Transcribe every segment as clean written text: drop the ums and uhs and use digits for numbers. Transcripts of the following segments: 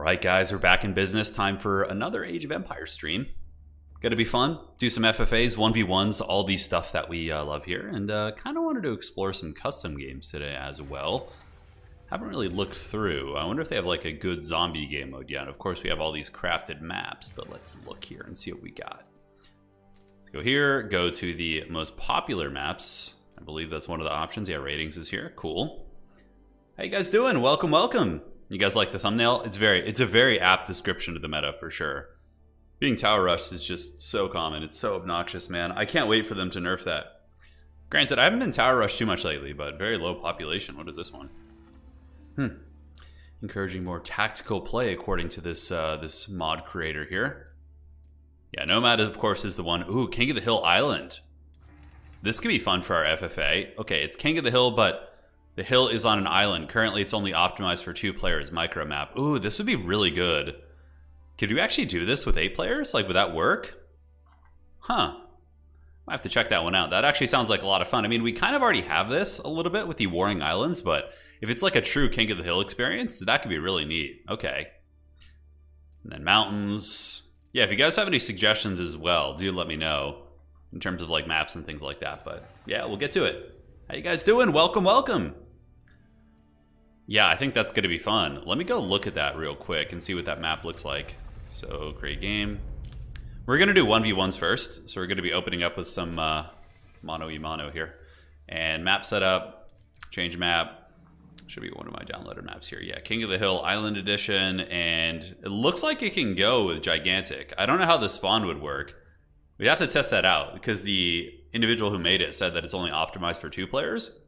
Alright guys, we're back in business. Time for another Age of Empires stream. Gonna be fun. Do some FFAs, 1v1s, all these stuff that we love here. And kind of wanted to explore some custom games today as well. Haven't really looked through. I wonder if they have like a good zombie game mode yet. Of course we have all these crafted maps, but let's look here and see what we got. Let's go here, go to the most popular maps. I believe that's one of the options. Yeah, ratings is here. Cool. How you guys doing? Welcome, welcome. You guys like the thumbnail? It's a very apt description of the meta for sure. Being tower rushed is just so common. It's so obnoxious, man. I can't wait for them to nerf that. Granted, I haven't been tower rushed too much lately, but very low population. What is this one? Encouraging more tactical play according to this this mod creator here. Yeah, Nomad of course is the one. Ooh, King of the Hill Island. This could be fun for our FFA. Okay, it's King of the Hill, but the hill is on an island. Currently, it's only optimized for 2 players, micro map. Ooh, this would be really good. Could we actually do this with 8 players? Like, would that work? Huh. I have to check that one out. That actually sounds like a lot of fun. I mean, we kind of already have this a little bit with the Warring Islands, but if it's like a true King of the Hill experience, that could be really neat. Okay. And then mountains. Yeah, if you guys have any suggestions as well, do let me know in terms of like maps and things like that. But yeah, we'll get to it. How you guys doing? Welcome, welcome. Yeah, I think that's going to be fun. Let me go look at that real quick and see what that map looks like. So, create game. We're going to do 1v1s first. So we're going to be opening up with some mono-e-mono here. And map setup, change map. Should be one of my downloaded maps here. Yeah, King of the Hill Island Edition. And it looks like it can go with Gigantic. I don't know how the spawn would work. We'd have to test that out because the individual who made it said that it's only optimized for 2 players.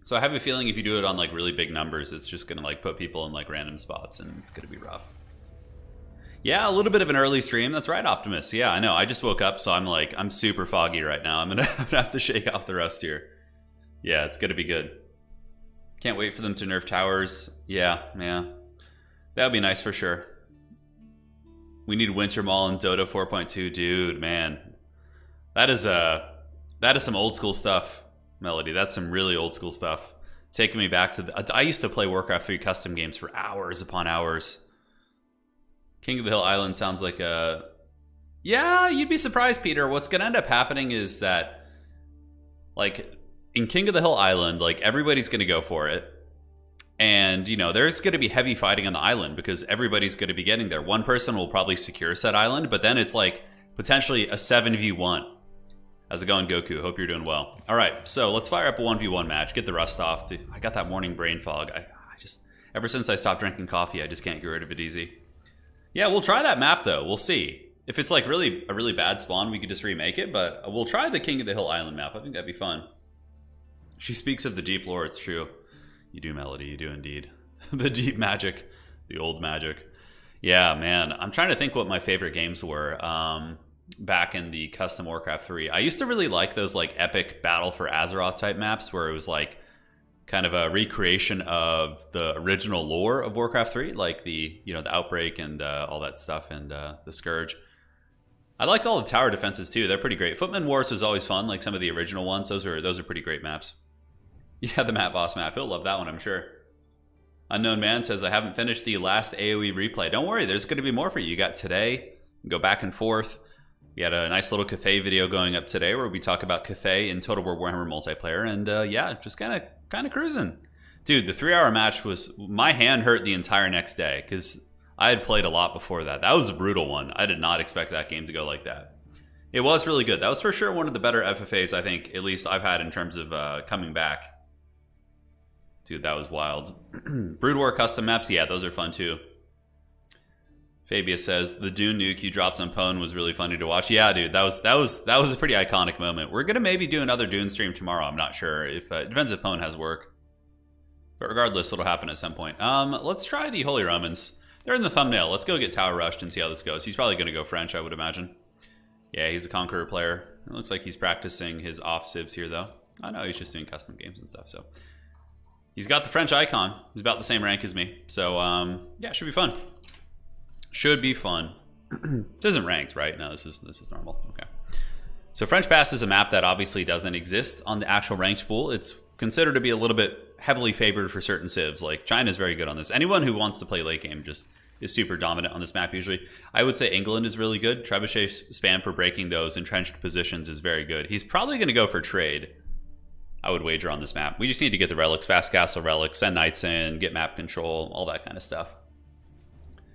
So I have a feeling if you do it on like really big numbers, it's just gonna like put people in like random spots and it's gonna be rough. Yeah, a little bit of an early stream. That's right, Optimus. Yeah, I know. I just woke up, so I'm super foggy right now. I'm gonna have to shake off the rust here. Yeah, it's gonna be good. Can't wait for them to nerf towers. Yeah. That would be nice for sure. We need Winter Mall and Dota 4.2. Dude, man. That is some old school stuff. Melody, that's some really old school stuff. Taking me back to I used to play Warcraft 3 custom games for hours upon hours. King of the Hill Island sounds like a... Yeah, you'd be surprised, Peter. What's going to end up happening is that, like, in King of the Hill Island, like, everybody's going to go for it. And, you know, there's going to be heavy fighting on the island because everybody's going to be getting there. One person will probably secure said island, but then it's, like, potentially a 7v1. How's it going, Goku? Hope you're doing well. All right, so let's fire up a 1v1 match. Get the rust off. Dude, I got that morning brain fog. I just, ever since I stopped drinking coffee, I just can't get rid of it easy. Yeah, we'll try that map, though. We'll see. If it's like a really bad spawn, we could just remake it, but we'll try the King of the Hill Island map. I think that'd be fun. She speaks of the deep lore. It's true. You do, Melody. You do indeed. The deep magic. The old magic. Yeah, man. I'm trying to think what my favorite games were. Back in the custom Warcraft 3. I used to really like those like epic Battle for Azeroth type maps where it was like kind of a recreation of the original lore of Warcraft 3, like the, you know, the Outbreak and all that stuff and the Scourge. I liked all the tower defenses too. They're pretty great. Footman Wars was always fun, like some of the original ones. Those are pretty great maps. Yeah, the Map Boss map. He'll love that one, I'm sure. Unknown Man says, I haven't finished the last AoE replay. Don't worry, there's going to be more for you. You got today. Go back and forth. We had a nice little Cathay video going up today where we talk about Cathay in Total War Warhammer multiplayer, and yeah, just kind of cruising. Dude, the 3-hour match was... My hand hurt the entire next day because I had played a lot before that. That was a brutal one. I did not expect that game to go like that. It was really good. That was for sure one of the better FFAs, I think, at least I've had in terms of coming back. Dude, that was wild. Brood War custom maps, yeah, those are fun too. Fabius says the Dune nuke you dropped on Pwn was really funny to watch. Yeah, dude, that was a pretty iconic moment. We're gonna maybe do another Dune stream tomorrow. I'm not sure if it depends if Pwn has work, but regardless, it'll happen at some point. Let's try the Holy Romans. They're in the thumbnail. Let's go get tower rushed and see how this goes. He's probably gonna go French, I would imagine. Yeah, he's a Conqueror player. It looks like he's practicing his off civs here, though. I know he's just doing custom games and stuff. So he's got the French icon. He's about the same rank as me. So yeah, should be fun. Should be fun. This isn't ranked, right? No, this is normal. Okay. So French Pass is a map that obviously doesn't exist on the actual ranked pool. It's considered to be a little bit heavily favored for certain civs. Like China's very good on this. Anyone who wants to play late game, just is super dominant on this map usually. I would say England is really good. Trebuchet spam for breaking those entrenched positions is very good. He's probably going to go for trade, I would wager, on this map. We just need to get the relics, fast castle relics, send knights in, get map control, all that kind of stuff.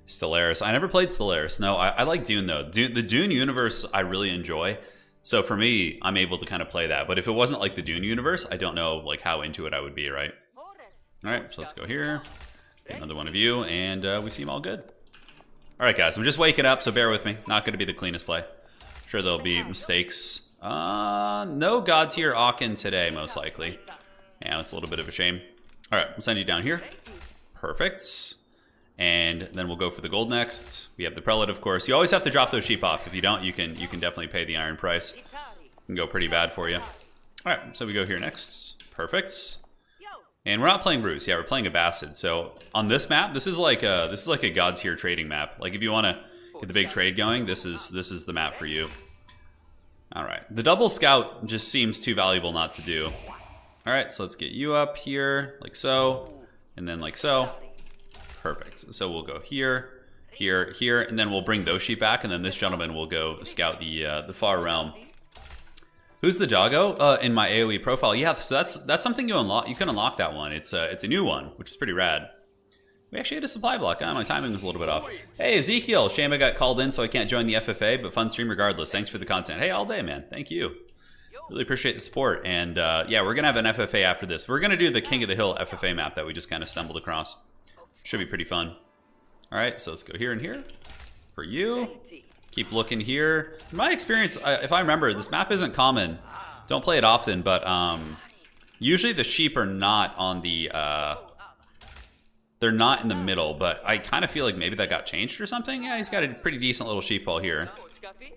Stellaris. I never played Stellaris. No, I like Dune though. The Dune universe I really enjoy. So for me, I'm able to kind of play that. But if it wasn't like the Dune universe, I don't know like how into it I would be, right? All right, so let's go here. Get another one of you, and we seem all good. All right, guys, I'm just waking up, so bear with me. Not going to be the cleanest play. I'm sure there'll be mistakes. No God tier Aachen today, most likely. Yeah, it's a little bit of a shame. All right, we'll send you down here. Perfect. And then we'll go for the gold next. We have the prelate, of course. You always have to drop those sheep off. If you don't, you can definitely pay the iron price. It can go pretty bad for you. All right, so we go here next. Perfect. And we're not playing Bruce. Yeah, we're playing Abbasid. So on this map, this is like a God tier trading map. Like if you want to get the big trade going, this is the map for you. All right, the double scout just seems too valuable not to do. All right, so let's get you up here like so, and then like so. Perfect. So we'll go here, here, here, and then we'll bring those sheep back, and then this gentleman will go scout the far realm. Who's the doggo in my AoE profile? Yeah, so that's something you unlock. You can unlock that one. It's a new one, which is pretty rad. We actually had a supply block. My timing was a little bit off. Hey, Ezekiel. Shame I got called in, so I can't join the FFA, but fun stream regardless. Thanks for the content. Hey, all day, man. Thank you. Really appreciate the support. And yeah, we're gonna have an FFA after this. We're gonna do the King of the Hill FFA map that we just kind of stumbled across. Should be pretty fun. All right, so let's go here and here for you. Keep looking here. In my experience, if I remember, this map isn't common. Don't play it often, but usually the sheep are not on the they're not in the middle, but I kind of feel like maybe that got changed or something. Yeah, he's got a pretty decent little sheep wall here.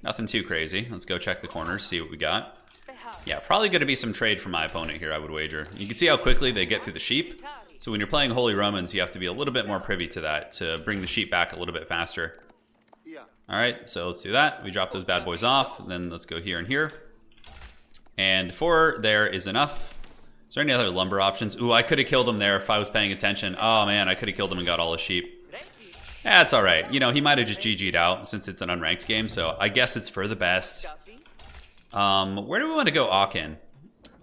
Nothing too crazy. Let's go check the corners, see what we got. Yeah, probably going to be some trade from my opponent here, I would wager. You can see how quickly they get through the sheep. So when you're playing Holy Romans, you have to be a little bit more privy to that to bring the sheep back a little bit faster. All right, so let's do that. We drop those bad boys off, and then let's go here and here. And 4 there is enough. Is there any other lumber options? Ooh, I could have killed him there if I was paying attention. Oh man, I could have killed him and got all his sheep. That's all right. You know, he might have just GG'd out since it's an unranked game, so I guess it's for the best. Where do we want to go Aachen?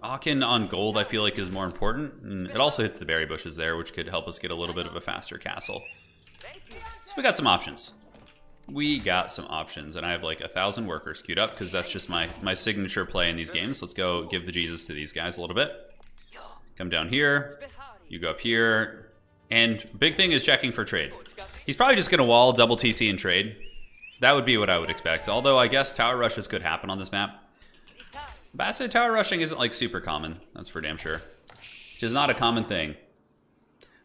Aachen on gold I feel like is more important. And it also hits the berry bushes there, which could help us get a little bit of a faster castle. So we got some options. We got some options, and I have like 1,000 workers queued up because that's just my signature play in these games. Let's go give the Jesus to these guys a little bit. Come down here. You go up here. And big thing is checking for trade. He's probably just going to wall, double TC, and trade. That would be what I would expect. Although I guess tower rushes could happen on this map. Basset tower rushing isn't like super common. That's for damn sure. Which is not a common thing.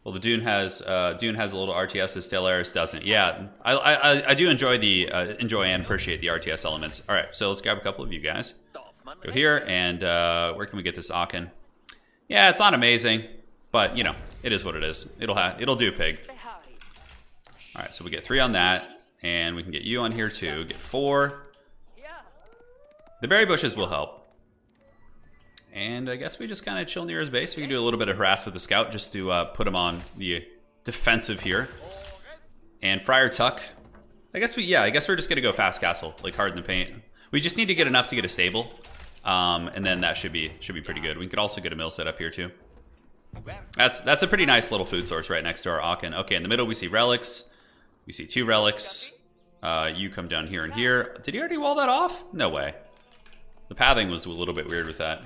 Well, the Dune has a little RTS. The Stellaris doesn't. Yeah, I do enjoy and appreciate the RTS elements. All right, so let's grab a couple of you guys. Go here, and where can we get this Aachen? Yeah, it's not amazing, but you know, it is what it is. It'll do, pig. All right, so we get 3 on that, and we can get you on here too. Get 4. The berry bushes will help. And I guess we just kind of chill near his base. We can do a little bit of harass with the scout just to put him on the defensive here. And Friar Tuck. I guess we're just gonna go fast castle, like hard in the paint. We just need to get enough to get a stable, and then that should be pretty good. We could also get a mill set up here too. That's a pretty nice little food source right next to our Aachen. Okay, in the middle we see relics. We see 2 relics. You come down here and here. Did he already wall that off? No way. The pathing was a little bit weird with that.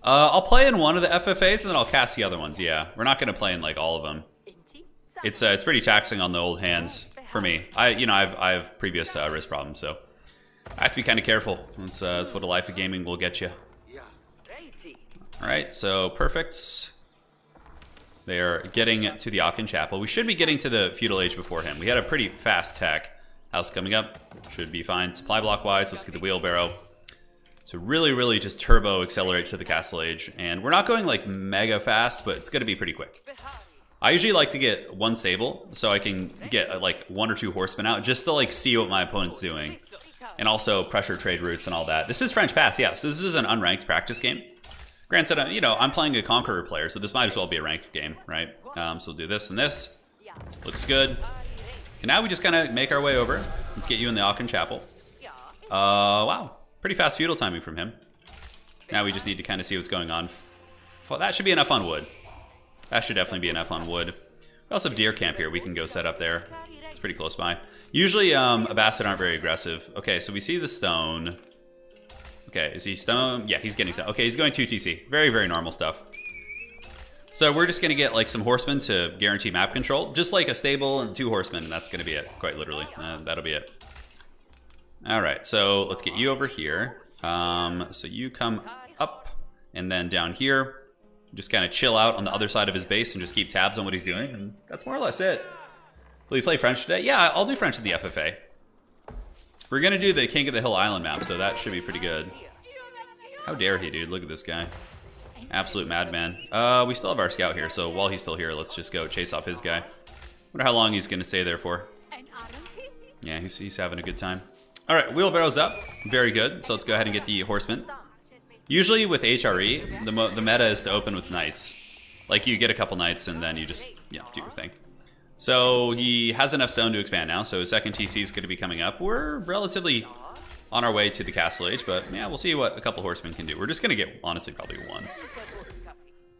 I'll play in one of the FFAs and then I'll cast the other ones. Yeah, we're not going to play in like all of them. It's pretty taxing on the old hands for me. I have previous wrist problems, so I have to be kind of careful. That's what a life of gaming will get you. All right, so perfect. They are getting to the Aachen Chapel. We should be getting to the Feudal Age before him. We had a pretty fast tech house coming up. Should be fine. Supply block wise, let's get the wheelbarrow. So really just turbo accelerate to the Castle Age. And we're not going like mega fast, but it's going to be pretty quick. I usually like to get 1 stable so I can get like 1 or 2 horsemen out just to like see what my opponent's doing. And also pressure trade routes and all that. This is French Pass, yeah. So this is an unranked practice game. Granted, I'm playing a Conqueror player, so this might as well be a ranked game, right? So we'll do this and this. Looks good. And now we just kind of make our way over. Let's get you in the Aachen Chapel. Wow. Pretty fast feudal timing from him. Now we just need to kind of see what's going on. Well, that should be enough on wood. That should definitely be enough on wood. We also have deer camp here. We can go set up there. It's pretty close by. Usually, Abbasid aren't very aggressive. Okay, so we see the stone. Okay, is he stone? Yeah, he's getting stone. Okay, he's going 2 TC. Very, very normal stuff. So we're just going to get like some horsemen to guarantee map control. Just like a stable and 2 horsemen, and that's going to be it, quite literally. That'll be it. All right, so let's get you over here. So you come up, and then down here. Just kind of chill out on the other side of his base and just keep tabs on what he's doing. And that's more or less it. Will you play French today? Yeah, I'll do French at the FFA. We're going to do the King of the Hill Island map, so that should be pretty good. How dare he, dude? Look at this guy. Absolute madman. We still have our scout here, so while he's still here, let's just go chase off his guy. Wonder how long he's going to stay there for. Yeah, he's having a good time. All right, wheelbarrows up. Very good. So let's go ahead and get the horsemen. Usually with HRE, the meta is to open with knights. Like you get a couple knights and then you just do your thing. So he has enough stone to expand now, so his second TC is going to be coming up. We're relatively on our way to the Castle Age, but yeah, we'll see what a couple horsemen can do. We're just going to get, honestly, probably 1.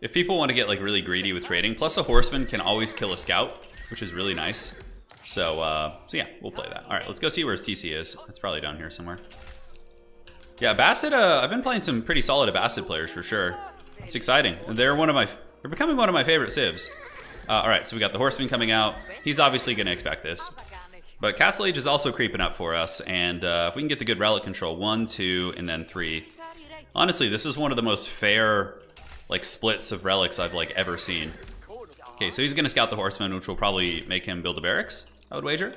If people want to get like really greedy with trading, plus a horseman can always kill a scout, which is really nice. So yeah, we'll play that. All right, let's go see where his TC is. It's probably down here somewhere. Yeah, Abbasid, I've been playing some pretty solid Abbasid players for sure. It's exciting. They're becoming one of my favorite civs. All right, so we got the horseman coming out. He's obviously going to expect this. But Castle Age is also creeping up for us, and if we can get the good relic control, 1, 2, and then 3. Honestly, this is one of the most fair like splits of relics I've like ever seen. Okay, so he's going to scout the horseman, which will probably make him build a barracks, I would wager.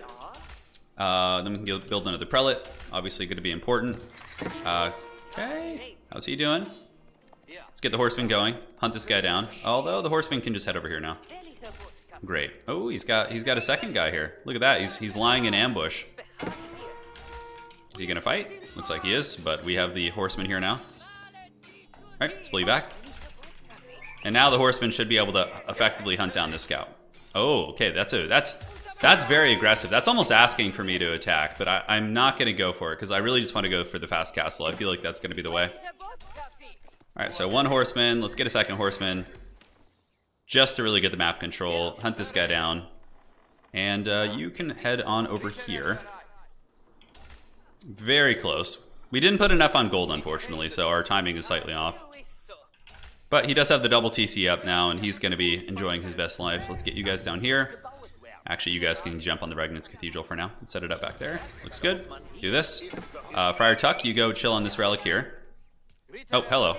Then we can build another prelate, obviously going to be important. Okay, how's he doing? Let's get the horseman going. Hunt this guy down. Although the horseman can just head over here now. Great. Oh, he's got a second guy here. Look at that. He's lying in ambush. Is he gonna fight? Looks like he is. But we have the horseman here now. All right, let's pull you back. And now the horseman should be able to effectively hunt down this scout. Oh, okay. That's very aggressive. That's almost asking for me to attack, but I'm not going to go for it because I really just want to go for the fast castle. I feel like that's going to be the way. All right, so 1 horseman. Let's get a second horseman just to really get the map control. Hunt this guy down. And you can head on over here. Very close. We didn't put enough on gold, unfortunately, so our timing is slightly off. But he does have the double TC up now, and he's going to be enjoying his best life. Let's get you guys down here. Actually, you guys can jump on the Regnitz Cathedral for now and set it up back there. Looks good. Do this. Friar Tuck, you go chill on this relic here. Oh, hello. A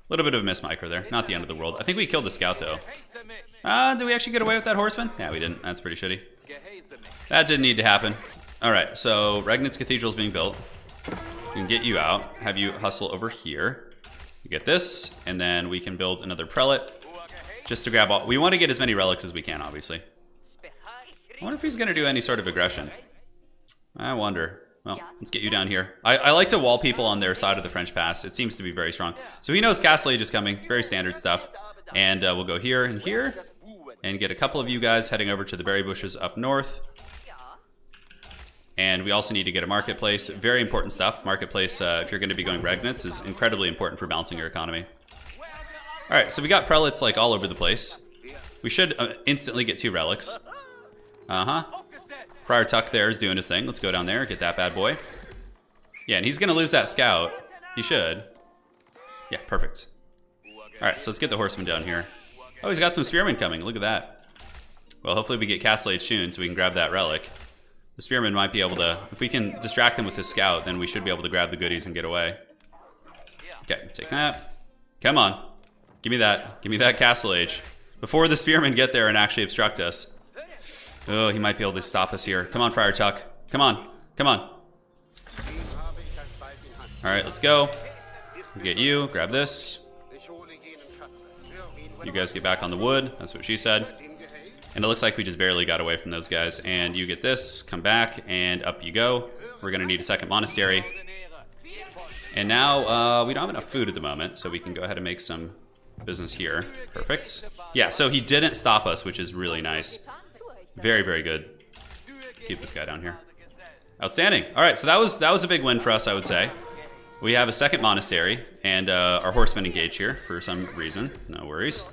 little bit of a mismicro there. Not the end of the world. I think we killed the scout, though. Did we actually get away with that horseman? Yeah, we didn't. That's pretty shitty. That didn't need to happen. All right, so Regnitz Cathedral is being built. We can get you out. Have you hustle over here. You get this, and then we can build another prelate. Just to grab all... We want to get as many relics as we can, obviously. I wonder if he's going to do any sort of aggression. I wonder. Well, let's get you down here. I like to wall people on their side of the French pass. It seems to be very strong. So he knows Castle Age is coming. Very standard stuff. And we'll go here and here. And get a couple of you guys heading over to the berry bushes up north. And we also need to get a marketplace. Very important stuff. Marketplace, if you're going to be going Regnitz, is incredibly important for balancing your economy. All right, so we got prelates like all over the place. We should instantly get 2 relics. Friar Tuck there is doing his thing. Let's go down there, get that bad boy. Yeah, and he's going to lose that scout. He should. Yeah, perfect. All right, so let's get the horseman down here. Oh, he's got some spearmen coming. Look at that. Well, hopefully we get Castle Age soon so we can grab that relic. The spearmen might be able to... If we can distract them with this scout, then we should be able to grab the goodies and get away. Okay, take that. Come on. Give me that. Give me that Castle Age. Before the spearmen get there and actually obstruct us. Oh, he might be able to stop us here. Come on, Friar Tuck. Come on. Come on. All right, let's go. We'll get you. Grab this. You guys get back on the wood. That's what she said. And it looks like we just barely got away from those guys. And you get this. Come back. And up you go. We're going to need a second monastery. And now we don't have enough food at the moment. So we can go ahead and make some business here. Perfect. Yeah, so he didn't stop us, which is really nice. Very, very good. keep this guy down here. Outstanding. All right, so that was a big win for us, I would say. We have a second monastery, and our horsemen engage here for some reason. No worries.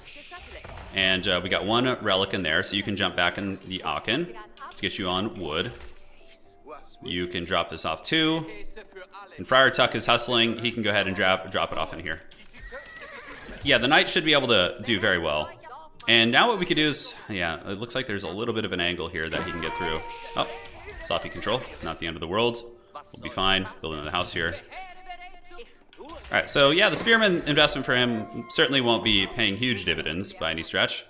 And we got one relic in there, so you can jump back in the Aachen. Let's get you on wood. You can drop this off too. And Friar Tuck is hustling. He can go ahead and drop it off in here. Yeah, the knight should be able to do very well. And now what we could do is, yeah, it looks like there's a little bit of an angle here that he can get through. Oh, sloppy control. Not the end of the world. We'll be fine. Building another house here. Alright, so yeah, the spearman investment for him certainly won't be paying huge dividends by any stretch.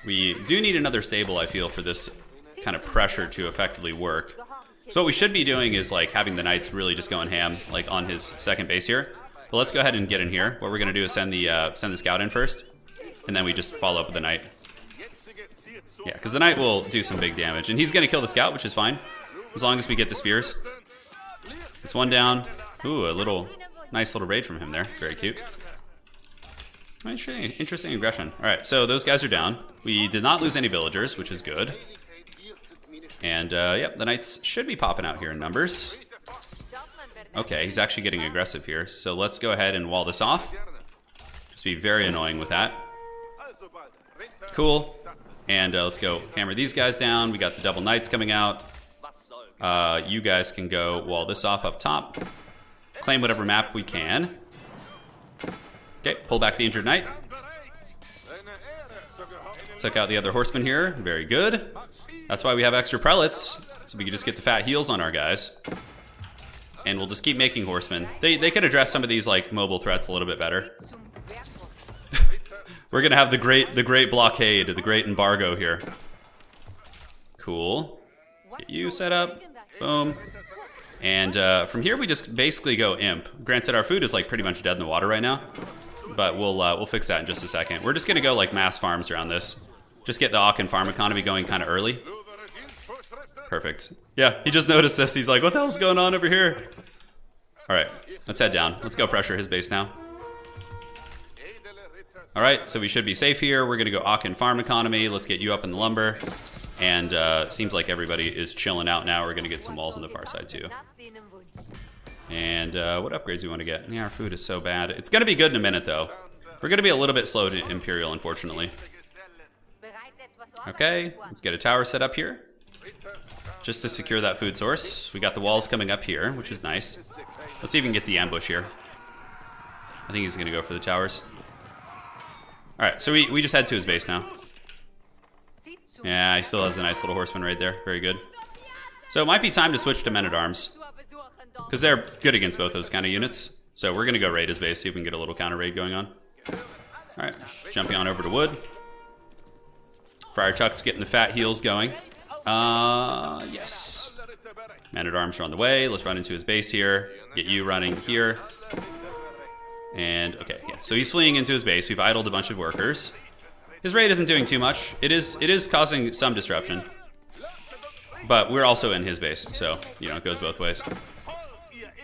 We do need another stable, I feel, for this kind of pressure to effectively work. So what we should be doing is like having the knights really just going ham, like on his second base here. But let's go ahead and get in here. What we're going to do is send the scout in first, and then we just follow up with the knight. Yeah, because the knight will do some big damage, and he's going to kill the scout, which is fine, as long as we get the spears. It's one down. Ooh, a nice little raid from him there. Very cute. Interesting aggression. All right, so those guys are down. We did not lose any villagers, which is good. And yep, the knights should be popping out here in numbers. Okay, he's actually getting aggressive here. So let's go ahead and wall this off. Just be very annoying with that. Cool. And let's go hammer these guys down. We got the double knights coming out. You guys can go wall this off up top. Claim whatever map we can. Okay, pull back the injured knight. Took out the other horseman here. Very good. That's why we have extra prelates, so we can just get the fat heals on our guys. And we'll just keep making horsemen. They can address some of these like mobile threats a little bit better. We're gonna have the great blockade, the great embargo here. Cool. Let's get you set up. Boom. And from here we just basically go imp. Granted, our food is like pretty much dead in the water right now, but we'll fix that in just a second. We're just gonna go like mass farms around this. Just get the Aachen farm economy going kind of early. Perfect. Yeah, he just noticed this. He's like, what the hell's going on over here? All right, let's head down. Let's go pressure his base now. All right, so we should be safe here. We're gonna go Aachen farm economy. Let's get you up in the lumber. And seems like everybody is chilling out now. We're gonna get some walls on the far side too. And what upgrades do we want to get? Yeah, our food is so bad. It's gonna be good in a minute though. We're gonna be a little bit slow to Imperial, unfortunately. Okay, let's get a tower set up here. Just to secure that food source. We got the walls coming up here, which is nice. Let's even get the ambush here. I think he's gonna go for the towers. Alright, so we just head to his base now. Yeah, he still has a nice little horseman raid there. Very good. So it might be time to switch to men-at-arms, because they're good against both those kind of units. So we're going to go raid his base, see if we can get a little counter raid going on. Alright, jumping on over to wood. Friar Tuck's getting the fat heals going. Yes. Men-at-arms are on the way. Let's run into his base here. Get you running here. And, okay, yeah. So he's fleeing into his base. We've idled a bunch of workers. His raid isn't doing too much. It is causing some disruption. But we're also in his base, so, you know, it goes both ways.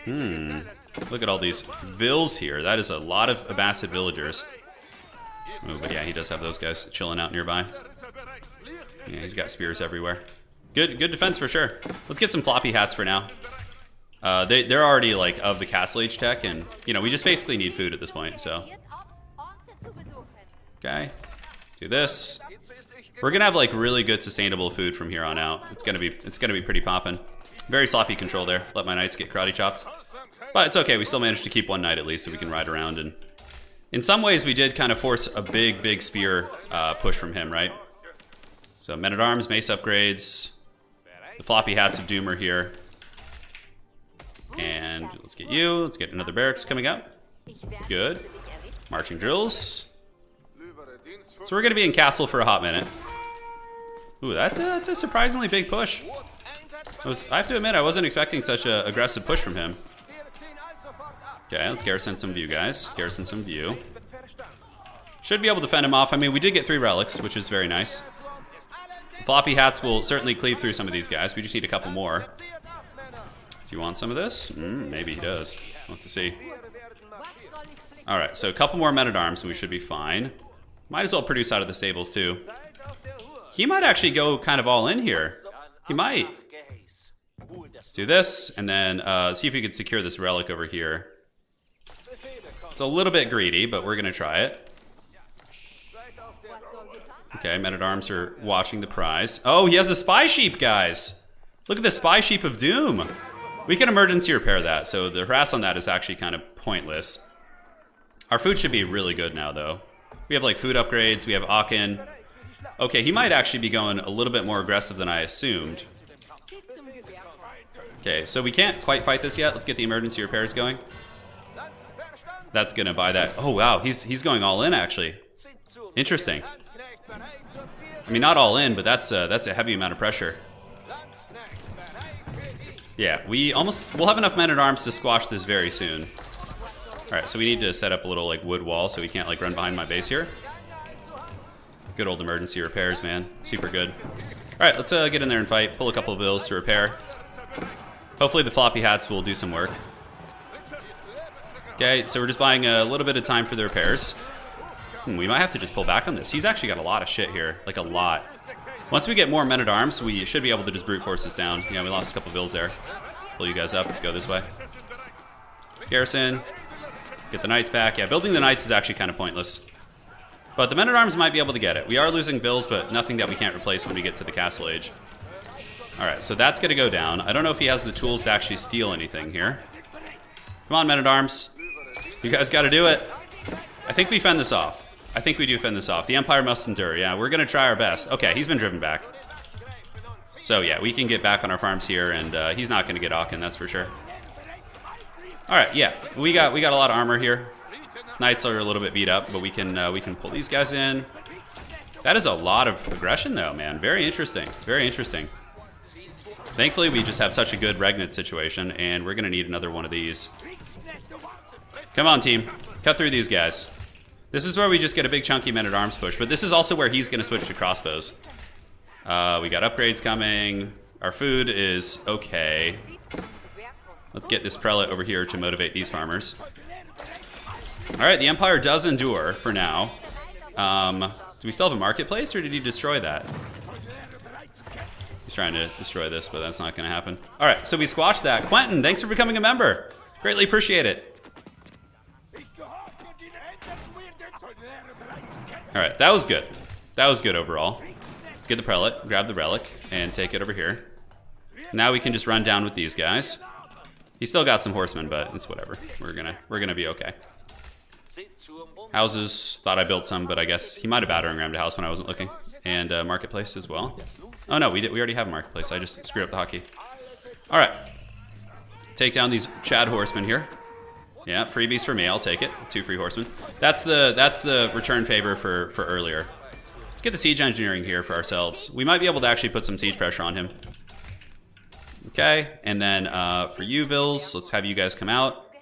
Look at all these vills here. That is a lot of Abbasid villagers. Oh, but yeah, he does have those guys chilling out nearby. Yeah, he's got spears everywhere. Good defense for sure. Let's get some floppy hats for now. They're already like of the Castle Age tech, and you know we just basically need food at this point. So, okay, do this. We're gonna have like really good sustainable food from here on out. It's gonna be pretty poppin'. Very sloppy control there. Let my knights get karate chopped, but it's okay. We still managed to keep one knight at least, so we can ride around. And in some ways, we did kind of force a big spear push from him, right? So men-at-arms, mace upgrades. The floppy hats of doom are here. And let's get you. Let's get another barracks coming up. Good. Marching drills. So we're going to be in castle for a hot minute. Ooh, that's a surprisingly big push. I have to admit, I wasn't expecting such an aggressive push from him. Okay, let's garrison some view, guys. Garrison some view. Should be able to fend him off. I mean, we did get 3 relics, which is very nice. Floppy hats will certainly cleave through some of these guys. We just need a couple more. Do you want some of this? Maybe he does. We'll have to see. Alright, so a couple more men-at-arms and we should be fine. Might as well produce out of the stables too. He might actually go kind of all in here. He might. Let's do this, and then see if we can secure this relic over here. It's a little bit greedy, but we're gonna try it. Okay, men-at-arms are watching the prize. Oh, he has a spy sheep, guys. Look at the spy sheep of doom. We can emergency repair that, so the harass on that is actually kind of pointless. Our food should be really good now, though. We have like food upgrades, we have Aachen. Okay, he might actually be going a little bit more aggressive than I assumed. Okay, so we can't quite fight this yet. Let's get the emergency repairs going. That's gonna buy that. Oh wow, he's going all in actually. Interesting. I mean, not all in, but that's a heavy amount of pressure. Yeah, we'll have enough men-at-arms to squash this very soon. All right, so we need to set up a little like wood wall so we can't like run behind my base here. Good old emergency repairs, man. Super good. All right, let's get in there and fight. Pull a couple of vills to repair. Hopefully the floppy hats will do some work. Okay, so we're just buying a little bit of time for the repairs. We might have to just pull back on this. He's actually got a lot of shit here, like a lot. Once we get more men-at-arms, we should be able to just brute force this down. Yeah, we lost a couple vills there. Pull you guys up, go this way. Garrison, get the knights back. Yeah, building the knights is actually kind of pointless. But the men-at-arms might be able to get it. We are losing vills, but nothing that we can't replace when we get to the Castle Age. Alright, so that's going to go down. I don't know if he has the tools to actually steal anything here. Come on, men-at-arms. You guys got to do it. I think we fend this off. I think we do fend this off. The Empire must endure. Yeah, we're going to try our best. Okay, he's been driven back. So yeah, we can get back on our farms here, and he's not going to get Aachen, that's for sure. Alright, yeah, we got a lot of armor here. Knights are a little bit beat up, but we can pull these guys in. That is a lot of aggression, though, man. Very interesting. Very interesting. Thankfully, we just have such a good regnant situation, and we're going to need another one of these. Come on, team. Cut through these guys. This is where we just get a big chunky men-at-arms push, but this is also where he's going to switch to crossbows. We got upgrades coming. Our food is okay. Let's get this prelate over here to motivate these farmers. Alright, the Empire does endure for now. Do we still have a marketplace, or did he destroy that? He's trying to destroy this, but that's not going to happen. Alright, so we squashed that. Quentin, thanks for becoming a member. Greatly appreciate it. Alright, that was good. That was good overall. Let's get the prelate, grab the relic, and take it over here. Now we can just run down with these guys. He's still got some horsemen, but it's whatever. We're gonna be okay. Houses, thought I built some, but I guess he might have battering rammed a house when I wasn't looking. And marketplace as well. Oh no, we already have a marketplace. I just screwed up the hotkey. Alright. Take down these Chad horsemen here. Yeah, freebies for me, I'll take it. 2 free horsemen. That's the return favor for earlier. Let's get the siege engineering here for ourselves. We might be able to actually put some siege pressure on him. Okay, and then for you, Vils, let's have you guys come out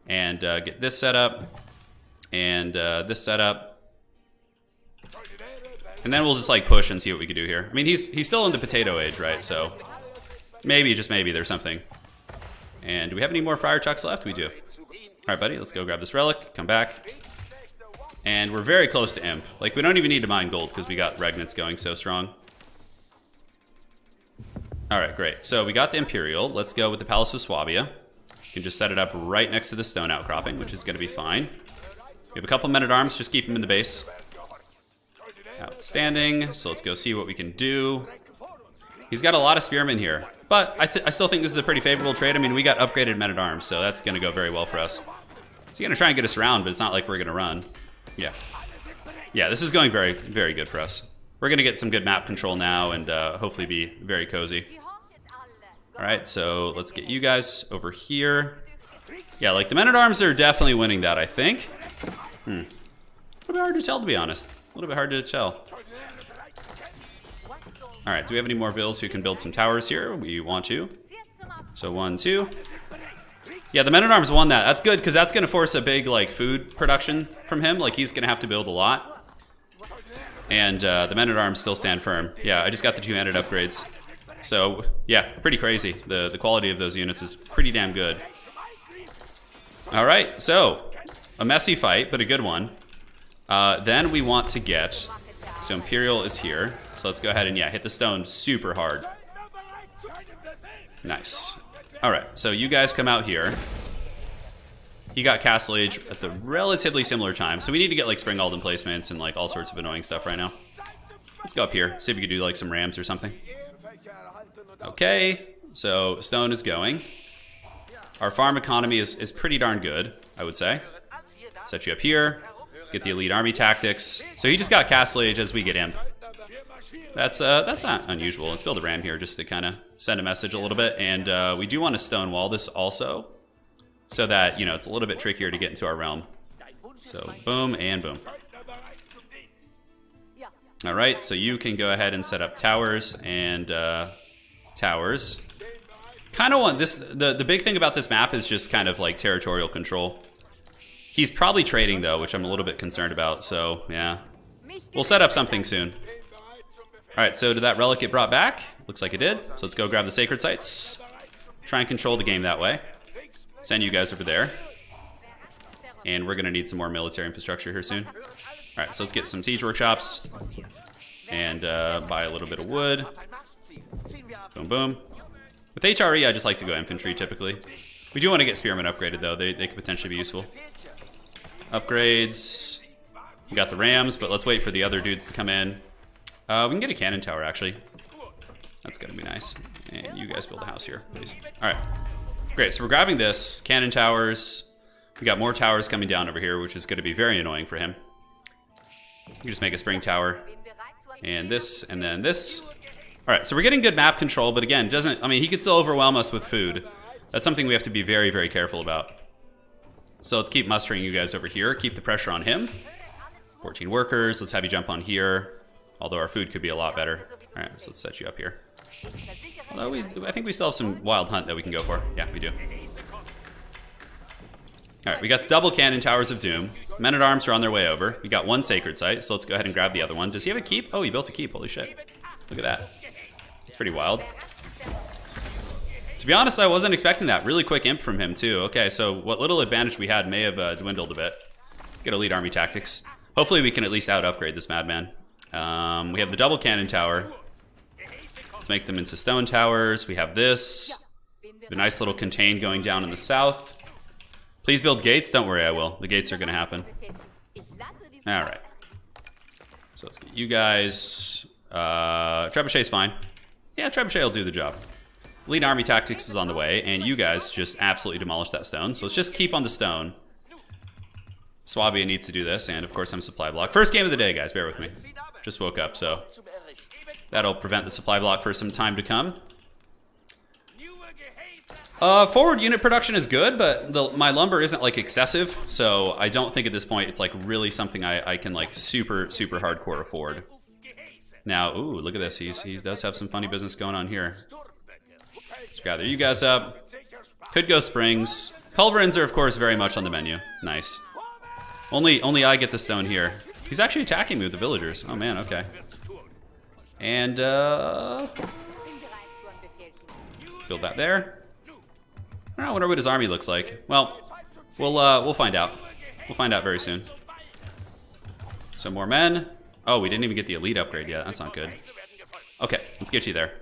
and get this set up and this set up. And then we'll just like push and see what we can do here. I mean, he's still in the potato age, right? So maybe, just maybe, there's something. And do we have any more fire chucks left? We do. All right, buddy, let's go grab this relic, come back. And we're very close to Imp. Like, we don't even need to mine gold because we got Regnants going so strong. All right, great. So we got the Imperial. Let's go with the Palace of Swabia. You can just set it up right next to the stone outcropping, which is going to be fine. We have a couple men-at-arms. Just keep them in the base. Outstanding. So let's go see what we can do. He's got a lot of spearmen here. But I still think this is a pretty favorable trade. I mean, we got upgraded men-at-arms, so that's going to go very well for us. He's going to try and get us around, but it's not like we're going to run. Yeah. Yeah, this is going very, very good for us. We're going to get some good map control now and hopefully be very cozy. All right, so let's get you guys over here. Yeah, like the men-at-arms are definitely winning that, I think. A little bit hard to tell, to be honest. A little bit hard to tell. All right, do we have any more vills who can build some towers here? We want to. So 1, 2. Yeah, the men-at-arms won that. That's good, because that's going to force a big like food production from him. Like, he's going to have to build a lot. And the men-at-arms still stand firm. Yeah, I just got the 2-handed upgrades. So, yeah, pretty crazy. The quality of those units is pretty damn good. All right, so a messy fight, but a good one. Then we want to get... So Imperial is here. So let's go ahead and, yeah, hit the stone super hard. Nice. Alright, so you guys come out here. He got Castle Age at the relatively similar time, so we need to get like Spring Alden placements and like all sorts of annoying stuff right now. Let's go up here, see if we can do like some rams or something. Okay, so stone is going. Our farm economy is pretty darn good, I would say. Set you up here. Let's get the elite army tactics. So he just got Castle Age as we get imp. That's not unusual. Let's build a ram here just to kind of send a message a little bit. And we do want to stonewall this also, so that, you know, it's a little bit trickier to get into our realm. So boom and boom. All right, so you can go ahead and set up towers and towers. Kind of want this. The big thing about this map is just kind of like territorial control. He's probably trading though, which I'm a little bit concerned about. So yeah, we'll set up something soon. All right, so did that relic get brought back? Looks like it did. So let's go grab the sacred sites. Try and control the game that way. Send you guys over there. And we're gonna need some more military infrastructure here soon. All right, so let's get some siege workshops and buy a little bit of wood. Boom, boom. With HRE, I just like to go infantry typically. We do want to get spearmen upgraded though. They could potentially be useful. Upgrades. We got the rams, but let's wait for the other dudes to come in. We can get a cannon tower actually. That's gonna be nice. And you guys build a house here, please. All right, great. So we're grabbing this cannon towers. We got more towers coming down over here, which is going to be very annoying for him. You just make a spring tower, and this, and then this. All right, so we're getting good map control, but again, I mean, he could still overwhelm us with food. That's something we have to be very, very careful about. So let's keep mustering you guys over here. Keep the pressure on him. 14 workers. Let's have you jump on here. Although our food could be a lot better. All right, so let's set you up here. Although I think we still have some wild hunt that we can go for. Yeah, we do. All right, we got the double cannon towers of doom. Men-at-arms are on their way over. We got one sacred site, so let's go ahead and grab the other one. Does he have a keep? Oh, he built a keep. Holy shit. Look at that. It's pretty wild. To be honest, I wasn't expecting that. Really quick imp from him, too. Okay, so what little advantage we had may have dwindled a bit. Let's get elite army tactics. Hopefully we can at least out-upgrade this madman. We have the double cannon tower. Let's make them into stone towers. We have this. A nice little contain going down in the south. Please build gates. Don't worry, I will. The gates are going to happen. All right. So let's get you guys. Trebuchet's fine. Yeah, Trebuchet will do the job. Elite army tactics is on the way, and you guys just absolutely demolish that stone. So let's just keep on the stone. Swabia needs to do this, and of course I'm supply block. First game of the day, guys. Bear with me. Just woke up, so that'll prevent the supply block for some time to come. Forward unit production is good, but my lumber isn't like excessive, so I don't think at this point it's like really something I can like super hardcore afford. Now, ooh, look at this. He does have some funny business going on here. Let's gather you guys up. Could go springs. Culverins are of course very much on the menu. Nice. Only I get the stone here. He's actually attacking me with the villagers. Oh man, okay. And build that there. I wonder what his army looks like. Well, we'll find out. We'll find out very soon. Some more men. Oh, we didn't even get the elite upgrade yet. That's not good. Okay, let's get you there.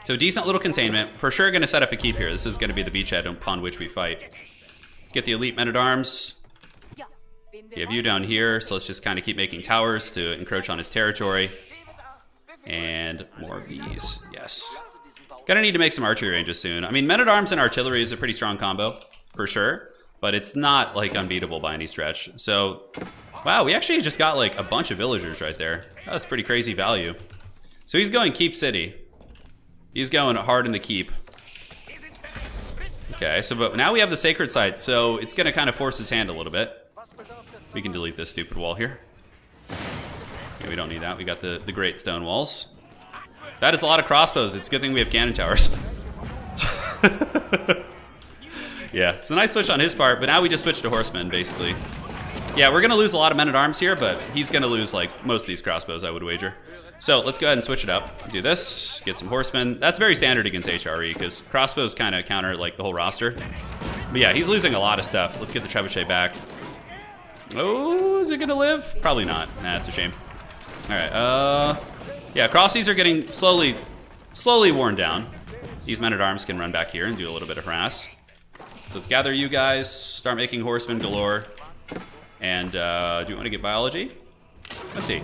So decent little containment. For sure going to set up a keep here. This is going to be the beachhead upon which we fight. Let's get the elite men-at-arms. We have you down here, so let's just kind of keep making towers to encroach on his territory. And more of these. Yes. Gonna need to make some archery ranges soon. I mean, men-at-arms and artillery is a pretty strong combo, for sure. But it's not, like, unbeatable by any stretch. So, wow, we actually just got, like, a bunch of villagers right there. That's pretty crazy value. So he's going Keep City. He's going hard in the keep. Okay, so but now we have the sacred site, so it's gonna kind of force his hand a little bit. We can delete this stupid wall here. Yeah, we don't need that. We got the great stone walls. That is a lot of crossbows. It's a good thing we have cannon towers. Yeah, it's a nice switch on his part, but now we just switched to horsemen, basically. Yeah, we're going to lose a lot of men-at-arms here, but he's going to lose, like, most of these crossbows, I would wager. So let's go ahead and switch it up. Do this, get some horsemen. That's very standard against HRE, because crossbows kind of counter, like, the whole roster. But yeah, he's losing a lot of stuff. Let's get the trebuchet back. Oh, is it going to live? Probably not. Nah, it's a shame. All right, yeah, crossies are getting slowly worn down. These men-at-arms can run back here and do a little bit of harass. So let's gather you guys, start making horsemen galore. And do you want to get biology? Let's see.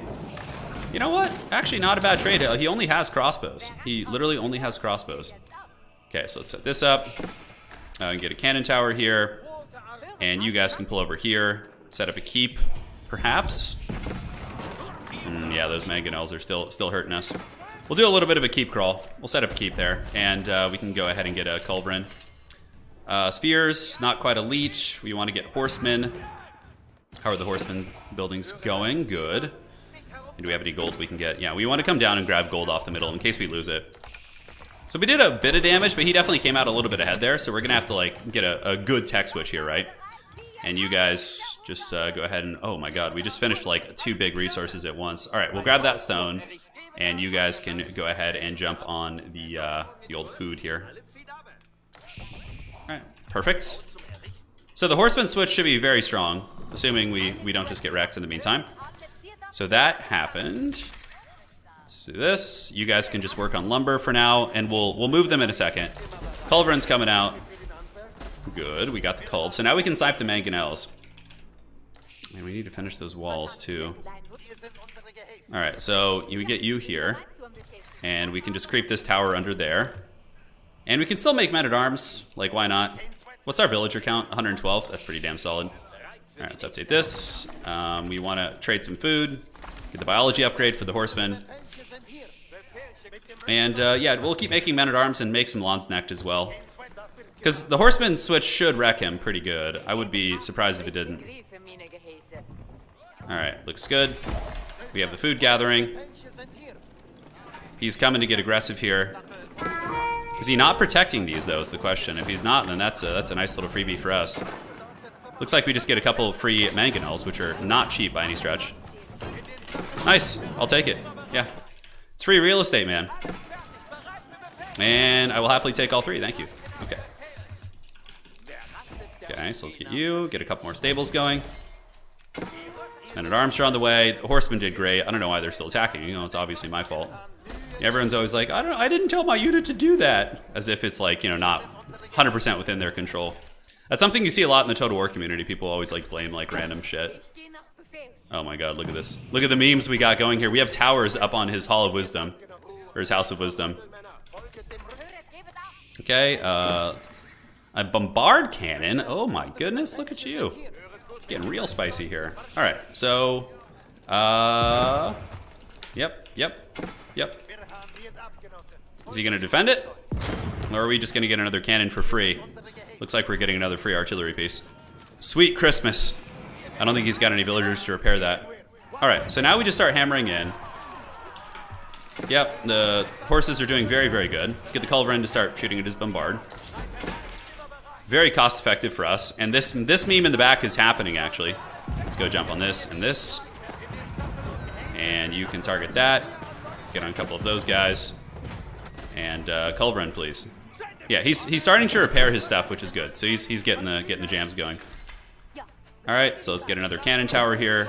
You know what? Actually, not a bad trade. He only has crossbows. He literally only has crossbows. Okay, so let's set this up. And get a cannon tower here. And you guys can pull over here. Set up a keep, perhaps. Yeah, those mangonels are still hurting us. We'll do a little bit of a keep crawl. We'll set up a keep there. And we can go ahead and get a culverin. Spears, not quite a leech. We want to get horsemen. How are the horsemen buildings going? Good. And do we have any gold we can get? Yeah, we want to come down and grab gold off the middle in case we lose it. So we did a bit of damage, but he definitely came out a little bit ahead there. So we're going to have to like get a good tech switch here, right? And you guys just go ahead and... Oh my god, we just finished like 2 big resources at once. All right, we'll grab that stone. And you guys can go ahead and jump on the old food here. All right, perfect. So the horseman switch should be very strong, assuming we don't just get wrecked in the meantime. So that happened. Let's do this. You guys can just work on lumber for now, and we'll move them in a second. Culverin's coming out. Good, we got the culv. So now we can snipe the mangonels. And we need to finish those walls too. All right, so we get you here, and we can just creep this tower under there. And we can still make men-at-arms, like why not? What's our villager count? 112, that's pretty damn solid. All right, let's update this. We want to trade some food, get the biology upgrade for the horsemen. And yeah, we'll keep making men-at-arms and make some Lanzknecht as well. Because the horseman switch should wreck him pretty good. I would be surprised if it didn't. All right, looks good. We have the food gathering. He's coming to get aggressive here. Is he not protecting these, though, is the question. If he's not, then that's a nice little freebie for us. Looks like we just get a couple of free mangonels, which are not cheap by any stretch. Nice, I'll take it. Yeah, it's free real estate, man. And I will happily take all 3, thank you. Okay. Okay, so let's get you, get a couple more stables going. Men-at-arms are on the way. The horsemen did great. I don't know why they're still attacking. You know, it's obviously my fault. Everyone's always like, I didn't tell my unit to do that. As if it's like, you know, not 100% within their control. That's something you see a lot in the Total War community. People always like blame like random shit. Oh my god, look at this. Look at the memes we got going here. We have towers up on his Hall of Wisdom. Or his House of Wisdom. Okay, a bombard cannon. Oh my goodness, look at you. It's getting real spicy here. Alright, so... Yep. Is he gonna defend it? Or are we just gonna get another cannon for free? Looks like we're getting another free artillery piece. Sweet Christmas. I don't think he's got any villagers to repair that. Alright, so now we just start hammering in. Yep, the horses are doing very, very good. Let's get the culverin to start shooting at his bombard. Very cost effective for us. And this meme in the back is happening, actually. Let's go jump on this and this. And you can target that. Get on a couple of those guys. And culverin, please. Yeah, he's starting to repair his stuff, which is good. So he's getting the jams going. All right, so let's get another cannon tower here.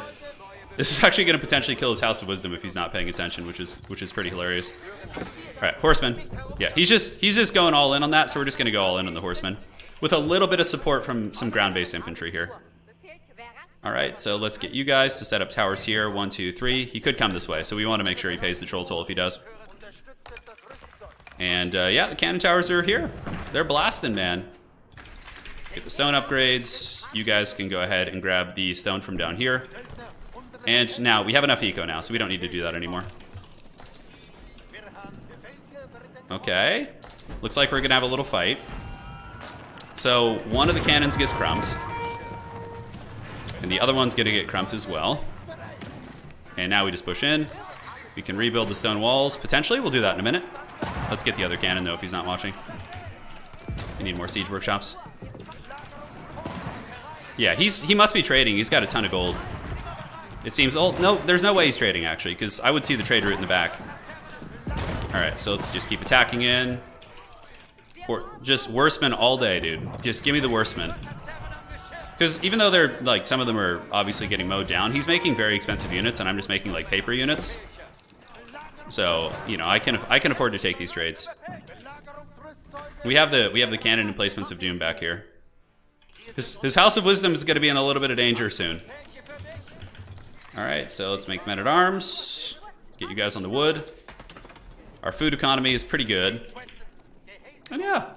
This is actually going to potentially kill his House of Wisdom if he's not paying attention, which is pretty hilarious. All right, horseman. Yeah, he's just going all in on that, so we're just going to go all in on the horseman with a little bit of support from some ground-based infantry here. All right, so let's get you guys to set up towers here. 1, 2, 3. He could come this way, so we want to make sure he pays the troll toll if he does. And yeah, the cannon towers are here. They're blasting, man. Get the stone upgrades. You guys can go ahead and grab the stone from down here. And now, we have enough eco now, so we don't need to do that anymore. Okay. Looks like we're going to have a little fight. So, one of the cannons gets crumped. And the other one's going to get crumped as well. And now we just push in. We can rebuild the stone walls. Potentially, we'll do that in a minute. Let's get the other cannon, though, if he's not watching. We need more siege workshops. Yeah, he must be trading. He's got a ton of gold. It seems... Oh, no, there's no way he's trading, actually, because I would see the trade route in the back. Alright, so let's just keep attacking in. Just worstmen all day, dude. Just give me the worstmen. Because even though they're, like, some of them are obviously getting mowed down, he's making very expensive units, and I'm just making, like, paper units. So, you know, I can afford to take these trades. We have the cannon emplacements of Doom back here. His House of Wisdom is going to be in a little bit of danger soon. Alright, so let's make men-at-arms. Let's get you guys on the wood. Our food economy is pretty good. And yeah.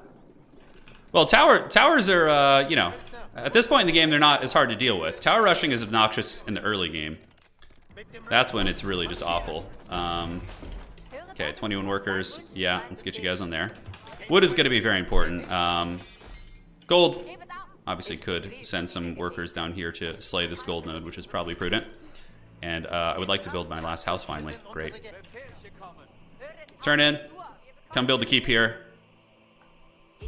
Well, towers are, you know, at this point in the game, they're not as hard to deal with. Tower rushing is obnoxious in the early game. That's when it's really just awful. Okay, 21 workers. Yeah, let's get you guys on there. Wood is going to be very important. Gold, obviously could send some workers down here to slay this gold node, which is probably prudent. And I would like to build my last house finally. Great. Turn in. Come build the keep here.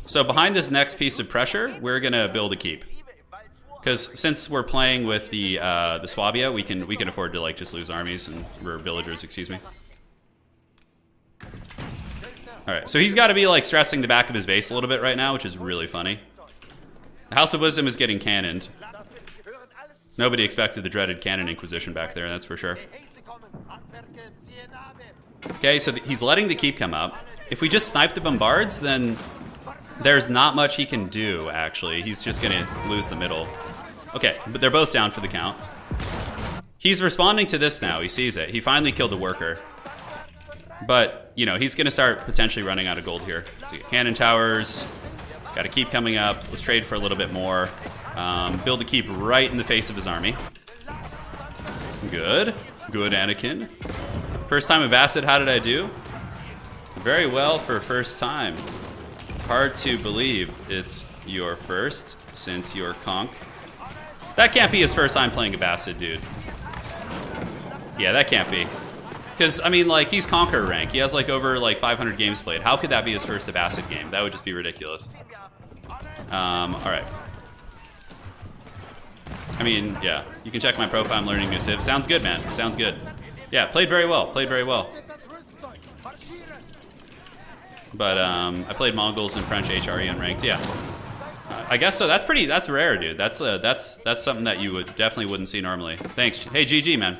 So behind this next piece of pressure, we're going to build a keep. Because since we're playing with the Swabia, we can afford to like just lose armies and or villagers, excuse me. All right, so he's got to be like stressing the back of his base a little bit right now, which is really funny. The House of Wisdom is getting cannoned. Nobody expected the dreaded cannon inquisition back there, that's for sure. Okay, so he's letting the keep come up. If we just snipe the bombards, then there's not much he can do, actually. He's just gonna lose the middle. Okay, but they're both down for the count. He's responding to this now, he sees it. He finally killed the worker. But, you know, he's gonna start potentially running out of gold here. So cannon towers, got a keep coming up. Let's trade for a little bit more. Build a keep right in the face of his army. Good. Good, Anakin. First time Abbasid, how did I do? Very well for first time. Hard to believe it's your first, since you're conk. That can't be his first time playing Abbasid, dude. Yeah, that can't be. Because, I mean, like, he's Conqueror rank. He has, like, over, like, 500 games played. How could that be his first Abbasid game? That would just be ridiculous. Alright. I mean, yeah. You can check my profile. I'm learning new civs. Sounds good, man. Sounds good. Yeah, played very well. Played very well. But, I played Mongols and French HRE unranked. Yeah. I guess so. That's pretty, that's rare, dude. That's something that you would definitely wouldn't see normally. Thanks. Hey, GG, man.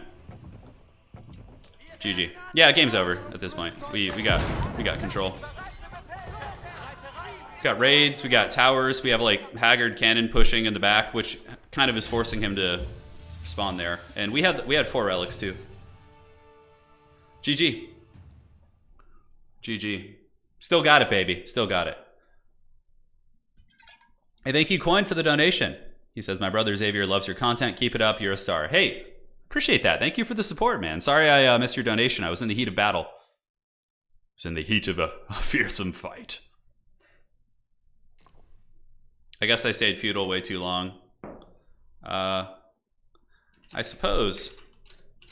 GG. Yeah, game's over at this point. We got control. We got raids, we got towers, we have like Haggard cannon pushing in the back, which kind of is forcing him to spawn there. And we had 4 relics too. GG. GG. Still got it, baby. Still got it. Hey, thank you, Coin, for the donation. He says, my brother Xavier loves your content. Keep it up. You're a star. Hey, appreciate that. Thank you for the support, man. Sorry I missed your donation. I was in the heat of battle. I was in the heat of a fearsome fight. I guess I stayed feudal way too long. I suppose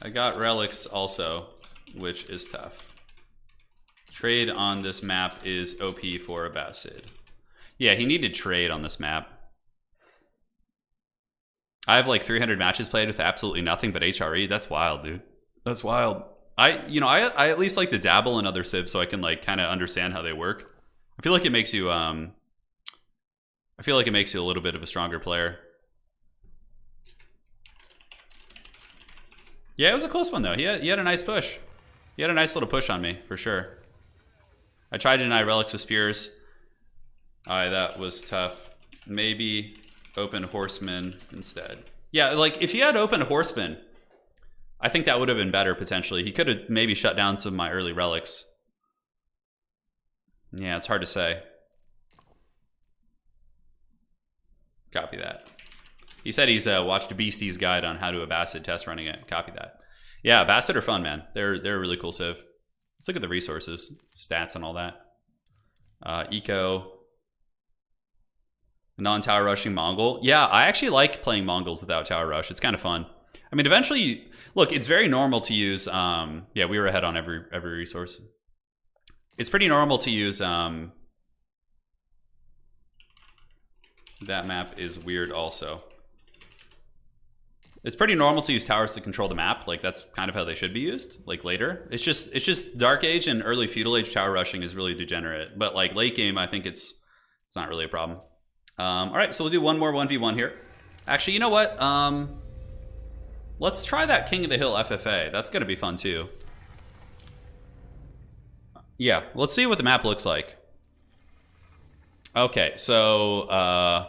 I got relics also, which is tough. Trade on this map is OP for Abbasid. Yeah, he needed trade on this map. I have like 300 matches played with absolutely nothing but HRE. That's wild, dude. That's wild. I at least like to dabble in other civs so I can like kind of understand how they work. I feel like it makes you a little bit of a stronger player. Yeah, it was a close one though. He had a nice push. He had a nice little push on me for sure. I tried to deny relics with spears. That was tough. Maybe open horsemen instead. Yeah, like if he had open horsemen, I think that would have been better potentially. He could have maybe shut down some of my early relics. Yeah, it's hard to say. Copy that. He said he's watched Beastie's guide on how to Abbasid test running it. Copy that. Yeah, Abbasid are fun, man. They're a really cool civ. Let's look at the resources, stats and all that. Eco. Non-tower rushing Mongol. Yeah, I actually like playing Mongols without tower rush. It's kind of fun. I mean, eventually, look, it's very normal to use, yeah, we were ahead on every resource. It's pretty normal to use, that map is weird also. It's pretty normal to use towers to control the map. Like, that's kind of how they should be used, like, later. It's just Dark Age and early Feudal Age tower rushing is really degenerate. But, like, late game, I think it's not really a problem. All right, so we'll do one more 1v1 here. Actually, you know what? Let's try that King of the Hill FFA. That's going to be fun, too. Yeah, let's see what the map looks like. Okay, so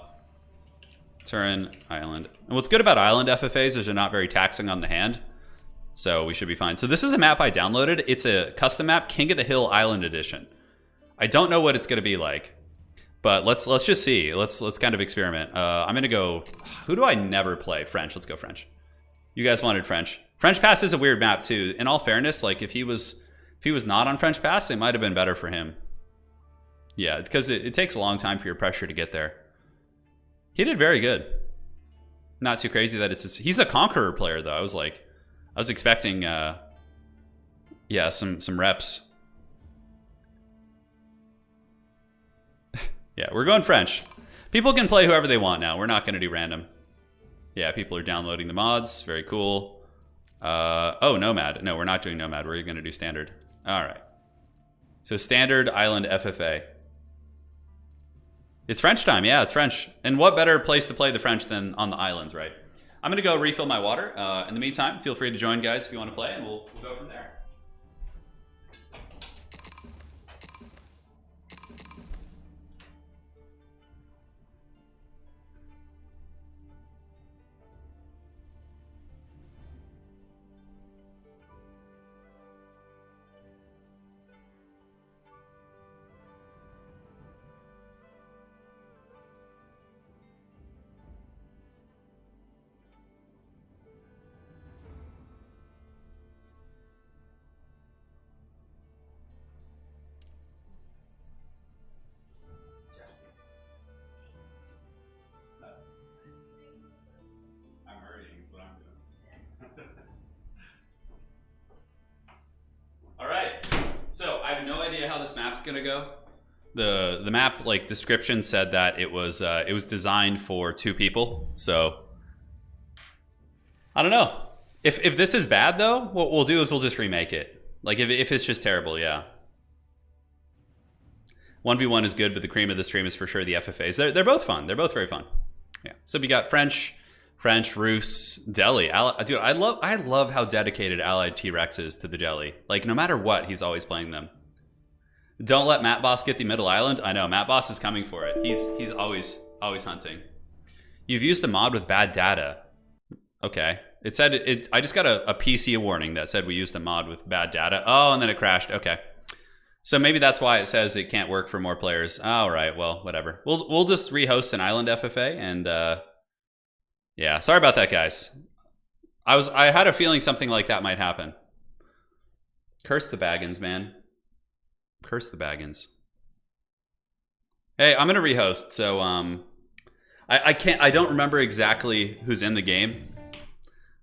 Turin Island. And what's good about Island FFAs is they're not very taxing on the hand. So we should be fine. So this is a map I downloaded. It's a custom map, King of the Hill Island Edition. I don't know what it's going to be like, but let's just see. Let's kind of experiment. I'm going to go. Who do I never play? French. Let's go French. You guys wanted French. French Pass is a weird map too. In all fairness, like if he was not on French Pass, it might have been better for him. Yeah, because it takes a long time for your pressure to get there. He did very good. Not too crazy that he's a Conqueror player though. I was expecting, yeah, some reps. Yeah, we're going French. People can play whoever they want now. We're not going to do random. Yeah, people are downloading the mods. Very cool. Oh, Nomad. No, we're not doing Nomad. We're going to do Standard. All right. So Standard Island FFA. It's French time. Yeah, it's French. And what better place to play the French than on the islands, right? I'm going to go refill my water. In the meantime, feel free to join, guys, if you want to play, and we'll go from there. All right, so I have no idea how this map's gonna go. The map like description said that it was designed for 2 people. So I don't know. If this is bad though, what we'll do is we'll just remake it. Like if it's just terrible, yeah. 1v1 is good, but the cream of the stream is for sure the FFAs. They're both fun. They're both very fun. Yeah. So we got French, Rus, Delhi. Dude, I love how dedicated Allied T-Rex is to the Delhi. Like, no matter what, he's always playing them. Don't let Matt Boss get the middle island. I know, Matt Boss is coming for it. He's always hunting. You've used the mod with bad data. Okay. It said, I just got a PC warning that said we used the mod with bad data. Oh, and then it crashed. Okay. So maybe that's why it says it can't work for more players. All right, well, whatever. We'll just rehost an Island FFA and... yeah, sorry about that, guys. I had a feeling something like that might happen. Curse the Baggins, man. Curse the Baggins. Hey, I'm gonna rehost. So I don't remember exactly who's in the game,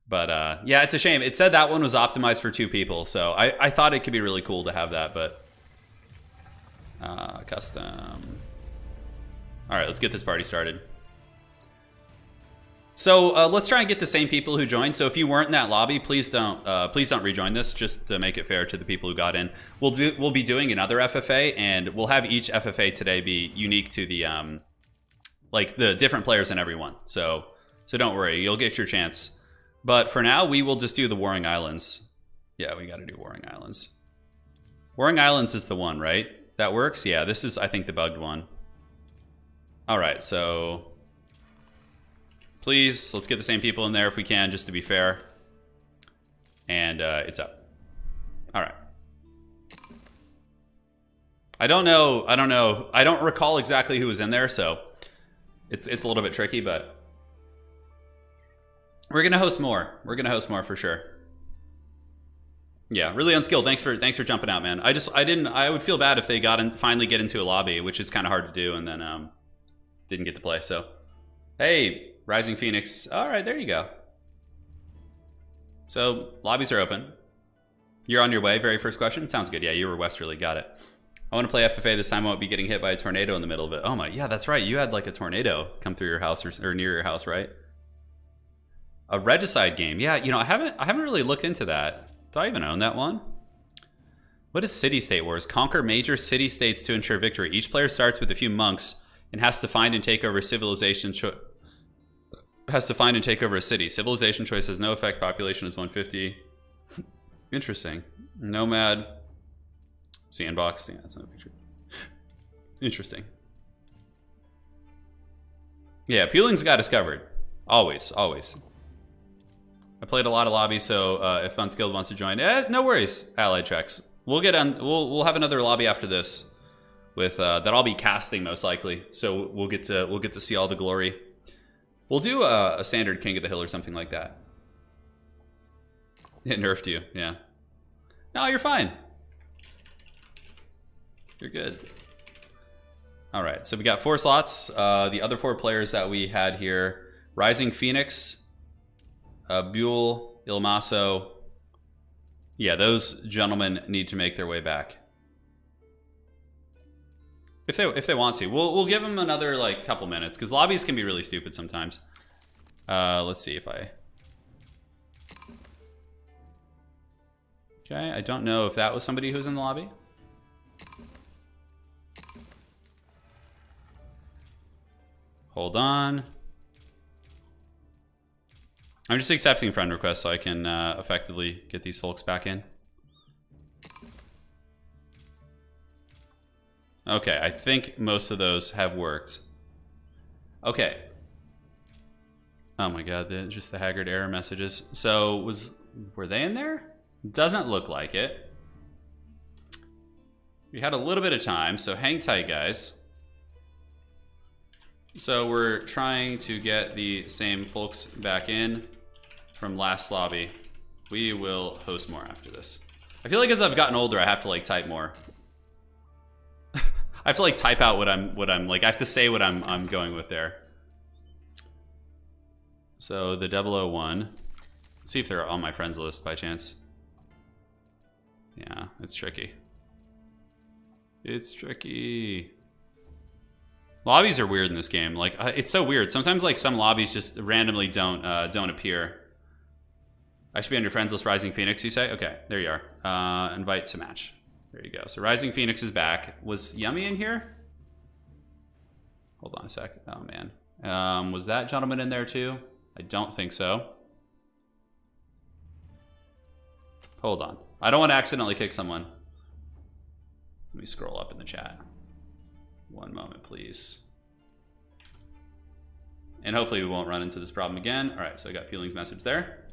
but yeah, it's a shame. It said that one was optimized for 2 people, so I thought it could be really cool to have that, but custom. All right, let's get this party started. So let's try and get the same people who joined. So if you weren't in that lobby, please don't rejoin this, just to make it fair to the people who got in. We'll be doing another FFA, and we'll have each FFA today be unique to the like the different players in everyone. So don't worry, you'll get your chance. But for now, we will just do the Warring Islands. Yeah, we got to do Warring Islands. Warring Islands is the one, right? That works. Yeah, this is I think the bugged one. All right, so. Please, let's get the same people in there if we can, just to be fair. And it's up. All right. I don't know. I don't recall exactly who was in there, so it's a little bit tricky, but we're gonna host more. We're gonna host more for sure. Yeah, really unskilled. Thanks for jumping out, man. I would feel bad if they finally get into a lobby, which is kind of hard to do, and then didn't get to play. So, hey. Rising Phoenix. All right, there you go. So, lobbies are open. You're on your way. Very first question. Sounds good. Yeah, you were Westerly. Got it. I want to play FFA this time. I won't be getting hit by a tornado in the middle of it. Oh my, yeah, that's right. You had like a tornado come through your house or near your house, right? A Regicide game. Yeah, you know, I haven't really looked into that. Do I even own that one? What is City-State Wars? Conquer major city-states to ensure victory. Each player starts with a few monks and has to find and take over civilization. Has to find and take over a city. Civilization choice has no effect. Population is 150. Interesting. Nomad. Sandbox. Yeah, that's not a picture. Interesting. Yeah, Pewling's got us covered. Always, always. I played a lot of lobbies, so if Unskilled wants to join, no worries, Allied Treks. We'll get on. We'll have another lobby after this, with that I'll be casting most likely. So we'll get to see all the glory. We'll do a standard King of the Hill or something like that. It nerfed you, yeah. No, you're fine. You're good. All right, so we got 4 slots. The other 4 players that we had here: Rising Phoenix, Buell, Ilmaso. Yeah, those gentlemen need to make their way back. If they want to. We'll give them another like couple minutes, because lobbies can be really stupid sometimes. Let's see if I... Okay, I don't know if that was somebody who's in the lobby. Hold on. I'm just accepting friend requests so I can effectively get these folks back in. Okay, I think most of those have worked. Okay. Oh my god, just the Haggard error messages. So, were they in there? Doesn't look like it. We had a little bit of time, so hang tight, guys. So we're trying to get the same folks back in from last lobby. We will host more after this. I feel like as I've gotten older, I have to like type more. I have to like type out what I'm like. I have to say what I'm going with there. So the 001. Let's see if they're on my friends list by chance. Yeah, it's tricky. It's tricky. Lobbies are weird in this game. Like it's so weird. Sometimes like some lobbies just randomly don't appear. I should be on your friends list. Rising Phoenix, you say? Okay, there you are. Invite to match. There you go. So Rising Phoenix is back. Was Yummy in here? Hold on a sec. Oh man. Was that gentleman in there too? I don't think so. Hold on. I don't want to accidentally kick someone. Let me scroll up in the chat. One moment, please. And hopefully we won't run into this problem again. All right, so I got Peeling's message there.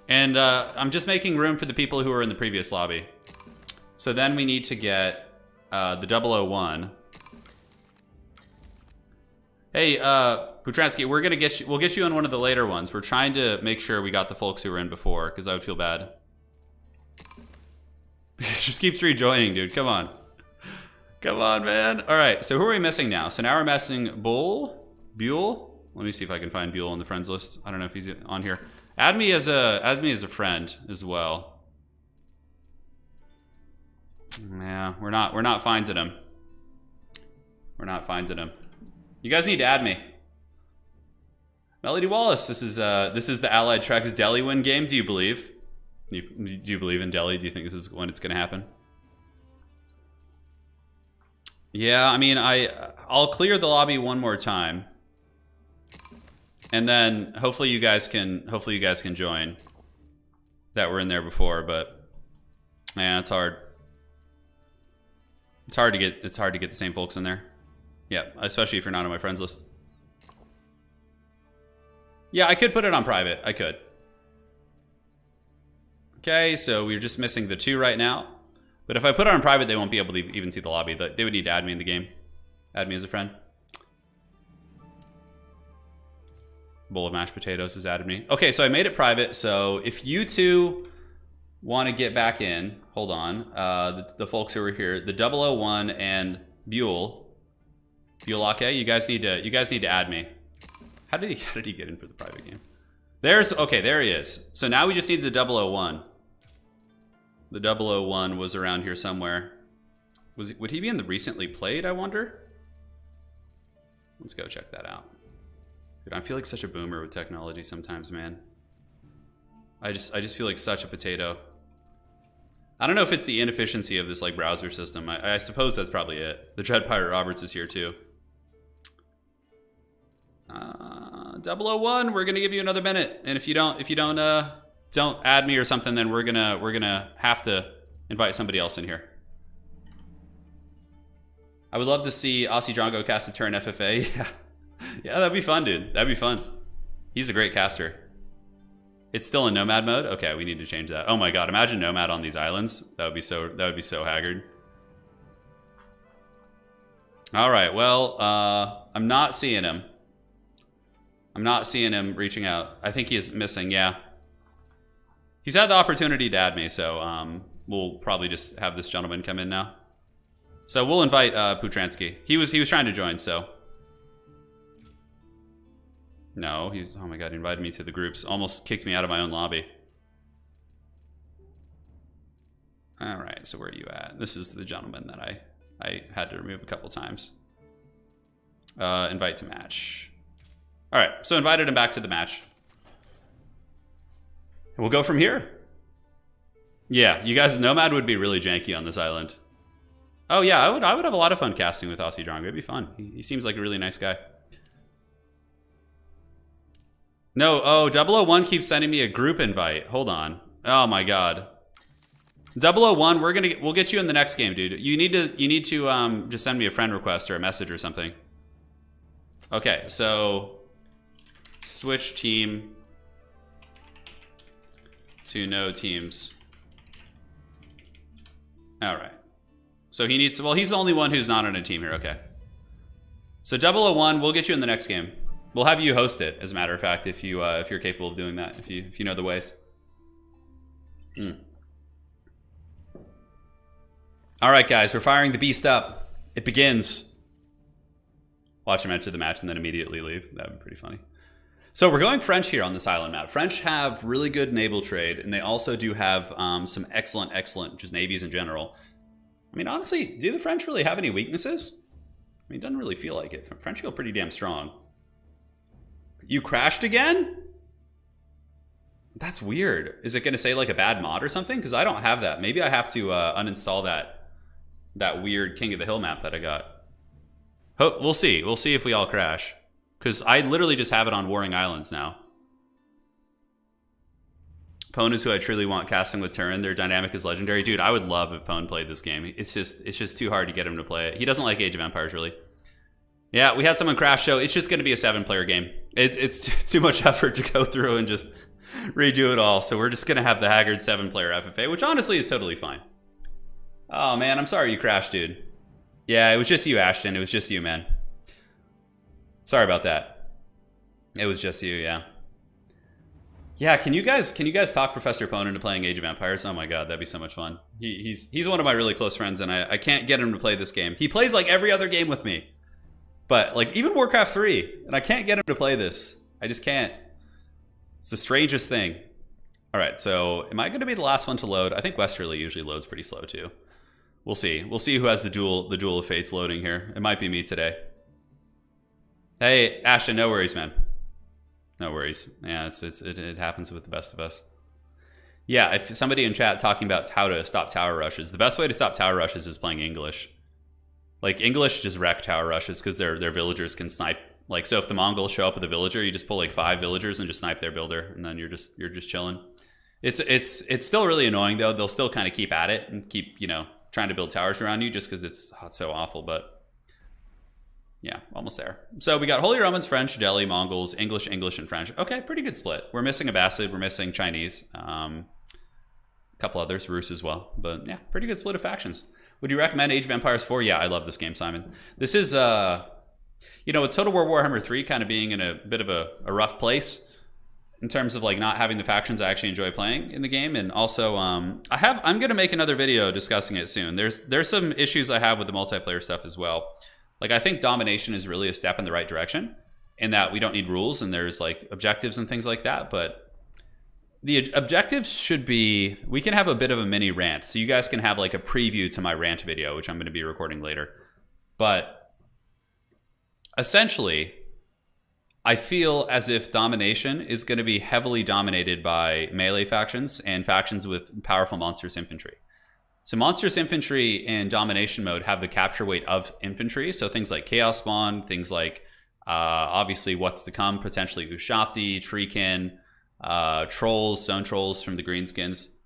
And I'm just making room for the people who are in the previous lobby. So then we need to get the 001. Hey, Putransky, we're gonna get you. We'll get you on one of the later ones. We're trying to make sure we got the folks who were in before, because I would feel bad. It just keeps rejoining, dude. Come on. Come on, man. All right, so who are we missing now? So now we're missing Buell. Let me see if I can find Buell on the friends list. I don't know if he's on here. Add me as a friend as well. Yeah, we're not finding him. We're not finding him. You guys need to add me. Melody Wallace, this is the Allied Treks Delhi win game. Do you believe? Do you believe in Delhi? Do you think this is when it's going to happen? Yeah, I mean, I'll clear the lobby one more time, and then hopefully you guys can join. That were in there before, but yeah, it's hard. It's hard to get the same folks in there. Yeah, especially if you're not on my friends list. Yeah, I could put it on private. I could. Okay, so we're just missing the 2 right now. But if I put it on private, they won't be able to even see the lobby. They would need to add me in the game. Add me as a friend. Bowl of mashed potatoes has added me. Okay, so I made it private. So if you two want to get back in, hold on. The folks who are here, the 001 and Buell. Buellake, you guys need to add me. How did he get in for the private game? There he is. So now we just need the 001. The 001 was around here somewhere. Would he be in the recently played, I wonder? Let's go check that out. Dude, I feel like such a boomer with technology sometimes, man. I just feel like such a potato. I don't know if it's the inefficiency of this like browser system. I suppose that's probably it. The Dread Pirate Roberts is here too. 001, we're gonna give you another minute, and if you don't add me or something, then we're gonna have to invite somebody else in here. I would love to see Aussie Drongo cast a Turin FFA. Yeah. Yeah, that'd be fun, dude. That'd be fun. He's a great caster. It's still in Nomad mode? Okay, we need to change that. Oh my god, imagine Nomad on these islands. That would be so haggard. Alright, well, I'm not seeing him. I'm not seeing him reaching out. I think he is missing, yeah. He's had the opportunity to add me, so we'll probably just have this gentleman come in now. So we'll invite Putransky. He was trying to join, so. No, oh my god, he invited me to the groups. Almost kicked me out of my own lobby. Alright, so where are you at? This is the gentleman that I had to remove a couple times. Invite to match. Alright, so invited him back to the match. And we'll go from here. Yeah, you guys, Nomad would be really janky on this island. Oh yeah, I would have a lot of fun casting with Aussie Drongo. It'd be fun. He seems like a really nice guy. No, oh, 001 keeps sending me a group invite. Hold on. Oh my god. 001, we'll get you in the next game, dude. You need to just send me a friend request or a message or something. Okay, so switch team to no teams. All right. So he needs, well, he's the only one who's not on a team here. Okay. So 001, we'll get you in the next game. We'll have you host it, as a matter of fact, if you're capable of doing that, if you know the ways. All right, guys, we're firing the beast up. It begins. Watch him enter the match and then immediately leave. That would be pretty funny. So we're going French here on this island map. French have really good naval trade, and they also do have some excellent, just navies in general. I mean, honestly, do the French really have any weaknesses? I mean, it doesn't really feel like it. French feel pretty damn strong. You crashed again? That's weird. Is it going to say like a bad mod or something? Because I don't have that. Maybe I have to uninstall that weird King of the Hill map that I got. We'll see. We'll see if we all crash. Because I literally just have it on Warring Islands now. Pwn is who I truly want casting with Turin. Their dynamic is legendary. Dude, I would love if Pwn played this game. It's just too hard to get him to play it. He doesn't like Age of Empires, really. Yeah, we had someone crash, so it's just going to be a 7-player game. It's too much effort to go through and just redo it all. So we're just going to have the haggard 7-player FFA, which honestly is totally fine. Oh, man, I'm sorry you crashed, dude. Yeah, it was just you, Ashton. It was just you, man. Sorry about that. It was just you, yeah. Yeah, can you guys talk Professor Pwn into playing Age of Empires? Oh my god, that'd be so much fun. He's one of my really close friends, and I can't get him to play this game. He plays like every other game with me. But like even Warcraft 3, and I can't get him to play this. I just can't. It's the strangest thing. All right, so am I going to be the last one to load? I think Westerly usually loads pretty slow too. We'll see. We'll see who has the Duel of Fates loading here. It might be me today. Hey, Ashton, no worries, man. No worries. Yeah, it happens with the best of us. Yeah, if somebody in chat talking about how to stop tower rushes, the best way to stop tower rushes is playing English. Like English just wreck tower rushes because their villagers can snipe. Like so, if the Mongols show up with a villager, you just pull like 5 villagers and just snipe their builder, and then you're just chilling. It's still really annoying though. They'll still kind of keep at it and keep trying to build towers around you just because it's so awful, but. Yeah, almost there. So we got Holy Romans, French, Delhi, Mongols, English, and French. Okay, pretty good split. We're missing Abbasid, we're missing Chinese. A couple others, Rus as well. But yeah, pretty good split of factions. Would you recommend Age of Empires 4? Yeah, I love this game, Simon. This is, with Total War Warhammer 3 kind of being in a bit of a rough place in terms of like not having the factions I actually enjoy playing in the game. And also, I'm going to make another video discussing it soon. There's some issues I have with the multiplayer stuff as well. Like, I think domination is really a step in the right direction in that we don't need rules and there's like objectives and things like that. But the objectives should be, we can have a bit of a mini rant. So you guys can have like a preview to my rant video, which I'm going to be recording later. But essentially, I feel as if domination is going to be heavily dominated by melee factions and factions with powerful monstrous infantry. So monstrous infantry in domination mode have the capture weight of infantry. So things like Chaos Spawn, things like obviously What's to Come, potentially Ushabti, Treekin, Trolls, Zone Trolls from the Greenskins.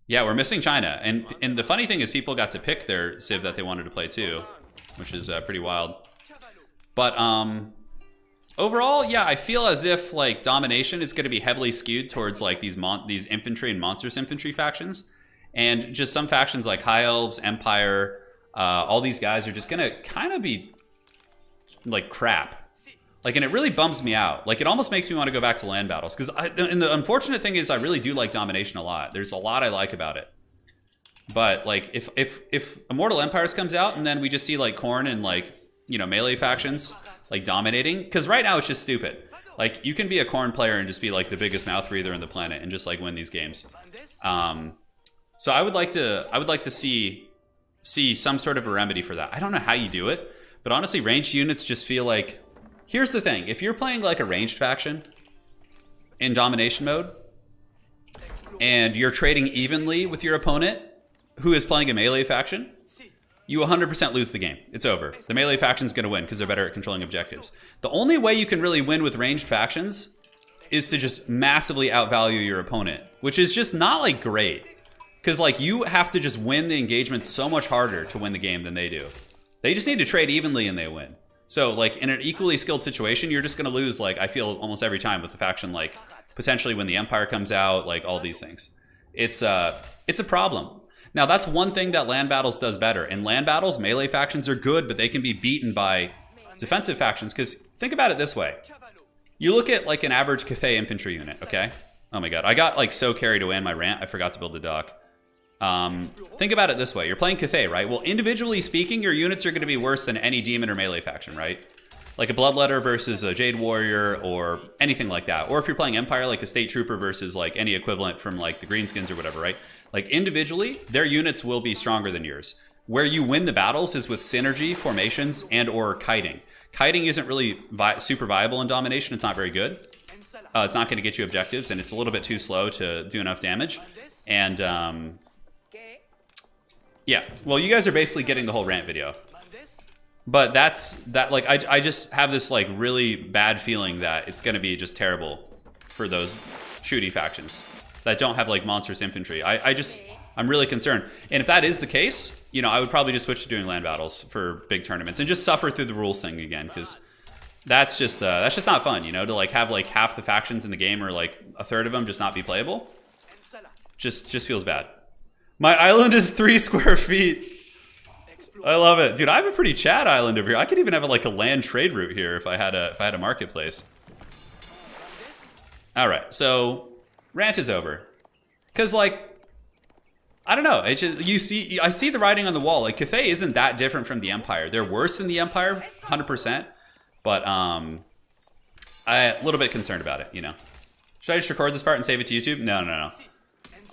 Yeah, we're missing China. And the funny thing is people got to pick their Civ that they wanted to play too. which is pretty wild. But overall, yeah, I feel as if like domination is going to be heavily skewed towards like these infantry and monstrous infantry factions, and just some factions like High Elves, Empire, all these guys are just going to kind of be like crap. Like, and it really bums me out. Like, it almost makes me want to go back to land battles. Because, and the unfortunate thing is, I really do like domination a lot. There's a lot I like about it. But, like, if Immortal Empires comes out, and then we just see, like, Khorne and, like, you know, melee factions, like, dominating. Because right now, it's just stupid. Like, you can be a Khorne player and just be, like, the biggest mouth breather on the planet and just, like, win these games. So I would like to see some sort of a remedy for that. I don't know how you do it. But honestly, ranged units just feel like... Here's the thing, if you're playing like a ranged faction in domination mode and you're trading evenly with your opponent who is playing a melee faction, you 100% lose the game. It's over. The melee faction's going to win because they're better at controlling objectives. The only way you can really win with ranged factions is to just massively outvalue your opponent, which is just not like great. Because like you have to just win the engagement so much harder to win the game than they do. They just need to trade evenly and they win. So, like, in an equally skilled situation, you're just going to lose, like, I feel almost every time with the faction, like, potentially when the Empire comes out, like, all these things. It's a problem. Now, that's one thing that land battles does better. In land battles, melee factions are good, but they can be beaten by defensive factions. Because think about it this way. You look at, like, an average Cathay infantry unit, okay? Oh, my God. I got, like, so carried away in my rant, I forgot to build the dock. Think about it this way. You're playing Cathay, right? Well, individually speaking, your units are going to be worse than any demon or melee faction, right? Like a Bloodletter versus a Jade Warrior or anything like that. Or if you're playing Empire, like a State Trooper versus like any equivalent from like the Greenskins or whatever, right? Like individually, their units will be stronger than yours. Where you win the battles is with synergy, formations, and or kiting. Kiting isn't really super viable in domination. It's not very good. It's not going to get you objectives, and it's a little bit too slow to do enough damage. And... yeah, well, you guys are basically getting the whole rant video. But like, I just have this, like, really bad feeling that it's going to be just terrible for those shooty factions that don't have, like, monstrous infantry. I'm really concerned. And if that is the case, you know, I would probably just switch to doing land battles for big tournaments and just suffer through the rules thing again, because that's just not fun, you know, to, like, have, like, half the factions in the game or, like, a third of them just not be playable. Just feels bad. My island is 3 square feet. I love it, dude. I have a pretty Chad island over here. I could even have like a land trade route here if I had a marketplace. All right, so rant is over. Cause like, I don't know. It's just, I see the writing on the wall. Like Cathay isn't that different from the Empire. They're worse than the Empire, 100%. But I'm a little bit concerned about it. You know, should I just record this part and save it to YouTube? No.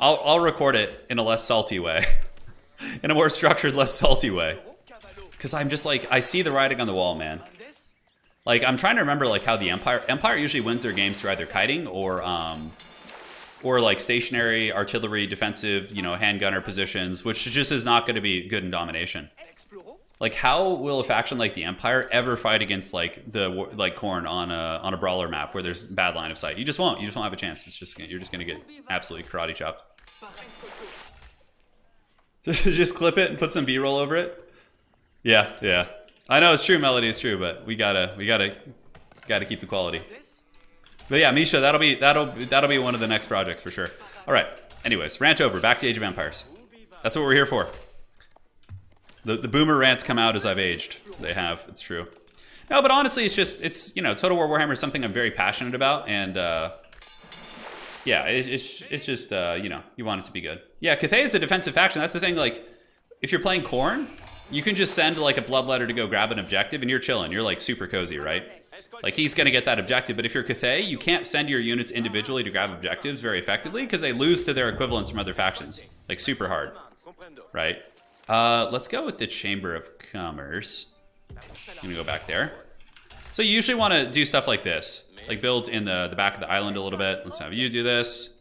I'll record it in a less salty way. In a more structured, less salty way. Because I'm just like, I see the writing on the wall, man. Like, I'm trying to remember like how the Empire usually wins their games through either kiting or like stationary artillery defensive, you know, handgunner positions, which just is not going to be good in domination. Like, how will a faction like the Empire ever fight against like Khorne on a brawler map where there's bad line of sight? You just won't. You just won't have a chance. It's just you're just going to get absolutely karate chopped. Just clip it and put some B-roll over it. Yeah. I know it's true, Melody. It's true, but we gotta keep the quality. But yeah, Misha, that'll be one of the next projects for sure. All right. Anyways, rant over. Back to Age of Empires. That's what we're here for. The boomer rants come out as I've aged. They have. It's true. No, but honestly, it's you know, Total War Warhammer is something I'm very passionate about, and yeah, it's just you know, you want it to be good. Yeah, Cathay is a defensive faction. That's the thing. Like, if you're playing Khorne, you can just send like a Bloodletter to go grab an objective, and you're chilling. You're like super cozy, right? Like, he's gonna get that objective. But if you're Cathay, you can't send your units individually to grab objectives very effectively because they lose to their equivalents from other factions. Like, super hard, right? Let's go with the Chamber of Commerce. I'm gonna go back there. So you usually want to do stuff like this. Like, build in the back of the island a little bit. Let's have you do this.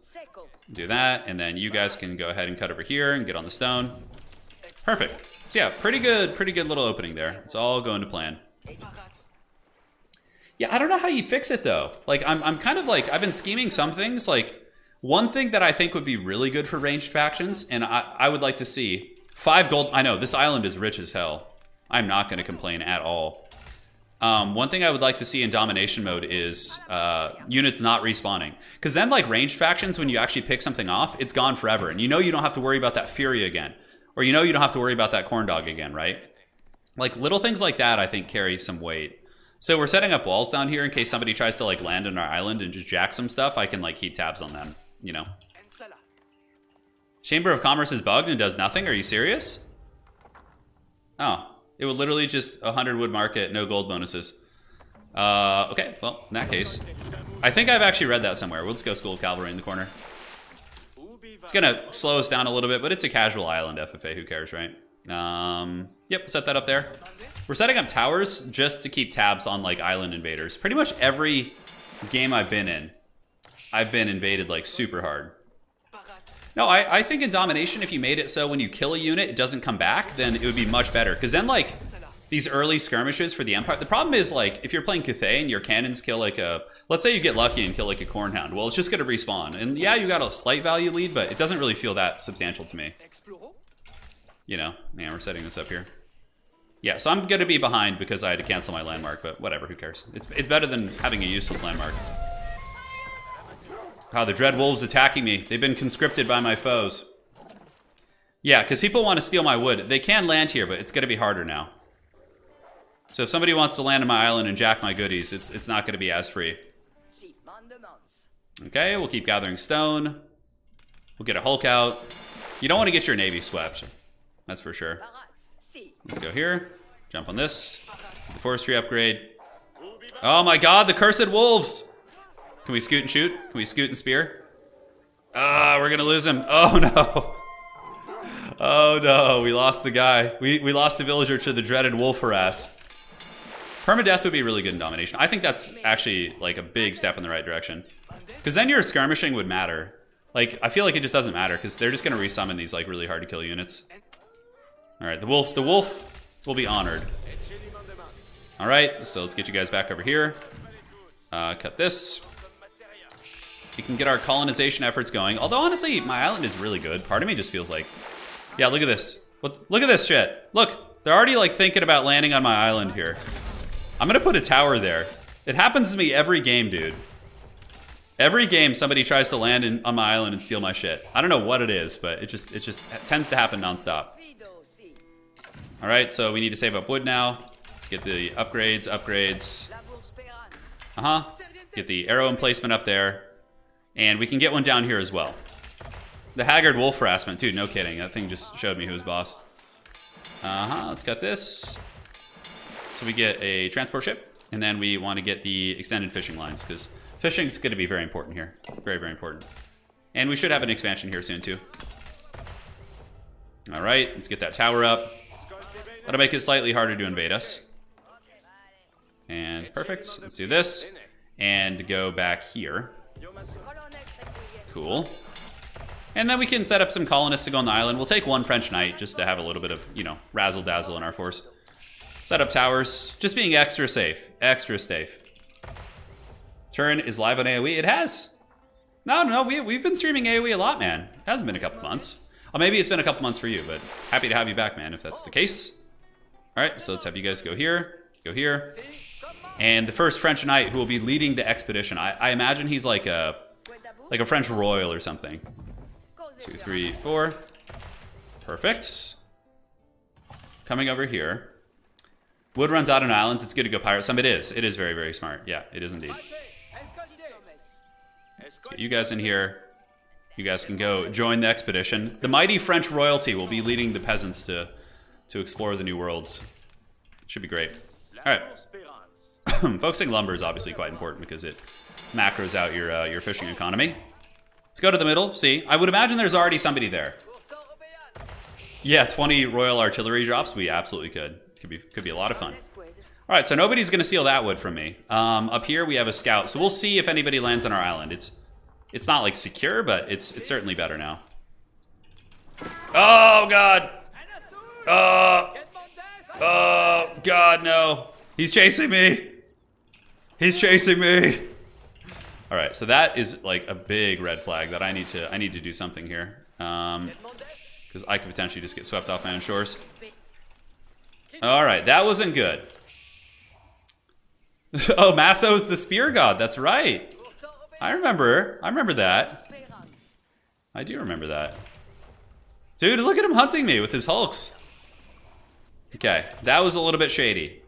Do that. And then you guys can go ahead and cut over here and get on the stone. Perfect. So yeah, pretty good little opening there. It's all going to plan. Yeah, I don't know how you fix it though. Like, I'm kind of like, I've been scheming some things. Like, one thing that I think would be really good for ranged factions, and I would like to see 5 gold. I know this island is rich as hell. I'm not going to complain at all. One thing I would like to see in domination mode is units not respawning. Because then, like, ranged factions, when you actually pick something off, it's gone forever. And you know you don't have to worry about that Fury again. Or you know you don't have to worry about that Corn Dog again, right? Like, little things like that, I think, carry some weight. So we're setting up walls down here in case somebody tries to, like, land on our island and just jack some stuff. I can, like, keep tabs on them, you know? Chamber of Commerce is bugged and does nothing? Are you serious? Oh. It would literally just 100 wood market, no gold bonuses. Okay, well, in that case. I think I've actually read that somewhere. We'll just go School of Cavalry in the corner. It's going to slow us down a little bit, but it's a casual island FFA. Who cares, right? Yep, set that up there. We're setting up towers just to keep tabs on, like, island invaders. Pretty much every game I've been in, I've been invaded, like, super hard. No, I think in domination, if you made it so when you kill a unit, it doesn't come back, then it would be much better. Because then, like, these early skirmishes for the Empire... The problem is, like, if you're playing Cathay and your cannons kill, like, a... Let's say you get lucky and kill, like, a Cornhound. Well, it's just going to respawn. And, yeah, you got a slight value lead, but it doesn't really feel that substantial to me. You know? Yeah, we're setting this up here. Yeah, so I'm going to be behind because I had to cancel my landmark, but whatever, who cares? It's better than having a useless landmark. Wow, the Dread Wolves attacking me. They've been conscripted by my foes. Yeah, because people want to steal my wood. They can land here, but it's going to be harder now. So if somebody wants to land on my island and jack my goodies, it's not going to be as free. Okay, we'll keep gathering stone. We'll get a Hulk out. You don't want to get your navy swept. That's for sure. Let's go here. Jump on this. The forestry upgrade. Oh my god, the cursed wolves! Can we scoot and shoot? Can we scoot and spear? Ah, we're gonna lose him. Oh no. Oh no, we lost the guy. We lost the villager to the dreaded wolf harass. Permadeath would be really good in domination. I think that's actually like a big step in the right direction. Because then your skirmishing would matter. Like, I feel like it just doesn't matter because they're just gonna resummon these like really hard to kill units. Alright, the wolf will be honored. Alright, so let's get you guys back over here. Cut this. We can get our colonization efforts going. Although, honestly, my island is really good. Part of me just feels like... Yeah, look at this. Look at this shit. Look, they're already, like, thinking about landing on my island here. I'm gonna put a tower there. It happens to me every game, dude. Every game, somebody tries to land on my island and steal my shit. I don't know what it is, but it just tends to happen nonstop. Alright, so we need to save up wood now. Let's get the upgrades. Get the arrow emplacement up there. And we can get one down here as well. The Haggard Wolf Harassment. Dude, no kidding. That thing just showed me who's boss. Let's cut this. So we get a transport ship. And then we want to get the extended fishing lines. Because fishing is going to be very important here. Very, very important. And we should have an expansion here soon, too. Alright, let's get that tower up. That'll make it slightly harder to invade us. And perfect. Let's do this. And go back here. Cool. And then we can set up some colonists to go on the island. We'll take one French knight just to have a little bit of, you know, razzle-dazzle in our force. Set up towers. Just being extra safe. Extra safe. Turin is live on AoE. It has. No, we've been streaming AoE a lot, man. It hasn't been a couple months. Or maybe it's been a couple months for you, but happy to have you back, man, if that's the case. Alright, so let's have you guys go here. Go here. And the first French knight who will be leading the expedition. I imagine he's like a French royal or something. 2, 3, 4. Perfect. Coming over here. Wood runs out on islands. It's good to go pirate some. It is. It is very, very smart. Yeah, it is indeed. Get you guys in here. You guys can go join the expedition. The mighty French royalty will be leading the peasants to explore the new worlds. Should be great. All right. Focusing lumber is obviously quite important because it macros out your fishing economy. Let's go to the middle. See, I would imagine there's already somebody there. Yeah, 20 royal artillery drops. We absolutely could. Could be a lot of fun. All right, so nobody's gonna steal that wood from me. Up here we have a scout, so we'll see if anybody lands on our island. It's not like secure, but it's certainly better now. Oh god! Oh god, no! He's chasing me! He's chasing me! All right, so that is like a big red flag that I need to do something here, because I could potentially just get swept off my own shores. All right, that wasn't good. Oh, Masso's the spear god. That's right. I remember that. I do remember that. Dude, look at him hunting me with his hulks. Okay, that was a little bit shady.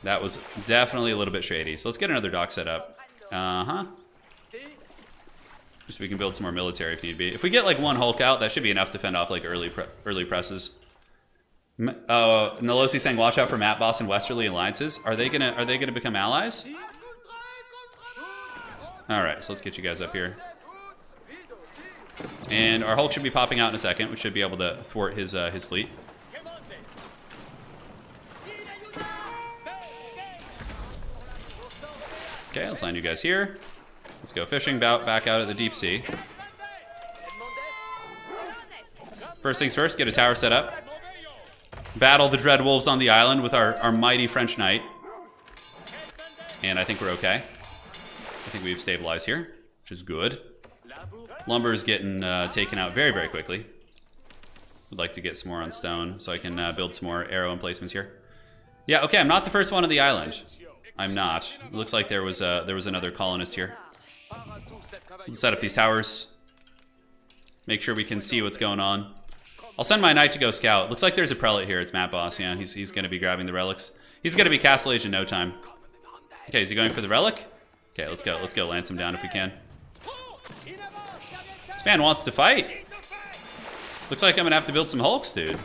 That was definitely a little bit shady. So let's get another dock set up. Just so we can build some more military if need be. If we get like one Hulk out, that should be enough to fend off like early presses. Nolosi saying, "Watch out for Map Boss and Westerly alliances. Are they gonna become allies?" All right, so let's get you guys up here. And our Hulk should be popping out in a second. We should be able to thwart his fleet. Okay, let's land you guys here. Let's go fishing back out at the deep sea. First things first, get a tower set up. Battle the Dread Wolves on the island with our mighty French Knight. And I think we're okay. I think we've stabilized here, which is good. Lumber is getting taken out very, very quickly. Would like to get some more on stone so I can build some more arrow emplacements here. Yeah, okay, I'm not the first one on the island. I'm not. It looks like there was another colonist here. Let's set up these towers. Make sure we can see what's going on. I'll send my knight to go scout. Looks like there's a prelate here. It's Map Boss. Yeah, he's going to be grabbing the relics. He's going to be Castle Age in no time. Okay, is he going for the relic? Okay, let's go. Let's go lance him down if we can. This man wants to fight. Looks like I'm going to have to build some hulks, dude.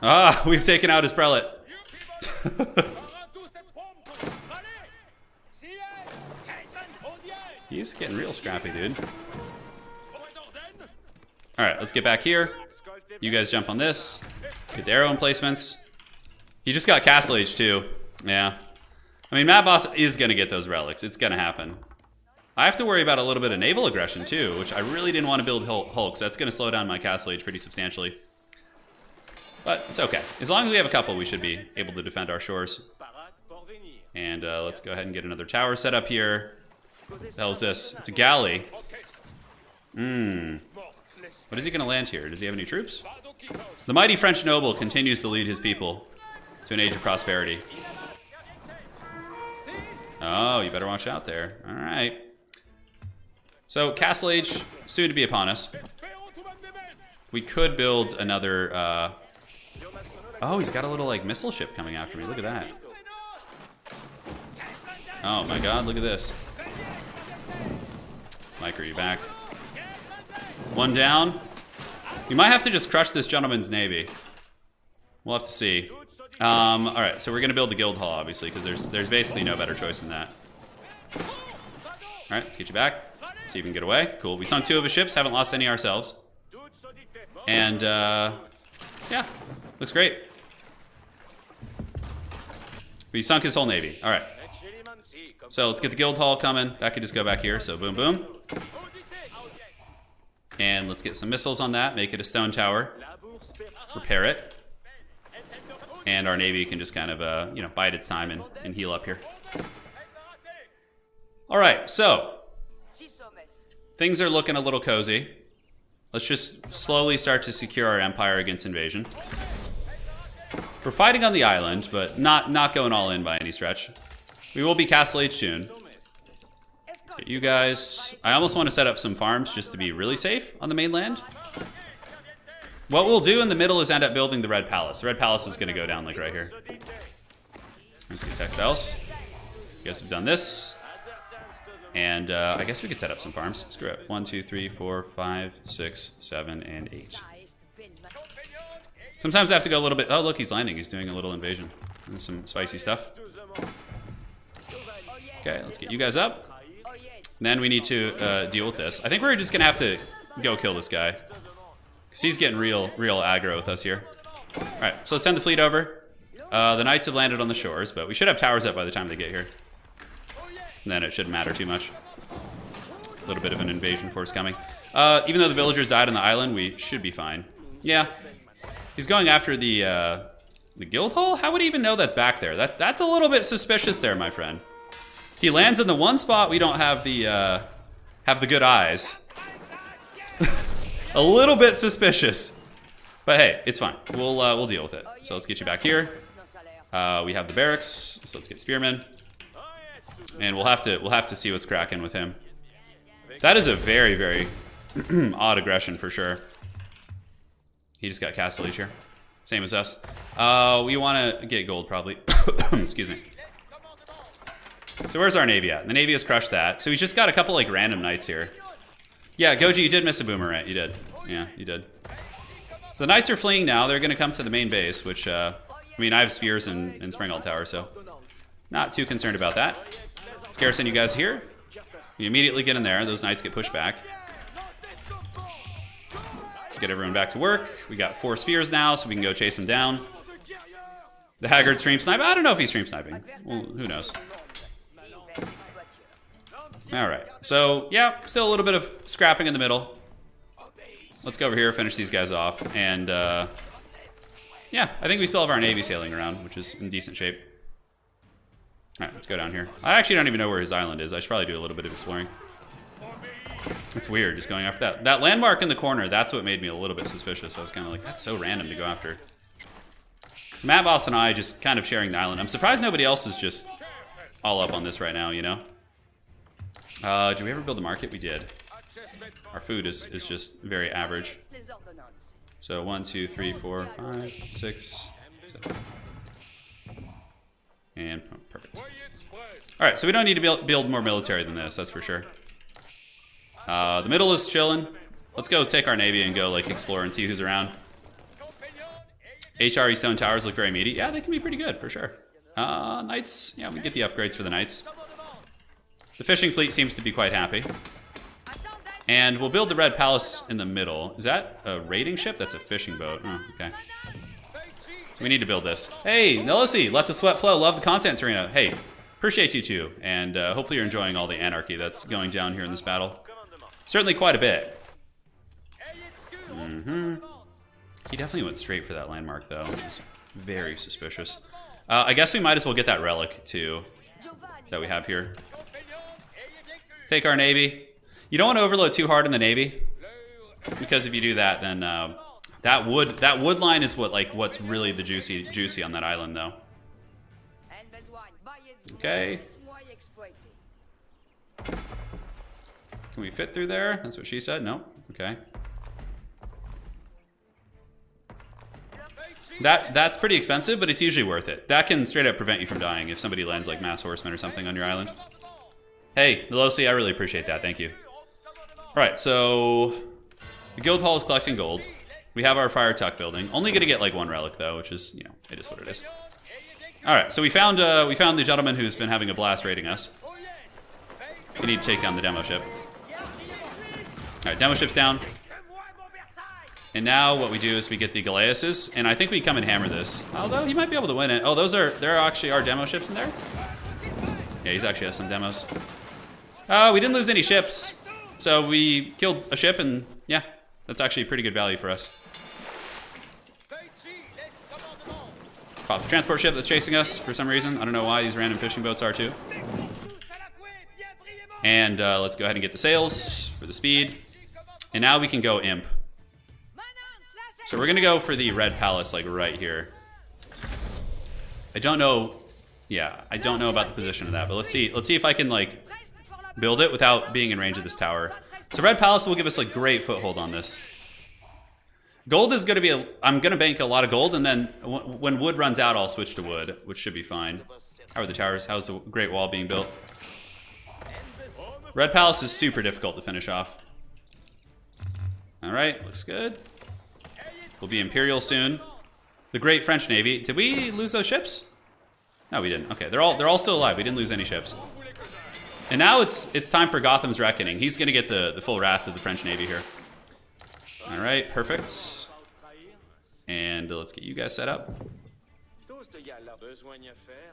Ah, we've taken out his prelate. He's getting real scrappy, dude. Alright, let's get back here. You guys jump on this. Get the arrow emplacements. He just got Castle Age too. Yeah. I mean, Map Boss is going to get those relics. It's going to happen. I have to worry about a little bit of naval aggression too, which I really didn't want to build hulks. That's going to slow down my Castle Age pretty substantially. But it's okay. As long as we have a couple, we should be able to defend our shores. And let's go ahead and get another tower set up here. What the hell is this? It's a galley. What is he going to land here? Does he have any troops? The mighty French noble continues to lead his people to an age of prosperity. Oh, you better watch out there. All right. So, Castle Age, soon to be upon us. We could build another... Oh, he's got a little, like, missile ship coming after me. Look at that. Oh, my God. Look at this. Mike, are you back? One down. We might have to just crush this gentleman's navy. We'll have to see. All right, so we're going to build the guild hall, obviously, because there's basically no better choice than that. All right, let's get you back. See if we can get away. Cool. We sunk 2 of his ships. Haven't lost any ourselves. And, yeah. Looks great. We sunk his whole navy. All right. So let's get the guild hall coming. That could just go back here. So boom, boom. And let's get some missiles on that. Make it a stone tower. Repair it. And our navy can just kind of, you know, bide its time and heal up here. All right. So things are looking a little cozy. Let's just slowly start to secure our empire against invasion. We're fighting on the island, but not going all in by any stretch. We will be Castle Age soon. Let's get you guys. I almost want to set up some farms just to be really safe on the mainland. What we'll do in the middle is end up building the Red Palace. The Red Palace is going to go down like right here. Let's get textiles. You guys have done this. And I guess we could set up some farms. Screw it. 1, 2, 3, 4, 5, 6, 7, and 8. Sometimes I have to go a little bit... Oh, look, he's landing. He's doing a little invasion. And some spicy stuff. Okay, let's get you guys up. And then we need to deal with this. I think we're just going to have to go kill this guy. Because he's getting real aggro with us here. Alright, so let's send the fleet over. The knights have landed on the shores, but we should have towers up by the time they get here. And then it shouldn't matter too much. A little bit of an invasion force coming. Even though the villagers died on the island, we should be fine. Yeah. He's going after the guild hall? How would he even know that's back there? That's a little bit suspicious there, my friend. He lands in the one spot we don't have the good eyes. A little bit suspicious. But hey, it's fine. We'll deal with it. So let's get you back here. We have the barracks, so let's get spearmen. And we'll have to see what's cracking with him. That is a very, very odd aggression for sure. He just got castle each here. Same as us. We want to get gold probably. Excuse me. So where's our navy at? The navy has crushed that. So he's just got a couple like random knights here. Yeah, Goji, you did miss a boomer, right? You did. Yeah, you did. So the knights are fleeing now. They're going to come to the main base, which, I mean, I have spears in Springald Tower, so not too concerned about that. Let's garrison you guys here. You immediately get in there. Those knights get pushed back. Let's get everyone back to work. We got 4 spears now, so we can go chase them down. The Haggard stream snipe. I don't know if he's stream sniping. Well, who knows? All right. So, yeah, still a little bit of scrapping in the middle. Let's go over here, finish these guys off. And, yeah, I think we still have our navy sailing around, which is in decent shape. All right, let's go down here. I actually don't even know where his island is. I should probably do a little bit of exploring. It's weird just going after that. That landmark in the corner, that's what made me a little bit suspicious. I was kind of like, that's so random to go after. Matt Boss and I just kind of sharing the island. I'm surprised nobody else is just all up on this right now, you know? Did we ever build a market? We did. Our food is just very average. So 1, 2, 3, 4, 5, 6, 7. And oh, perfect. All right, so we don't need to build more military than this, that's for sure. The middle is chilling. Let's go take our navy and go like explore and see who's around. HRE stone towers look very meaty. Yeah, they can be pretty good for sure. Knights, yeah, we get the upgrades for the knights. The fishing fleet seems to be quite happy. And we'll build the Red Palace in the middle. Is that a raiding ship? That's a fishing boat. Oh, okay. We need to build this. Hey, Nelosi, let the sweat flow. Love the content, Serena. Hey, appreciate you too. And hopefully you're enjoying all the anarchy that's going down here in this battle. Certainly quite a bit. He definitely went straight for that landmark though, which is very suspicious. I guess we might as well get that relic too that we have here. Take our navy. You don't want to overload too hard in the navy, because if you do that, then that wood line is what's really the juicy on that island, though. Okay. Can we fit through there? That's what she said. No. Okay. That's pretty expensive, but it's usually worth it. That can straight up prevent you from dying if somebody lands like mass horsemen or something on your island. Hey, Melosi, I really appreciate that. Thank you. All right, so the guild hall is collecting gold. We have our fire tuck building. Only going to get like 1 relic though, which is, you know, it is what it is. All right, so we found the gentleman who's been having a blast raiding us. We need to take down the demo ship. All right, demo ship's down. And now what we do is we get the Galeases, and I think we come and hammer this. Although he might be able to win it. Oh, there are actually our demo ships in there. Yeah, he's actually has some demos. We didn't lose any ships. So we killed a ship, and yeah, that's actually pretty good value for us. Pop the transport ship that's chasing us for some reason. I don't know why these random fishing boats are too. And let's go ahead and get the sails for the speed. And now we can go imp. So we're gonna go for the Red Palace like right here. I don't know. Yeah, I don't know about the position of that, but let's see if I can like build it without being in range of this tower. So Red Palace will give us like great foothold on this. Gold is going to be I'm going to bank a lot of gold, and then when wood runs out, I'll switch to wood, which should be fine. How are the towers? How's the Great Wall being built? Red Palace is super difficult to finish off. All right, looks good. We'll be Imperial soon. The Great French Navy. Did we lose those ships? No, we didn't. Okay, they're all still alive. We didn't lose any ships. And now it's time for Gotham's Reckoning. He's going to get the full wrath of the French Navy here. All right, perfect. And let's get you guys set up.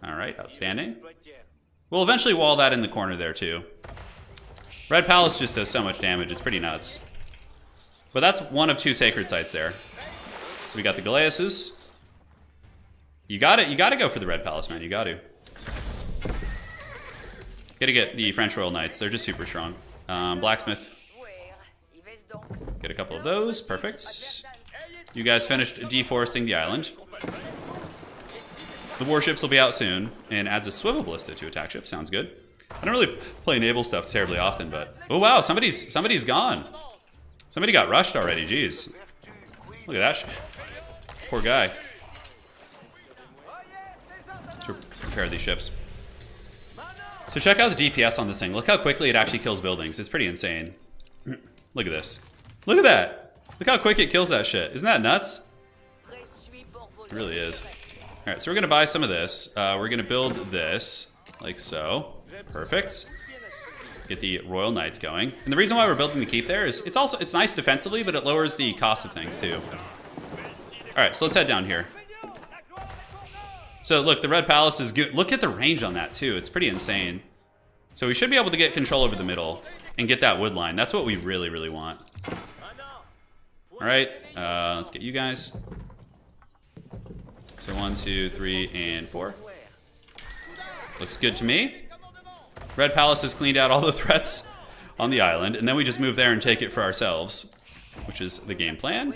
All right, outstanding. We'll eventually wall that in the corner there too. Red Palace just does so much damage. It's pretty nuts. But that's one of 2 sacred sites there. So we got the Galeases. You got it. You got to go for the Red Palace, man. You got to. Got to get the French Royal Knights. They're just super strong. Blacksmith. Get a couple of those. Perfect. You guys finished deforesting the island. The warships will be out soon, and adds a swivel ballista to attack ship. Sounds good. I don't really play naval stuff terribly often, but... Oh, wow, somebody's gone. Somebody got rushed already, jeez. Look at that. Poor guy. Let's repair these ships. So check out the DPS on this thing. Look how quickly it actually kills buildings. It's pretty insane. Look at this. Look at that. Look how quick it kills that shit. Isn't that nuts? It really is. Alright, so we're going to buy some of this. We're going to build this, like so. Perfect. Get the Royal Knights going. And the reason why we're building the keep there is it's nice defensively, but it lowers the cost of things too. Alright, so let's head down here. So look, the Red Palace is good. Look at the range on that too. It's pretty insane. So we should be able to get control over the middle and get that wood line. That's what we really, really want. Alright, let's get you guys. So 1, 2, 3, and 4. Looks good to me. Red Palace has cleaned out all the threats on the island, and then we just move there and take it for ourselves, which is the game plan.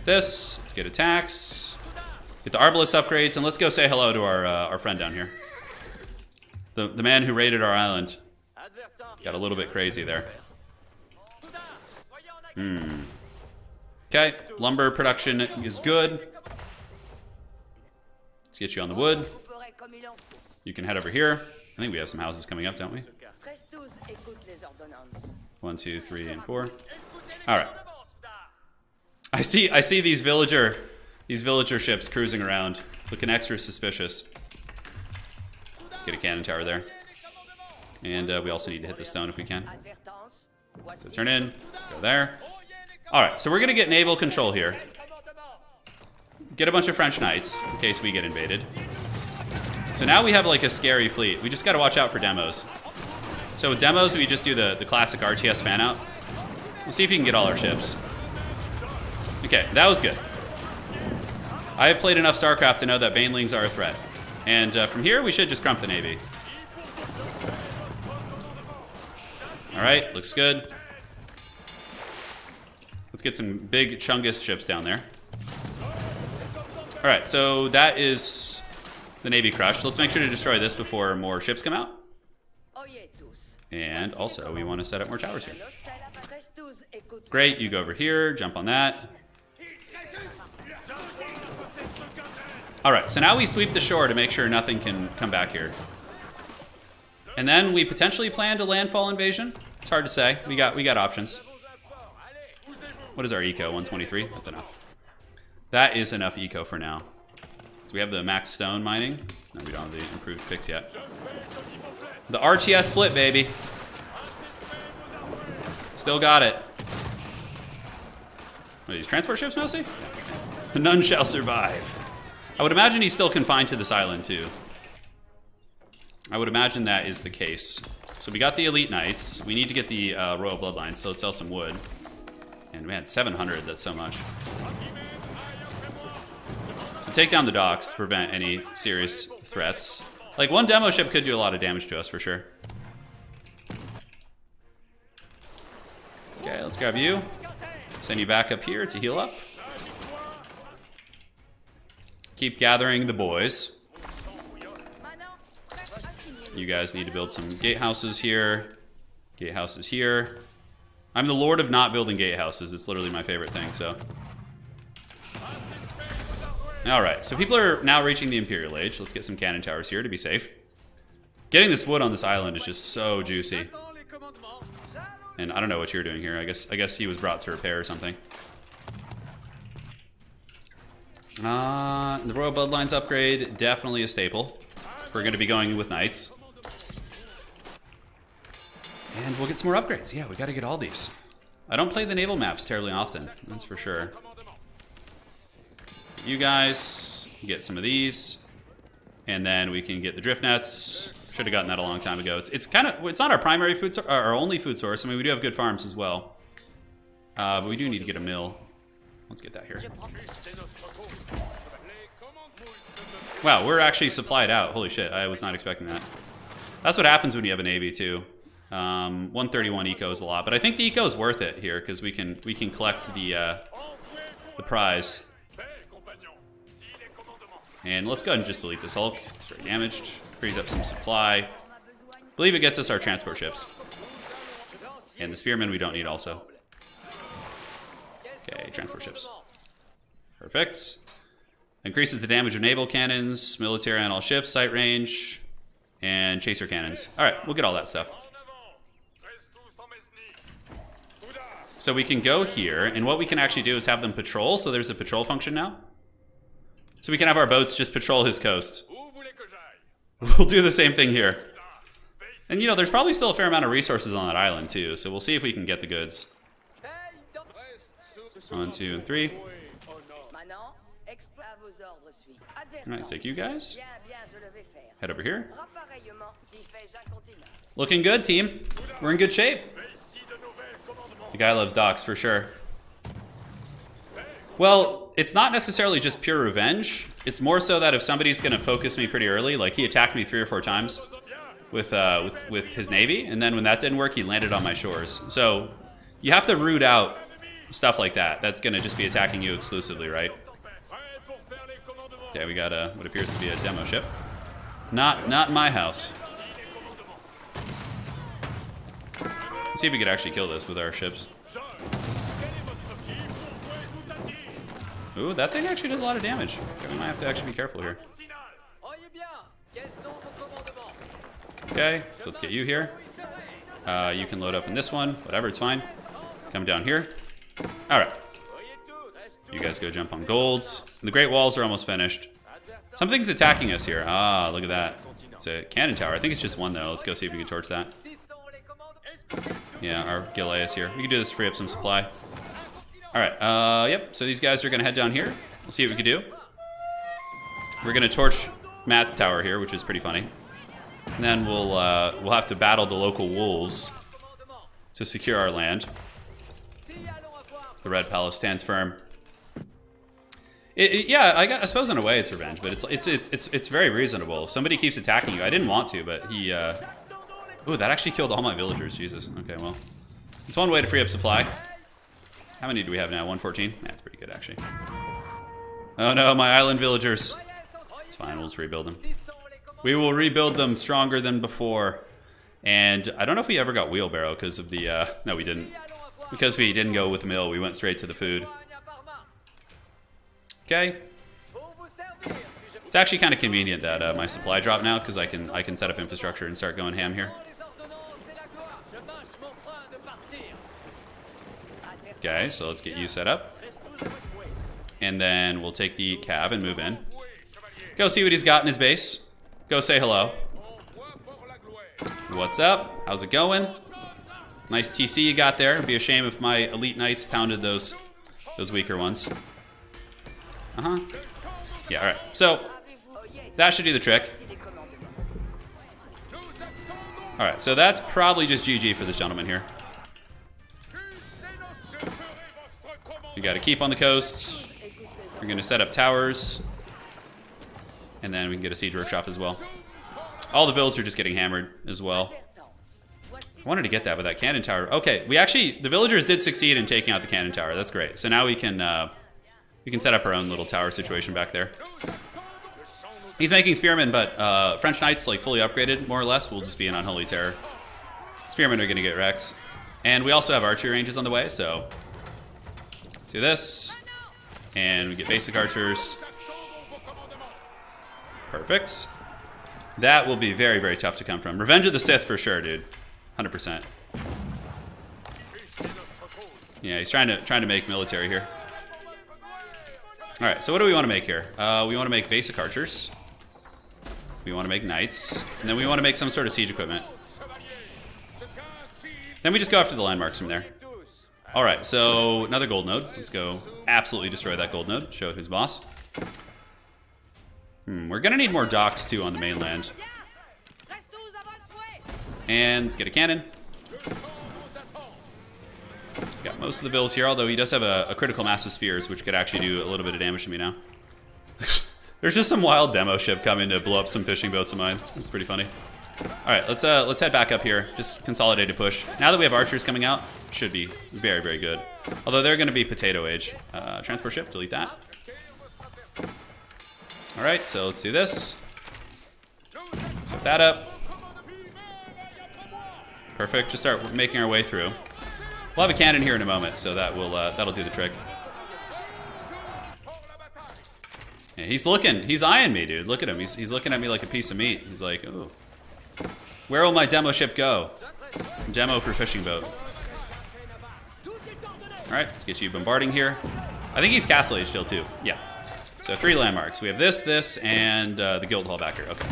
Let's get attacks. Get the Arbalist upgrades, and let's go say hello to our friend down here. The man who raided our island. Got a little bit crazy there. Okay, lumber production is good. Let's get you on the wood. You can head over here. I think we have some houses coming up, don't we? 1, 2, 3, and 4. All right. I see these villager ships cruising around, looking extra suspicious. Get a cannon tower there, and we also need to hit the stone if we can. So turn in, go there. All right, so we're gonna get naval control here. Get a bunch of French knights in case we get invaded. So now we have like a scary fleet. We just got to watch out for demos. So with demos, we just do the classic RTS fan out. We'll see if we can get all our ships. Okay, that was good. I have played enough StarCraft to know that banelings are a threat. And from here, we should just crump the Navy. All right, looks good. Let's get some big Chungus ships down there. All right, so that is the Navy crushed. Let's make sure to destroy this before more ships come out. And also, we want to set up more towers here. Great, you go over here, jump on that. All right, so now we sweep the shore to make sure nothing can come back here. And then we potentially planned a landfall invasion. It's hard to say. We got options. What is our eco? 123? That's enough. That is enough eco for now. Do we have the max stone mining? No, we don't have the improved picks yet. The RTS split, baby. Still got it. What are these, transport ships mostly? None shall survive. I would imagine he's still confined to this island too. I would imagine that is the case. So we got the elite knights. We need to get the royal bloodlines, so let's sell some wood. And man, 700, that's so much. So take down the docks to prevent any serious threats. Like, one demo ship could do a lot of damage to us for sure. Okay, let's grab you. Send you back up here to heal up. Keep gathering the boys. You guys need to build some gatehouses here. Gatehouses here. I'm the lord of not building gatehouses. It's literally my favorite thing, so. Alright, so people are now reaching the Imperial Age. Let's get some cannon towers here to be safe. Getting this wood on this island is just so juicy. And I don't know what you're doing here. I guess he was brought to repair or something. The Royal Bloodlines upgrade, definitely a staple. We're going to be going with Knights. And we'll get some more upgrades. Yeah, we got to get all these. I don't play the naval maps terribly often, that's for sure. You guys get some of these. And then we can get the drift nets. Should have gotten that a long time ago. It's not our primary food source, our only food source. I mean, we do have good farms as well. But we do need to get a mill. Let's get that here. Wow, we're actually supplied out. Holy shit, I was not expecting that. That's what happens when you have a navy too. 131 eco is a lot, but I think the eco is worth it here because we can collect the prize. And let's go ahead and just delete this Hulk. It's very damaged. Frees up some supply. I believe it gets us our transport ships. And the spearmen we don't need also. Okay, transport ships. Perfect. Increases the damage of naval cannons, military on all ships, sight range, and chaser cannons. Alright, we'll get all that stuff. So we can go here, and what we can actually do is have them patrol, so there's a patrol function now. So we can have our boats just patrol his coast. We'll do the same thing here. And you know, there's probably still a fair amount of resources on that island too, so we'll see if we can get the goods. 1, 2, and 3. Alright, take you guys. Head over here. Looking good, team. We're in good shape. The guy loves docks for sure. Well, it's not necessarily just pure revenge. It's more so that if somebody's going to focus me pretty early, like he attacked me 3 or 4 times with his navy, and then when that didn't work, he landed on my shores. So you have to root out stuff like that. That's going to just be attacking you exclusively, right? Okay, we got what appears to be a demo ship. Not in my house. Let's see if we could actually kill this with our ships. Ooh, that thing actually does a lot of damage. Okay, we might have to actually be careful here. Okay, so let's get you here. You can load up in this one. Whatever, it's fine. Come down here. Alright. You guys go jump on golds. And the Great Walls are almost finished. Something's attacking us here. Ah, look at that. It's a cannon tower. I think it's just one, though. Let's go see if we can torch that. Yeah, our Gillet is here. We can do this to free up some supply. Alright, yep. So these guys are going to head down here. We'll see what we can do. We're going to torch Matt's tower here, which is pretty funny. And then we'll have to battle the local wolves to secure our land. The Red Palace stands firm. Yeah, I suppose in a way it's revenge, but it's very reasonable. If somebody keeps attacking you, I didn't want to, but he. Ooh, that actually killed all my villagers. Jesus. Okay, well, it's one way to free up supply. How many do we have now? 114. That's pretty good, actually. Oh no, my island villagers. It's fine. We'll just rebuild them. We will rebuild them stronger than before. And I don't know if we ever got wheelbarrow because of the. No, we didn't. Because we didn't go with the mill, we went straight to the food. Okay. It's actually kind of convenient that my supply dropped now because I can set up infrastructure and start going ham here. Okay, so let's get you set up. And then we'll take the cab and move in. Go see what he's got in his base. Go say hello. What's up? How's it going? Nice TC you got there. It'd be a shame if my elite knights pounded those weaker ones. Uh-huh. Yeah, alright. So, that should do the trick. Alright, so that's probably just GG for this gentleman here. We got to keep on the coast. We're going to set up towers. And then we can get a siege workshop as well. All the villas are just getting hammered as well. I wanted to get that with that cannon tower. Okay, the villagers did succeed in taking out the cannon tower. That's great. So now we can set up our own little tower situation back there. He's making spearmen, but French knights, like fully upgraded, more or less, will just be an unholy terror. Spearmen are going to get wrecked. And we also have archery ranges on the way, so let's do this. And we get basic archers. Perfect. That will be very, very tough to come from. Revenge of the Sith for sure, dude. 100%. Yeah, he's trying to make military here. All right, so what do we want to make here? We want to make basic archers. We want to make knights, and then we want to make some sort of siege equipment. Then we just go after the landmarks from there. All right, so another gold node. Let's go absolutely destroy that gold node. Show it who's boss. We're gonna need more docks too on the mainland. And let's get a cannon. Got most of the villas here, although he does have a critical mass of spears, which could actually do a little bit of damage to me now. There's just some wild demo ship coming to blow up some fishing boats of mine. That's pretty funny. All right, let's head back up here. Just consolidated push. Now that we have archers coming out, should be very, very good. Although they're going to be potato age. Transport ship, delete that. All right, so let's do this. Set that up. Perfect. Just start making our way through. We'll have a cannon here in a moment, so that will that'll do the trick. Yeah, he's eyeing me, dude. Look at him. He's looking at me like a piece of meat. He's like, ooh. Where will my demo ship go? Demo for fishing boat. All right, let's get you bombarding here. I think he's castle age still too. Yeah. So 3 landmarks. We have this, and the guild hall back here. Okay.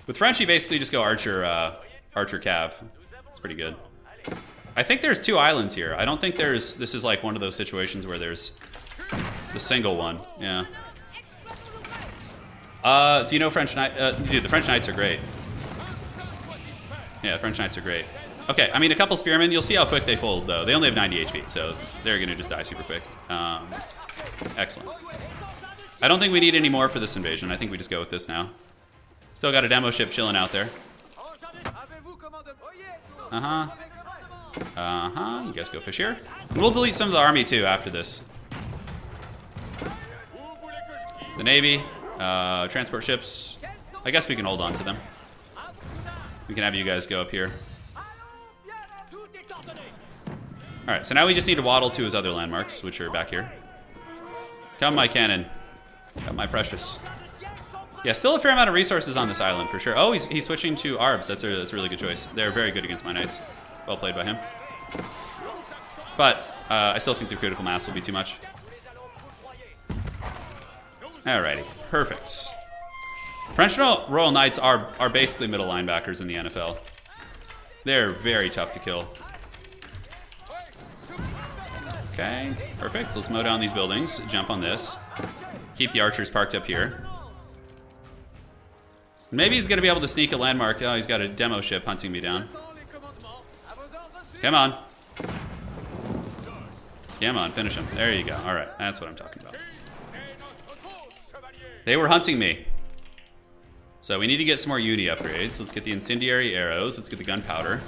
With French, you basically just go archer cav. It's pretty good. I think there's 2 islands here. I don't think this is like one of those situations where there's the single one. Yeah. Do you know French Knight? Dude, the French Knights are great. Yeah, French Knights are great. Okay, I mean, a couple spearmen. You'll see how quick they fold, though. They only have 90 HP, so they're going to just die super quick. Excellent. I don't think we need any more for this invasion. I think we just go with this now. Still got a demo ship chilling out there. You guys go fish here. And we'll delete some of the army, too, after this. The Navy. Transport ships. I guess we can hold on to them. We can have you guys go up here. Alright, so now we just need to waddle to his other landmarks, which are back here. Come, my cannon. Come, my precious. Yeah, still a fair amount of resources on this island, for sure. Oh, he's switching to Arbs. That's a really good choice. They're very good against my knights. Well played by him. But I still think the critical mass will be too much. Alrighty, perfect. French Royal Knights are basically middle linebackers in the NFL. They're very tough to kill. Okay, perfect. So let's mow down these buildings. Jump on this. Keep the archers parked up here. Maybe he's going to be able to sneak a landmark. Oh, he's got a demo ship hunting me down. Come on. Come on, finish him. There you go. All right, that's what I'm talking about. They were hunting me. So we need to get some more uni upgrades. Let's get the incendiary arrows. Let's get the gunpowder.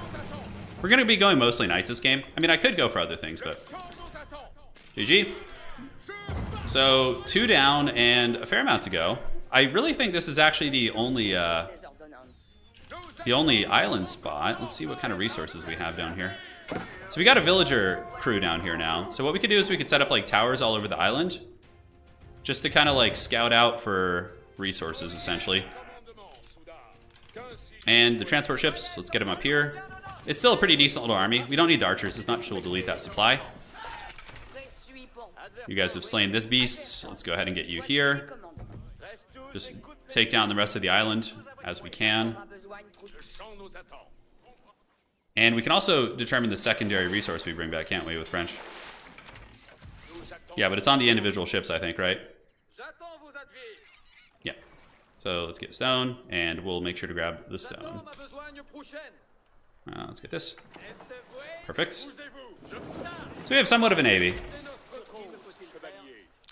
We're going to be going mostly knights this game. I mean, I could go for other things, but... GG. So 2 down and a fair amount to go. I really think this is actually the only island spot. Let's see what kind of resources we have down here. So we got a villager crew down here now. So what we could do is we could set up like towers all over the island, just to kind of like scout out for resources, essentially. And the transport ships, let's get them up here. It's still a pretty decent little army. We don't need the archers as much, so we'll delete that supply. You guys have slain this beast. Let's go ahead and get you here. Just take down the rest of the island as we can. And we can also determine the secondary resource we bring back, can't we, with French? Yeah, but it's on the individual ships, I think, right? Yeah. So let's get stone, and we'll make sure to grab the stone. Let's get this. Perfect. So we have somewhat of a navy.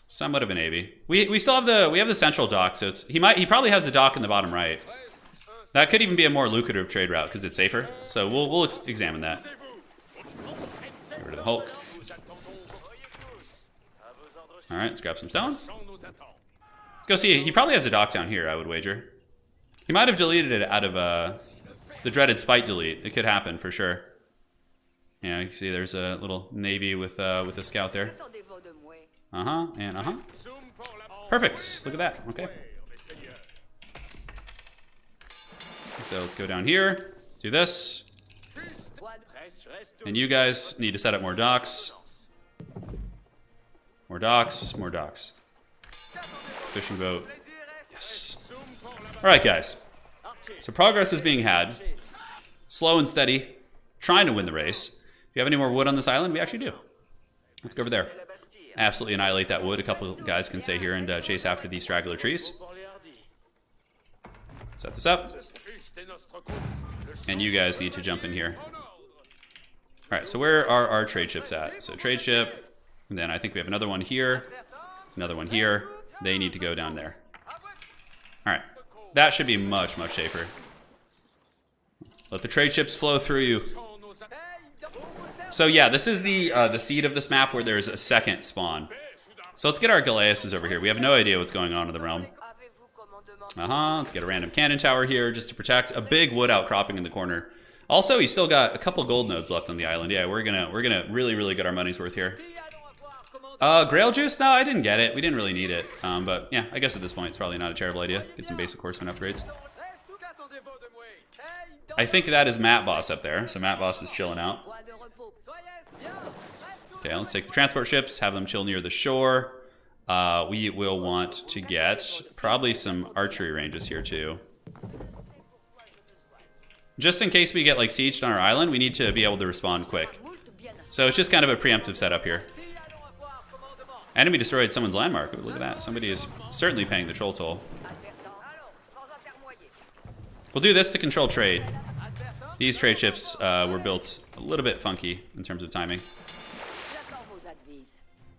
Somewhat of a navy. We still have the central dock, so he probably has the dock in the bottom right. That could even be a more lucrative trade route because it's safer. So we'll examine that. Get rid of the Hulk. All right, let's grab some stone. Let's go see. He probably has a dock down here, I would wager. He might have deleted it out of the dreaded spite delete. It could happen for sure. Yeah, you can see there's a little navy with a scout there. And Perfect. Look at that. Okay. So let's go down here. Do this. And you guys need to set up more docks. More docks. More docks. Fishing boat. Yes. All right, guys. So progress is being had. Slow and steady. Trying to win the race. If you have any more wood on this island, we actually do. Let's go over there. Absolutely annihilate that wood. A couple of guys can stay here and chase after these straggler trees. Set this up. And you guys need to jump in here. Alright, so where are our trade ships at? So trade ship, and then I think we have another one here, another one here. They need to go down there. Alright, That should be much, much safer. Let the trade ships flow through you. So yeah, this is the seed of this map where there's a second spawn. So let's get our Galeases over here. We have no idea what's going on in the realm. Let's get a random cannon tower here just to protect a big wood outcropping in the corner. Also, he's still got a couple gold nodes left on the island. Yeah, we're gonna really get our money's worth here. Grail juice? No, I didn't get it. We didn't really need it. But yeah, I guess at this point it's probably not a terrible idea. Get some basic horseman upgrades. I think that is Matt Boss up there. So Matt Boss is chilling out. Okay, let's take the transport ships, have them chill near the shore. We will want to get probably some archery ranges here too. Just in case we get like sieged on our island, we need to be able to respond quick. So it's just kind of a preemptive setup here. Enemy destroyed someone's landmark. Ooh, look at that. Somebody is certainly paying the troll toll. We'll do this to control trade. These trade ships were built a little bit funky in terms of timing.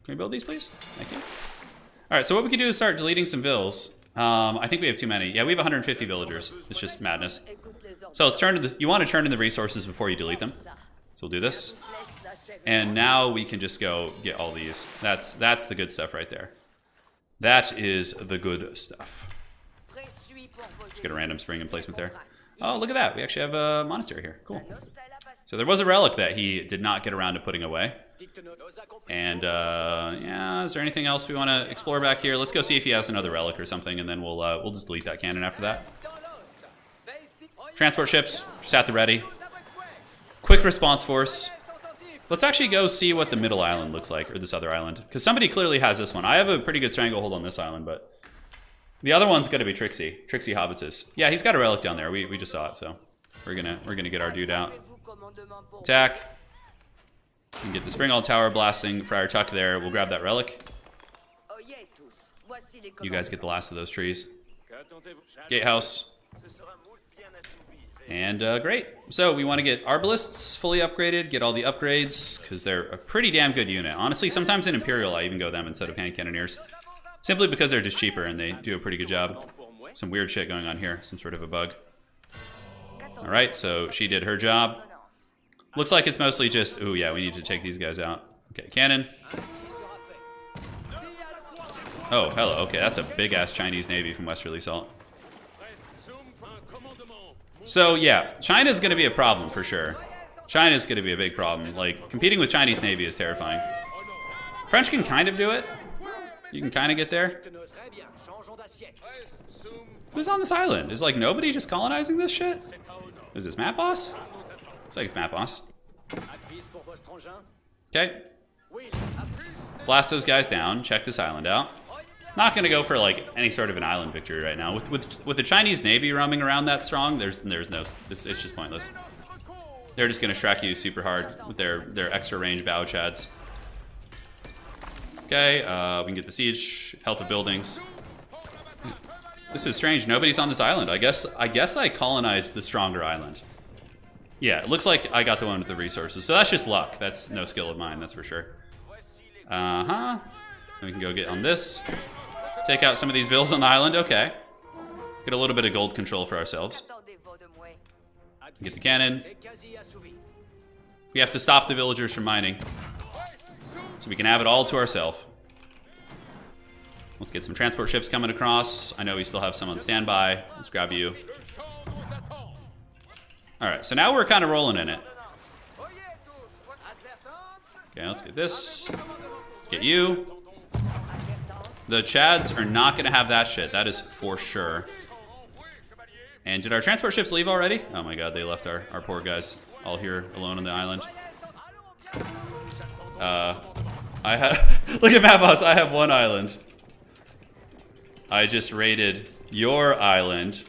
Can we build these, please? Thank you. All right, so what we can do is start deleting some vills. I think we have too many. Yeah, we have 150 villagers. It's just madness. So let's turn to the. You want to turn in the resources before you delete them. So we'll do this. And now we can just go get all these. That's the good stuff right there. That is the good stuff. Let's get a random spring emplacement there. Oh, look at that. We actually have a monastery here. Cool. So there was a relic that he did not get around to putting away. And yeah, is there anything else we want to explore back here? Let's go see if he has another relic or something, and then we'll just delete that cannon after that. Transport ships, just at the ready. Quick response force. Let's actually go see what the middle island looks like, or this other island. Because somebody clearly has this one. I have a pretty good stranglehold on this island, but the other one's going to be Trixie. Trixie Hobbitus. Yeah, he's got a relic down there. We just saw it, so we're gonna get our dude out. Attack. And get the Springald Tower blasting Friar Tuck there. We'll grab that relic. You guys get the last of those trees. Gatehouse. And great. So we want to get Arbalists fully upgraded, get all the upgrades, because they're a pretty damn good unit. Honestly, sometimes in Imperial I even go them instead of hand cannoneers. Simply because they're just cheaper and they do a pretty good job. Some weird shit going on here. Some sort of a bug. Alright, so she did her job. Looks like it's mostly just, ooh yeah, we need to take these guys out. Okay, cannon. Oh, hello. Okay, that's a big-ass Chinese Navy from Westerly Salt. So yeah, China's going to be a problem for sure. China's going to be a big problem. Like, competing with Chinese Navy is terrifying. French can kind of do it. You can kind of get there. Who's on this island? Is like nobody just colonizing this shit? Is this Map Boss? Looks like it's Map Boss. Okay. Blast those guys down. Check this island out. Not gonna go for like any sort of an island victory right now. With the Chinese Navy roaming around that strong, there's no. It's just pointless. They're just gonna Shrek you super hard with their extra range bow chads. Okay, we can get the siege, health of buildings. This is strange. Nobody's on this island. I guess I colonized the stronger island. Yeah, it looks like I got the one with the resources. So that's just luck. That's no skill of mine, that's for sure. And we can go get on this. Take out some of these vills on the island. Okay. Get a little bit of gold control for ourselves. Get the cannon. We have to stop the villagers from mining. So we can have it all to ourselves. Let's get some transport ships coming across. I know we still have some on standby. Let's grab you. Alright, so now we're kind of rolling in it. Okay, let's get this. Let's get you. The Chads are not going to have that shit. That is for sure. And did our transport ships leave already? Oh my god, they left our poor guys all here alone on the island. I have... Look at Map Boss, I have one island. I just raided your island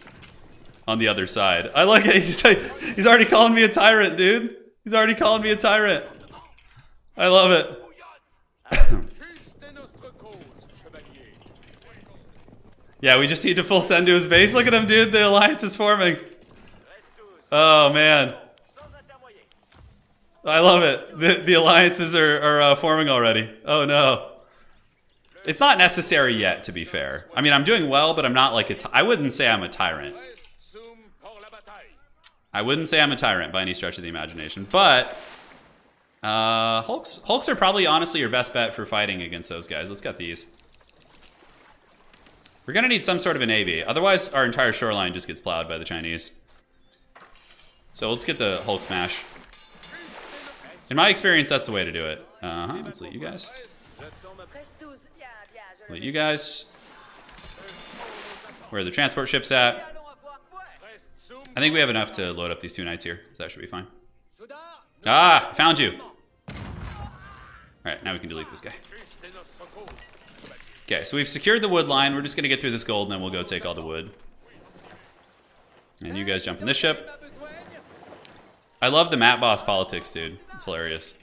on the other side. I like it. He's already calling me a tyrant, dude. He's already calling me a tyrant. I love it. Yeah, we just need to full send to his base. Look at him, dude. The alliance is forming. Oh, man. I love it. The alliances are forming already. Oh, no. It's not necessary yet, to be fair. I mean, I'm doing well, but I'm not like I wouldn't say I'm a tyrant. I wouldn't say I'm a tyrant by any stretch of the imagination, but Hulks are probably honestly your best bet for fighting against those guys. Let's get these. We're gonna need some sort of a navy, otherwise our entire shoreline just gets plowed by the Chinese. So let's get the Hulk smash. In my experience, that's the way to do it. Let's let you guys. Let you guys. Where are the transport ships at? I think we have enough to load up these 2 knights here, so that should be fine. Ah, found you. Alright, now we can delete this guy. Okay, so we've secured the wood line. We're just gonna get through this gold and then we'll go take all the wood. And you guys jump in this ship. I love the Matt Boss politics, dude. It's hilarious.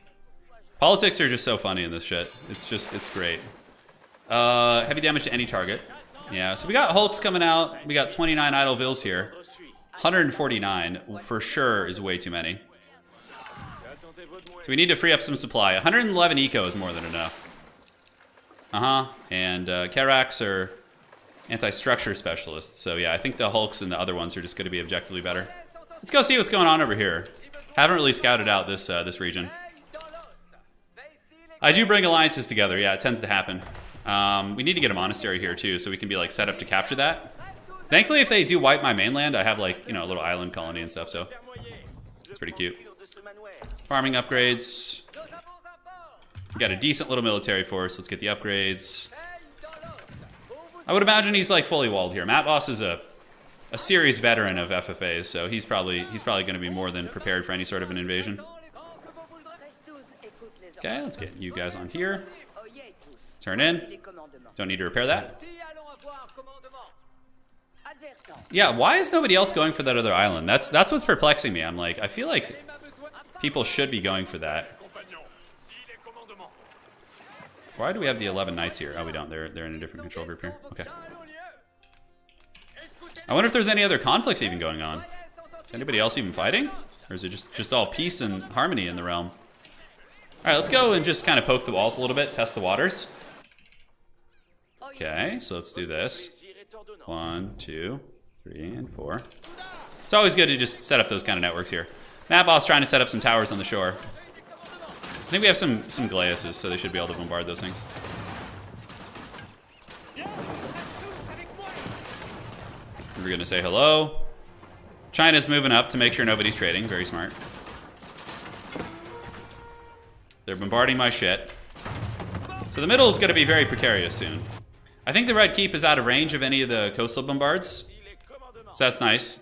Politics are just so funny in this shit. It's great. Heavy damage to any target. Yeah, so we got Hulks coming out. We got 29 idle vills here. 149 for sure is way too many. So we need to free up some supply. 111 eco is more than enough. And Karaks are anti-structure specialists. So yeah, I think the Hulks and the other ones are just going to be objectively better. Let's go see what's going on over here. Haven't really scouted out this this region. I do bring alliances together. Yeah, it tends to happen. We need to get a monastery here too, so we can be like set up to capture that. Thankfully, if they do wipe my mainland, I have like, you know, a little island colony and stuff, so it's pretty cute. Farming upgrades. We got a decent little military force. Let's get the upgrades. I would imagine he's like fully walled here. Matt Boss is a serious veteran of FFAs, so he's probably going to be more than prepared for any sort of an invasion. Okay, let's get you guys on here. Turn in. Don't need to repair that. Yeah, why is nobody else going for that other island? That's what's perplexing me. I'm like, I feel like people should be going for that. Why do we have the 11 knights here? Oh, we don't. They're in a different control group here. Okay. I wonder if there's any other conflicts even going on. Is anybody else even fighting? Or is it just all peace and harmony in the realm? Alright, let's go and just kind of poke the walls a little bit, test the waters. Okay, so let's do this. 1, 2, 3, and 4. It's always good to just set up those kind of networks here. Matt Boss trying to set up some towers on the shore. I think we have some Glaiuses, so they should be able to bombard those things. We're gonna say hello. China's moving up to make sure nobody's trading. Very smart. They're bombarding my shit. So the middle is gonna be very precarious soon. I think the Red Keep is out of range of any of the coastal bombards. So that's nice.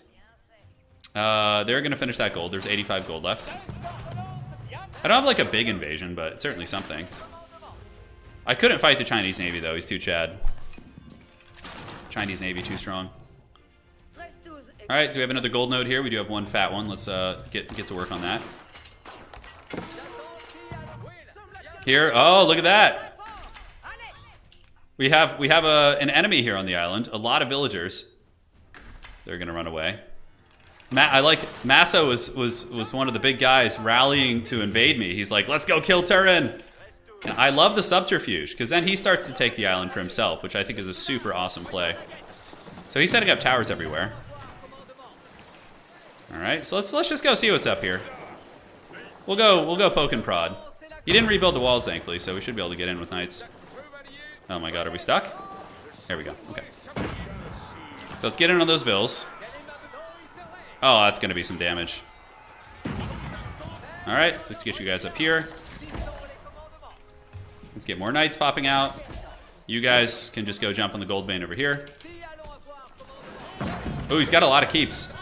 They're gonna finish that gold. There's 85 gold left. I don't have like a big invasion, but it's certainly something. I couldn't fight the Chinese Navy though. He's too Chad. Chinese Navy too strong. All right, do we have another gold node here? We do have one fat one. Let's get to work on that. Here, oh, look at that. We have an enemy here on the island. A lot of villagers. They're gonna run away. I like Massa was one of the big guys rallying to invade me. He's like, let's go kill Turin. And I love the subterfuge because then he starts to take the island for himself, which I think is a super awesome play. So he's setting up towers everywhere. All right, so let's just go see what's up here. We'll go poke and prod. He didn't rebuild the walls, thankfully, so we should be able to get in with knights. Oh my god, are we stuck? There we go. Okay. So let's get in on those vills. Oh, that's gonna be some damage. All right, so let's get you guys up here. Let's get more knights popping out. You guys can just go jump on the gold vein over here. Oh, he's got a lot of keeps.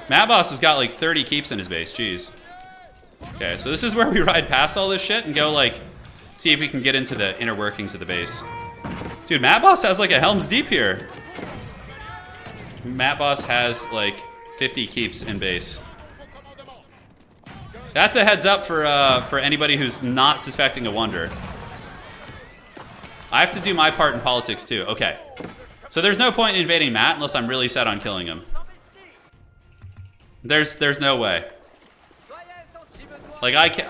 Matt Boss has got like 30 keeps in his base. Jeez. Okay, so this is where we ride past all this shit and go like, see if we can get into the inner workings of the base. Dude, Matt Boss has like a Helm's Deep here. Matt Boss has like 50 keeps in base. That's a heads up for anybody who's not suspecting a wonder. I have to do my part in politics too. Okay. So there's no point in invading Matt unless I'm really set on killing him. There's no way. Like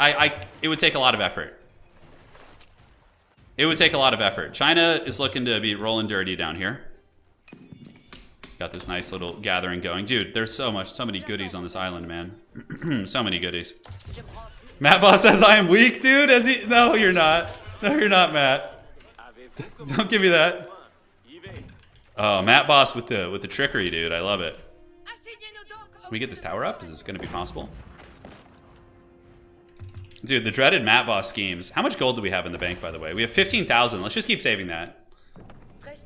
it would take a lot of effort. It would take a lot of effort. China is looking to be rolling dirty down here. Got this nice little gathering going. Dude, there's so many goodies on this island, man. So many goodies. Matt Boss says I am weak, dude. No, you're not. No, you're not, Matt. Don't give me that. Oh, Matt Boss with the trickery, dude. I love it. Can we get this tower up? Is this going to be possible? Dude, the dreaded Matt Boss schemes. How much gold do we have in the bank, by the way? We have 15,000. Let's just keep saving that.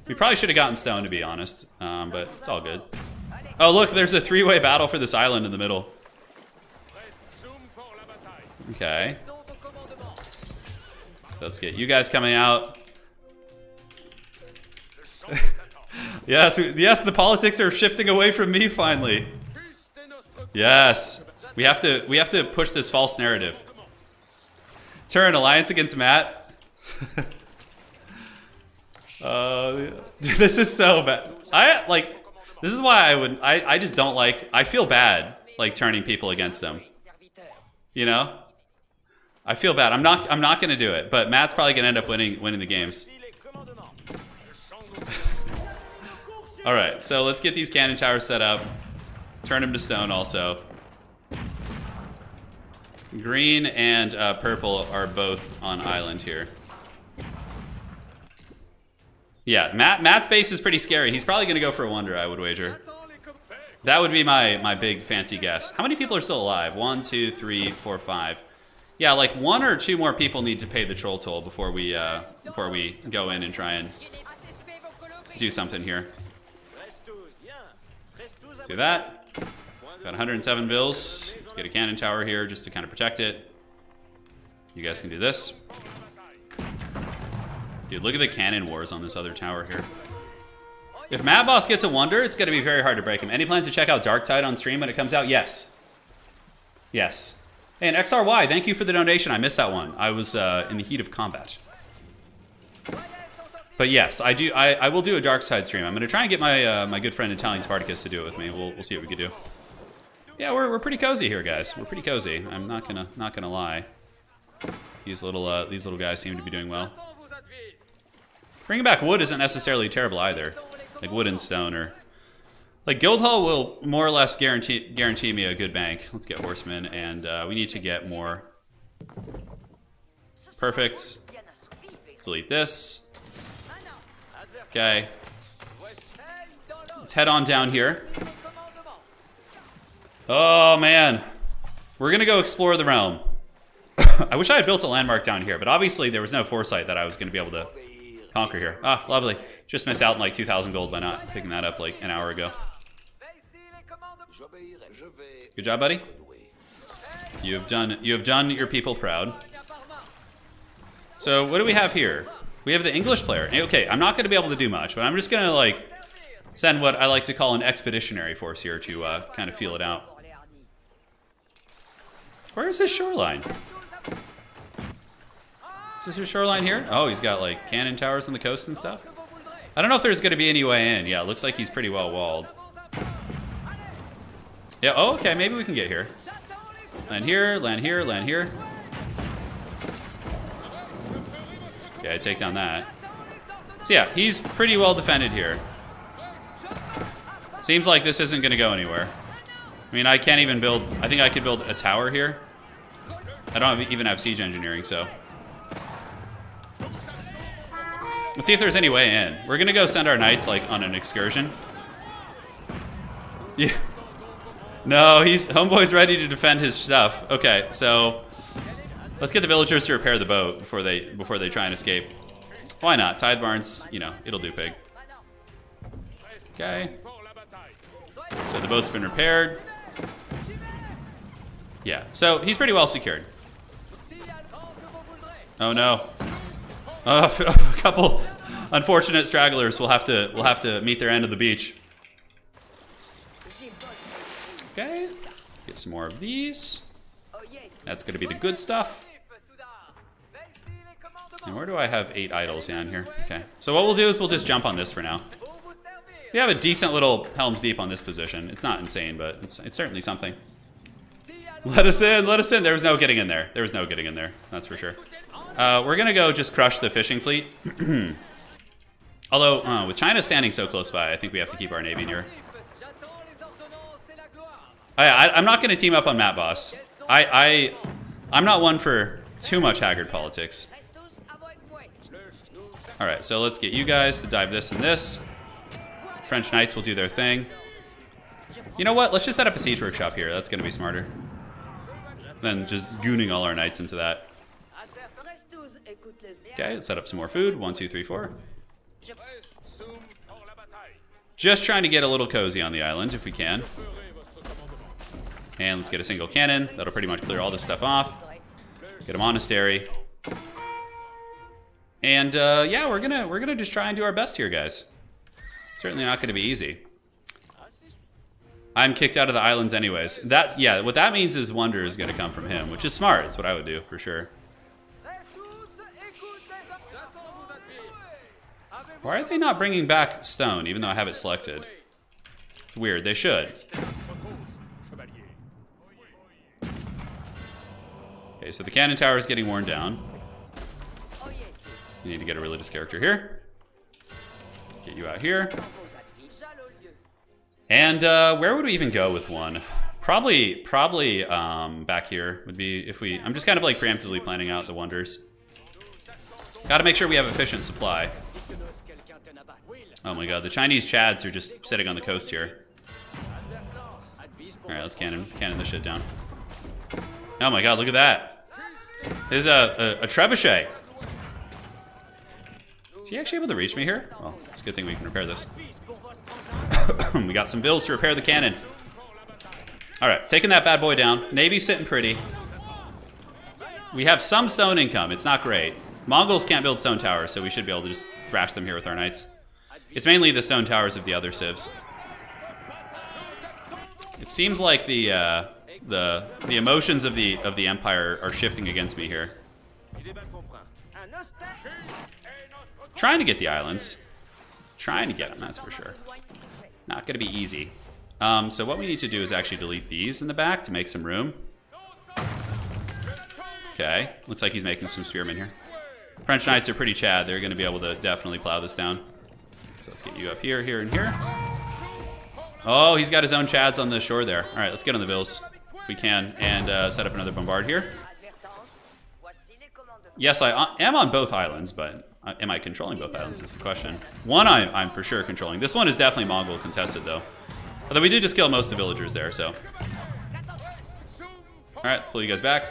We probably should have gotten stone, to be honest, but it's all good. Oh, look, there's a three-way battle for this island in the middle. Okay. So let's get you guys coming out. Yes, the politics are shifting away from me finally. Yes, we have to push this false narrative. Turin alliance against Matt. This is so bad. This is why I just don't like. I feel bad like turning people against them. You know, I feel bad. I'm not gonna do it. But Matt's probably gonna end up winning the games. All right, so let's get these cannon towers set up. Turn them to stone also. Green and purple are both on island here. Yeah, Matt's base is pretty scary. He's probably going to go for a wonder, I would wager. That would be my big fancy guess. How many people are still alive? 1, 2, 3, 4, 5. Yeah, like 1 or 2 more people need to pay the troll toll before we go in and try and do something here. Let's do that. Got 107 bills. Let's get a cannon tower here just to kind of protect it. You guys can do this. Dude, look at the cannon wars on this other tower here. If Mad Boss gets a wonder, it's going to be very hard to break him. Any plans to check out Dark Tide on stream when it comes out? Yes. Yes. Hey, and XRY, thank you for the donation. I missed that one. I was in the heat of combat. But yes, I will do a Dark Tide stream. I'm going to try and get my good friend Italian Spartacus to do it with me. We'll see what we can do. Yeah, we're pretty cozy here, guys. We're pretty cozy. I'm not gonna lie. These little guys seem to be doing well. Bringing back wood isn't necessarily terrible either. Like wood and stone, or like Guildhall will more or less guarantee me a good bank. Let's get horsemen, and we need to get more. Perfect. Delete this. Okay. Let's head on down here. Oh man, we're gonna go explore the realm. I wish I had built a landmark down here, but obviously there was no foresight that I was gonna be able to conquer here. Ah, lovely. Just missed out on like 2,000 gold by not picking that up like an hour ago. Good job, buddy. You have done your people proud. So what do we have here? We have the English player. Okay, I'm not gonna be able to do much, but I'm just gonna like send what I like to call an expeditionary force here to kind of feel it out. Where is his shoreline? Is this his shoreline here? Oh, he's got like cannon towers on the coast and stuff. I don't know if there's going to be any way in. Yeah, it looks like he's pretty well walled. Yeah, oh, okay, maybe we can get here. Land here, land here, land here. Okay, take down that. So yeah, he's pretty well defended here. Seems like this isn't going to go anywhere. I mean, I can't even build... I think I could build a tower here. I don't even have siege engineering, so... Let's see if there's any way in. We're going to go send our knights, like, on an excursion. Yeah. No, homeboy's ready to defend his stuff. Okay, so... Let's get the villagers to repair the boat before they try and escape. Why not? Tithe barns, you know, it'll do, pig. Okay. So the boat's been repaired. Yeah, so he's pretty well secured. Oh no. A couple unfortunate stragglers will have to meet their end of the beach. Okay. Get some more of these. That's gonna be the good stuff. And where do I have 8 idols down here? Okay. So what we'll do is we'll just jump on this for now. We have a decent little Helm's Deep on this position. It's not insane, but it's certainly something. Let us in, let us in. There was no getting in there. There was no getting in there, that's for sure. We're gonna go just crush the fishing fleet. Although, with China standing so close by, I think we have to keep our navy near. I'm not gonna team up on Matt Boss. I'm not one for too much haggard politics. Alright, so let's get you guys to dive this and this. French Knights will do their thing. You know what? Let's just set up a siege workshop here. That's going to be smarter than just gooning all our knights into that. Okay, let's set up some more food. 1, 2, 3, 4. Just trying to get a little cozy on the island if we can. And let's get a single cannon. That'll pretty much clear all this stuff off. Get a monastery. And yeah, we're gonna just try and do our best here, guys. Certainly not gonna be easy. I'm kicked out of the islands anyways. Yeah, what that means is wonder is gonna come from him, which is smart. It's what I would do for sure. Why are they not bringing back stone, even though I have it selected? It's weird. They should. Okay, so the cannon tower is getting worn down. You need to get a religious character here. Get you out here. And where would we even go with one? Probably back here would be if we... I'm just kind of like preemptively planning out the wonders. Got to make sure we have efficient supply. Oh my god, the Chinese Chads are just sitting on the coast here. Alright, let's cannon this shit down. Oh my god, look at that. There's a trebuchet. Is he actually able to reach me here? Well, it's a good thing we can repair this. We got some bills to repair the cannon. Alright, taking that bad boy down. Navy's sitting pretty. We have some stone income. It's not great. Mongols can't build stone towers, so we should be able to just thrash them here with our knights. It's mainly the stone towers of the other civs. It seems like the emotions of the empire are shifting against me here. Trying to get the islands. Trying to get them, that's for sure. Not going to be easy. So what we need to do is actually delete these in the back to make some room. Okay, looks like he's making some spearmen here. French Knights are pretty Chad. They're going to be able to definitely plow this down. So let's get you up here, here, and here. Oh, he's got his own Chads on the shore there. All right, let's get on the bills if we can and set up another bombard here. Yes, I am on both islands, but am I controlling both islands is the question. One I'm for sure controlling. This one is definitely Mongol contested, though. Although we did just kill most of the villagers there, so. All right, let's pull you guys back.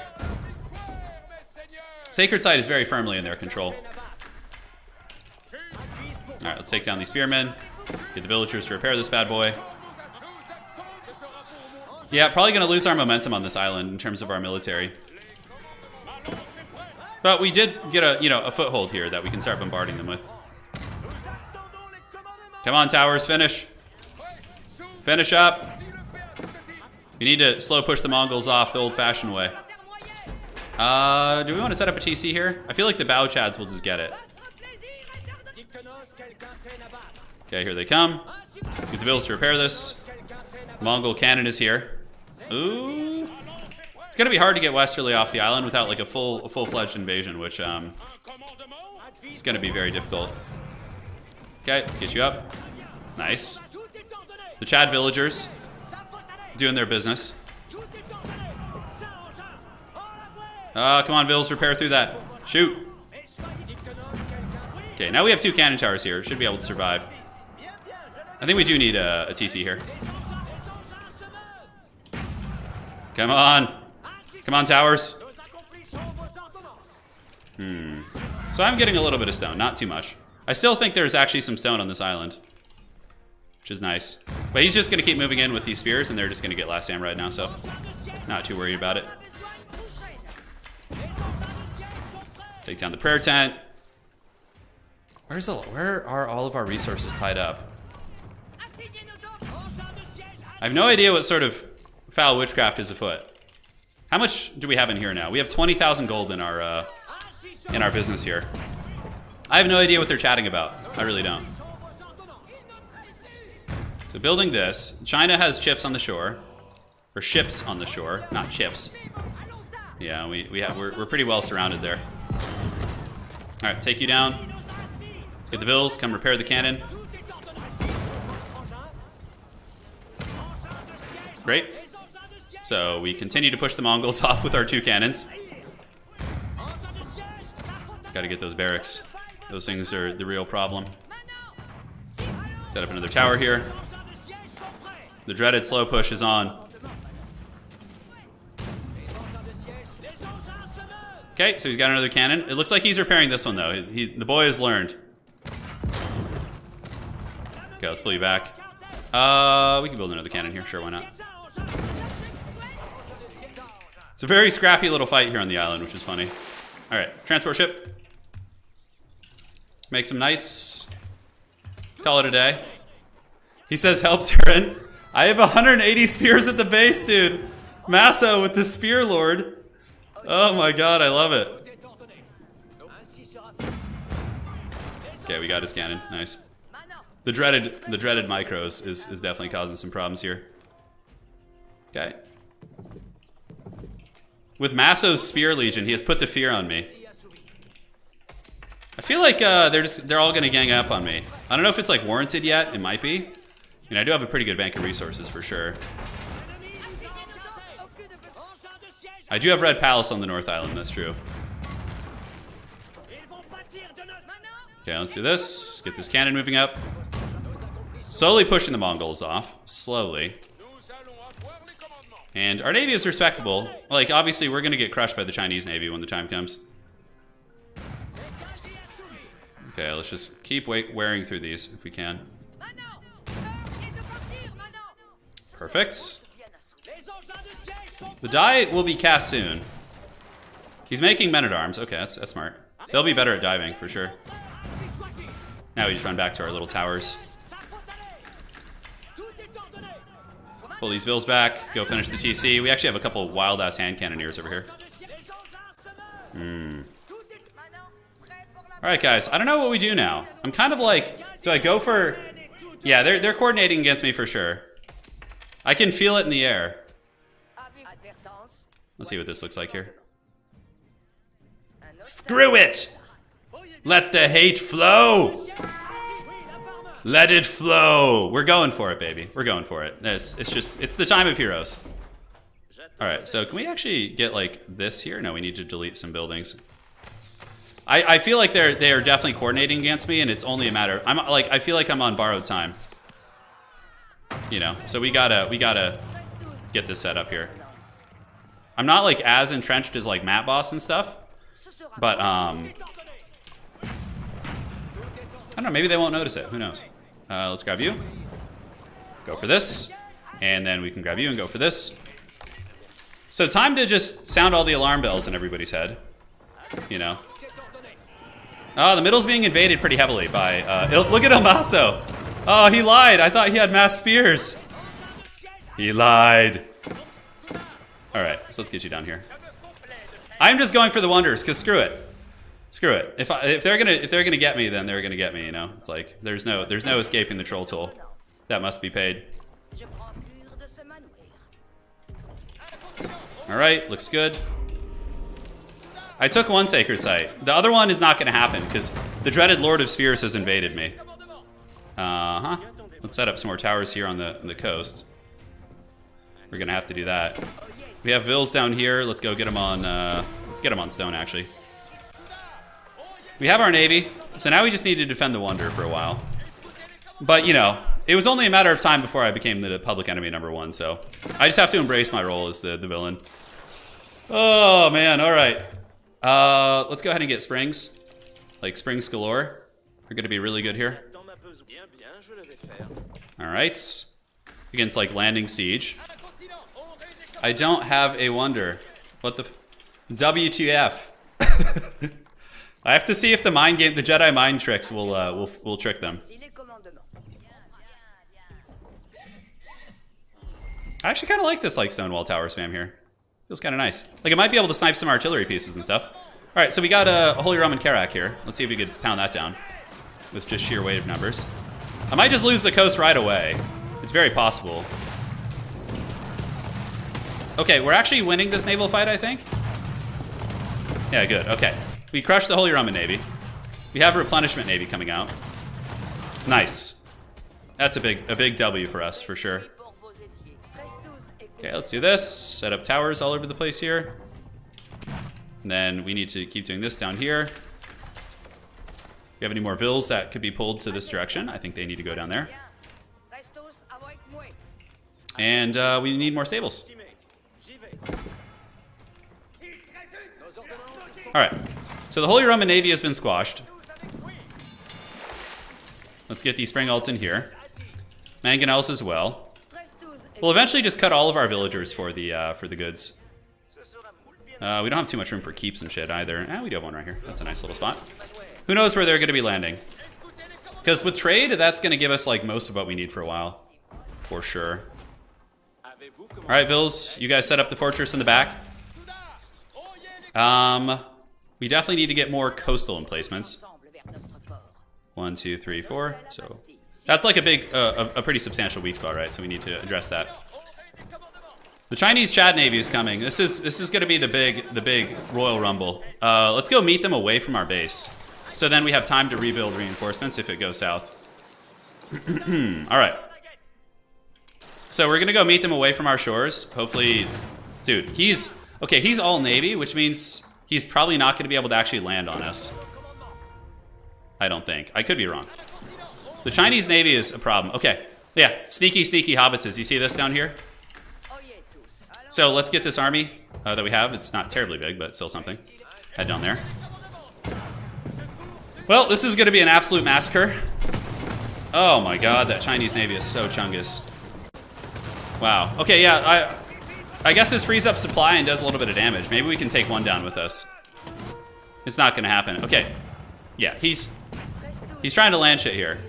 Sacred Site is very firmly in their control. All right, let's take down these spearmen. Get the villagers to repair this bad boy. Yeah, probably going to lose our momentum on this island in terms of our military. But we did get a foothold here that we can start bombarding them with. Come on, towers, finish. Finish up. We need to slow push the Mongols off the old-fashioned way. Do we want to set up a TC here? I feel like the Bao Chads will just get it. Okay, here they come. Let's get the bills to repair this. Mongol cannon is here. Ooh. It's gonna be hard to get westerly off the island without like a full-fledged invasion, which it's gonna be very difficult. Okay, let's get you up. Nice. The Chad villagers doing their business. Come on, Vills, repair through that. Shoot. Okay, now we have 2 cannon towers here. Should be able to survive. I think we do need a TC here. Come on. Come on, towers. So I'm getting a little bit of stone, not too much. I still think there's actually some stone on this island, which is nice. But he's just going to keep moving in with these spears, and they're just going to get last samurai now, so not too worried about it. Take down the prayer tent. Where are all of our resources tied up? I have no idea what sort of foul witchcraft is afoot. How much do we have in here now? We have 20,000 gold in our business here. I have no idea what they're chatting about. I really don't. So building this, China has chips on the shore, or ships on the shore, not chips. Yeah, we're pretty well surrounded there. Alright, take you down. Let's get the Vils, come repair the cannon. Great. So we continue to push the Mongols off with our 2 cannons. Gotta get those barracks. Those things are the real problem. Set up another tower here. The dreaded slow push is on. Okay, so he's got another cannon. It looks like he's repairing this one, though. The boy has learned. Okay, let's pull you back. We can build another cannon here. Sure, why not? It's a very scrappy little fight here on the island, which is funny. All right, transport ship. Make some knights. Call it a day. He says, help Turin. I have 180 spears at the base, dude. Massa with the spear lord. Oh my god, I love it. Okay, we got his cannon. Nice. The dreaded micros is definitely causing some problems here. Okay. With Masso's Spear Legion, he has put the fear on me. I feel like they're all gonna gang up on me. I don't know if it's like warranted yet. It might be. I mean, I do have a pretty good bank of resources for sure. I do have Red Palace on the North Island. That's true. Okay, let's do this. Get this cannon moving up. Slowly pushing the Mongols off. Slowly. And our Navy is respectable. Like, obviously, we're going to get crushed by the Chinese Navy when the time comes. Okay, let's just keep wearing through these if we can. Perfect. The die will be cast soon. He's making men-at-arms. Okay, that's smart. They'll be better at diving, for sure. Now we just run back to our little towers. Pull these Vils back. Go finish the TC. We actually have a couple wild-ass hand cannoneers over here. Alright, guys. I don't know what we do now. I'm kind of like... Do I go for... Yeah, they're coordinating against me for sure. I can feel it in the air. Let's see what this looks like here. Screw it! Let the hate flow! Let it flow! We're going for it, baby. We're going for it. It's the time of heroes. Alright, so can we actually get like this here? No, we need to delete some buildings. I feel like they are definitely coordinating against me, and it's only a matter. I feel like I'm on borrowed time. You know, so we gotta get this set up here. I'm not like as entrenched as like Map Boss and stuff, but I don't know. Maybe they won't notice it. Who knows? Let's grab you. Go for this, and then we can grab you and go for this. So time to just sound all the alarm bells in everybody's head. You know. Oh, the middle's being invaded pretty heavily by. Look at Amaso. Oh, he lied. I thought he had mass spears. He lied. All right, so let's get you down here. I'm just going for the wonders, cause screw it. Screw it. If they're gonna get me, then they're gonna get me. You know, it's like there's no escaping the troll toll. That must be paid. All right, looks good. I took one sacred site. The other one is not gonna happen because the dreaded Lord of Spears has invaded me. Let's set up some more towers here on the coast. We're gonna have to do that. We have Vils down here. Let's go get them on. Let's get them on stone, actually. We have our navy, so now we just need to defend the Wonder for a while. But you know, it was only a matter of time before I became the public enemy #1. So I just have to embrace my role as the villain. Oh man! All right. Let's go ahead and get springs. Like springs galore. They're gonna be really good here. All right. Against like landing siege. I don't have a wonder. What the WTF? I have to see if the Jedi mind tricks will trick them. I actually kind of like this like Stonewall Tower spam here. Feels kind of nice. Like it might be able to snipe some artillery pieces and stuff. All right, so we got a Holy Roman Karak here. Let's see if we could pound that down with just sheer weight of numbers. I might just lose the coast right away. It's very possible. Okay, we're actually winning this naval fight, I think. Yeah, good. Okay. We crushed the Holy Roman Navy. We have a replenishment navy coming out. Nice. That's a big W for us, for sure. Okay, let's do this. Set up towers all over the place here. And then we need to keep doing this down here. Do you have any more vills that could be pulled to this direction? I think they need to go down there. And we need more stables. Alright. So the Holy Roman Navy has been squashed. Let's get these spring alts in here. Mangonels as well. We'll eventually just cut all of our villagers for the goods. We don't have too much room for keeps and shit either. We do have one right here. That's a nice little spot. Who knows where they're going to be landing? Because with trade, that's going to give us like most of what we need for a while. For sure. Alright, Vills, you guys set up the fortress in the back. We definitely need to get more coastal emplacements. 1, 2, 3, 4. So that's like a pretty substantial weak spot, right? So we need to address that. The Chinese Chad Navy is coming. This is going to be the big Royal Rumble. Let's go meet them away from our base. So then we have time to rebuild reinforcements if it goes south. All right. So we're going to go meet them away from our shores. Hopefully, dude, he's all Navy, which means he's probably not going to be able to actually land on us. I don't think. I could be wrong. The Chinese Navy is a problem. Okay. Yeah, sneaky hobbitses. You see this down here? So let's get this army that we have. It's not terribly big, but still something. Head down there. Well, this is going to be an absolute massacre. Oh my god, that Chinese Navy is so chungus. Wow. Okay, yeah, I guess this frees up supply and does a little bit of damage. Maybe we can take one down with us. It's not going to happen. Okay. Yeah, he's trying to land shit here.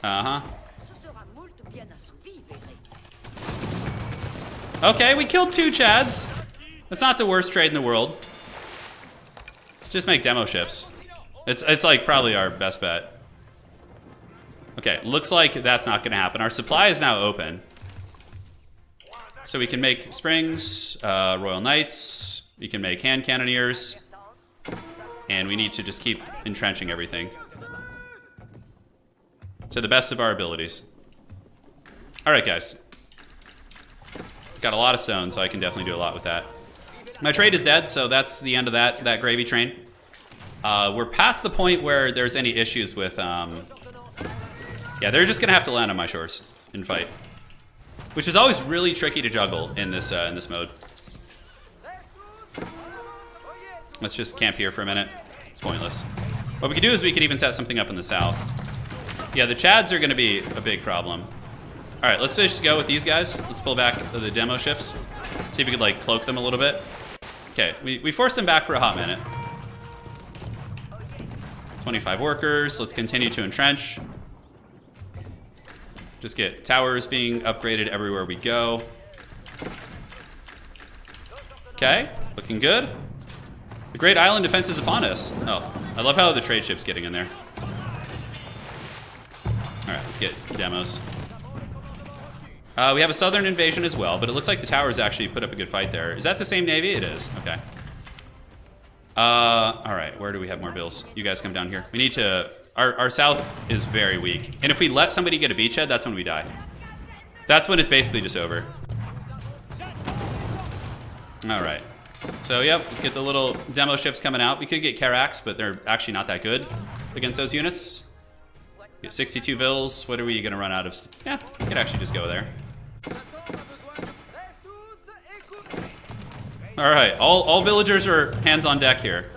Uh-huh. Okay, we killed 2 Chads. That's not the worst trade in the world. Let's just make demo ships. It's like probably our best bet. Okay, looks like that's not going to happen. Our supply is now open. So we can make Springs, Royal Knights. We can make Hand Cannoneers. And we need to just keep entrenching everything to the best of our abilities. Alright, guys. Got a lot of stone, so I can definitely do a lot with that. My trade is dead, so that's the end of that gravy train. We're past the point where there's any issues with... yeah, they're just going to have to land on my shores and fight. Which is always really tricky to juggle in this mode. Let's just camp here for a minute. It's pointless. What we could do is we could even set something up in the south. Yeah, the Chads are going to be a big problem. All right, let's just go with these guys. Let's pull back the demo ships. See if we could like cloak them a little bit. Okay, we forced them back for a hot minute. 25 workers. Let's continue to entrench. Just get towers being upgraded everywhere we go. Okay, looking good. The Great Island defense is upon us. Oh, I love how the trade ship's getting in there. All right, let's get demos. We have a southern invasion as well, but it looks like the towers actually put up a good fight there. Is that the same navy? It is. Okay. All right, where do we have more bills? You guys come down here. We need to... Our south is very weak. And if we let somebody get a beachhead, that's when we die. That's when it's basically just over. All right. So, yep, let's get the little demo ships coming out. We could get Carracks, but they're actually not that good against those units. Get 62 vills. What are we going to run out of? Yeah, we could actually just go there. All right, all villagers are hands on deck here.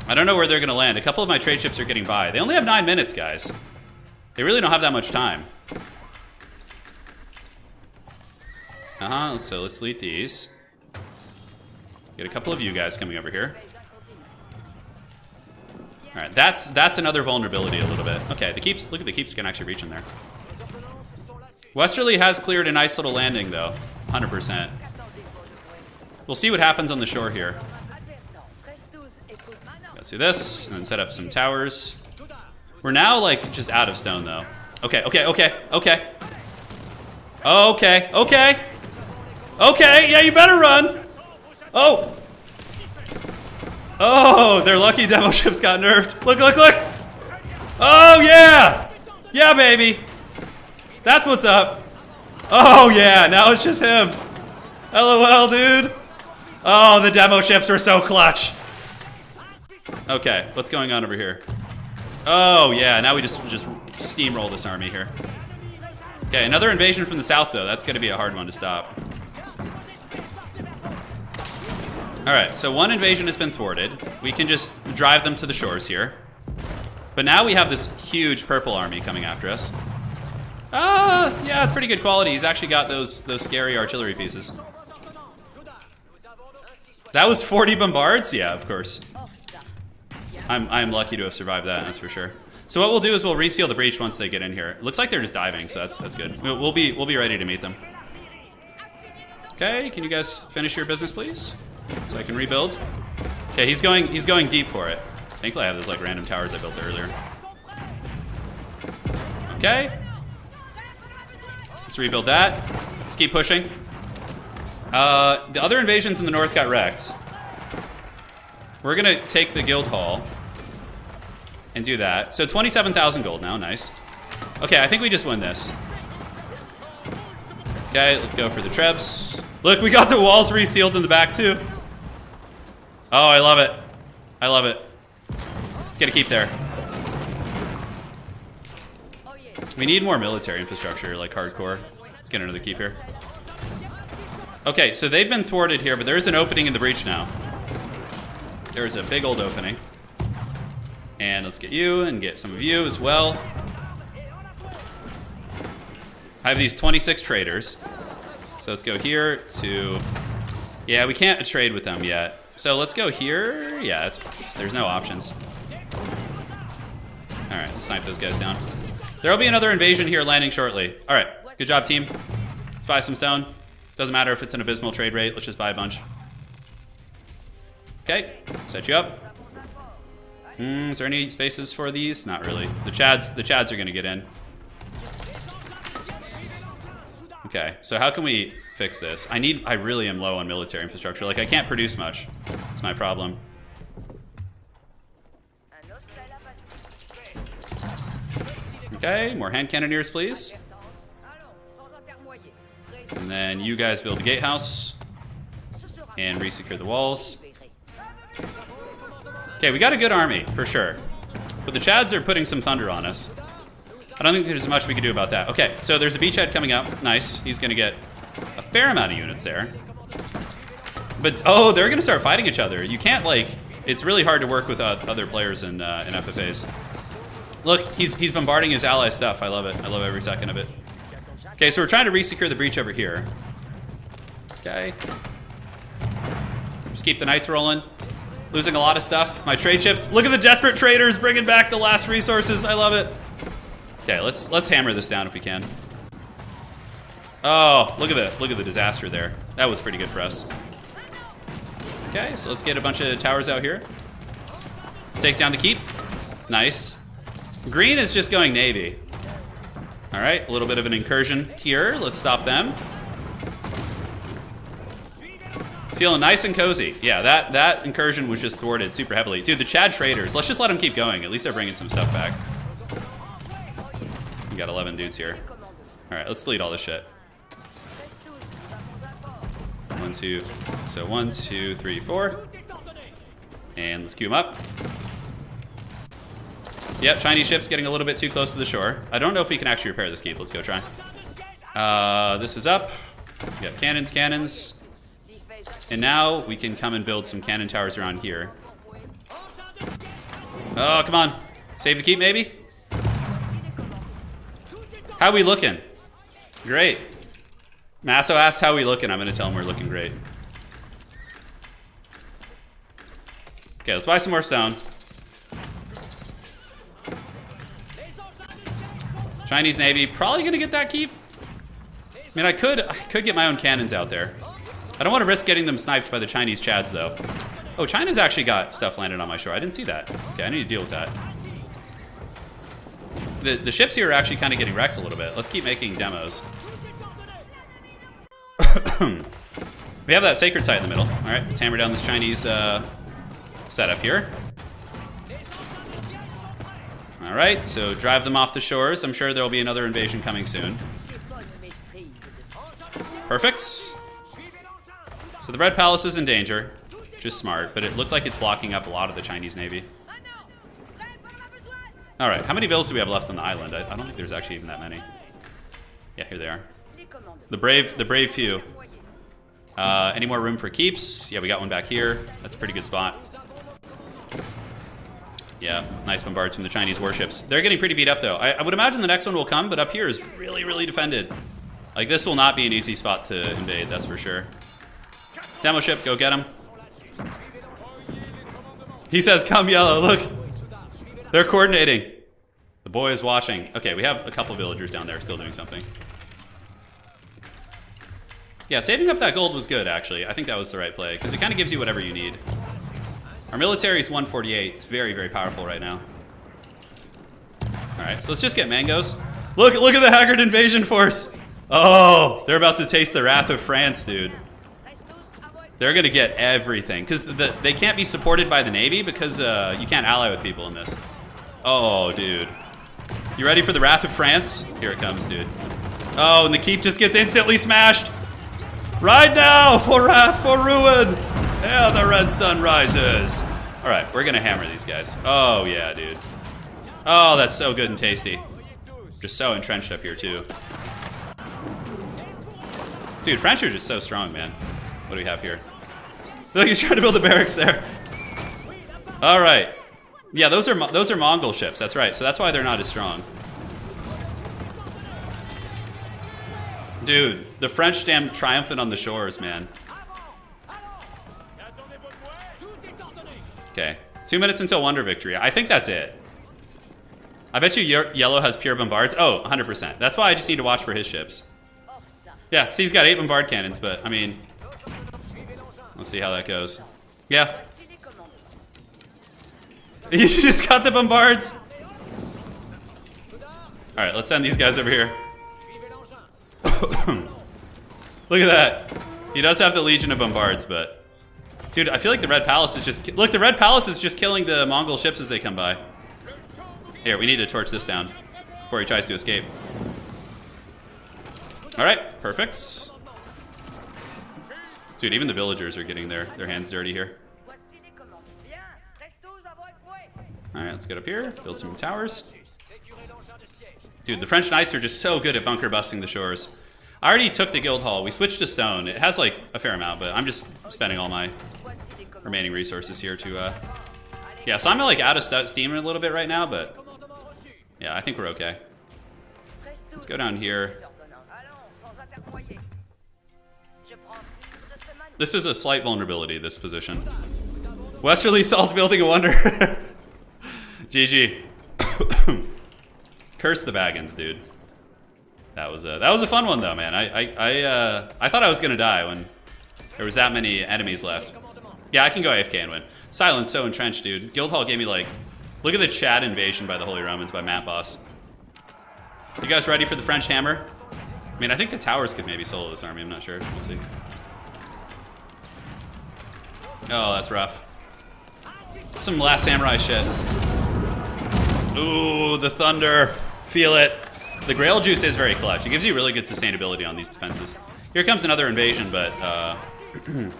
I don't know where they're going to land. A couple of my trade ships are getting by. They only have 9 minutes, guys. They really don't have that much time. So let's delete these. Get a couple of you guys coming over here. All right, that's another vulnerability a little bit. Okay, the keeps. Look at the keeps can actually reach in there. Westerly has cleared a nice little landing though, 100%. We'll see what happens on the shore here. Let's do this and then set up some towers. We're now like just out of stone though. Okay. Yeah, you better run. Oh. Oh, their lucky demo ships got nerfed. Look, look, look. Oh, yeah. Yeah, baby. That's what's up. Oh, yeah. Now it's just him. LOL, dude. Oh, the demo ships were so clutch. Okay, what's going on over here? Oh, yeah. Now we just steamroll this army here. Okay, another invasion from the south, though. That's going to be a hard one to stop. Alright, so one invasion has been thwarted. We can just drive them to the shores here. But now we have this huge purple army coming after us. Yeah, it's pretty good quality. He's actually got those scary artillery pieces. That was 40 bombards? Yeah, of course. I'm lucky to have survived that, that's for sure. So what we'll do is we'll reseal the breach once they get in here. It looks like they're just diving, so that's good. We'll be ready to meet them. Okay, can you guys finish your business, please? So I can rebuild. Okay, he's going deep for it. Thankfully I have those like random towers I built earlier. Okay. Let's rebuild that. Let's keep pushing. The other invasions in the north got wrecked. We're gonna take the guild hall and do that. So 27,000 gold now, nice. Okay, I think we just win this. Okay, let's go for the trebs. Look, we got the walls resealed in the back too. Oh, I love it. I love it. Let's get a keep there. We need more military infrastructure, like hardcore. Let's get another keep here. Okay, so they've been thwarted here, but there's an opening in the breach now. There's a big old opening. And let's get you and get some of you as well. I have these 26 traders. So let's go here to... Yeah, we can't trade with them yet. So let's go here. Yeah, there's no options. All right, let's snipe those guys down. There'll be another invasion here landing shortly. All right, good job, team. Let's buy some stone. Doesn't matter if it's an abysmal trade rate. Let's just buy a bunch. Okay, set you up. Is there any spaces for these? Not really. The Chads are gonna get in. Okay, so how can we fix this? I really am low on military infrastructure. Like, I can't produce much. It's my problem. Okay, more hand cannoneers, please. And then you guys build a gatehouse and resecure the walls. Okay, we got a good army, for sure. But the Chads are putting some thunder on us. I don't think there's much we can do about that. Okay, so there's a beachhead coming up. Nice. He's going to get a fair amount of units there. But, oh, they're going to start fighting each other. You can't, like... It's really hard to work with other players in FFAs. Look, he's bombarding his ally stuff. I love it. I love every second of it. Okay, so we're trying to resecure the breach over here. Okay. Just keep the knights rolling. Losing a lot of stuff. My trade ships. Look at the desperate traders bringing back the last resources. I love it. Okay, let's hammer this down if we can. Oh, look at the disaster there. That was pretty good for us. Okay, so let's get a bunch of towers out here. Take down the keep. Nice. Green is just going navy. All right, a little bit of an incursion here. Let's stop them. Feeling nice and cozy. Yeah, that incursion was just thwarted super heavily. Dude, the Chad traders. Let's just let them keep going. At least they're bringing some stuff back. We got 11 dudes here. All right, let's delete all this shit. 1, 2. So 1, 2, 3, 4. And let's queue them up. Yep, Chinese ship's getting a little bit too close to the shore. I don't know if we can actually repair this keep. Let's go try. This is up. We got cannons. And now we can come and build some cannon towers around here. Oh, come on. Save the keep, maybe? How we looking? Great. Masso asks how we looking. I'm going to tell him we're looking great. Okay, let's buy some more stone. Chinese Navy, probably going to get that keep. I mean, I could get my own cannons out there. I don't want to risk getting them sniped by the Chinese Chads, though. Oh, China's actually got stuff landed on my shore. I didn't see that. Okay, I need to deal with that. The ships here are actually kind of getting wrecked a little bit. Let's keep making demos. We have that sacred site in the middle. All right, let's hammer down this Chinese set up here. All right, so drive them off the shores. I'm sure there will be another invasion coming soon. Perfect. So the Red Palace is in danger, which is smart, but it looks like it's blocking up a lot of the Chinese Navy. All right, how many villas do we have left on the island? I don't think there's actually even that many. Yeah, here they are. The brave few. Any more room for keeps? Yeah, we got one back here. That's a pretty good spot. Yeah, nice bombards from the Chinese warships. They're getting pretty beat up, though. I would imagine the next one will come, but up here is really, really defended. Like, this will not be an easy spot to invade, that's for sure. Demo ship, go get him. He says, come yellow, look. They're coordinating. The boy is watching. Okay, we have a couple villagers down there still doing something. Yeah, saving up that gold was good, actually. I think that was the right play, because it kind of gives you whatever you need. Our military is 148. It's very, very powerful right now. All right, so let's just get mangoes. Look at the Haggard invasion force. Oh, they're about to taste the wrath of France, dude. They're going to get everything, because they can't be supported by the Navy, because you can't ally with people in this. Oh, dude. You ready for the wrath of France? Here it comes, dude. Oh, and the keep just gets instantly smashed. Right now, for wrath, for ruin. Yeah, the red sun rises. All right, we're going to hammer these guys. Oh, yeah, dude. Oh, that's so good and tasty. Just so entrenched up here, too. Dude, French are just so strong, man. What do we have here? Look, he's trying to build a barracks there. All right. Yeah, those are Mongol ships. That's right. So that's why they're not as strong. Dude, the French stand triumphant on the shores, man. Okay, 2 minutes until Wonder Victory. I think that's it. I bet you Yellow has pure bombards. Oh, 100%. That's why I just need to watch for his ships. Yeah, see, he's got 8 bombard cannons, but I mean, let's see how that goes. Yeah. You just got the bombards. All right, let's send these guys over here. Look at that. He does have the Legion of Bombards, but dude, I feel like the Red Palace is just look. The Red Palace is just killing the Mongol ships as they come by. Here, we need to torch this down before he tries to escape. All right, perfect. Dude, even the villagers are getting their hands dirty here. All right, let's get up here, build some towers. Dude, the French knights are just so good at bunker busting the shores. I already took the guild hall. We switched to stone. It has like a fair amount, but I'm just spending all my remaining resources here to, yeah, so I'm like out of steam a little bit right now, but yeah, I think we're okay. Let's go down here. This is a slight vulnerability, this position. Westerly Salt's building a wonder. GG. Curse the Baggins, dude. That was a fun one though, man. I thought I was gonna die when there was that many enemies left. Yeah, I can go AFK and win. Silence so entrenched, dude. Guildhall gave me like, look at the Chad invasion by the Holy Romans by Matt Boss. You guys ready for the French hammer? I mean, I think the towers could maybe solo this army. I'm not sure. We'll see. Oh, that's rough. Some Last Samurai shit. Ooh, the thunder. Feel it. The Grail juice is very clutch. It gives you really good sustainability on these defenses. Here comes another invasion, but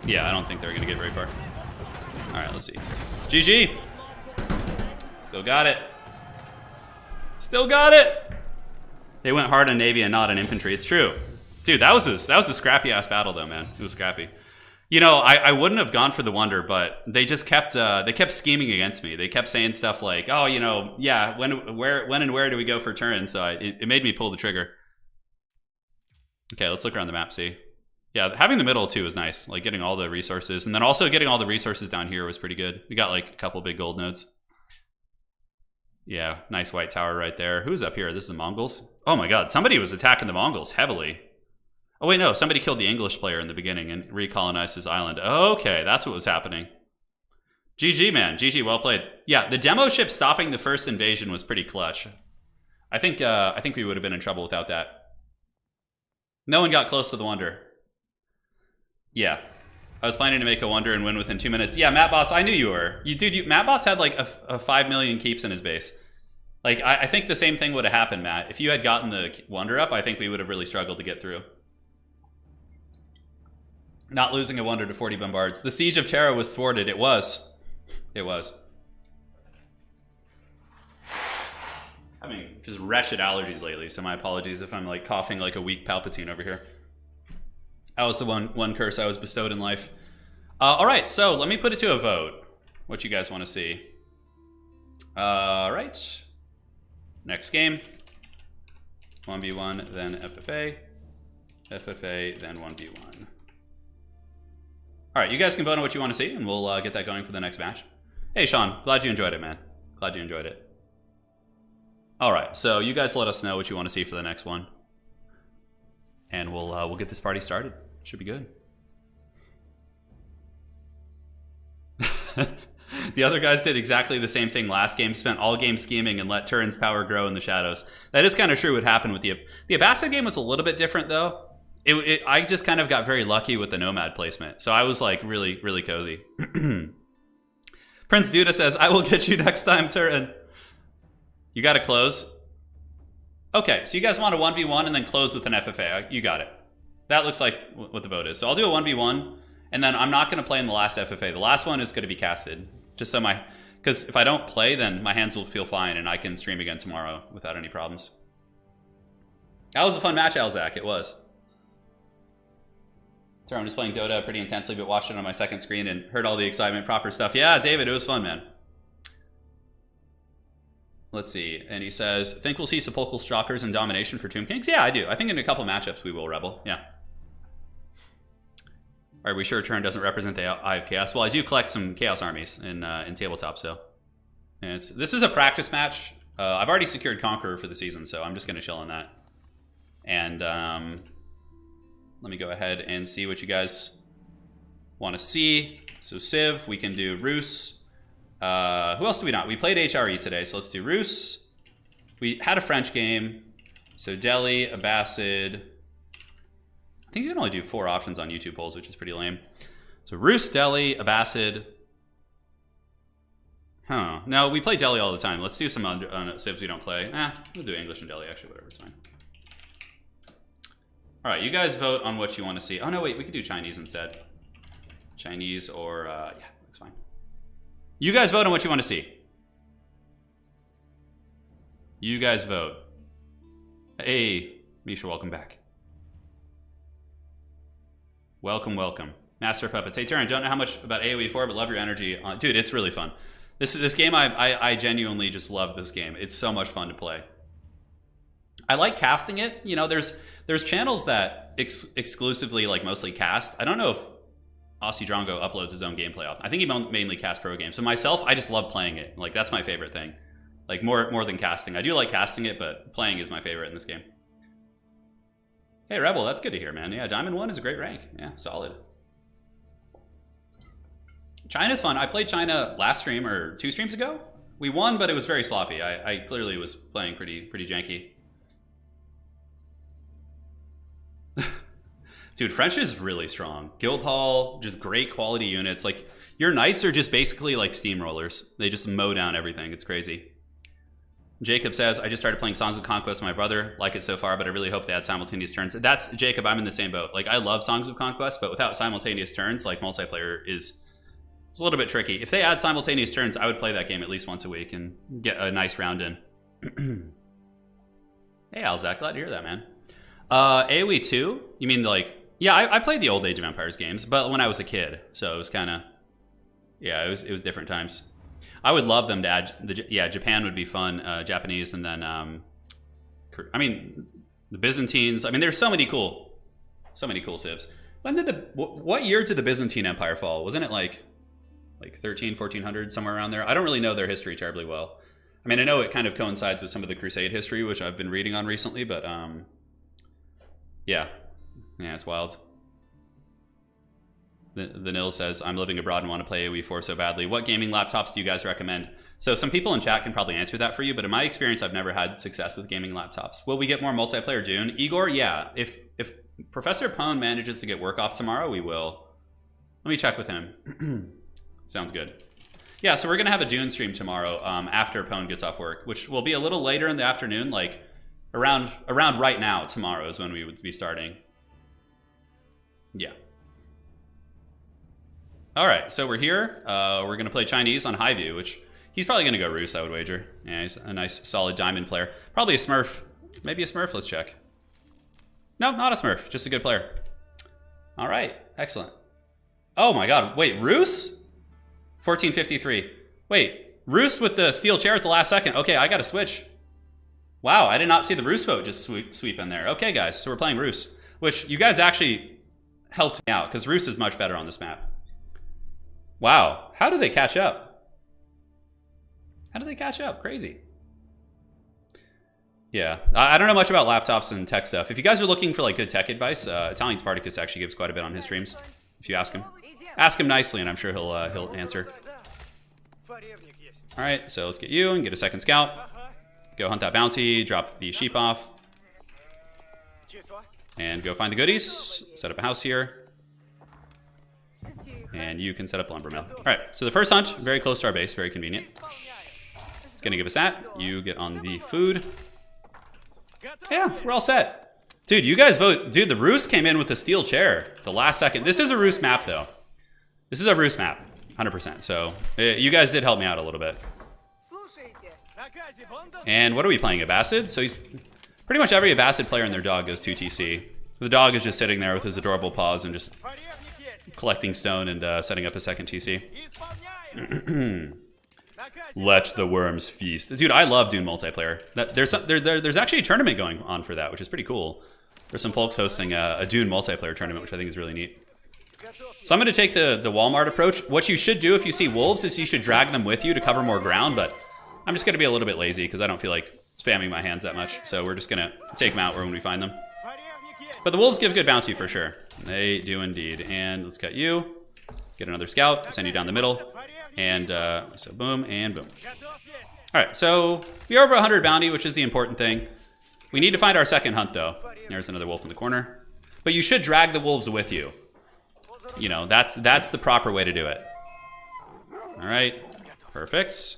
yeah, I don't think they're going to get very far. All right, let's see. GG. Still got it. Still got it. They went hard on Navy and not on infantry. It's true. Dude, that was a scrappy-ass battle, though, man. It was scrappy. You know, I wouldn't have gone for the wonder, but they just kept scheming against me. They kept saying stuff like, "Oh, you know, yeah, when and where do we go for Turin?" So it made me pull the trigger. Okay, let's look around the map. See, yeah, having the middle too is nice. Like getting all the resources, and then also getting all the resources down here was pretty good. We got like a couple big gold nodes. Yeah, nice white tower right there. Who's up here? This is the Mongols. Oh my God, somebody was attacking the Mongols heavily. Oh wait, no, somebody killed the English player in the beginning and recolonized his island. Okay, that's what was happening. GG, man. GG, well played. Yeah, the demo ship stopping the first invasion was pretty clutch. I think we would have been in trouble without that. No one got close to the wonder. Yeah. I was planning to make a wonder and win within 2 minutes. Yeah, Matt Boss, I knew you were. Matt Boss had like a 5 million keeps in his base. Like, I think the same thing would have happened, Matt. If you had gotten the wonder up, I think we would have really struggled to get through. Not losing a wonder to 40 bombards. The Siege of Terra was thwarted. It was. It was. Having just wretched allergies lately, so my apologies if I'm like coughing like a weak Palpatine over here. That was the one curse I was bestowed in life. All right, so let me put it to a vote. What you guys want to see? All right. Next game. 1v1, then FFA. FFA, then 1v1. All right, you guys can vote on what you want to see, and we'll get that going for the next match. Hey, Sean, glad you enjoyed it, man. Glad you enjoyed it. All right, so you guys let us know what you want to see for the next one, and we'll get this party started. Should be good. The other guys did exactly the same thing last game, spent all game scheming and let Turin's power grow in the shadows. That is kind of true what happened with the Abbasid game was a little bit different, though. I just kind of got very lucky with the Nomad placement, so I was like really, really cozy. Prince Duda says, I will get you next time, Turin. You got to close. Okay, so you guys want a 1v1 and then close with an FFA. You got it. That looks like what the vote is. So I'll do a 1v1, and then I'm not going to play in the last FFA. The last one is going to be casted. Just so because if I don't play, then my hands will feel fine, and I can stream again tomorrow without any problems. That was a fun match, Alzak. It was. I'm just playing Dota pretty intensely, but watched it on my second screen and heard all the excitement, proper stuff. Yeah, David, it was fun, man. Let's see. And he says, think we'll see Sepulchral Stalkers and Domination for Tomb Kings? Yeah, I do. I think in a couple matchups we will, Rebel. Yeah. Are we sure Turin doesn't represent the Eye of Chaos? Well, I do collect some Chaos armies in tabletop, so. And this is a practice match. I've already secured Conqueror for the season, so I'm just going to chill on that. And let me go ahead and see what you guys want to see. So Civ, we can do Rus. Who else do we not? We played HRE today, so let's do Rus. We had a French game. So Delhi, Abbasid. I think you can only do 4 options on YouTube polls, which is pretty lame. So Rus, Delhi, Abbasid. Huh. No, we play Delhi all the time. Let's do some on Civs we don't play. We'll do English and Delhi, actually, whatever, it's fine. All right, you guys vote on what you want to see. Oh, no, wait, we could do Chinese instead. Chinese or, yeah, looks fine. You guys vote on what you want to see. You guys vote. Hey, Misha, welcome back. Welcome, welcome. Master Puppets. Hey, Turin, don't know how much about AoE 4, but love your energy. Dude, it's really fun. This game, I genuinely just love this game. It's so much fun to play. I like casting it. You know, there's channels that exclusively, like, mostly cast. I don't know if Aussie Drongo uploads his own gameplay often. I think he mainly casts pro games. So myself, I just love playing it. Like, that's my favorite thing. Like, more than casting. I do like casting it, but playing is my favorite in this game. Hey, Rebel, that's good to hear, man. Yeah, Diamond 1 is a great rank. Yeah, solid. China's fun. I played China last stream, or 2 streams ago. We won, but it was very sloppy. I clearly was playing pretty janky. Dude, French is really strong. Guildhall, just great quality units. Like, your knights are just basically like steamrollers. They just mow down everything. It's crazy. Jacob says, I just started playing Songs of Conquest with my brother. Like it so far, but I really hope they add simultaneous turns. That's, Jacob, I'm in the same boat. Like, I love Songs of Conquest, but without simultaneous turns, like, multiplayer is it's a little bit tricky. If they add simultaneous turns, I would play that game at least once a week and get a nice round in. Hey, Alzak, glad to hear that, man. AoE 2? You mean, like... Yeah, I played the old Age of Empires games, but when I was a kid, so it was kind of... Yeah, it was different times. I would love them to add... Yeah, Japan would be fun, Japanese, and then... I mean, the Byzantines... I mean, there's so many cool civs. When did what year did the Byzantine Empire fall? Wasn't it like 1400, somewhere around there? I don't really know their history terribly well. I mean, I know it kind of coincides with some of the Crusade history, which I've been reading on recently, but yeah, it's wild. The Nil says, I'm living abroad and want to play AoE4 so badly. What gaming laptops do you guys recommend? So some people in chat can probably answer that for you, but in my experience, I've never had success with gaming laptops. Will we get more multiplayer Dune? Igor, yeah. If Professor Pone manages to get work off tomorrow, we will. Let me check with him. Sounds good. Yeah, so we're going to have a Dune stream tomorrow after Pone gets off work, which will be a little later in the afternoon, like around right now tomorrow is when we would be starting. Yeah. All right, so we're here. We're going to play Chinese on Highview, which he's probably going to go Roos, I would wager. Yeah, he's a nice, solid diamond player. Probably a Smurf. Maybe a Smurf, let's check. No, not a Smurf, just a good player. All right, excellent. Oh my god, wait, Roos? 1453. Wait, Roos with the steel chair at the last second. Okay, I gotta switch. Wow, I did not see the Roos vote just sweep in there. Okay, guys, so we're playing Roos, which you guys actually helped me out, because Roos is much better on this map. Wow, how do they catch up? How do they catch up? Crazy. Yeah, I don't know much about laptops and tech stuff. If you guys are looking for like good tech advice, Italian Spartacus actually gives quite a bit on his streams. If you ask him nicely, and I'm sure he'll answer. All right, so let's get you and get a second scout. Go hunt that bounty, drop the sheep off, and go find the goodies. Set up a house here, and you can set up a lumber mill. All right, so the first hunt, very close to our base, very convenient. It's gonna give us that. You get on the food. Yeah, we're all set. Dude, you guys vote. Dude, the Roos came in with the steel chair the last second. This is a Roos map, though. This is a Roos map, 100%. So you guys did help me out a little bit. And what are we playing? Abbasid? So he's pretty much every Abbasid player and their dog goes 2 TC. The dog is just sitting there with his adorable paws and just collecting stone and setting up a second TC. Let the worms feast. Dude, I love Dune multiplayer. There's actually a tournament going on for that, which is pretty cool. There's some folks hosting a Dune multiplayer tournament, which I think is really neat. So I'm going to take the Walmart approach. What you should do if you see wolves is you should drag them with you to cover more ground, but I'm just going to be a little bit lazy because I don't feel like spamming my hands that much. So we're just going to take them out when we find them. But the wolves give good bounty for sure. They do indeed. And let's cut you. Get another scout. Send you down the middle. And so boom and boom. All right, so we are over 100 bounty, which is the important thing. We need to find our second hunt, though. There's another wolf in the corner. But you should drag the wolves with you. You know, that's the proper way to do it. All right, perfect.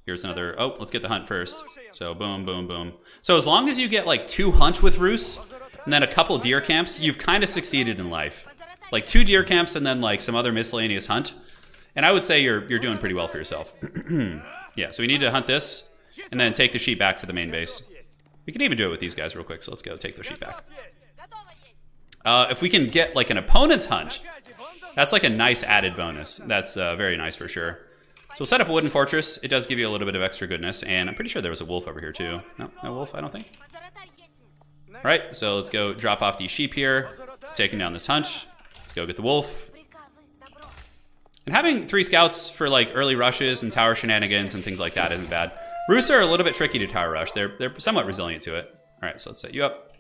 Here's another. Oh, let's get the hunt first. So boom, boom, boom. So as long as you get like 2 hunts with Roos and then a couple deer camps, you've kind of succeeded in life. Like 2 deer camps and then like some other miscellaneous hunt. And I would say you're doing pretty well for yourself. Yeah, so we need to hunt this and then take the sheep back to the main base. We can even do it with these guys real quick, so let's go take the sheep back. If we can get like an opponent's hunt, that's like a nice added bonus. That's very nice for sure. So we'll set up a wooden fortress. It does give you a little bit of extra goodness, and I'm pretty sure there was a wolf over here too. No wolf, I don't think. All right, so let's go drop off these sheep here, taking down this hunt. Let's go get the wolf. And having 3 scouts for like early rushes and tower shenanigans and things like that isn't bad. Roosts are a little bit tricky to tower rush. They're somewhat resilient to it. All right, so let's set you up.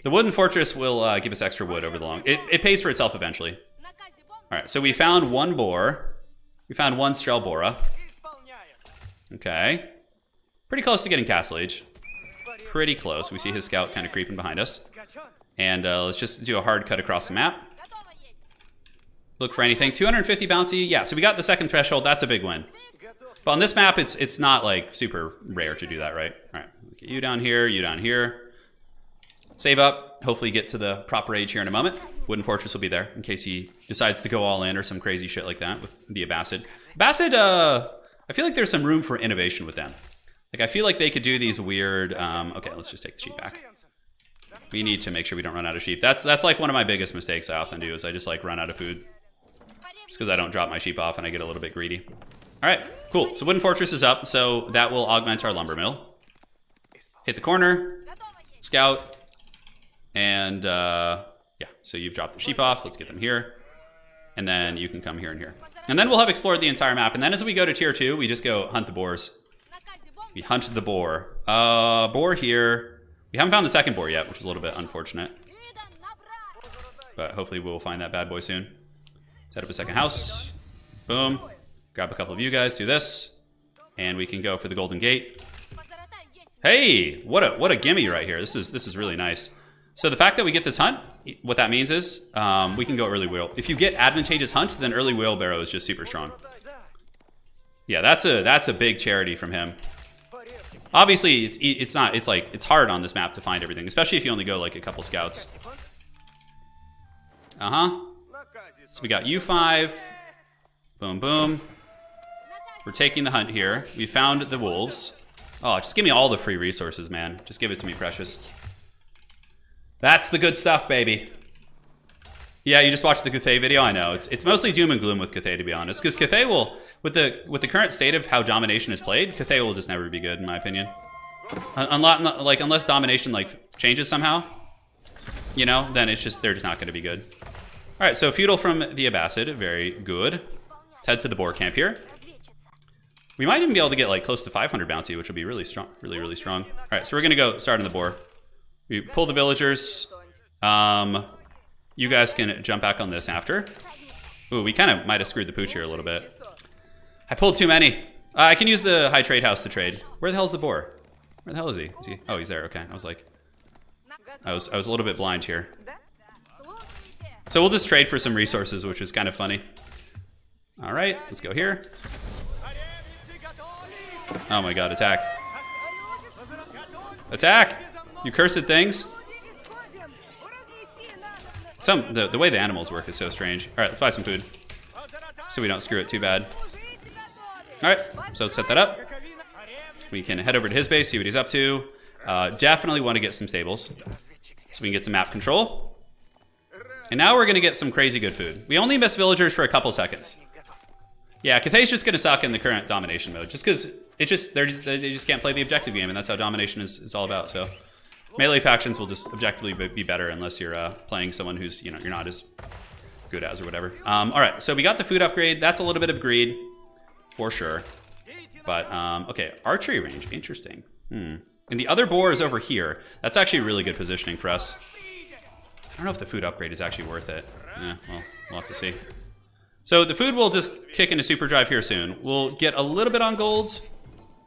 The wooden fortress will give us extra wood over the long. It pays for itself eventually. All right, so we found 1 boar. We found 1 Strelbora. Okay. Pretty close to getting Castle Age. Pretty close. We see his scout kind of creeping behind us. And let's just do a hard cut across the map. Look for anything. 250 bounty. Yeah, so we got the second threshold. That's a big win. But on this map, it's not like super rare to do that, right? All right, get you down here, you down here. Save up. Hopefully get to the proper age here in a moment. Wooden Fortress will be there in case he decides to go all in or some crazy shit like that with the Abbasid. Abbasid, I feel like there's some room for innovation with them. Like, I feel like they could do these weird... okay, let's just take the sheep back. We need to make sure we don't run out of sheep. That's like one of my biggest mistakes I often do is I just like run out of food. Just because I don't drop my sheep off and I get a little bit greedy. All right, cool. So Wooden Fortress is up, so that will augment our lumber mill. Hit the corner, scout, and yeah, so you've dropped the sheep off. Let's get them here. And then you can come here and here. And then we'll have explored the entire map. And then as we go to tier 2, we just go hunt the boars. We hunt the boar. Boar here. We haven't found the second boar yet, which is a little bit unfortunate. But hopefully we'll find that bad boy soon. Set up a second house. Boom. Grab a couple of you guys, do this. And we can go for the golden gate. Hey, what a gimme right here. This is really nice. So the fact that we get this hunt, what that means is we can go early wheel. If you get advantageous hunt, then early wheelbarrow is just super strong. Yeah, that's a big charity from him. Obviously, it's hard on this map to find everything, especially if you only go like a couple scouts. So we got U5. Boom, boom. We're taking the hunt here. We found the wolves. Oh, just give me all the free resources, man. Just give it to me, precious. That's the good stuff, baby. Yeah, you just watched the Cathay video. I know it's mostly doom and gloom with Cathay, to be honest, because Cathay will, with the current state of how domination is played, Cathay will just never be good, in my opinion. Unless domination like changes somehow, you know, then they're just not going to be good. All right, so feudal from the Abbasid, very good. Let's head to the boar camp here. We might even be able to get like close to 500 bounty, which will be really strong, really strong. All right, so we're gonna go start on the boar. We pull the villagers. You guys can jump back on this after. Ooh, we kind of might have screwed the pooch here a little bit. I pulled too many. I can use the high trade house to trade. Where the hell's the boar? Where the hell is he? Oh, he's there. Okay, I was like, I was a little bit blind here. So we'll just trade for some resources, which is kind of funny. All right, let's go here. Oh my god, attack. Attack! You cursed things. The way the animals work is so strange. Alright, let's buy some food. So we don't screw it too bad. Alright, so let's set that up. We can head over to his base, see what he's up to. Definitely want to get some stables. So we can get some map control. And now we're going to get some crazy good food. We only miss villagers for a couple seconds. Yeah, Cathay's just going to suck in the current domination mode, just because they just can't play the objective game, and that's how domination is all about. So melee factions will just objectively be better unless you're playing someone who's you're not as good as or whatever. All right, so we got the food upgrade. That's a little bit of greed, for sure. But okay, archery range, interesting. And the other boar is over here. That's actually really good positioning for us. I don't know if the food upgrade is actually worth it. Well, we'll have to see. So the food will just kick into super drive here soon. We'll get a little bit on golds.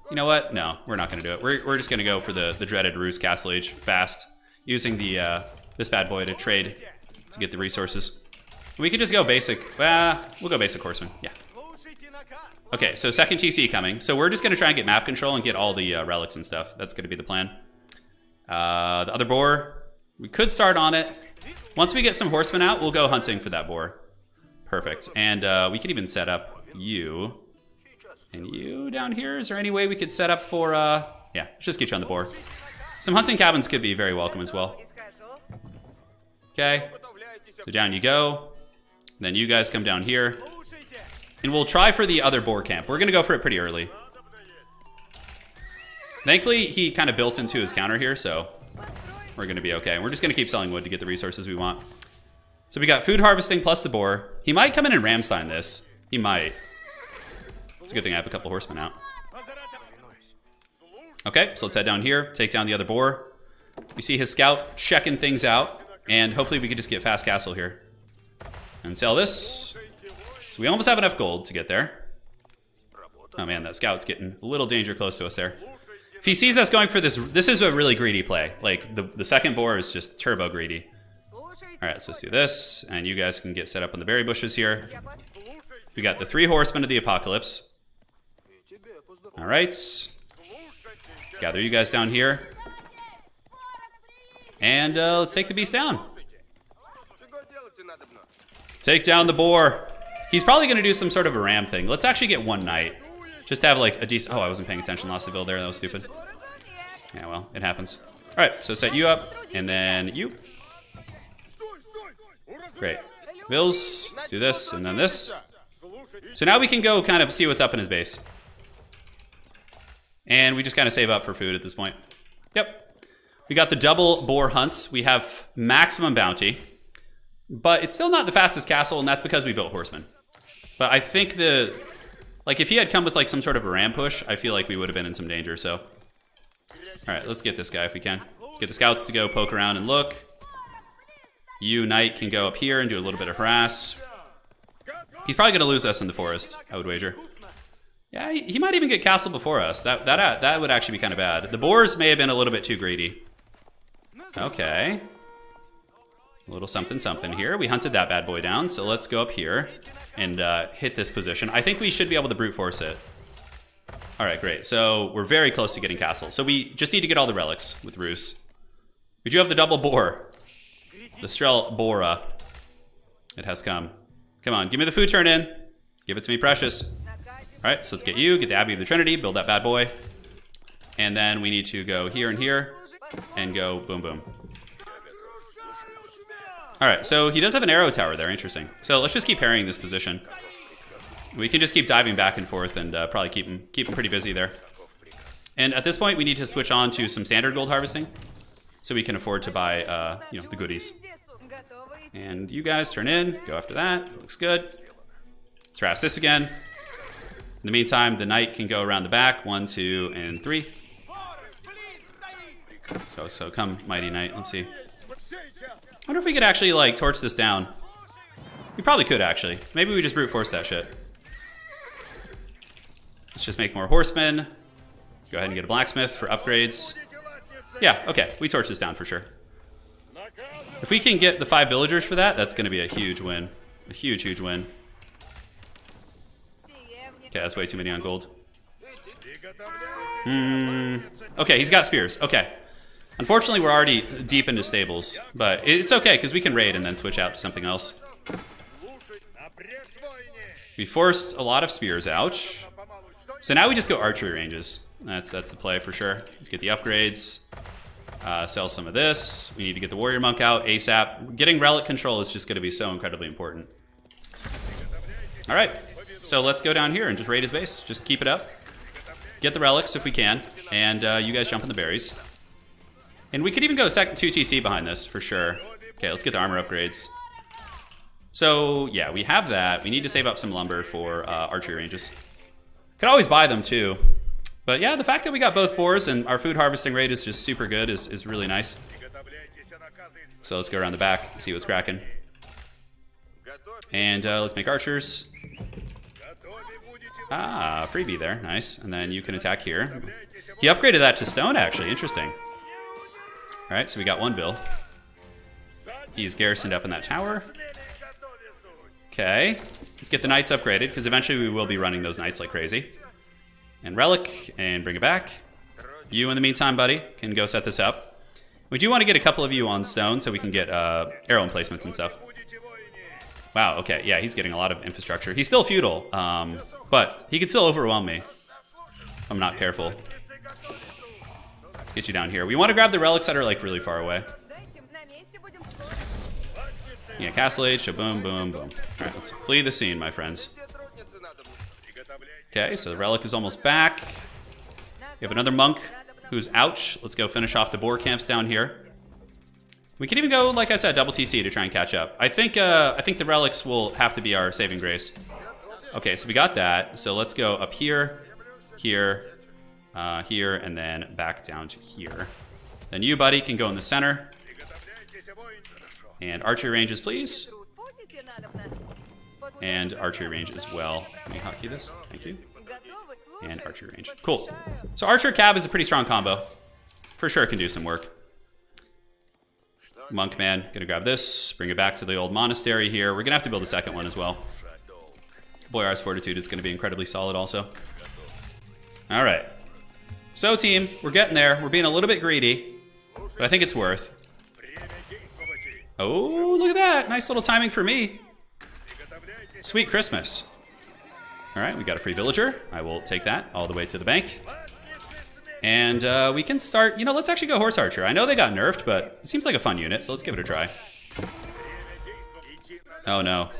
You know what? No, we're not going to do it. We're just going to go for the dreaded Ruse Castle Age fast, using the this bad boy to trade to get the resources. We could just go basic. We'll go basic horseman. Yeah. Okay, so second TC coming. So we're just going to try and get map control and get all the relics and stuff. That's going to be the plan. The other boar, we could start on it. Once we get some horsemen out, we'll go hunting for that boar. Perfect. And we could even set up you. And you down here. Is there any way we could set up for... yeah, let's just get you on the board. Some hunting cabins could be very welcome as well. Okay. So down you go. Then you guys come down here. And we'll try for the other boar camp. We're going to go for it pretty early. Thankfully, he kind of built into his counter here, so we're going to be okay. We're just going to keep selling wood to get the resources we want. So we got food harvesting plus the boar. He might come in and Ramstein this. He might. It's a good thing I have a couple horsemen out. Okay, so let's head down here, take down the other boar. We see his scout checking things out, and hopefully we could just get fast castle here. And sell this. So we almost have enough gold to get there. Oh man, that scout's getting a little danger close to us there. If he sees us going for this, this is a really greedy play. Like, the second boar is just turbo greedy. Alright, so let's do this, and you guys can get set up on the berry bushes here. We got the 3 horsemen of the apocalypse. Alright. Let's gather you guys down here. And let's take the beast down. Take down the boar. He's probably going to do some sort of a ram thing. Let's actually get one knight. Just to have like a decent... Oh, I wasn't paying attention. Lost the build there. That was stupid. Yeah, well, it happens. Alright, so set you up. And then you. Great. Bills. Do this, and then this. So now we can go kind of see what's up in his base. And we just kind of save up for food at this point. Yep. We got the double boar hunts. We have maximum bounty. But it's still not the fastest castle, and that's because we built horsemen. But I think like if he had come with like some sort of a ram push, I feel like we would have been in some danger, so. Alright, let's get this guy if we can. Let's get the scouts to go poke around and look. You, knight, can go up here and do a little bit of harass. He's probably going to lose us in the forest, I would wager. Yeah, he might even get castle before us. That would actually be kind of bad. The boars may have been a little bit too greedy. Okay. A little something something here. We hunted that bad boy down, so let's go up here and hit this position. I think we should be able to brute force it. All right, great. So we're very close to getting castle. So we just need to get all the relics with Rus. We do have the double boar. The Strel Bora. It has come. Come on, give me the food turn in. Give it to me, precious. All right, so let's get you, get the Abbey of the Trinity, build that bad boy. And then we need to go here and here and go boom, boom. All right, so he does have an arrow tower there, interesting. So let's just keep harrying this position. We can just keep diving back and forth and probably keep him pretty busy there. And at this point, we need to switch on to some standard gold harvesting so we can afford to buy, you know, the goodies. And you guys turn in, go after that. Looks good. Let's harass this again. In the meantime, the knight can go around the back. 1, 2, and 3. So come, mighty knight. Let's see. I wonder if we could actually, like, torch this down. We probably could, actually. Maybe we just brute force that shit. Let's just make more horsemen. Go ahead and get a blacksmith for upgrades. Yeah, okay. We torch this down for sure. If we can get the 5 villagers for that, that's going to be a huge win. A huge, huge win. Okay, that's way too many on gold. Okay, he's got spears. Okay. Unfortunately, we're already deep into stables, but it's okay because we can raid and then switch out to something else. We forced a lot of spears, ouch. So now we just go archery ranges. That's the play for sure. Let's get the upgrades. Sell some of this. We need to get the warrior monk out ASAP. Getting relic control is just going to be so incredibly important. All right, so let's go down here and just raid his base. Just keep it up. Get the relics if we can, and you guys jump in the berries. And we could even go 2 TC behind this for sure. Okay, let's get the armor upgrades. So yeah, we have that. We need to save up some lumber for archery ranges. Could always buy them too. But yeah, the fact that we got both boars and our food harvesting rate is just super good is really nice. So let's go around the back and see what's cracking. And let's make archers. Ah, freebie there, nice. And then you can attack here. He upgraded that to stone actually, interesting. All right, so we got 1 bill. He's garrisoned up in that tower. Okay, let's get the knights upgraded because eventually we will be running those knights like crazy. And relic, and bring it back. You, in the meantime, buddy, can go set this up. We do want to get a couple of you on stone so we can get arrow emplacements and stuff. Wow, okay, yeah, he's getting a lot of infrastructure. He's still feudal, but he can still overwhelm me if I'm not careful. Let's get you down here. We want to grab the relics that are, like, really far away. Yeah, Castle Age, so boom, boom, boom. All right, let's flee the scene, my friends. Okay, so the relic is almost back. We have another monk who's ouch. Let's go finish off the boar camps down here. We can even go, like I said, double TC to try and catch up. I think the relics will have to be our saving grace. Okay, so we got that. So let's go up here, here, here, and then back down to here. Then you, buddy, can go in the center. And archery ranges, please. And archery range as well. Let me hotkey this. Thank you. And archery range. Cool. So archer cab is a pretty strong combo. For sure can do some work. Monk man, gonna grab this. Bring it back to the old monastery here. We're gonna have to build a second one as well. Boyar's Fortitude is gonna be incredibly solid also. All right. So team, we're getting there. We're being a little bit greedy, but I think it's worth. Oh, look at that. Nice little timing for me. Sweet Christmas. All right, we got a free villager. I will take that all the way to the bank. And we can start, you know, let's actually go Horse Archer. I know they got nerfed, but it seems like a fun unit, so let's give it a try. Oh, no.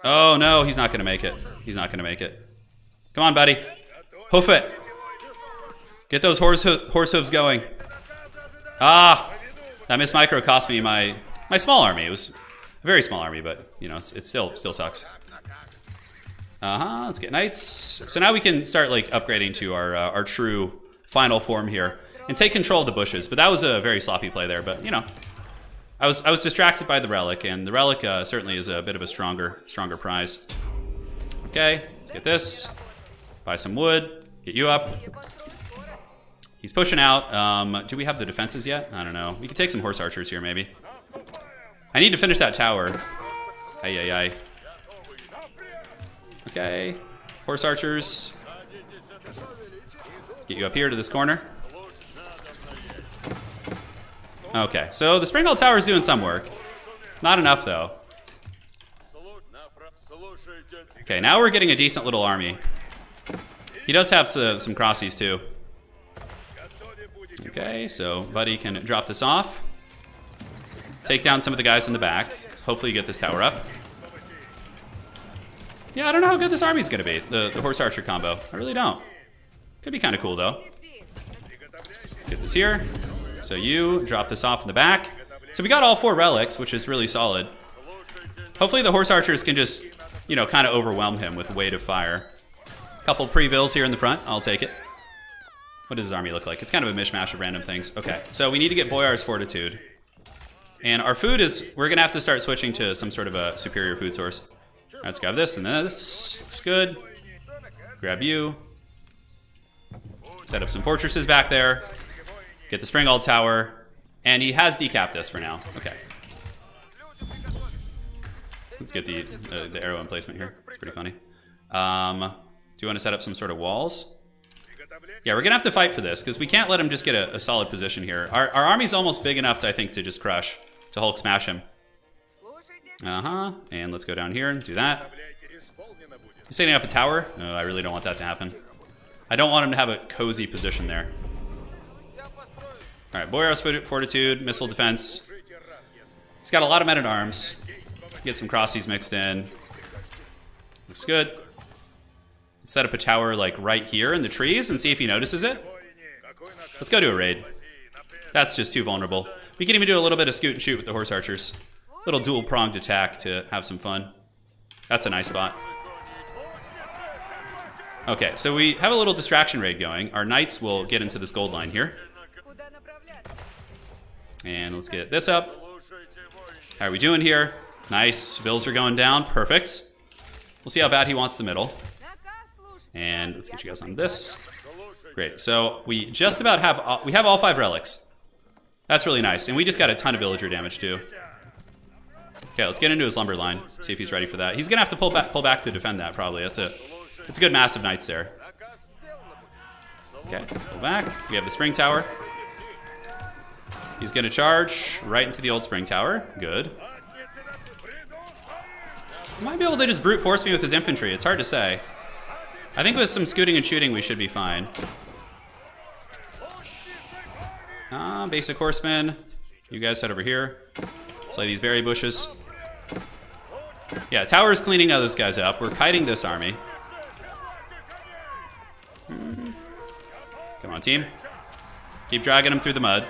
Oh, no, he's not going to make it. He's not going to make it. Come on, buddy. Hoof it. Get those horse hooves going. Ah, that missed micro cost me my small army. It was a very small army, but, you know, it still sucks. Let's get knights. So now we can start, like, upgrading to our true final form here and take control of the bushes. But that was a very sloppy play there. But, you know, I was distracted by the relic, and the relic certainly is a bit of a stronger prize. Okay, let's get this. Buy some wood. Get you up. He's pushing out. Do we have the defenses yet? I don't know. We could take some horse archers here, maybe. I need to finish that tower. Ay, ay, ay. Okay. Horse archers. Let's get you up here to this corner. Okay, so the Springald Tower is doing some work. Not enough, though. Okay, now we're getting a decent little army. He does have some crossies, too. Okay, so Buddy can drop this off. Take down some of the guys in the back. Hopefully get this tower up. Yeah, I don't know how good this army is going to be, the horse archer combo. I really don't. Could be kind of cool, though. Let's get this here. So you drop this off in the back. So we got all 4 relics, which is really solid. Hopefully the horse archers can just, you know, kind of overwhelm him with weight of fire. Couple pre-vills here in the front. I'll take it. What does his army look like? It's kind of a mishmash of random things. Okay, so we need to get Boyar's Fortitude. And our food is, we're going to have to start switching to some sort of a superior food source. Let's grab this and this. Looks good. Grab you. Set up some fortresses back there. Get the Springald Tower. And he has decapped us for now. Okay. Let's get the arrow emplacement here. It's pretty funny. Do you want to set up some sort of walls? Yeah, we're going to have to fight for this because we can't let him just get a solid position here. Our army's almost big enough, I think, to just crush, to Hulk smash him. Uh-huh. And let's go down here and do that. He's setting up a tower? No, I really don't want that to happen. I don't want him to have a cozy position there. All right, Boyar's Fortitude, missile defense. He's got a lot of men-at-arms. Get some crossies mixed in. Looks good. Let's set up a tower like right here in the trees and see if he notices it. Let's go do a raid. That's just too vulnerable. We can even do a little bit of scoot and shoot with the horse archers. Little dual-pronged attack to have some fun. That's a nice spot. Okay, so we have a little distraction raid going. Our knights will get into this gold line here. And let's get this up. How are we doing here? Nice. Bills are going down. Perfect. We'll see how bad he wants the middle. And let's get you guys on this. Great. So we just about have... we have all 5 relics. That's really nice. And we just got a ton of villager damage, too. Okay, let's get into his lumber line. See if he's ready for that. He's going to have to pull back to defend that, probably. It's a good massive knights there. Okay, let's pull back. We have the spring tower. He's going to charge right into the old spring tower. Good. He might be able to just brute force me with his infantry. It's hard to say. I think with some scooting and shooting, we should be fine. Basic horsemen. You guys head over here. Slay these berry bushes. Yeah, tower's cleaning those guys up. We're kiting this army. Come on, team. Keep dragging them through the mud.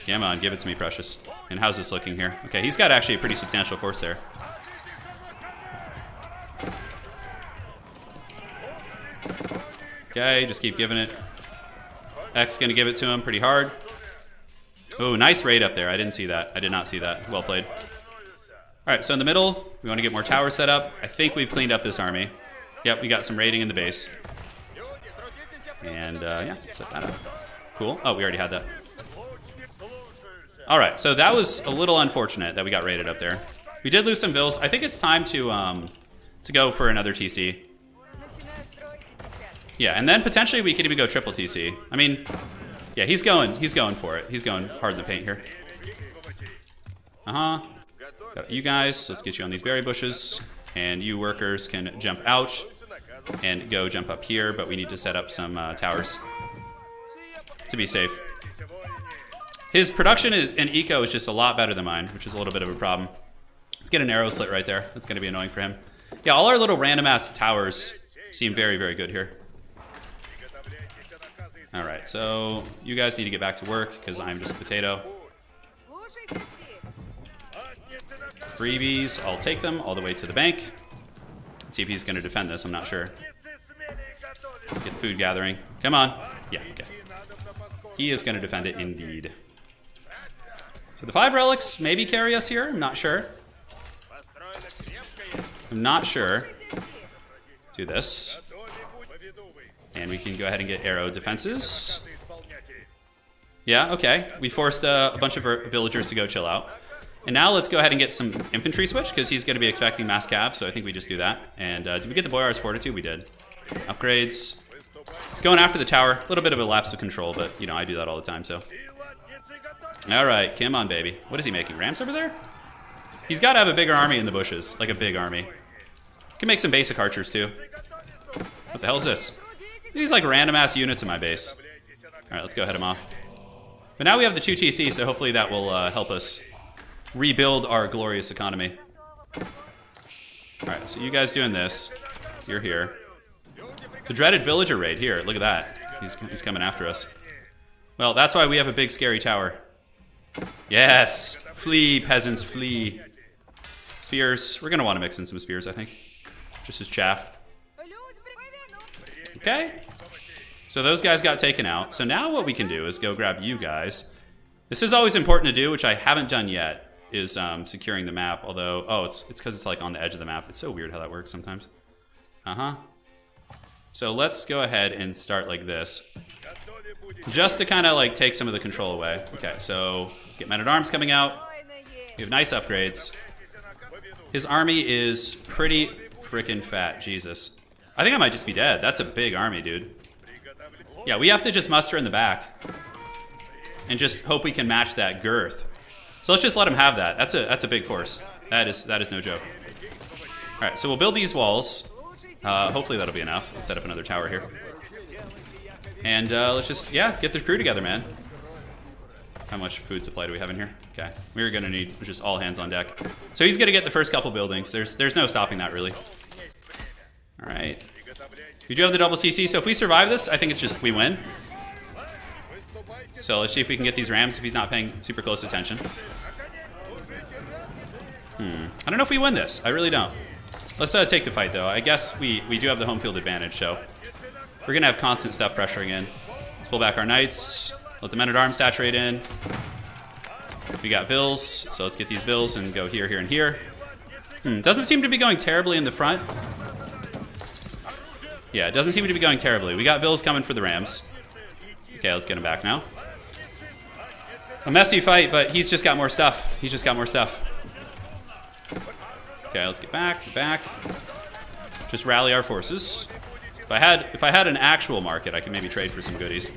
Come on, give it to me, precious. And how's this looking here? Okay, he's got actually a pretty substantial force there. Okay, just keep giving it. X gonna give it to him pretty hard. Oh, nice raid up there. I didn't see that. I did not see that. Well played. All right, so in the middle, we want to get more towers set up. I think we've cleaned up this army. Yep, we got some raiding in the base. And yeah, set that up. Cool. Oh, we already had that. All right, so that was a little unfortunate that we got raided up there. We did lose some bills. I think it's time to go for another TC. Yeah, and then potentially we could even go triple TC. I mean, yeah, he's going for it. He's going hard in the paint here. Uh-huh. Got you guys. Let's get you on these berry bushes. And you workers can jump out and go jump up here, but we need to set up some towers to be safe. His production and eco is just a lot better than mine, which is a little bit of a problem. Let's get an arrow slit right there. That's going to be annoying for him. Yeah, all our little random-ass towers seem very, very good here. All right, so you guys need to get back to work because I'm just a potato. Freebies, I'll take them all the way to the bank. Let's see if he's going to defend this. I'm not sure. Get food gathering. Come on. Yeah, okay. He is going to defend it indeed. So the 5 relics maybe carry us here. I'm not sure. I'm not sure. Do this. And we can go ahead and get arrow defenses. Yeah, okay. We forced a bunch of villagers to go chill out. And now let's go ahead and get some infantry switch, because he's going to be expecting mass cav, so I think we just do that. And did we get the Boyar's Fortitude? We did. Upgrades. He's going after the tower. A little bit of a lapse of control, but, you know, I do that all the time, so. All right, come on, baby. What is he making? Rams over there? He's got to have a bigger army in the bushes, like a big army. Can make some basic archers, too. What the hell is this? These, like, random-ass units in my base. All right, let's go head him off. But now we have the 2 TC, so hopefully that will help us rebuild our glorious economy. Alright, so you guys doing this. You're here. The dreaded villager raid here. Look at that. He's coming after us. Well, that's why we have a big scary tower. Yes! Flee, peasants, flee. Spears. We're going to want to mix in some spears, I think. Just as chaff. Okay. So those guys got taken out. So now what we can do is go grab you guys. This is always important to do, which I haven't done yet, is securing the map. Although, oh, it's because it's like on the edge of the map. It's so weird how that works sometimes. So let's go ahead and start like this. Just to kind of like take some of the control away. Okay, so let's get men-at-arms coming out. We have nice upgrades. His army is pretty freaking fat. Jesus. I think I might just be dead. That's a big army, dude. Yeah, we have to just muster in the back. And just hope we can match that girth. So let's just let him have that. That's a big force. That is no joke. Alright, so we'll build these walls. Hopefully that'll be enough. Let's set up another tower here. And let's just, yeah, get the crew together, man. How much food supply do we have in here? Okay, we're gonna need just all hands on deck. So he's gonna get the first couple buildings. There's no stopping that, really. Alright. We do have the double TC, so if we survive this, I think it's just, we win. So let's see if we can get these rams if he's not paying super close attention. I don't know if we win this. I really don't. Let's take the fight, though. I guess we do have the home field advantage, so we're going to have constant stuff pressuring in. Let's pull back our knights. Let the men-at-arms saturate in. We got vills, so let's get these vills and go here, here, and here. Doesn't seem to be going terribly in the front. Yeah, it doesn't seem to be going terribly. We got vills coming for the rams. Okay, let's get him back now. A messy fight, but he's just got more stuff. He's just got more stuff. Okay, let's get back. Just rally our forces. If I had an actual market, I could maybe trade for some goodies.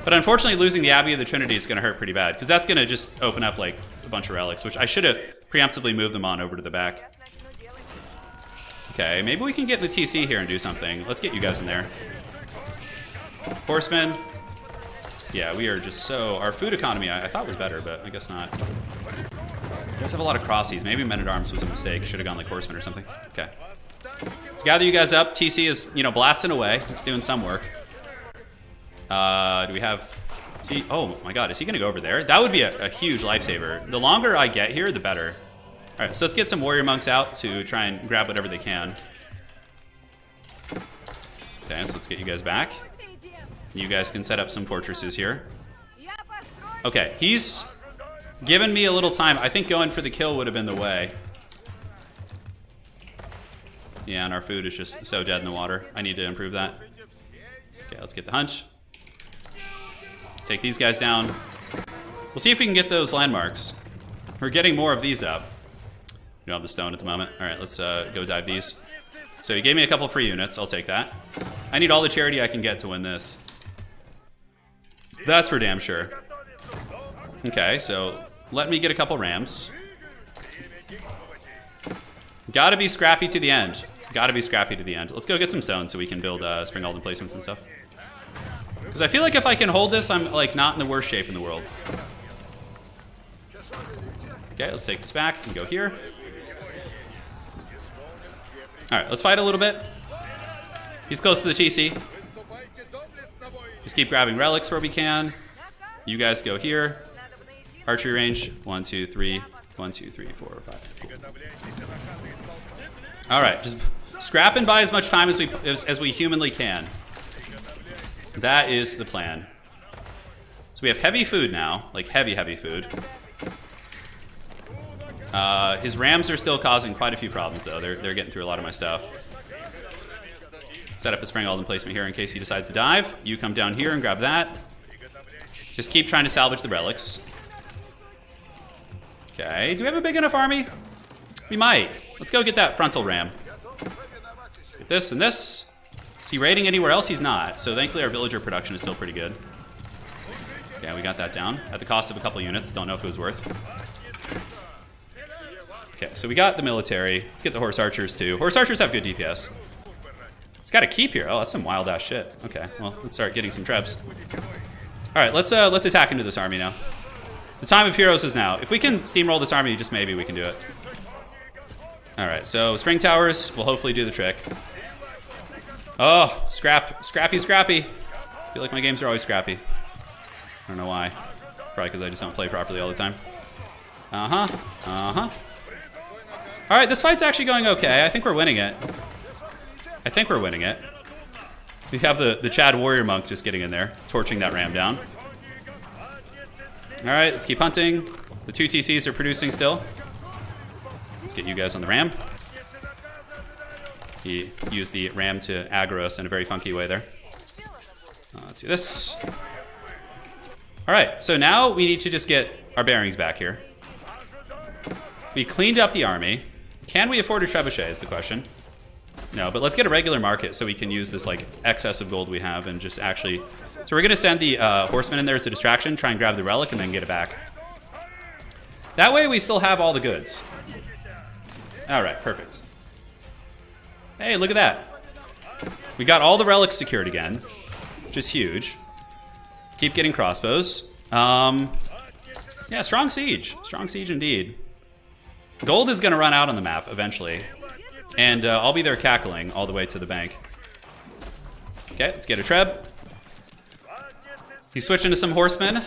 But unfortunately, losing the Abbey of the Trinity is going to hurt pretty bad, because that's going to just open up like a bunch of relics, which I should have preemptively moved them on over to the back. Okay, maybe we can get the TC here and do something. Let's get you guys in there. Horsemen. Yeah, we are just so... Our food economy I thought was better, but I guess not. You guys have a lot of crossies. Maybe men-at-arms was a mistake. Should have gone like horsemen or something. Okay. Let's gather you guys up. TC is, you know, blasting away. It's doing some work. Do we have... Oh my god, is he going to go over there? That would be a huge lifesaver. The longer I get here, the better. Alright, so let's get some warrior monks out to try and grab whatever they can. Okay, so let's get you guys back. You guys can set up some fortresses here. Okay, he's given me a little time. I think going for the kill would have been the way. Yeah, and our food is just so dead in the water. I need to improve that. Okay, let's get the hunch. Take these guys down. We'll see if we can get those landmarks. We're getting more of these up. We don't have the stone at the moment. All right, let's go dive these. So he gave me a couple free units. I'll take that. I need all the charity I can get to win this. That's for damn sure. Okay, so let me get a couple rams. Gotta be scrappy to the end. Gotta be scrappy to the end. Let's go get some stones so we can build spring alden placements and stuff. Because I feel like if I can hold this, I'm like not in the worst shape in the world. Okay, let's take this back and go here. Alright, let's fight a little bit. He's close to the TC. Just keep grabbing relics where we can. You guys go here. Archery range. 1, 2, 3. 1, 2, 3, 4, 5. Alright, just scrap and buy as much time as we humanly can. That is the plan. So we have heavy food now. Like heavy food. His rams are still causing quite a few problems, though. They're getting through a lot of my stuff. Set up a spring alden placement here in case he decides to dive. You come down here and grab that. Just keep trying to salvage the relics. Okay, do we have a big enough army? We might. Let's go get that frontal ram. Let's get this and this. Is he raiding anywhere else? He's not. So thankfully our villager production is still pretty good. Okay, we got that down. At the cost of a couple units. Don't know if it was worth. Okay, so we got the military. Let's get the horse archers too. Horse archers have good DPS. It's got a keep here. Oh, that's some wild ass shit. Okay, well, let's start getting some trebs. All right, let's attack into this army now. The time of heroes is now. If we can steamroll this army, just maybe we can do it. All right, so spring towers will hopefully do the trick. Oh, scrappy. I feel like my games are always scrappy. I don't know why. Probably because I just don't play properly all the time. All right, this fight's actually going okay. I think we're winning it. We have the Chad warrior monk just getting in there, torching that ram down. All right, let's keep hunting. The 2 TCs are producing still. Let's get you guys on the ram. He used the ram to aggro us in a very funky way there. Let's do this. All right, so now we need to just get our bearings back here. We cleaned up the army. Can we afford a trebuchet is the question. No, but let's get a regular market so we can use this like excess of gold we have and just actually... So we're going to send the horsemen in there as a distraction, try and grab the relic, and then get it back. That way we still have all the goods. All right, perfect. Hey, look at that. We got all the relics secured again, which is huge. Keep getting crossbows. Yeah, strong siege. Strong siege indeed. Gold is going to run out on the map eventually. And I'll be there cackling all the way to the bank. Okay, let's get a treb. He's switching to some horsemen.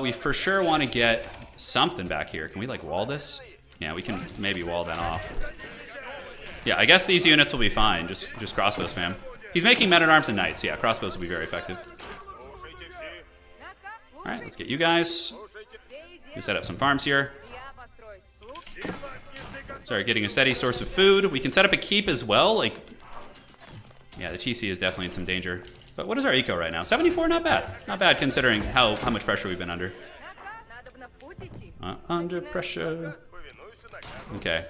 We for sure want to get something back here. Can we like wall this? Yeah, we can maybe wall that off. Yeah, I guess these units will be fine. Just crossbow spam. He's making men-at-arms and knights. Yeah, crossbows will be very effective. All right, let's get you guys. We set up some farms here. Start getting a steady source of food. We can set up a keep as well. Like, yeah, the TC is definitely in some danger. But what is our eco right now? 74, not bad. Not bad considering how much pressure we've been under. Under pressure. Okay,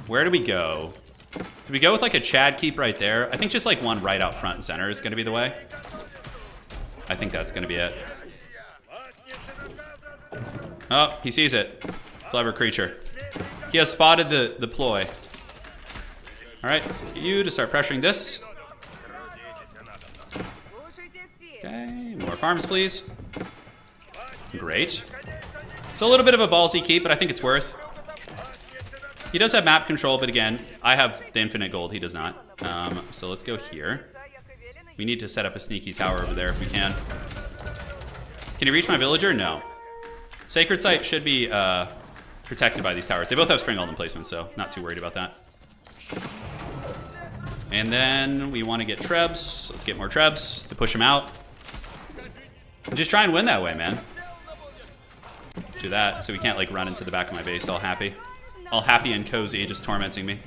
where do we go? Do we go with like a Chad keep right there? I think just like one right out front and center is gonna be the way. I think that's gonna be it. Oh, he sees it. Clever creature. He has spotted the ploy. All right, let's just get you to start pressuring this. Okay, more farms, please. Great. It's a little bit of a ballsy keep, but I think it's worth. He does have map control, but again, I have the infinite gold. He does not. So let's go here. We need to set up a sneaky tower over there if we can. Can you reach my villager? No. Sacred Site should be protected by these towers. They both have spring alden placement, so not too worried about that. And then we want to get trebs. Let's get more trebs to push him out. And just try and win that way, man. Do that so we can't like run into the back of my base all happy. All happy and cozy, just tormenting me.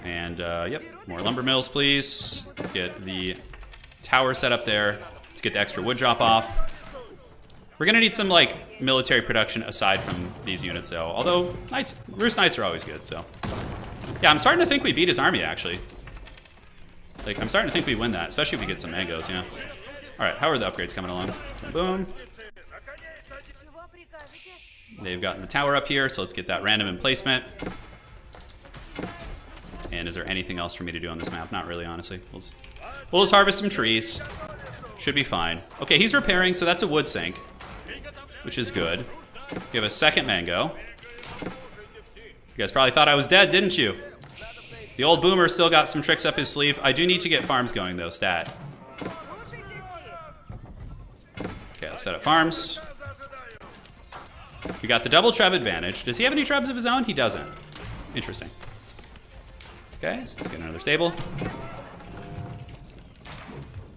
And yep, more lumber mills, please. Let's get the tower set up there to get the extra wood drop off. We're gonna need some like military production aside from these units though. Although Roost Knights are always good, so. Yeah, I'm starting to think we beat his army actually. Like I'm starting to think we win that, especially if we get some mangoes, yeah. Alright, how are the upgrades coming along? Boom. They've gotten the tower up here, so let's get that random emplacement. And is there anything else for me to do on this map? Not really, honestly. We'll just harvest some trees. Should be fine. Okay, he's repairing, so that's a wood sink, which is good. You have a second mango. You guys probably thought I was dead, didn't you? The old boomer still got some tricks up his sleeve. I do need to get farms going, though, stat. Okay, let's set up farms. We got the double treb advantage. Does he have any trebs of his own? He doesn't. Interesting. Okay, so let's get another stable.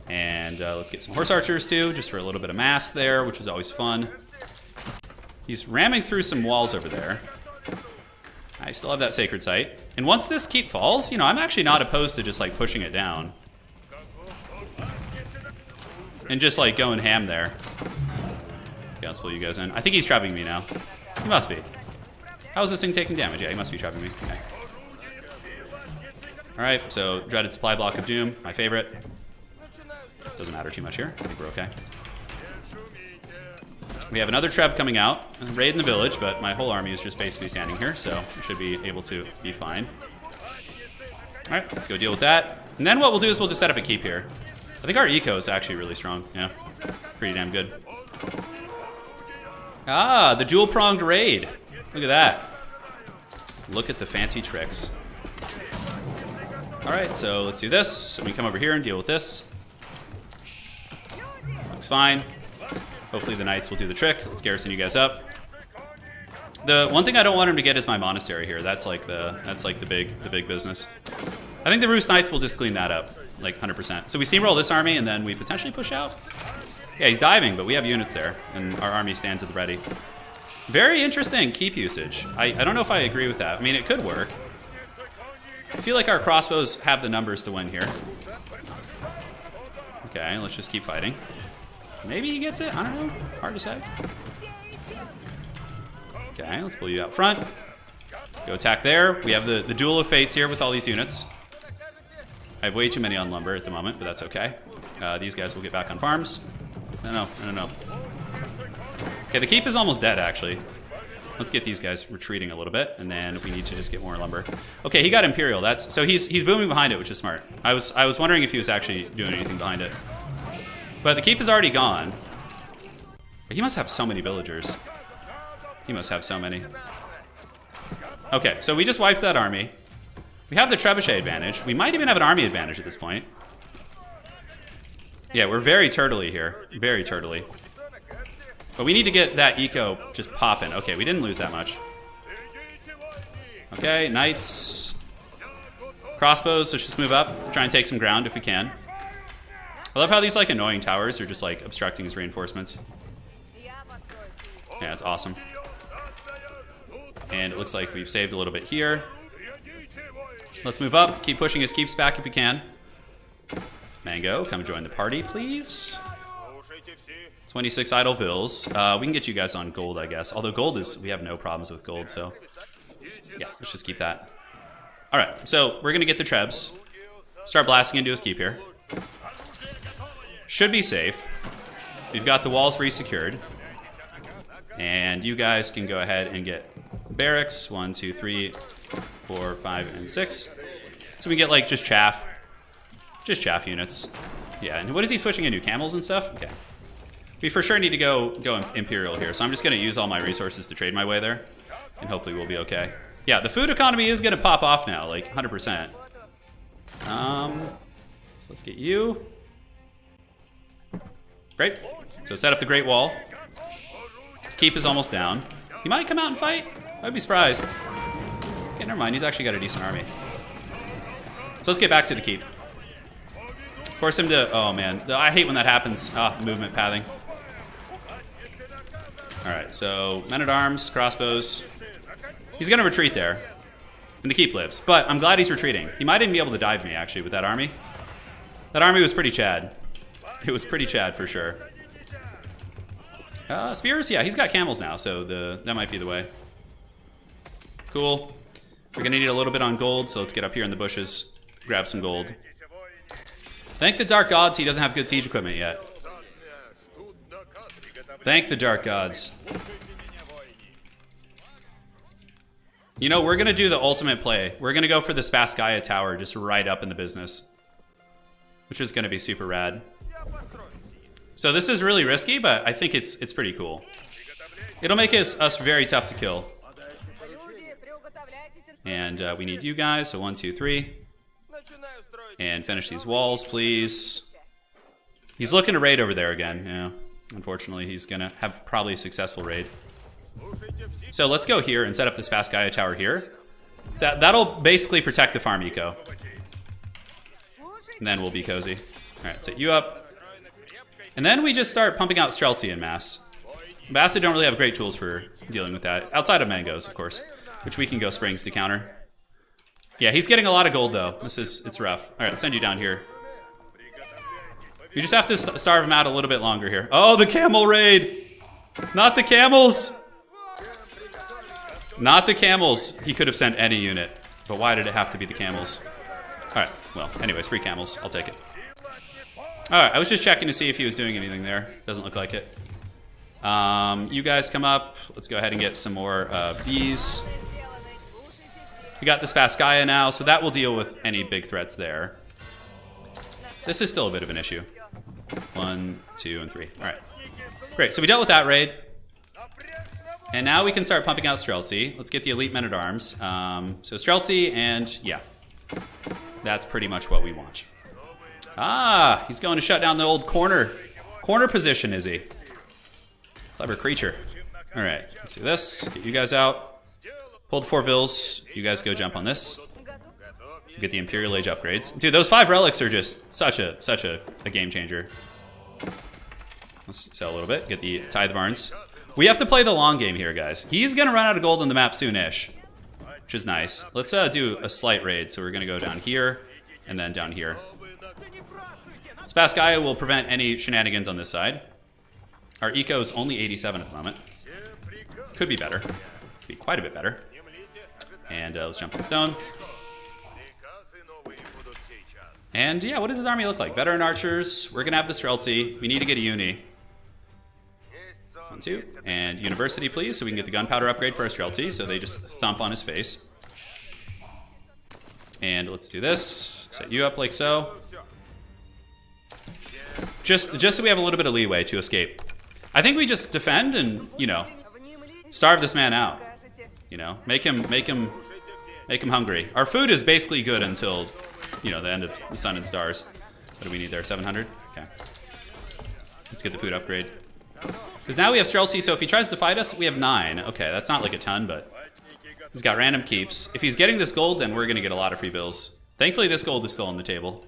And let's get some horse archers too, just for a little bit of mass there, which is always fun. He's ramming through some walls over there. I still have that sacred site. And once this keep falls, you know, I'm actually not opposed to just like pushing it down. And just like going ham there. Okay, let's pull you guys in. I think he's trapping me now. He must be. How is this thing taking damage? Yeah, he must be trapping me. Okay. Alright, so Dreaded Supply Block of Doom, my favorite. Doesn't matter too much here. I think we're okay. We have another Treb coming out. Raid in the village, but my whole army is just basically standing here, so we should be able to be fine. Alright, let's go deal with that. And then what we'll do is we'll just set up a keep here. I think our eco is actually really strong. Yeah, pretty damn good. Ah, the dual-pronged raid. Look at that. Look at the fancy tricks. Alright, so let's do this. So we come over here and deal with this. Looks fine. Hopefully the knights will do the trick. Let's garrison you guys up. The one thing I don't want him to get is my monastery here. That's like the big business. I think the Roost Knights will just clean that up, like 100%. So we steamroll this army and then we potentially push out. Yeah, he's diving, but we have units there, and our army stands at the ready. Very interesting keep usage. I don't know if I agree with that. I mean, it could work. I feel like our crossbows have the numbers to win here. Okay, let's just keep fighting. Maybe he gets it. I don't know. Hard to say. Okay, let's pull you out front. Go attack there. We have the Duel of Fates here with all these units. I have way too many on lumber at the moment, but that's okay. These guys will get back on farms. No. Okay, the keep is almost dead, actually. Let's get these guys retreating a little bit, and then we need to just get more lumber. Okay, he got Imperial. So he's booming behind it, which is smart. I was wondering if he was actually doing anything behind it. But the keep is already gone. He must have so many villagers. He must have so many. Okay, so we just wiped that army. We have the trebuchet advantage. We might even have an army advantage at this point. Yeah, we're very turtley here. Very turtley. But we need to get that eco just popping. Okay, we didn't lose that much. Okay, knights. Crossbows, let's just move up. Try and take some ground if we can. I love how these like annoying towers are just like obstructing his reinforcements. Yeah, it's awesome. And it looks like we've saved a little bit here. Let's move up. Keep pushing his keeps back if we can. Mango, come join the party, please. 26 idle vills. We can get you guys on gold, I guess. Although gold is, we have no problems with gold, so yeah, let's just keep that. All right, so we're gonna get the trebs. Start blasting into his keep here. Should be safe. We've got the walls re-secured. And you guys can go ahead and get barracks. 1, 2, 3, 4, 5, and 6. So we get like just chaff. Just chaff units. Yeah, and what is he switching into? Camels and stuff? Okay. We for sure need to go Imperial here, so I'm just going to use all my resources to trade my way there. And hopefully we'll be okay. Yeah, the food economy is going to pop off now, like 100%. So let's get you. Great. So set up the Great Wall. Keep is almost down. He might come out and fight. I'd be surprised. Okay, never mind. He's actually got a decent army. So let's get back to the keep. Force him to... Oh, man. I hate when that happens. Ah, the movement pathing. Alright, so men-at-arms, crossbows. He's going to retreat there. And the keep lives. But I'm glad he's retreating. He might even be able to dive me, actually, with that army. That army was pretty Chad. It was pretty Chad, for sure. Spears? Yeah, he's got camels now, so that might be the way. Cool. We're going to need a little bit on gold, so let's get up here in the bushes. Grab some gold. Thank the Dark Gods he doesn't have good siege equipment yet. Thank the Dark Gods. You know, we're going to do the ultimate play. We're going to go for the Spasskaya Tower just right up in the business. Which is going to be super rad. So this is really risky, but I think it's pretty cool. It'll make us very tough to kill. And we need you guys, so 1, 2, 3. And finish these walls, please. He's looking to raid over there again. Yeah, unfortunately, he's going to have probably a successful raid. So let's go here and set up the Spasskaya Tower here. So that'll basically protect the farm eco. And then we'll be cozy. All right, set you up. And then we just start pumping out Streltsy en masse. Bastard don't really have great tools for dealing with that. Outside of Mangoes, of course. Which we can go Springs to counter. Yeah, he's getting a lot of gold, though. It's rough. All right, let's send you down here. We just have to starve him out a little bit longer here. Oh, the camel raid! Not the camels! Not the camels. He could have sent any unit. But why did it have to be the camels? Alright, well, anyways, free camels. I'll take it. Alright, I was just checking to see if he was doing anything there. Doesn't look like it. You guys come up. Let's go ahead and get some more bees. We got this Vaskaya now, so that will deal with any big threats there. This is still a bit of an issue. 1, 2, and 3. Alright. Great, so we dealt with that raid. And now we can start pumping out Streltsy. Let's get the elite men-at-arms. So Streltsy and, yeah. That's pretty much what we want. Ah, he's going to shut down the old corner position, is he? Clever creature. Alright, let's do this. Get you guys out. Pull the 4 Vills. You guys go jump on this. Get the Imperial Age upgrades. Dude, those 5 relics are just such a game changer. Let's sell a little bit. Get the Tithe Barns. We have to play the long game here, guys. He's going to run out of gold on the map soon-ish, which is nice. Let's do a slight raid. So we're going to go down here and then down here. Spaskaya will prevent any shenanigans on this side. Our eco is only 87 at the moment. Could be better. Could be quite a bit better. And let's jump in stone. And yeah, what does his army look like? Veteran archers. We're going to have the Streltsy. We need to get a uni. 1, 2. And university, please, so we can get the gunpowder upgrade for our Streltsy, so they just thump on his face. And let's do this. Set you up like so. Just so we have a little bit of leeway to escape. I think we just defend and, you know, starve this man out. You know, make him hungry. Our food is basically good until, you know, the end of the sun and stars. What do we need there? 700? Okay. Let's get the food upgrade. Because now we have Streltsy, so if he tries to fight us, we have 9. Okay, that's not like a ton, but he's got random keeps. If he's getting this gold, then we're going to get a lot of free bills. Thankfully, this gold is still on the table.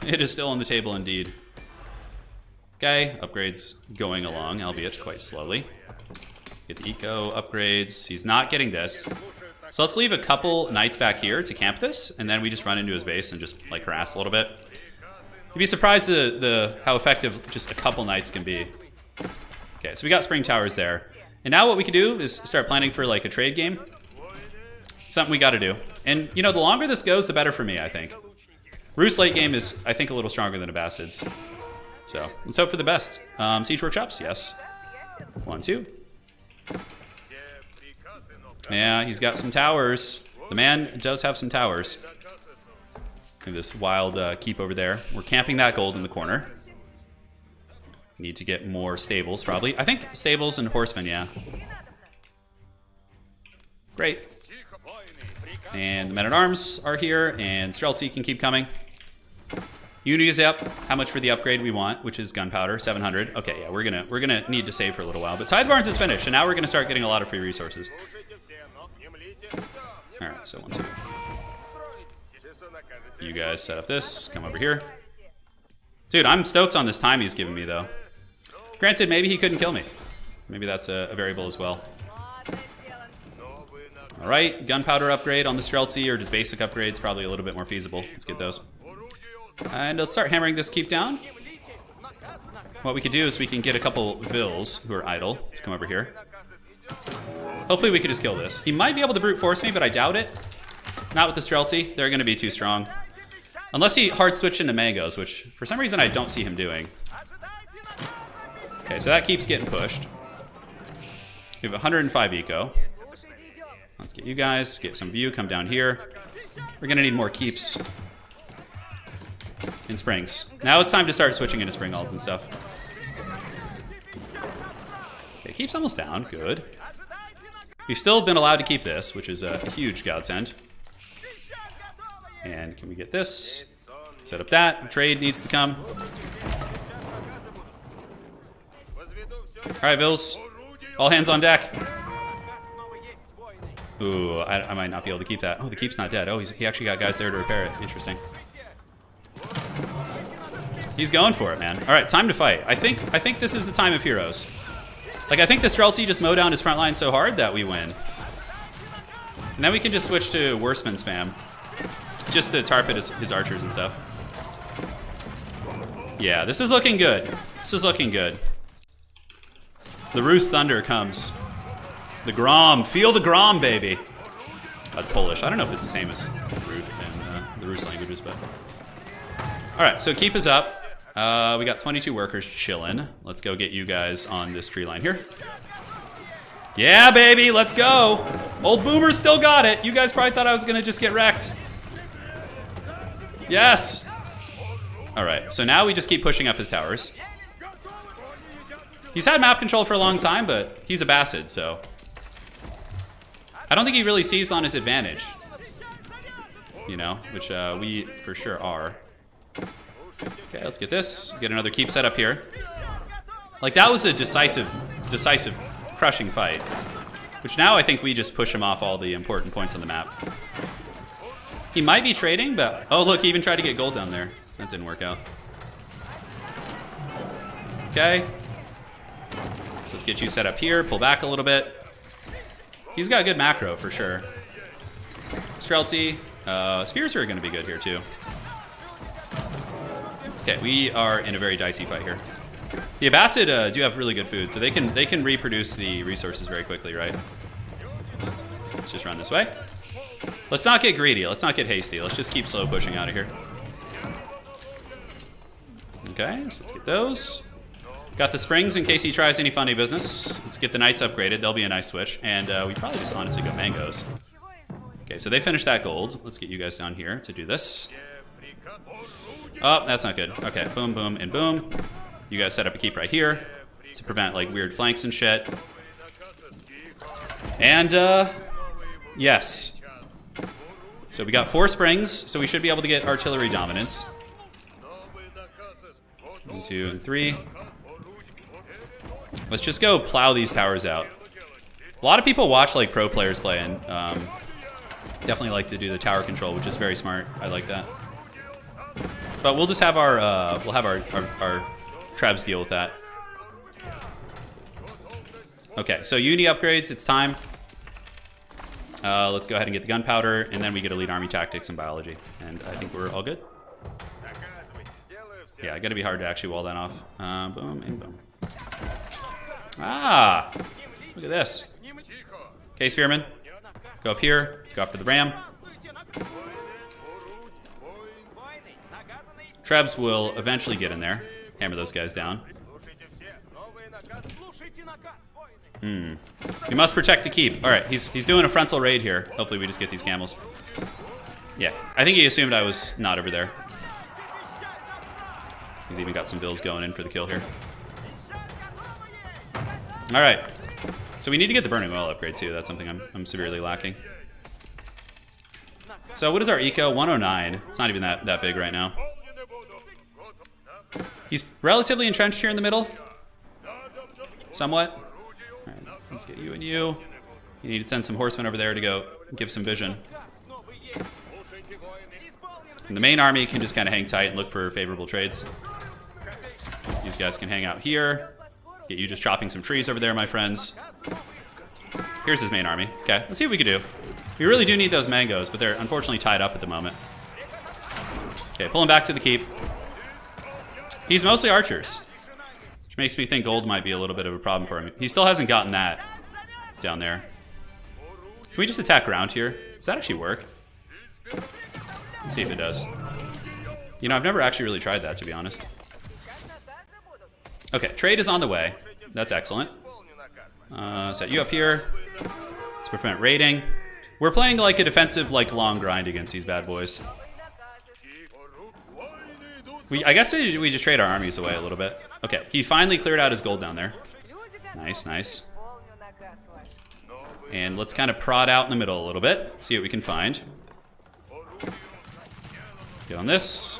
It is still on the table indeed. Okay, upgrades going along, albeit quite slowly. Get the eco upgrades. He's not getting this. So let's leave a couple knights back here to camp this, and then we just run into his base and just like harass a little bit. You'd be surprised how effective just a couple knights can be. Okay, so we got spring towers there. And now what we can do is start planning for like a trade game. Something we got to do. And you know, the longer this goes, the better for me, I think. Rus late game is, I think, a little stronger than Abbasids. So let's hope for the best. Siege workshops, yes. 1, 2. Yeah, he's got some towers. The man does have some towers. Look at this wild keep over there. We're camping that gold in the corner. We need to get more stables, probably. I think stables and horsemen, yeah. Great. And the men-at-arms are here, and Streltsy can keep coming. Unity is up. How much for the upgrade we want, which is gunpowder, 700. Okay, yeah, we're gonna need to save for a little while. But Tithe Barns is finished, and now we're gonna start getting a lot of free resources. All right, so 1, 2. You guys set up this. Come over here. Dude, I'm stoked on this time he's giving me, though. Granted, maybe he couldn't kill me. Maybe that's a variable as well. All right, gunpowder upgrade on the Streltsy, or just basic upgrades, probably a little bit more feasible. Let's get those. And let's start hammering this keep down. What we could do is we can get a couple Vills who are idle to come over here. Hopefully we could just kill this. He might be able to brute force me, but I doubt it. Not with the Streltsy. They're going to be too strong. Unless he hard switched into mangoes, which for some reason I don't see him doing. Okay, so that keeps getting pushed. We have 105 eco. Let's get you guys, get some of you, come down here. We're going to need more keeps in springs. Now it's time to start switching into spring alds and stuff. Okay, keeps almost down. Good. We've still been allowed to keep this, which is a huge godsend. And can we get this? Set up that. Trade needs to come. All right, Vills. All hands on deck. Ooh, I might not be able to keep that. Oh, the keep's not dead. Oh, he actually got guys there to repair it. Interesting. He's going for it, man. All right, time to fight. I think this is the time of heroes. Like, I think the Streltsy just mow down his front line so hard that we win. And then we can just switch to Worseman spam. Just to target his archers and stuff. Yeah, this is looking good. This is looking good. The Rus Thunder comes. The Grom. Feel the Grom, baby. That's Polish. I don't know if it's the same as Rus in the Rus languages, but... Alright, so keep us up. We got 22 workers chilling. Let's go get you guys on this tree line here. Yeah, baby, let's go. Old Boomer still got it. You guys probably thought I was going to just get wrecked. Yes. Alright, so now we just keep pushing up his towers. He's had map control for a long time, but he's a Bassid, so... I don't think he really seized on his advantage. You know, which we for sure are. Okay, let's get this. Get another keep set up here. Like, that was a decisive, crushing fight. Which now I think we just push him off all the important points on the map. He might be trading, but... Oh, look, he even tried to get gold down there. That didn't work out. Okay. So let's get you set up here. Pull back a little bit. He's got a good macro, for sure. Streltsy. Spears are going to be good here, too. Okay, we are in a very dicey fight here. The Abbasid do have really good food, so they can reproduce the resources very quickly, right? Let's just run this way. Let's not get greedy. Let's not get hasty. Let's just keep slow pushing out of here. Okay, so let's get those. Got the springs in case he tries any funny business. Let's get the knights upgraded. They'll be a nice switch. And we probably just honestly go mangoes. Okay, so they finished that gold. Let's get you guys down here to do this. Oh, that's not good. Okay, boom, boom, and boom. You guys set up a keep right here to prevent like weird flanks and shit. And yes. So we got 4 springs, so we should be able to get artillery dominance. 1, 2, and 3. Let's just go plow these towers out. A lot of people watch like pro players play and definitely like to do the tower control, which is very smart. I like that. But we'll just have our Trebs deal with that. Okay, so uni upgrades, it's time. Let's go ahead and get the gunpowder, and then we get elite army tactics and biology. And I think we're all good. Yeah, gotta be hard to actually wall that off. Boom and boom. Ah! Look at this. Okay, Spearman. Go up here. Go after the ram. Trebs will eventually get in there. Hammer those guys down. We must protect the keep. Alright, he's doing a frontal raid here. Hopefully we just get these camels. Yeah, I think he assumed I was not over there. He's even got some bills going in for the kill here. Alright. So we need to get the burning oil upgrade too. That's something I'm severely lacking. So what is our eco? 109. It's not even that big right now. He's relatively entrenched here in the middle. Somewhat. Alright, let's get you and you. You need to send some horsemen over there to go give some vision. And the main army can just kind of hang tight and look for favorable trades. These guys can hang out here. Let's get you just chopping some trees over there, my friends. Here's his main army. Okay, let's see what we can do. We really do need those mangoes, but they're unfortunately tied up at the moment. Okay, pull him back to the keep. He's mostly archers, which makes me think gold might be a little bit of a problem for him. He still hasn't gotten that down there. Can we just attack around here? Does that actually work? Let's see if it does. You know, I've never actually really tried that, to be honest. Okay, trade is on the way. That's excellent. Set you up here. Let's prevent raiding. We're playing like a defensive, like long grind against these bad boys. I guess we just trade our armies away a little bit. Okay, he finally cleared out his gold down there. Nice, nice. And let's kind of prod out in the middle a little bit. See what we can find. Get on this.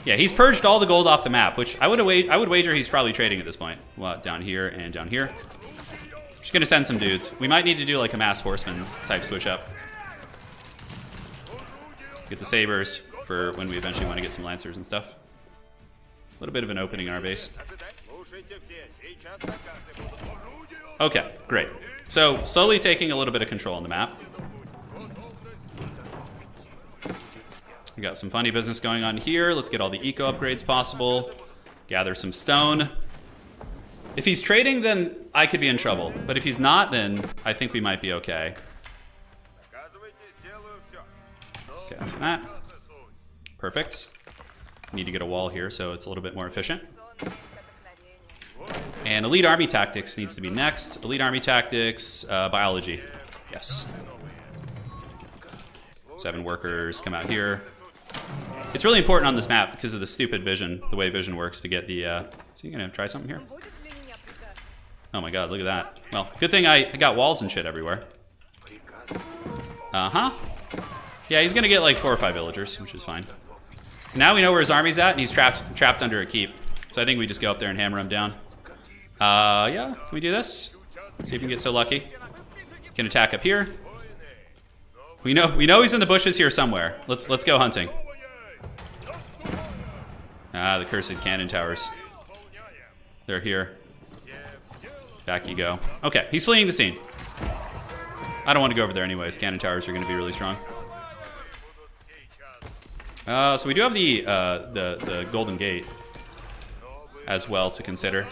Yeah, he's purged all the gold off the map, which I would wager he's probably trading at this point. Well, down here and down here. Just gonna send some dudes. We might need to do like a mass horseman type switch up. Get the sabers for when we eventually want to get some lancers and stuff. A little bit of an opening in our base. Okay, great. So slowly taking a little bit of control on the map. We got some funny business going on here. Let's get all the eco upgrades possible. Gather some stone. If he's trading, then I could be in trouble. But if he's not, then I think we might be okay. Okay, that's that. Perfect. Need to get a wall here so it's a little bit more efficient. And elite army tactics needs to be next. Elite army tactics, biology. Yes. 7 workers come out here. It's really important on this map because of the stupid vision, the way vision works to get the... So you're gonna try something here? Oh my god, look at that. Well, good thing I got walls and shit everywhere. Uh-huh. Yeah, he's gonna get like 4 or 5 villagers, which is fine. Now we know where his army's at, and he's trapped under a keep. So I think we just go up there and hammer him down. Yeah, can we do this? See if we can get so lucky. Can attack up here. We know he's in the bushes here somewhere. Let's go hunting. Ah, the cursed cannon towers. They're here. Back you go. Okay, he's fleeing the scene. I don't want to go over there anyways. Cannon towers are going to be really strong. So we do have the Golden Gate as well to consider.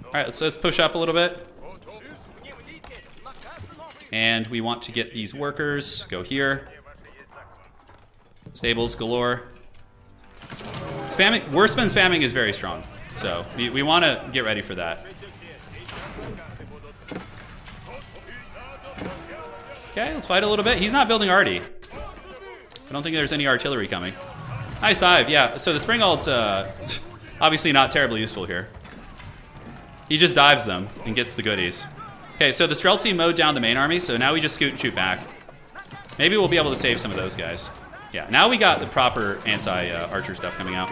All right, let's push up a little bit. And we want to get these workers. Go here. Stables galore. Spamming, Worstman spamming is very strong. So we want to get ready for that. Okay, let's fight a little bit. He's not building arty. I don't think there's any artillery coming. Nice dive, yeah. So the spring ult's obviously not terribly useful here. He just dives them and gets the goodies. Okay, so the Streltsy mowed down the main army, so now we just scoot and shoot back. Maybe we'll be able to save some of those guys. Yeah, now we got the proper anti-archer stuff coming out.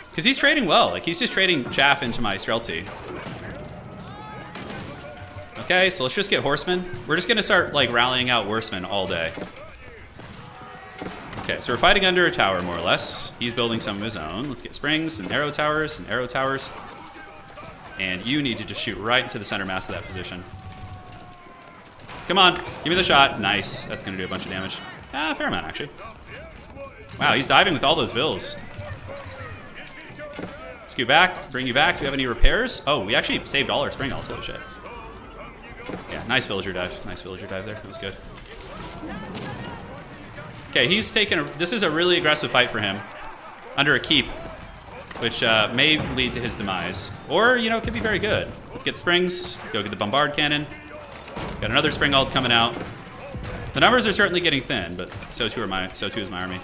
Because he's trading well. Like, he's just trading chaff into my Streltsy. Okay, so let's just get horsemen. We're just going to start, like, rallying out horsemen all day. Okay, so we're fighting under a tower, more or less. He's building some of his own. Let's get springs and arrow towers and arrow towers. And you need to just shoot right into the center mass of that position. Come on, give me the shot. Nice, that's going to do a bunch of damage. Ah, fair amount, actually. Wow, he's diving with all those vills. Scoot back, bring you back. Do we have any repairs? Oh, we actually saved all our spring ults. Holy shit. Yeah, nice villager dive. Nice villager dive there. That was good. Okay, he's taking this is a really aggressive fight for him. Under a keep, which may lead to his demise. Or, you know, it could be very good. Let's get springs. Go get the bombard cannon. Got another spring ult coming out. The numbers are certainly getting thin, but so too is my army.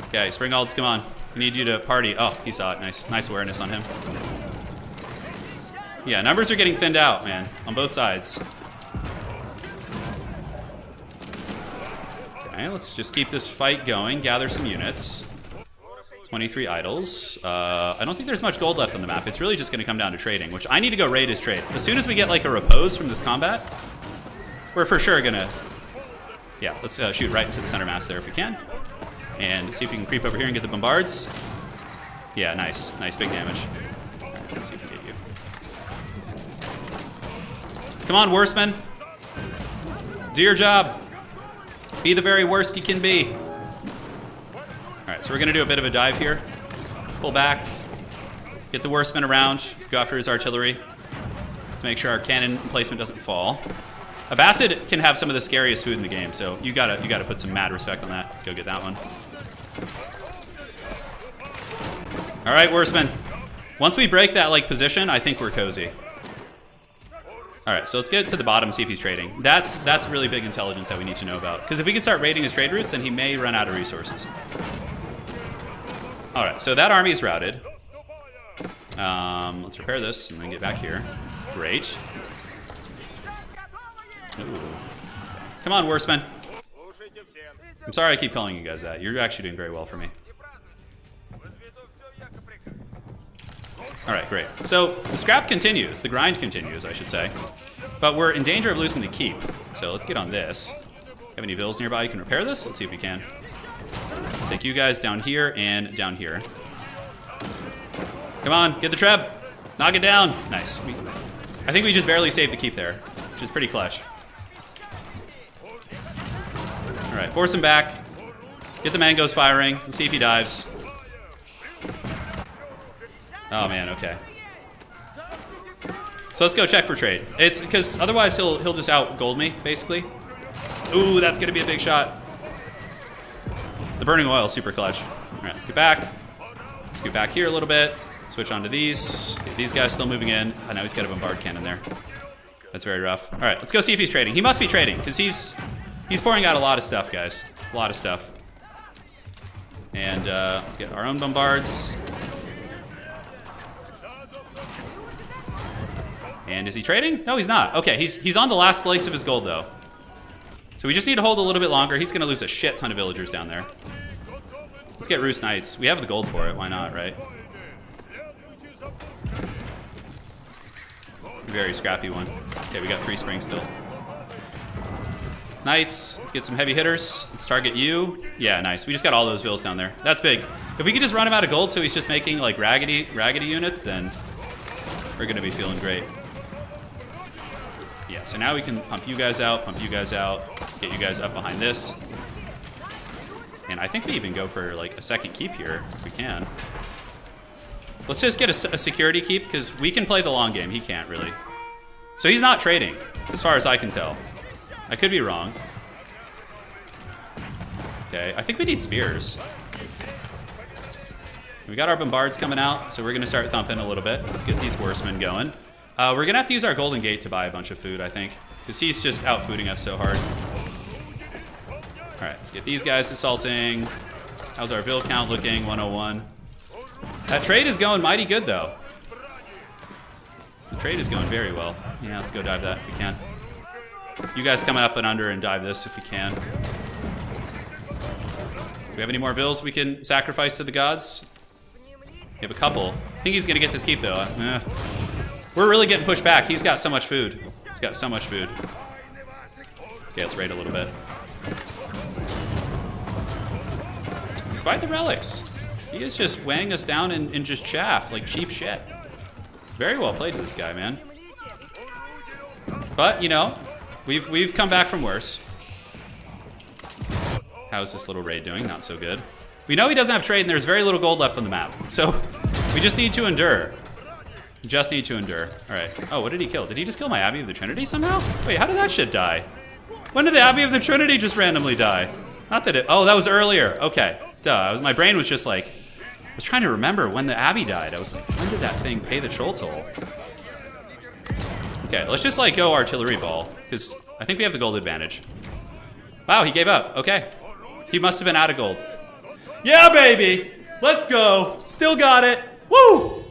Okay, spring ults, come on. We need you to party. Oh, he saw it. Nice awareness on him. Yeah, numbers are getting thinned out, man, on both sides. Okay, let's just keep this fight going. Gather some units. 23 idols. I don't think there's much gold left on the map. It's really just going to come down to trading, which I need to go raid his trade. As soon as we get like a repose from this combat, we're for sure going to... Yeah, let's shoot right into the center mass there if we can. And see if we can creep over here and get the bombards. Yeah, nice. Nice, big damage. All right, let's see if we can get you. Come on, Worstman. Do your job. Be the very worst you can be. All right, so we're going to do a bit of a dive here. Pull back. Get the Worstman around. Go after his artillery. Let's make sure our cannon placement doesn't fall. Abbasid can have some of the scariest food in the game, so you gotta put some mad respect on that. Let's go get that one. All right, Worstman. Once we break that like position, I think we're cozy. All right, so let's get to the bottom, see if he's trading. That's really big intelligence that we need to know about. Because if we can start raiding his trade routes, then he may run out of resources. All right, so that army is routed. Let's repair this and then get back here. Great. Ooh. Come on, Worstman. I'm sorry I keep calling you guys that. You're actually doing very well for me. All right, great. So the scrap continues. The grind continues, I should say. But we're in danger of losing the keep. So let's get on this. Have any vills nearby you can repair this? Let's see if we can. Let's take you guys down here and down here. Come on, get the treb. Knock it down. Nice. I think we just barely saved the keep there, which is pretty clutch. All right, force him back. Get the mangoes firing. Let's see if he dives. Oh man, okay. So let's go check for trade. It's because otherwise he'll just out gold me, basically. Ooh, that's gonna be a big shot. The burning oil is super clutch. All right, let's get back. Scoot back here a little bit. Switch onto these. Okay, these guys still moving in. Oh, now he's got a bombard cannon there. That's very rough. All right, let's go see if he's trading. He must be trading because he's pouring out a lot of stuff, guys. A lot of stuff. And let's get our own bombards. And is he trading? No, he's not. Okay, he's on the last legs of his gold, though. So we just need to hold a little bit longer. He's going to lose a shit ton of villagers down there. Let's get Roost Knights. We have the gold for it. Why not, right? Very scrappy one. Okay, we got 3 springs still. Knights. Let's get some heavy hitters. Let's target you. Yeah, nice. We just got all those vills down there. That's big. If we could just run him out of gold so he's just making like raggedy units, then we're going to be feeling great. Yeah, so now we can pump you guys out, pump you guys out. Let's get you guys up behind this. And I think we even go for like a second keep here, if we can. Let's just get a security keep, because we can play the long game. He can't, really. So he's not trading, as far as I can tell. I could be wrong. Okay, I think we need spears. We got our bombards coming out, so we're going to start thumping a little bit. Let's get these horsemen going. We're going to have to use our golden gate to buy a bunch of food, I think, because he's just outfooding us so hard. All right, let's get these guys assaulting. How's our vill count looking? 101. That trade is going mighty good, though. The trade is going very well. Yeah, let's go dive that if we can. You guys coming up and under and dive this if we can. Do we have any more vills we can sacrifice to the gods? We have a couple. I think he's going to get this keep, though. We're really getting pushed back. He's got so much food. He's got so much food. Okay, let's raid a little bit. Despite the relics, he is just weighing us down in just chaff, like cheap shit. Very well played to this guy, man. But, you know, we've come back from worse. How's this little raid doing? Not so good. We know he doesn't have trade, and there's very little gold left on the map. So we just need to endure. Just need to endure. All right. Oh, what did he kill? Did he just kill my Abbey of the Trinity somehow? Wait, how did that shit die? When did the Abbey of the Trinity just randomly die? Not that it... Oh, that was earlier. Okay. Duh. My brain was just like... I was trying to remember when the Abbey died. I was like, when did that thing pay the troll toll? Okay, let's just like go artillery ball, because I think we have the gold advantage. Wow, he gave up. Okay. He must have been out of gold. Yeah, baby! Let's go! Still got it! Woo!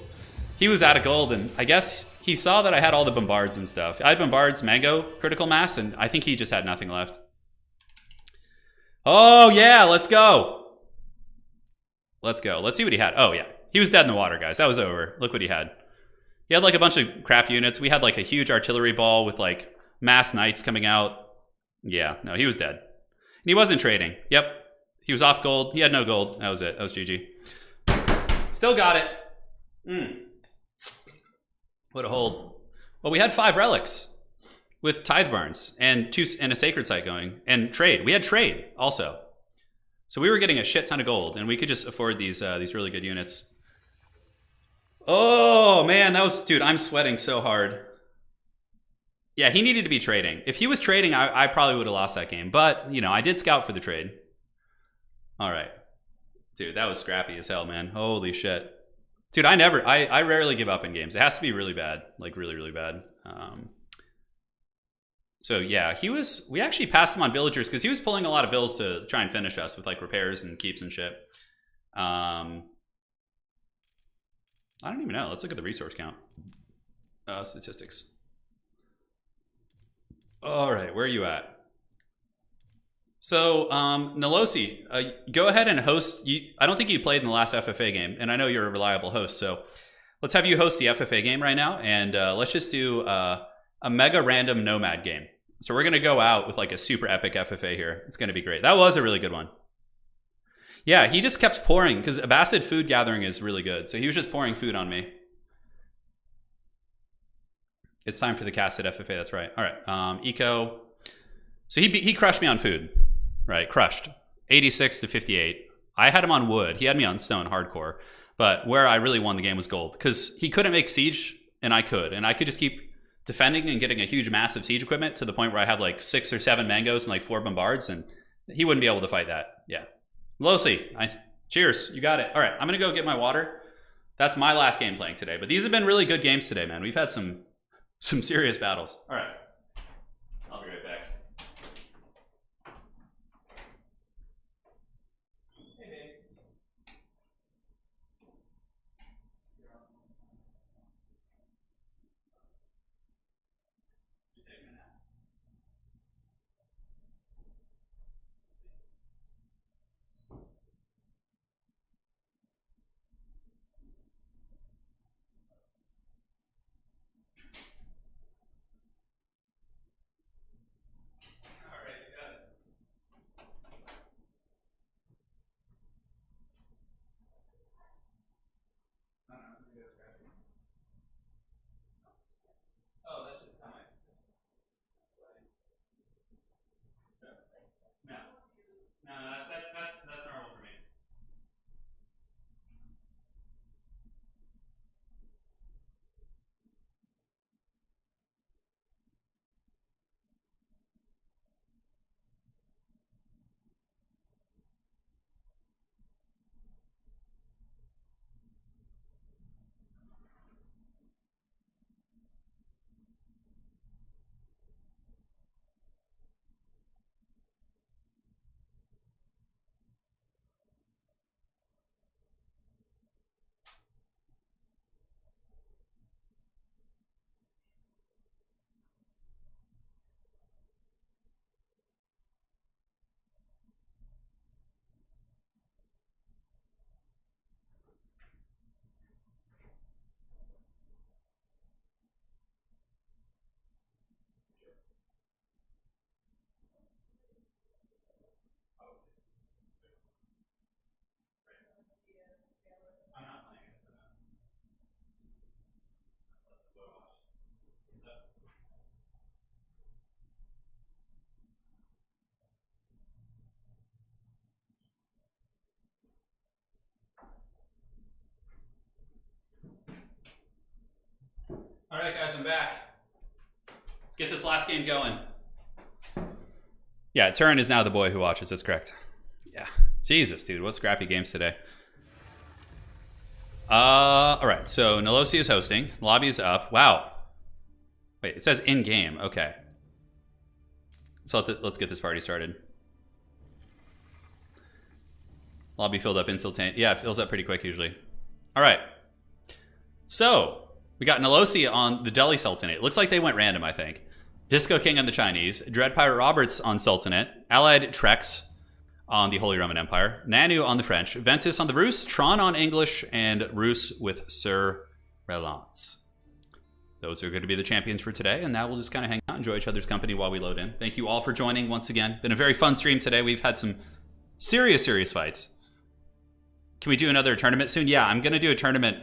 He was out of gold, and I guess he saw that I had all the bombards and stuff. I had bombards, mango, critical mass, and I think he just had nothing left. Oh, yeah, let's go. Let's go. Let's see what he had. Oh, yeah. He was dead in the water, guys. That was over. Look what he had. He had like a bunch of crap units. We had like a huge artillery ball with like mass knights coming out. Yeah, no, he was dead. And he wasn't trading. Yep. He was off gold. He had no gold. That was it. That was GG. Still got it. What a hold. Well, we had 5 relics with tithe barns and a sacred site going, and trade. We had trade also. So we were getting a shit ton of gold, and we could just afford these really good units. Oh, man, that was... Dude, I'm sweating so hard. Yeah, he needed to be trading. If he was trading, I probably would have lost that game. But, you know, I did scout for the trade. All right. Dude, that was scrappy as hell, man. Holy shit. Dude, I rarely give up in games. It has to be really bad. Like, really, really bad. So, yeah, we actually passed him on villagers because he was pulling a lot of vills to try and finish us with, like, repairs and keeps and shit. I don't even know. Let's look at the resource count. Statistics. All right, where are you at? So, Nolosi, go ahead and host. I don't think you played in the last FFA game, and I know you're a reliable host, so let's have you host the FFA game right now, and let's just do a mega random nomad game. So we're going to go out with like a super epic FFA here. It's going to be great. That was a really good one. Yeah, he just kept pouring, because Abbasid food gathering is really good, so he was just pouring food on me. It's time for the casted FFA, that's right. All right, eco. So he crushed me on food. right? Crushed. 86 to 58. I had him on wood. He had me on stone hardcore. But where I really won the game was gold. Because he couldn't make siege, and I could. And I could just keep defending and getting a huge, massive siege equipment to the point where I have like 6 or 7 mangoes and like 4 bombards. And he wouldn't be able to fight that. Yeah. Losi, cheers. You got it. All right, I'm going to go get my water. That's my last game playing today. But these have been really good games today, man. We've had some serious battles. All right. I'll be right back. Hey, babe. Oh, that's just how I. No, that's normal for me. I'm not playing it for that. All right, guys, I'm back. Let's get this last game going. Yeah, Turin is now the boy who watches. That's correct. Yeah. Jesus, dude, what scrappy games today. All right, so Nolosi is hosting. Lobby is up. Wow. Wait, it says in-game. Okay. So let's get this party started. Lobby filled up instantaneously. Yeah, it fills up pretty quick usually. All right. So we got Nolosi on the Delhi Sultanate. Looks like they went random, I think. Disco King on the Chinese. Dread Pirate Roberts on Sultanate. Allied Trex on the Holy Roman Empire. Nanu on the French. Ventus on the Rus. Tron on English. And Rus with Sir Relance. Those are going to be the champions for today. And now we'll just kind of hang out, enjoy each other's company while we load in. Thank you all for joining once again. Been a very fun stream today. We've had some serious fights. Can we do another tournament soon? Yeah, I'm going to do a tournament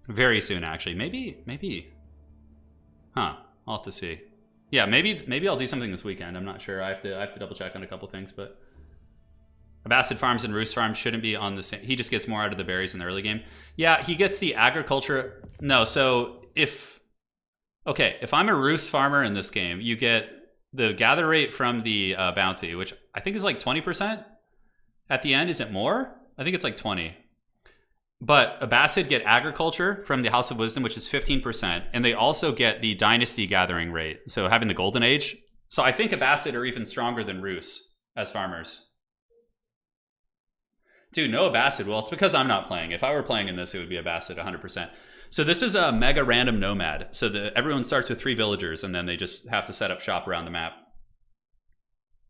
very soon, actually. Maybe. Huh. I'll have to see. Yeah, maybe I'll do something this weekend. I'm not sure. I have to double check on a couple things, but Abbasid Farms and Rus Farms shouldn't be on the same. He just gets more out of the berries in the early game. Yeah, he gets the agriculture. No, so if I'm a Rus farmer in this game, you get the gather rate from the bounty, which I think is like 20% at the end. Is it more? I think it's like 20. But Abbasid get agriculture from the House of Wisdom, which is 15%, and they also get the dynasty gathering rate, so having the Golden Age. So I think Abbasid are even stronger than Rus as farmers. Dude, no Abbasid. Well, it's because I'm not playing. If I were playing in this, it would be Abbasid 100%. So this is a mega random nomad. So everyone starts with 3 villagers, and then they just have to set up shop around the map.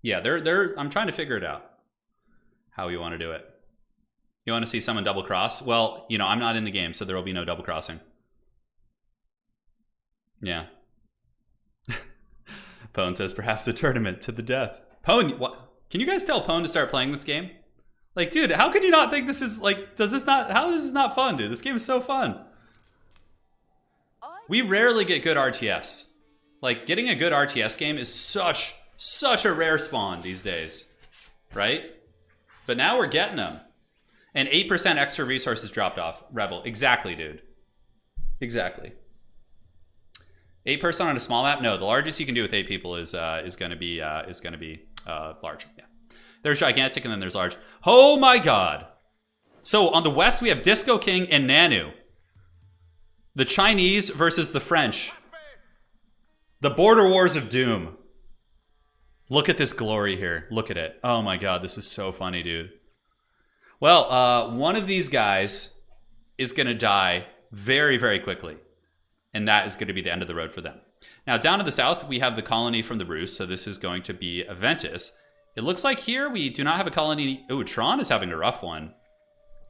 Yeah, I'm trying to figure it out, how you want to do it. You want to see someone double cross? Well, I'm not in the game, so there will be no double crossing. Yeah. Pone says perhaps a tournament to the death. Pone, what? Can you guys tell Pone to start playing this game? Like, dude, how can you not think this is like? How is this not fun, dude? This game is so fun. We rarely get good RTS. Like, getting a good RTS game is such Such a rare spawn these days, right? But now we're getting them. And 8% extra resources dropped off. Rebel. Exactly, dude. Exactly. 8 person on a small map? No, the largest you can do with 8 people is going to be large. Yeah. There's gigantic and then there's large. Oh my god. So on the west we have Disco King and Nanu. The Chinese versus the French. The border wars of doom. Look at this glory here. Look at it. Oh my god, this is so funny, dude. Well, one of these guys is going to die very, very quickly. And that is going to be the end of the road for them. Now, down to the south, we have the colony from the Rus. So this is going to be Aventus. It looks like here we do not have a colony. Oh, Tron is having a rough one.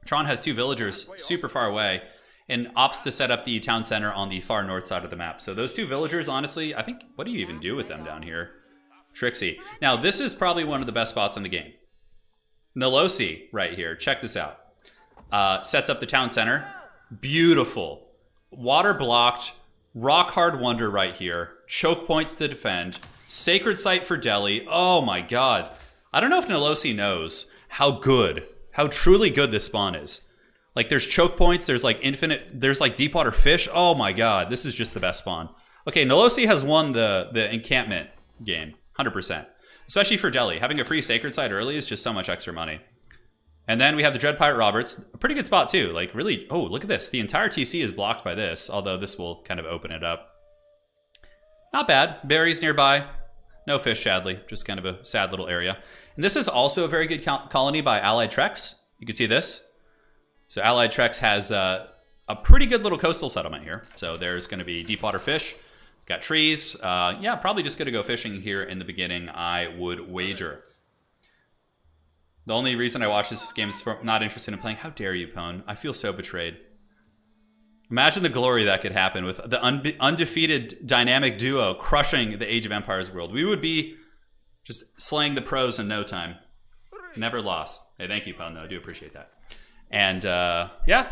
Tron has 2 villagers super far away and opts to set up the town center on the far north side of the map. So those 2 villagers, honestly, I think, what do you even do with them down here? Trixie. Now, this is probably one of the best spots in the game. Nolosi right here. Check this out. Sets up the town center. Beautiful. Water blocked. Rock hard wonder right here. Choke points to defend. Sacred site for Delhi. Oh my god. I don't know if Nolosi knows how truly good this spawn is. Like there's choke points, there's like there's like deep water fish. Oh my god, this is just the best spawn. Okay, Nolosi has won the encampment game, 100%. Especially for Delhi. Having a free sacred site early is just so much extra money. And then we have the Dread Pirate Roberts. A pretty good spot too. Like really, oh, look at this. The entire TC is blocked by this, although this will kind of open it up. Not bad. Berries nearby. No fish, sadly. Just kind of a sad little area. And this is also a very good colony by Allied Trex. You can see this. So Allied Trex has a pretty good little coastal settlement here. So there's going to be deep water fish. It's got trees. Yeah, probably just going to go fishing here in the beginning, I would wager. The only reason I watch this game is not interested in playing. How dare you, Pone? I feel so betrayed. Imagine the glory that could happen with the undefeated dynamic duo crushing the Age of Empires world. We would be just slaying the pros in no time. Never lost. Hey, thank you, Pone, though. I do appreciate that. And, yeah.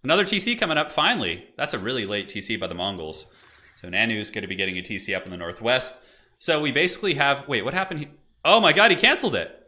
Another TC coming up, finally. That's a really late TC by the Mongols. So Nanu's going to be getting a TC up in the northwest. So we basically have... Wait, what happened? Oh my god, he canceled it.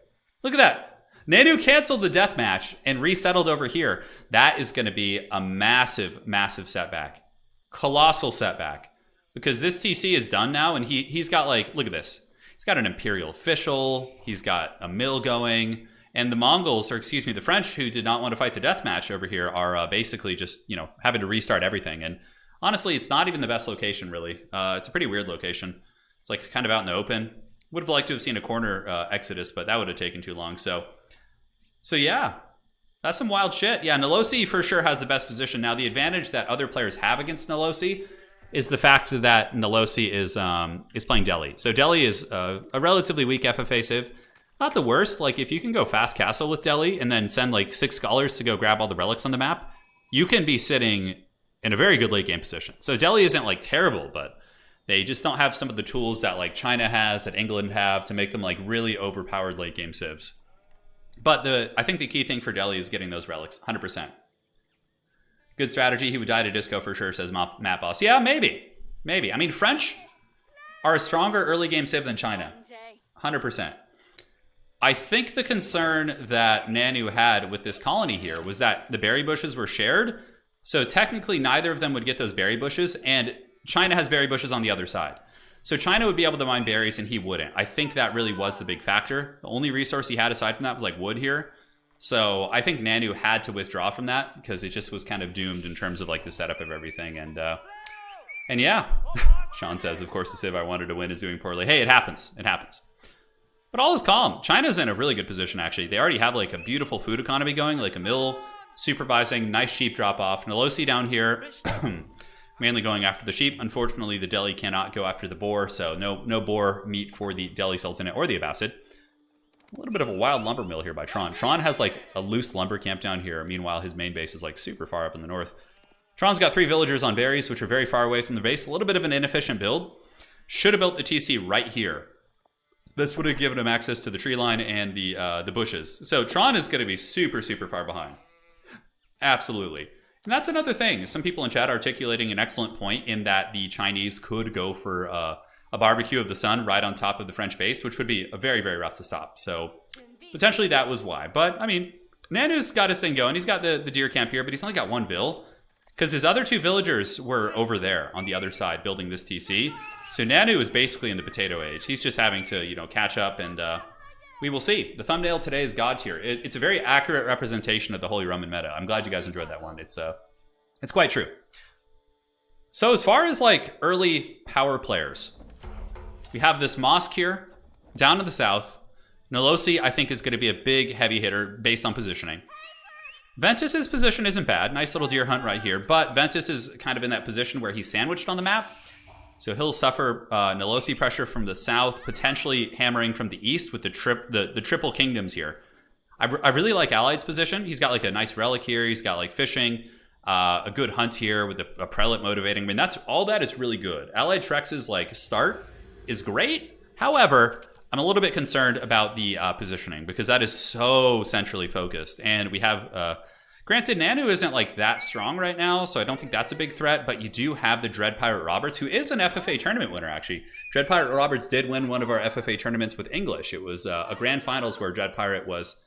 Look at that. Nanu canceled the death match and resettled over here. That is going to be a massive, massive setback. Colossal setback. Because this TC is done now, and he's got like, look at this. He's got an Imperial official. He's got a mill going. And the Mongols, or excuse me, the French, who did not want to fight the death match over here, are basically just, you know, having to restart everything. And honestly, it's not even the best location, really. It's a pretty weird location. It's like kind of out in the open. Would have liked to have seen a corner exodus, but that would have taken too long. So yeah, that's some wild shit. Yeah, Nolosi for sure has the best position. Now, the advantage that other players have against Nolosi is the fact that Nolosi is playing Delhi. So Delhi is a relatively weak FFA civ. Not the worst. Like, if you can go fast castle with Delhi and then send like 6 scholars to go grab all the relics on the map, you can be sitting in a very good late game position. So Delhi isn't like terrible, but they just don't have some of the tools that like China has, that England have, to make them like really overpowered late game civs. But I think the key thing for Delhi is getting those relics, 100%. Good strategy. He would die to disco for sure, says Map Boss. Yeah, maybe. Maybe. I mean, French are a stronger early game civ than China. 100%. I think the concern that Nanu had with this colony here was that the berry bushes were shared. So technically neither of them would get those berry bushes, and China has berry bushes on the other side. So China would be able to mine berries and he wouldn't. I think that really was the big factor. The only resource he had aside from that was like wood here. So I think Nanu had to withdraw from that because it just was kind of doomed in terms of like the setup of everything. And yeah, Sean says, of course, the civ I wanted to win is doing poorly. Hey, it happens. It happens. But all is calm. China's in a really good position, actually. They already have like a beautiful food economy going, like a mill supervising, nice sheep drop off. Nolosi down here, mainly going after the sheep. Unfortunately, the Delhi cannot go after the boar, so no boar meat for the Delhi Sultanate or the Abbasid. A little bit of a wild lumber mill here by Tron. Tron has like a loose lumber camp down here. Meanwhile, his main base is like super far up in the north. Tron's got 3 villagers on berries, which are very far away from the base. A little bit of an inefficient build. Should have built the TC right here. This would have given him access to the tree line and the bushes. So Tron is going to be super, super far behind. Absolutely. And that's another thing. Some people in chat are articulating an excellent point in that the Chinese could go for a barbecue of the sun right on top of the French base, which would be very, very rough to stop. So potentially that was why. But, I mean, Nanu's got his thing going. He's got the deer camp here, but he's only got one vill. Because his other two villagers were over there on the other side building this TC. So Nanu is basically in the potato age. He's just having to, you know, catch up, and we will see. The thumbnail today is God tier. It's a very accurate representation of the Holy Roman meta. I'm glad you guys enjoyed that one. It's quite true. So as far as like early power players, we have this mosque here down to the south. Nolosi, I think, is going to be a big heavy hitter based on positioning. Ventus's position isn't bad. Nice little deer hunt right here. But Ventus is kind of in that position where he's sandwiched on the map. So he'll suffer Nolosi pressure from the south, potentially hammering from the east with the triple kingdoms here. I really like Allied's position. He's got like a nice relic here. He's got like fishing, a good hunt here with a prelate motivating. I mean, that's all that is really good. Allied Trex's like start is great. However, I'm a little bit concerned about the positioning because that is so centrally focused. And we have, granted, Nanu isn't like that strong right now, so I don't think that's a big threat, but you do have the Dread Pirate Roberts, who is an FFA tournament winner, actually. Dread Pirate Roberts did win one of our FFA tournaments with English. It was a grand finals where Dread Pirate was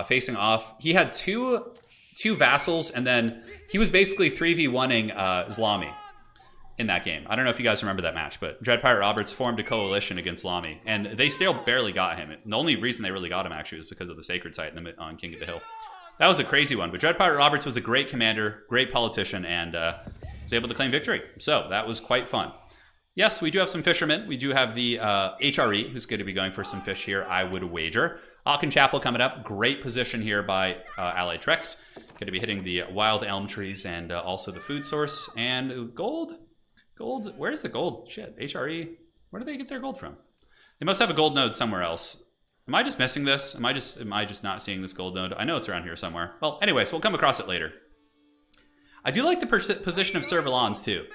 facing off. He had two vassals, and then he was basically 3v1ing Islami in that game. I don't know if you guys remember that match, but Dread Pirate Roberts formed a coalition against Lamy, and they still barely got him. The only reason they really got him, actually, was because of the Sacred Site on King of the Hill. That was a crazy one, but Dread Pirate Roberts was a great commander, great politician, and was able to claim victory. So that was quite fun. Yes, we do have some fishermen. We do have the HRE, who's going to be going for some fish here, I would wager. Aachen Chapel coming up. Great position here by Allied Trex. Going to be hitting the wild elm trees and also the food source. And gold? Gold, where's the gold? Shit, HRE, where do they get their gold from? They must have a gold node somewhere else. Am I just missing this? Am I just not seeing this gold node? I know it's around here somewhere. Well, anyways, we'll come across it later. I do like the position of Servalons too.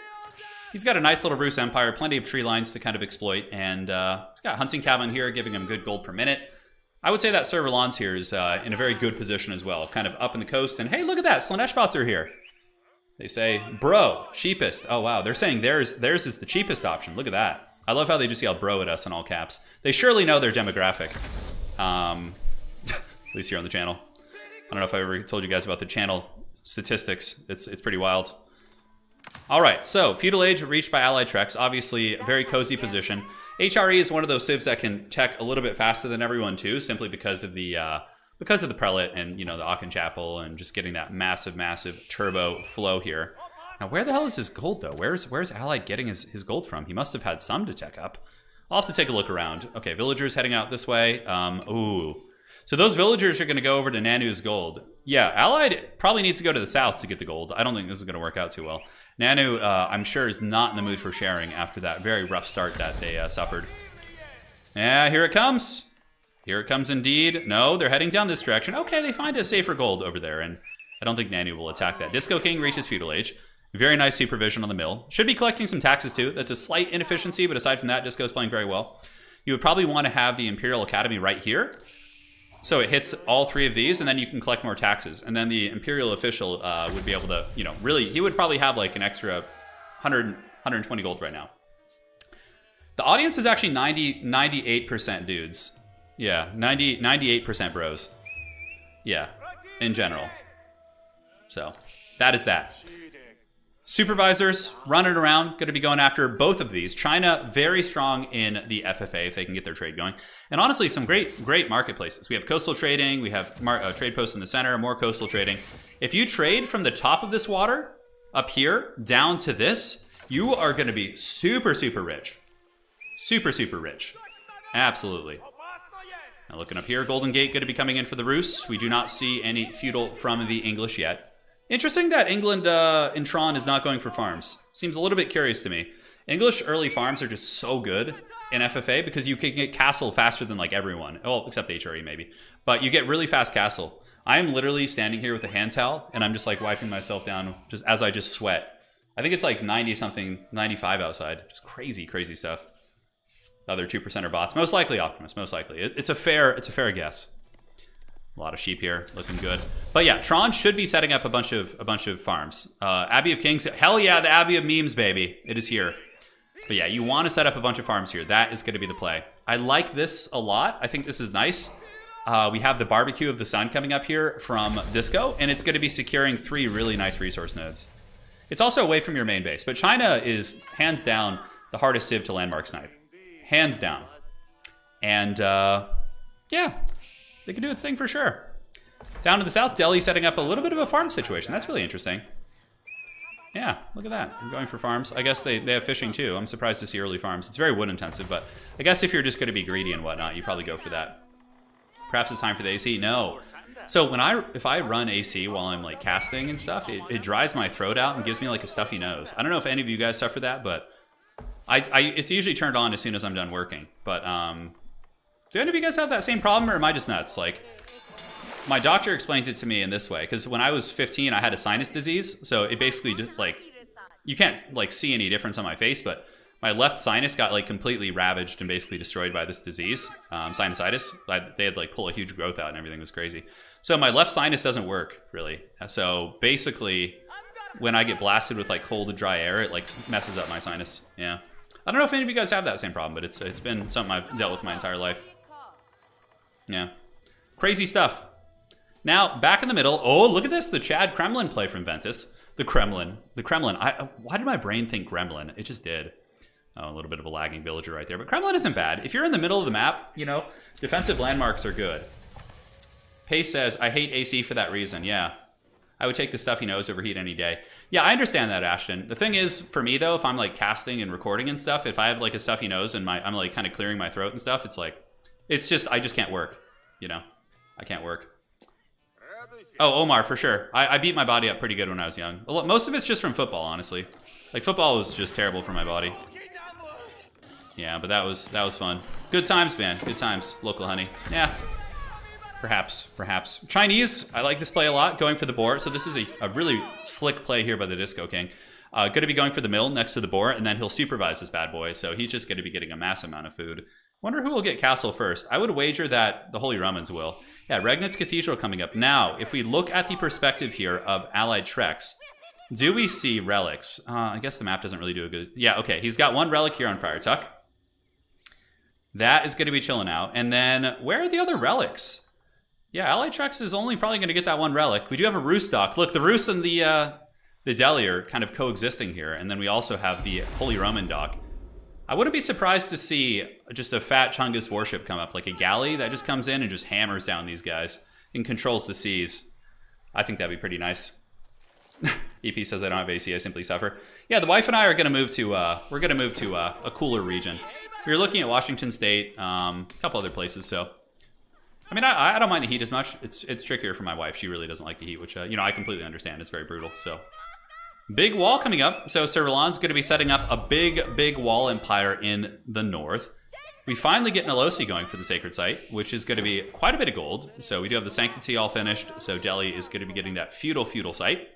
He's got a nice little Rus Empire, plenty of tree lines to kind of exploit, and he's got Hunting Cabin here, giving him good gold per minute. I would say that Servalons here is in a very good position as well, kind of up in the coast, and hey, look at that, Slanesh bots are here. They say, bro, cheapest. Oh, wow. They're saying theirs is the cheapest option. Look at that. I love how they just yell bro at us in all caps. They surely know their demographic. At least here on the channel. I don't know if I ever told you guys about the channel statistics. It's pretty wild. All right, so Feudal Age reached by Allied Trex. Obviously, a very cozy position. HRE is one of those civs that can tech a little bit faster than everyone, too, simply because of the prelate and, you know, the Aachen Chapel and just getting that massive, massive turbo flow here. Now, where the hell is his gold, though? Where's Allied getting his gold from? He must have had some to tech up. I'll have to take a look around. Okay, villagers heading out this way. Ooh. So those villagers are going to go over to Nanu's gold. Yeah, Allied probably needs to go to the south to get the gold. I don't think this is going to work out too well. Nanu, I'm sure, is not in the mood for sharing after that very rough start that they suffered. Yeah, here it comes. Here it comes indeed. No, they're heading down this direction. Okay, they find a safer gold over there, and I don't think Nanu will attack that. Disco King reaches Feudal Age. Very nice supervision on the mill. Should be collecting some taxes too. That's a slight inefficiency, but aside from that, Disco's playing very well. You would probably want to have the Imperial Academy right here. So it hits all three of these, and then you can collect more taxes. And then the Imperial official would be able to, you know, really, he would probably have like an extra 120 gold right now. The audience is actually 98% dudes. Yeah, 98% bros. Yeah, in general. So, that is that. Supervisors running around, going to be going after both of these. China, very strong in the FFA if they can get their trade going. And honestly, some great marketplaces. We have coastal trading, we have trade posts in the center, more coastal trading. If you trade from the top of this water, up here, down to this, you are going to be super, super rich. Super, super rich. Absolutely. Now looking up here, Golden Gate going to be coming in for the Rus. We do not see any feudal from the English yet. Interesting that England in Tron is not going for farms. Seems a little bit curious to me. English early farms are just so good in FFA because you can get castle faster than like everyone. Well, except the HRE maybe. But you get really fast castle. I'm literally standing here with a hand towel and I'm just like wiping myself down just as I just sweat. I think it's like 90 something, 95 outside. Just crazy, crazy stuff. The other 2% are bots. Most likely Optimus, most likely. It's a fair guess. A lot of sheep here, looking good. But yeah, Tron should be setting up a bunch of farms. Abbey of Kings, hell yeah, the Abbey of Memes, baby. It is here. But yeah, you want to set up a bunch of farms here. That is going to be the play. I like this a lot. I think this is nice. We have the Barbecue of the Sun coming up here from Disco, and it's going to be securing 3 really nice resource nodes. It's also away from your main base, but China is hands down the hardest civ to landmark snipe. Hands down. And yeah, they can do its thing for sure. Down to the south, Delhi setting up a little bit of a farm situation. That's really interesting. Yeah, look at that. I'm going for farms. I guess they have fishing too. I'm surprised to see early farms. It's very wood intensive, but I guess if you're just going to be greedy and whatnot, you probably go for that. Perhaps it's time for the AC. No. So if I run AC while I'm like casting and stuff, it dries my throat out and gives me like a stuffy nose. I don't know if any of you guys suffer that, but it's usually turned on as soon as I'm done working. But do any of you guys have that same problem, or am I just nuts? Like, my doctor explains it to me in this way, because when I was 15, I had a sinus disease. So it basically just like, you can't like see any difference on my face, but my left sinus got like completely ravaged and basically destroyed by this disease, sinusitis. They had like pull a huge growth out and everything was crazy. So my left sinus doesn't work really. So basically, when I get blasted with like cold and dry air, it like messes up my sinus. Yeah, I don't know if any of you guys have that same problem, but it's been something I've dealt with my entire life. Yeah, crazy stuff. Now, back in the middle. Oh, look at this. The Chad Kremlin play from Ventus. The Kremlin. Why did my brain think Gremlin? It just did. Oh, a little bit of a lagging villager right there. But Kremlin isn't bad. If you're in the middle of the map, you know, defensive landmarks are good. Pace says, I hate AC for that reason. Yeah. I would take the stuffy nose over heat any day. Yeah, I understand that, Ashton. The thing is, for me, though, if I'm like casting and recording and stuff, if I have like a stuffy nose and I'm like kind of clearing my throat and stuff, it's like, I just can't work. You know, I can't work. Oh, Omar, for sure. I beat my body up pretty good when I was young. Most of it's just from football, honestly. Like, football was just terrible for my body. Yeah, but that was fun. Good times, man. Good times. Local honey. Yeah. Perhaps. Chinese, I like this play a lot, going for the boar. So this is a really slick play here by the Disco King. Going to be going for the mill next to the boar, and then he'll supervise this bad boy. So he's just going to be getting a massive amount of food. Wonder who will get castle first. I would wager that the Holy Romans will. Yeah, Regnitz Cathedral coming up. Now, if we look at the perspective here of Allied Treks, do we see relics? I guess the map doesn't really do a good... Yeah, okay. He's got 1 relic here on Fire Tuck. That is going to be chilling out. And then, where are the other relics? Yeah, Allied Treks is only probably going to get that 1 relic. We do have a Rus dock. Look, the Rus and the Delhi are kind of coexisting here. And then we also have the Holy Roman dock. I wouldn't be surprised to see just a fat Chungus warship come up, like a galley that just comes in and just hammers down these guys and controls the seas. I think that'd be pretty nice. EP says I don't have AC, I simply suffer. Yeah, the wife and I are going to move to, we're going to move to a cooler region. We were looking at Washington State, a couple other places, so. I mean, I don't mind the heat as much. It's trickier for my wife. She really doesn't like the heat, which, you know, I completely understand. It's very brutal, so. Big wall coming up. So Sir Roland's going to be setting up a big wall empire in the north. We finally get Nolosi going for the sacred site, which is going to be quite a bit of gold. So we do have the sanctity all finished. So Delhi is going to be getting that feudal site.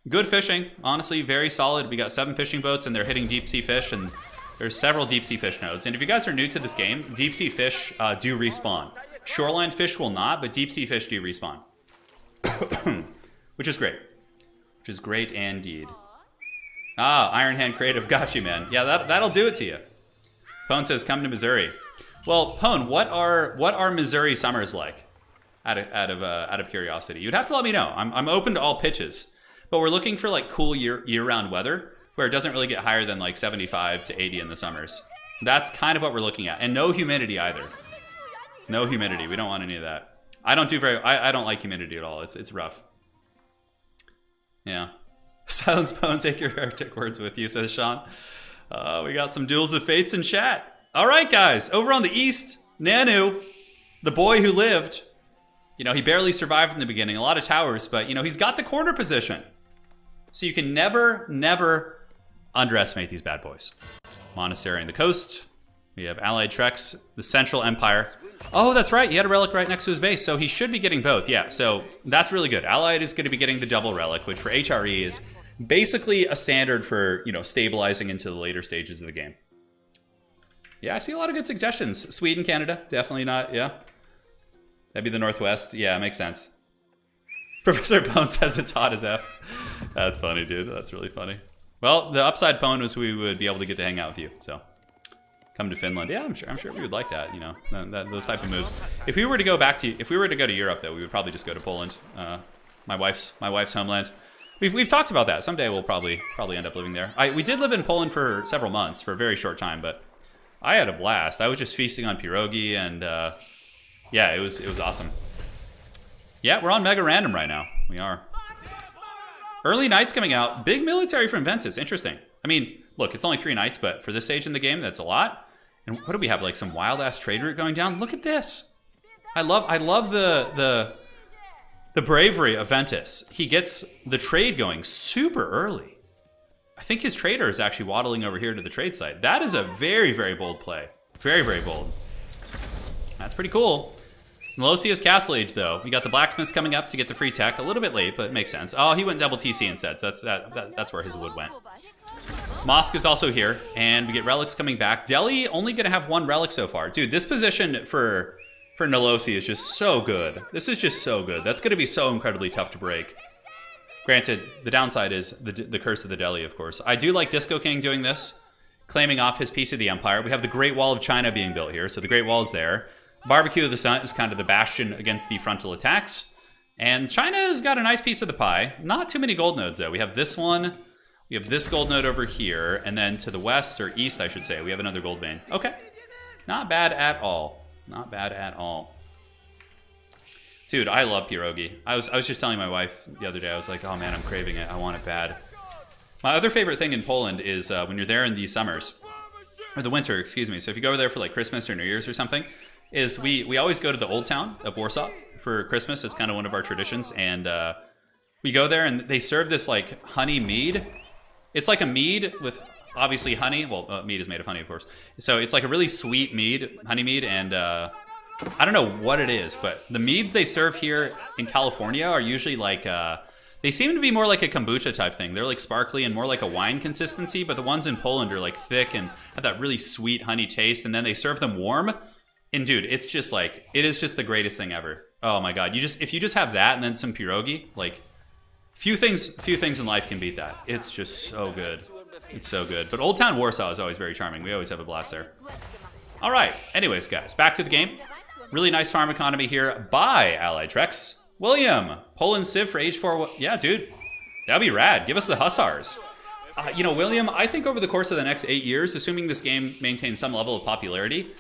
Good fishing, honestly, very solid. We got 7 fishing boats and they're hitting deep sea fish, and there's several deep sea fish nodes. And if you guys are new to this game, deep sea fish do respawn. Shoreline fish will not, but deep sea fish do respawn. Which is great. Which is great indeed. Ah, Iron Hand Creative, got you, man. Yeah, that'll do it to you. Pone says, come to Missouri. Well, Pone, what are Missouri summers like? Out of curiosity, you'd have to let me know. I'm open to all pitches, but we're looking for like cool year-round weather where it doesn't really get higher than like 75 to 80 in the summers. That's kind of what we're looking at, and no humidity either. No humidity. We don't want any of that. I don't like humidity at all. It's rough. Yeah. Silence Pone, take your heretic words with you, says Sean. We got some Duels of Fates in chat. All right, guys. Over on the east, Nanu, the boy who lived. You know, he barely survived in the beginning. A lot of towers, but, you know, he's got the corner position. So you can never underestimate these bad boys. Monastery on the coast. We have Allied Treks, the Central Empire. Oh, that's right. He had a relic right next to his base, so he should be getting both. Yeah, so that's really good. Allied is going to be getting the double relic, which for HRE is basically a standard for, you know, stabilizing into the later stages of the game. Yeah, I see a lot of good suggestions. Sweden, Canada, definitely not. Yeah, that'd be the Northwest. Yeah, makes sense. Professor Bone says it's hot as F. That's funny, dude. That's really funny. Well, the upside pwn was we would be able to get to hang out with you. So come to Finland. Yeah, I'm sure we would like that. You know, those type of moves. If we were to go to Europe, though, we would probably just go to Poland. My wife's homeland. We've talked about that. Someday we'll probably end up living there. We did live in Poland for several months, for a very short time, but I had a blast. I was just feasting on pierogi, and yeah, it was awesome. Yeah, we're on Mega Random right now. We are. Early Knights coming out. Big military from Ventus. Interesting. I mean, look, it's only 3 Knights, but for this stage in the game, that's a lot. And what do we have? Like some wild-ass trade route going down? Look at this. I love the bravery of Ventus. He gets the trade going super early. I think his trader is actually waddling over here to the trade site. That is a very, very bold play. Very, very bold. That's pretty cool. Melosia's Castle Age, though. We got the blacksmiths coming up to get the free tech. A little bit late, but it makes sense. Oh, he went double TC instead, so that's where his wood went. Mosque is also here, and we get relics coming back. Delhi only going to have 1 relic so far. Dude, this position for Nolosi is just so good. This is just so good. That's going to be so incredibly tough to break. Granted, the downside is the curse of the Delhi, of course. I do like Disco King doing this, claiming off his piece of the empire. We have the Great Wall of China being built here, so the Great Wall is there. Barbecue of the Sun is kind of the bastion against the frontal attacks. And China's got a nice piece of the pie. Not too many gold nodes, though. We have this one. We have this gold node over here. And then to the west, or east, I should say, we have another gold vein. Okay. Not bad at all. Not bad at all. Dude, I love pierogi. I was just telling my wife the other day, I was like, oh man, I'm craving it. I want it bad. My other favorite thing in Poland is when you're there in the summers, or the winter, excuse me. So if you go over there for like Christmas or New Year's or something, is we always go to the old town of Warsaw for Christmas. It's kind of one of our traditions. And we go there and they serve this like honey mead. It's like a mead with obviously honey. Well, mead is made of honey, of course. So it's like a really sweet mead, honey mead. And I don't know what it is, but the meads they serve here in California are usually like, they seem to be more like a kombucha type thing. They're like sparkly and more like a wine consistency, but the ones in Poland are like thick and have that really sweet honey taste. And then they serve them warm. And dude, it's just like, it is just the greatest thing ever. Oh my God. If you just have that and then some pierogi, like few things in life can beat that. It's just so good. It's so good. But Old Town Warsaw is always very charming. We always have a blast there. All right. Anyways, guys, back to the game. Really nice farm economy here by Allied Trex. William, Poland Civ for Age 4. Yeah, dude, that'd be rad. Give us the Hussars. You know, William, I think over the course of the next 8 years, assuming this game maintains some level of popularity,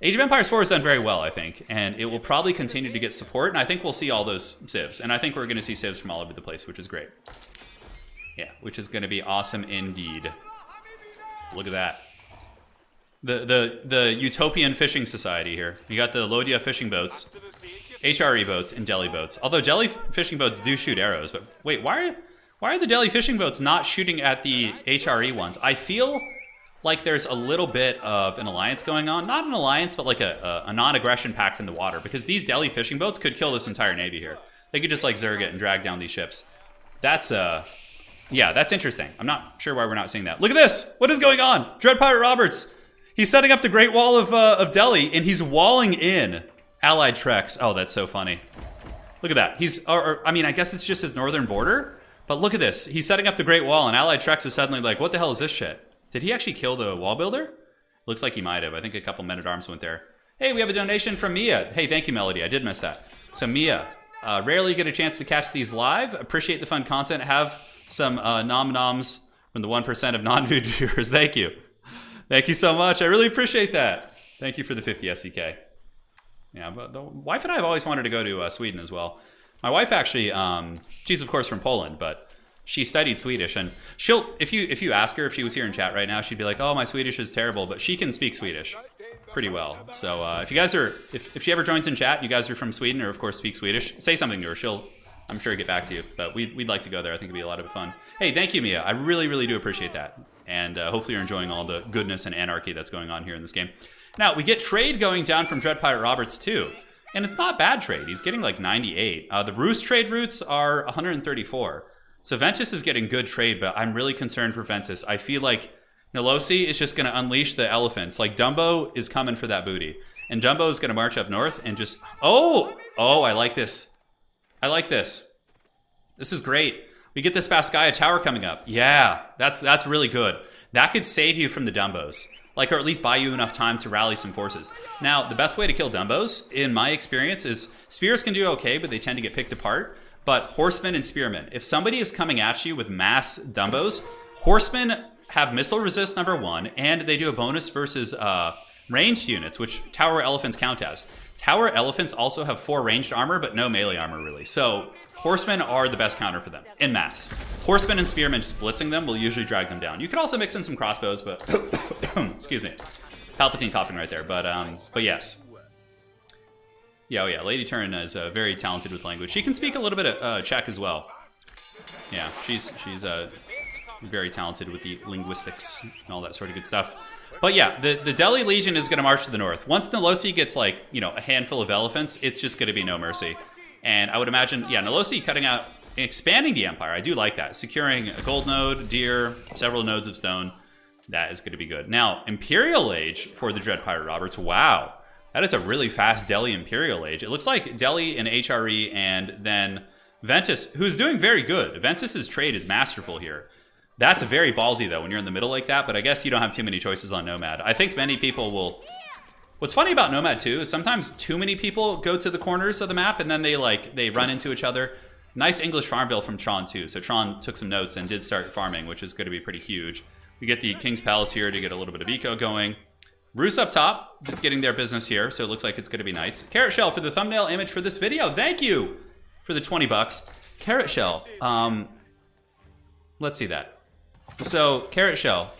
Age of Empires 4 has done very well, I think, and it will probably continue to get support, and I think we'll see all those civs, and I think we're going to see civs from all over the place, which is great. Yeah, which is going to be awesome indeed. Look at that. The Utopian Fishing Society here. You got the Lodya fishing boats, HRE boats, and Delhi boats. Although Delhi fishing boats do shoot arrows, but wait, why are the Delhi fishing boats not shooting at the HRE ones? I feel like there's a little bit of an alliance going on. Not an alliance, but like a non-aggression pact in the water. Because these Delhi fishing boats could kill this entire navy here. They could just like Zerg it and drag down these ships. That's, yeah, that's interesting. I'm not sure why we're not seeing that. Look at this! What is going on? Dread Pirate Roberts! He's setting up the Great Wall of Delhi, and he's walling in Allied Trex. Oh, that's so funny. Look at that. I mean, I guess it's just his northern border. But look at this. He's setting up the Great Wall, and Allied Trex is suddenly like, what the hell is this shit? Did he actually kill the wall builder? Looks like he might have. I think a couple men-at-arms went there. Hey, we have a donation from Mia. Hey, thank you, Melody. I did miss that. So Mia, rarely get a chance to catch these live. Appreciate the fun content. Have some nom-noms from the 1% of non-food viewers. Thank you. Thank you so much. I really appreciate that. Thank you for the 50 SEK. Yeah, but the wife and I have always wanted to go to Sweden as well. My wife actually, she's of course from Poland, but she studied Swedish, and she'll, if you ask her if she was here in chat right now, she'd be like, "Oh, my Swedish is terrible," but she can speak Swedish pretty well. So if you guys are, if she ever joins in chat, you guys are from Sweden or of course speak Swedish, say something to her. She'll, I'm sure, get back to you. But we'd like to go there. I think it'd be a lot of fun. Hey, thank you, Mia. I really, really do appreciate that, and hopefully you're enjoying all the goodness and anarchy that's going on here in this game. Now we get trade going down from Dread Pirate Roberts too. And it's not bad trade. He's getting like 98. The Roost trade routes are 134. So Ventus is getting good trade, but I'm really concerned for Ventus. I feel like Nilosi is just going to unleash the elephants. Like Dumbo is coming for that booty. And Dumbo is going to march up north and just... Oh, I like this. I like this. This is great. We get this Baskaya tower coming up. Yeah, that's really good. That could save you from the Dumbos. Like, or at least buy you enough time to rally some forces. Now, the best way to kill Dumbos, in my experience, is spears can do okay, but they tend to get picked apart. But horsemen and spearmen. If somebody is coming at you with mass Dumbos, horsemen have missile resist, number one, and they do a bonus versus ranged units, which tower elephants count as. Tower elephants also have 4 ranged armor, but no melee armor, really. So horsemen are the best counter for them, en masse. Horsemen and spearmen, just blitzing them will usually drag them down. You could also mix in some crossbows, but... excuse me. Palpatine coughing right there, but yes. Yeah, oh yeah, Lady Turin is very talented with language. She can speak a little bit of Czech as well. Yeah, she's very talented with the linguistics and all that sort of good stuff. But yeah, the Delhi Legion is going to march to the north. Once Nolosi gets, like, you know, a handful of elephants, it's just going to be no mercy. And I would imagine, yeah, Nolosi cutting out, expanding the empire. I do like that. Securing a gold node, deer, several nodes of stone. That is going to be good. Now, Imperial Age for the Dread Pirate Roberts. Wow. That is a really fast Delhi Imperial Age. It looks like Delhi and HRE and then Ventus, who's doing very good. Ventus's trade is masterful here. That's very ballsy, though, when you're in the middle like that, but I guess you don't have too many choices on Nomad. I think many people will... What's funny about Nomad, too, is sometimes too many people go to the corners of the map, and then they run into each other. Nice English farm bill from Tron, too. So Tron took some notes and did start farming, which is going to be pretty huge. We get the King's Palace here to get a little bit of eco going. Roos up top, just getting their business here, so it looks like it's going to be nice. Carrot Shell for the thumbnail image for this video. Thank you for the 20 bucks. Carrot Shell. Let's see that. So, Carrot Shell.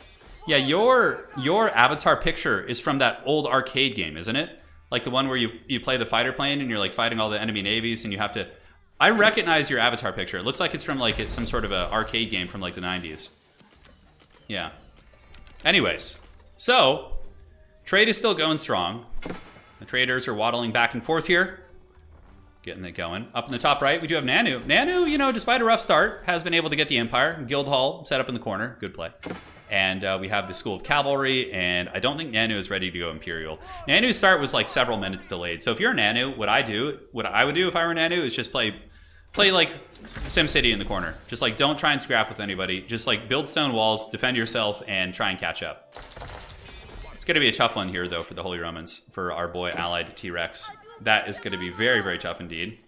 Yeah, your avatar picture is from that old arcade game, isn't it? Like the one where you play the fighter plane and you're like fighting all the enemy navies and you have to... I recognize your avatar picture. It looks like it's from like some sort of a arcade game from like the 90s. Yeah. Anyways, so trade is still going strong. The traders are waddling back and forth here. Getting it going. Up in the top right, we do have Nanu. Nanu, you know, despite a rough start, has been able to get the Empire. Guildhall set up in the corner. Good play. And we have the School of Cavalry, and I don't think Nanu is ready to go Imperial. Nanu's start was like several minutes delayed. So if you're Nanu, what I would do if I were Nanu is just play like SimCity in the corner. Just like don't try and scrap with anybody. Just like build stone walls, defend yourself, and try and catch up. It's going to be a tough one here, though, for the Holy Romans, for our boy Allied T-Rex. That is going to be very, very tough indeed.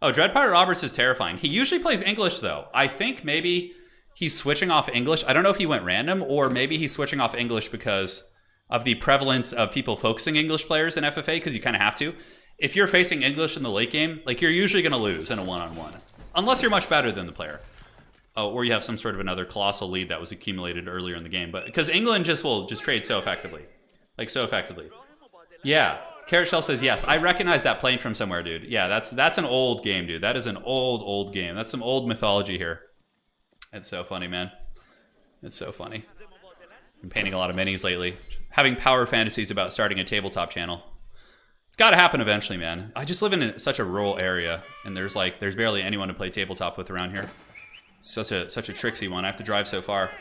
Oh, Dread Pirate Roberts is terrifying. He usually plays English, though. I think maybe he's switching off English. I don't know if he went random, or maybe he's switching off English because of the prevalence of people focusing English players in FFA, because you kind of have to. If you're facing English in the late game, like, you're usually going to lose in a one-on-one. Unless you're much better than the player. Oh, or you have some sort of another colossal lead that was accumulated earlier in the game. But because England will trade so effectively. Like, so effectively. Yeah. Carrot Shell says, yes, I recognize that plane from somewhere, dude. Yeah, that's an old game, dude. That is an old game. That's some old mythology here. It's so funny, man. It's so funny. I'm painting a lot of minis lately. Having power fantasies about starting a tabletop channel. It's got to happen eventually, man. I just live in such a rural area, and there's barely anyone to play tabletop with around here. It's such a tricksy one. I have to drive so far.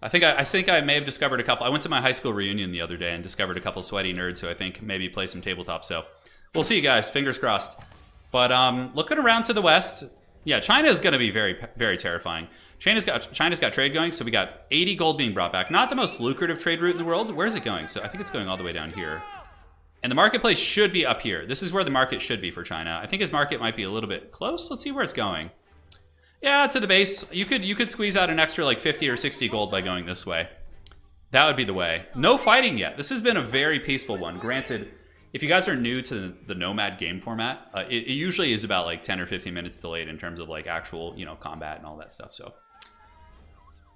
I think I may have discovered a couple. I went to my high school reunion the other day and discovered a couple sweaty nerds who I think maybe play some tabletop. So we'll see, you guys. Fingers crossed. But looking around to the west, yeah, China is going to be very, very terrifying. China's got trade going, so we got 80 gold being brought back. Not the most lucrative trade route in the world. Where is it going? So I think it's going all the way down here. And the marketplace should be up here. This is where the market should be for China. I think his market might be a little bit close. Let's see where it's going. Yeah, to the base. You could squeeze out an extra like 50 or 60 gold by going this way. That would be the way. No fighting yet. This has been a very peaceful one. Granted, if you guys are new to the Nomad game format, it usually is about like 10 or 15 minutes delayed in terms of like actual, you know, combat and all that stuff. So,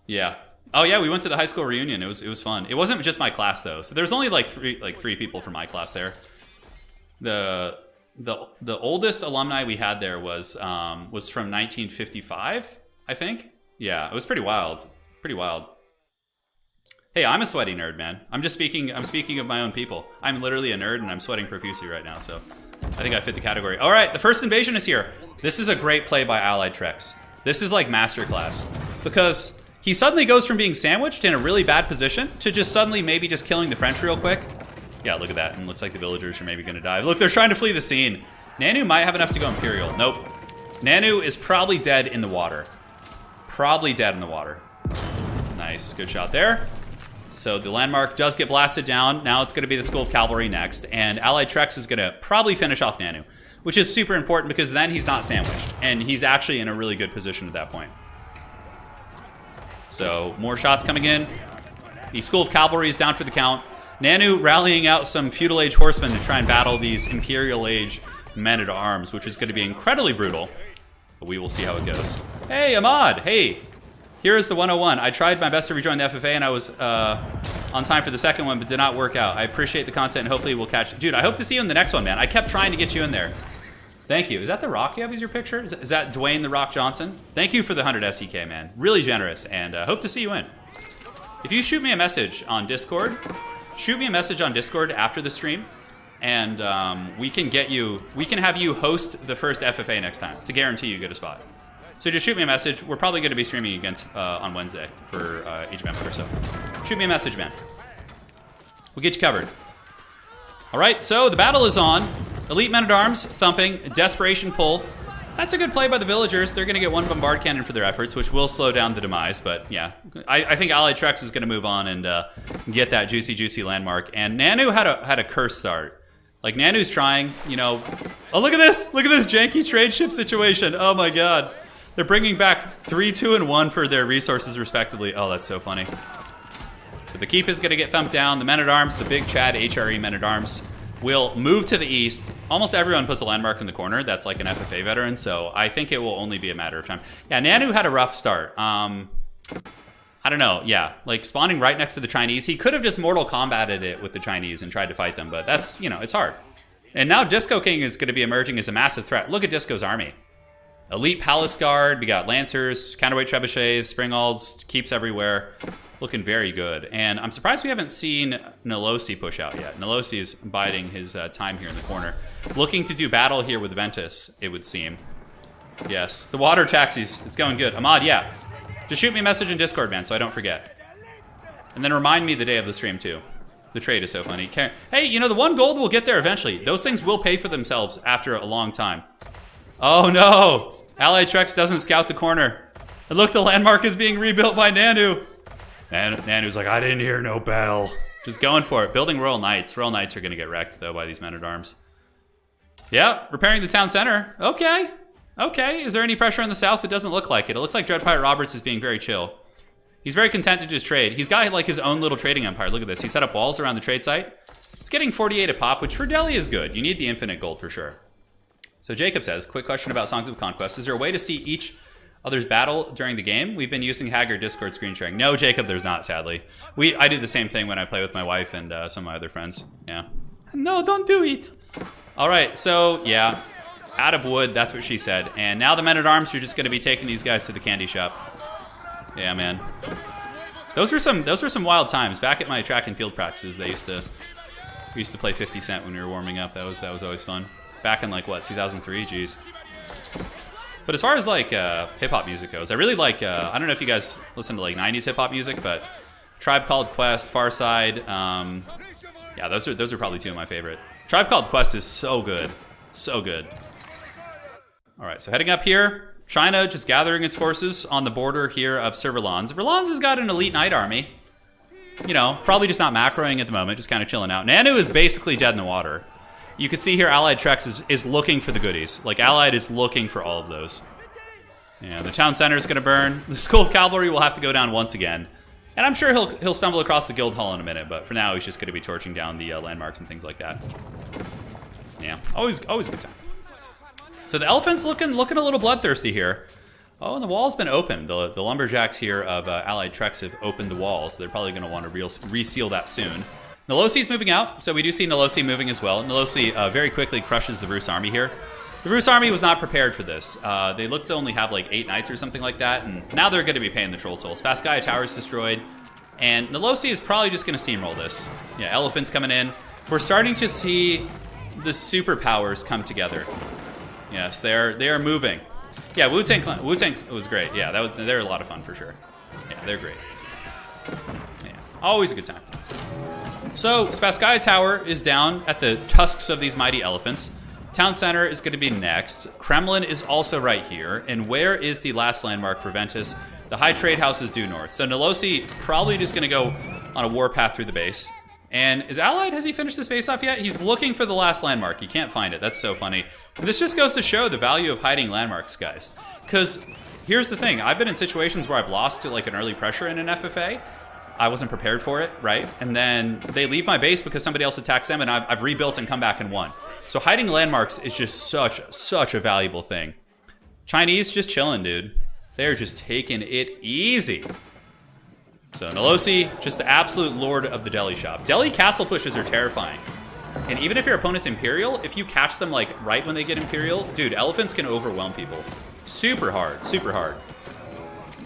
yeah. Oh yeah, we went to the high school reunion. It was fun. It wasn't just my class though. So there's only like three people from my class there. The oldest alumni we had there was from 1955, I think. Yeah, it was pretty wild. Pretty wild. Hey, I'm a sweaty nerd, man. I'm speaking of my own people. I'm literally a nerd and I'm sweating profusely right now, so I think I fit the category. All right, the first invasion is here. This is a great play by Allied Trex. This is like masterclass because he suddenly goes from being sandwiched in a really bad position to just suddenly maybe just killing the French real quick. Yeah, look at that. And it looks like the villagers are maybe going to die. Look, they're trying to flee the scene. Nanu might have enough to go Imperial. Nope. Nanu is probably dead in the water. Probably dead in the water. Nice. Good shot there. So the landmark does get blasted down. Now it's going to be the School of Cavalry next. And Allied Trex is going to probably finish off Nanu, which is super important because then he's not sandwiched. And he's actually in a really good position at that point. So more shots coming in. The School of Cavalry is down for the count. Nanu rallying out some Feudal Age horsemen to try and battle these Imperial Age men-at-arms, which is going to be incredibly brutal. But we will see how it goes. Hey, Ahmad! Hey! Here is the 101. I tried my best to rejoin the FFA, and I was on time for the second one, but did not work out. I appreciate the content, and hopefully we'll catch... Dude, I hope to see you in the next one, man. I kept trying to get you in there. Thank you. Is that The Rock you have as your picture? Is that Dwayne The Rock Johnson? Thank you for the 100 SEK, man. Really generous, and hope to see you in. If you shoot me a message on Discord, after the stream, and we can have you host the first FFA next time to guarantee you get a spot. So just shoot me a message. We're probably going to be streaming against on Wednesday for Age of Empires, so shoot me a message, man. We'll get you covered. All right, so the battle is on. Elite men-at-arms, thumping, desperation pull. That's a good play by the villagers. They're going to get one bombard cannon for their efforts, which will slow down the demise. But yeah, I think Allied Trex is going to move on and get that juicy landmark. And Nanu had a curse start. Like, Nanu's trying, you know... Oh, look at this! Look at this janky trade ship situation. Oh my god. They're bringing back 3, 2, and 1 for their resources, respectively. Oh, that's so funny. So the keep is going to get thumped down. The men-at-arms, the big Chad HRE men-at-arms, will move to the east. Almost everyone puts a landmark in the corner. That's like an FFA veteran, so I think it will only be a matter of time. Yeah, Nanu had a rough start. I don't know. Yeah, like spawning right next to the Chinese. He could have just Mortal Kombated it with the Chinese and tried to fight them, but that's, you know, it's hard. And now Disco King is going to be emerging as a massive threat. Look at Disco's army. Elite Palace Guard. We got Lancers, Counterweight Trebuchets, Springalds, keeps everywhere. Looking very good. And I'm surprised we haven't seen Nolosi push out yet. Nolosi is biding his time here in the corner. Looking to do battle here with Ventus, it would seem. Yes. The water taxis. It's going good. Ahmad, yeah. Just shoot me a message in Discord, man, so I don't forget. And then remind me the day of the stream, too. The trade is so funny. Hey, you know, the 1 gold will get there eventually. Those things will pay for themselves after a long time. Oh, no. Allied Trex doesn't scout the corner. And look, the landmark is being rebuilt by Nanu. And Nanu's like, I didn't hear no bell. Just going for it. Building Royal Knights. Royal Knights are going to get wrecked, though, by these men-at-arms. Yeah, repairing the town center. Okay. Okay. Is there any pressure on the south? It doesn't look like it. It looks like Dread Pirate Roberts is being very chill. He's very content to just trade. He's got, like, his own little trading empire. Look at this. He set up walls around the trade site. It's getting 48 a pop, which for Delhi is good. You need the infinite gold for sure. So Jacob says, quick question about Songs of Conquest. Is there a way to see each other's battle during the game? We've been using Haggard Discord screen sharing. No, Jacob, there's not, sadly. I do the same thing when I play with my wife and some of my other friends. Yeah. No, don't do it. All right, so, yeah. Out of wood, that's what she said. And now the men-at-arms are just going to be taking these guys to the candy shop. Yeah, man. Those were some wild times. Back at my track and field practices, we used to play 50 Cent when we were warming up. That was always fun. Back in, like, what, 2003? Jeez. But as far as, like, hip-hop music goes, I really like, I don't know if you guys listen to, like, 90s hip-hop music, but Tribe Called Quest, Farside, yeah, those are probably 2 of my favorite. Tribe Called Quest is so good. So good. All right, so heading up here, China just gathering its forces on the border here of Sir Verlans. Verlans has got an elite knight army. You know, probably just not macroing at the moment, just kind of chilling out. Nanu is basically dead in the water. You can see here Allied Trex is looking for the goodies. Like, Allied is looking for all of those. Yeah, the town center is going to burn. The School of Cavalry will have to go down once again. And I'm sure he'll stumble across the guild hall in a minute, but for now he's just going to be torching down the landmarks and things like that. Yeah, always a good time. So the elephant's looking a little bloodthirsty here. Oh, and the wall's been opened. The lumberjacks here of Allied Trex have opened the wall, so they're probably going to want to reseal that soon. Nolosi's moving out, so we do see Nolosi moving as well. Nolosi very quickly crushes the Rus army here. The Rus army was not prepared for this. They looked to only have like 8 knights or something like that, and now they're going to be paying the troll tolls. Faskaya Tower is destroyed, and Nolosi is probably just going to steamroll this. Yeah, elephants coming in. We're starting to see the superpowers come together. Yes, they are moving. Yeah, Wu-Tang was great. Yeah, they're a lot of fun for sure. Yeah, they're great. Yeah, always a good time. So, Spasskaya Tower is down at the tusks of these mighty elephants. Town Center is going to be next. Kremlin is also right here. And where is the last landmark for Ventus? The high trade house is due north. So Nolosi probably just going to go on a warpath through the base. And is allied, has he finished this base off yet? He's looking for the last landmark. He can't find it. That's so funny. And this just goes to show the value of hiding landmarks, guys. Because here's the thing. I've been in situations where I've lost to like an early pressure in an FFA. I wasn't prepared for it, right? And then they leave my base because somebody else attacks them, and I've rebuilt and come back and won. So hiding landmarks is just such a valuable thing. Chinese just chilling, dude. They're just taking it easy. So Nolosi, just the absolute lord of the Delhi shop. Delhi castle pushes are terrifying. And even if your opponent's Imperial, if you catch them like right when they get Imperial, dude, elephants can overwhelm people. Super hard, super hard.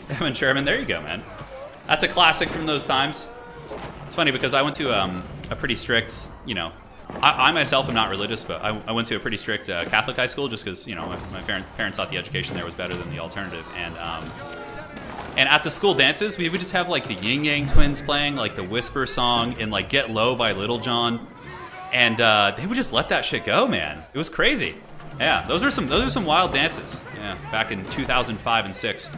Evan Sherman, there you go, man. That's a classic from those times. It's funny because I went to a pretty strict, you know, I myself am not religious, but I went to a pretty strict Catholic high school just because, you know, my parents thought the education there was better than the alternative. And at the school dances, we would just have like the Yin Yang Twins playing, like the Whisper song and like Get Low by Little John. And they would just let that shit go, man. It was crazy. Yeah, those are some wild dances. Yeah, back in 2005 and 6.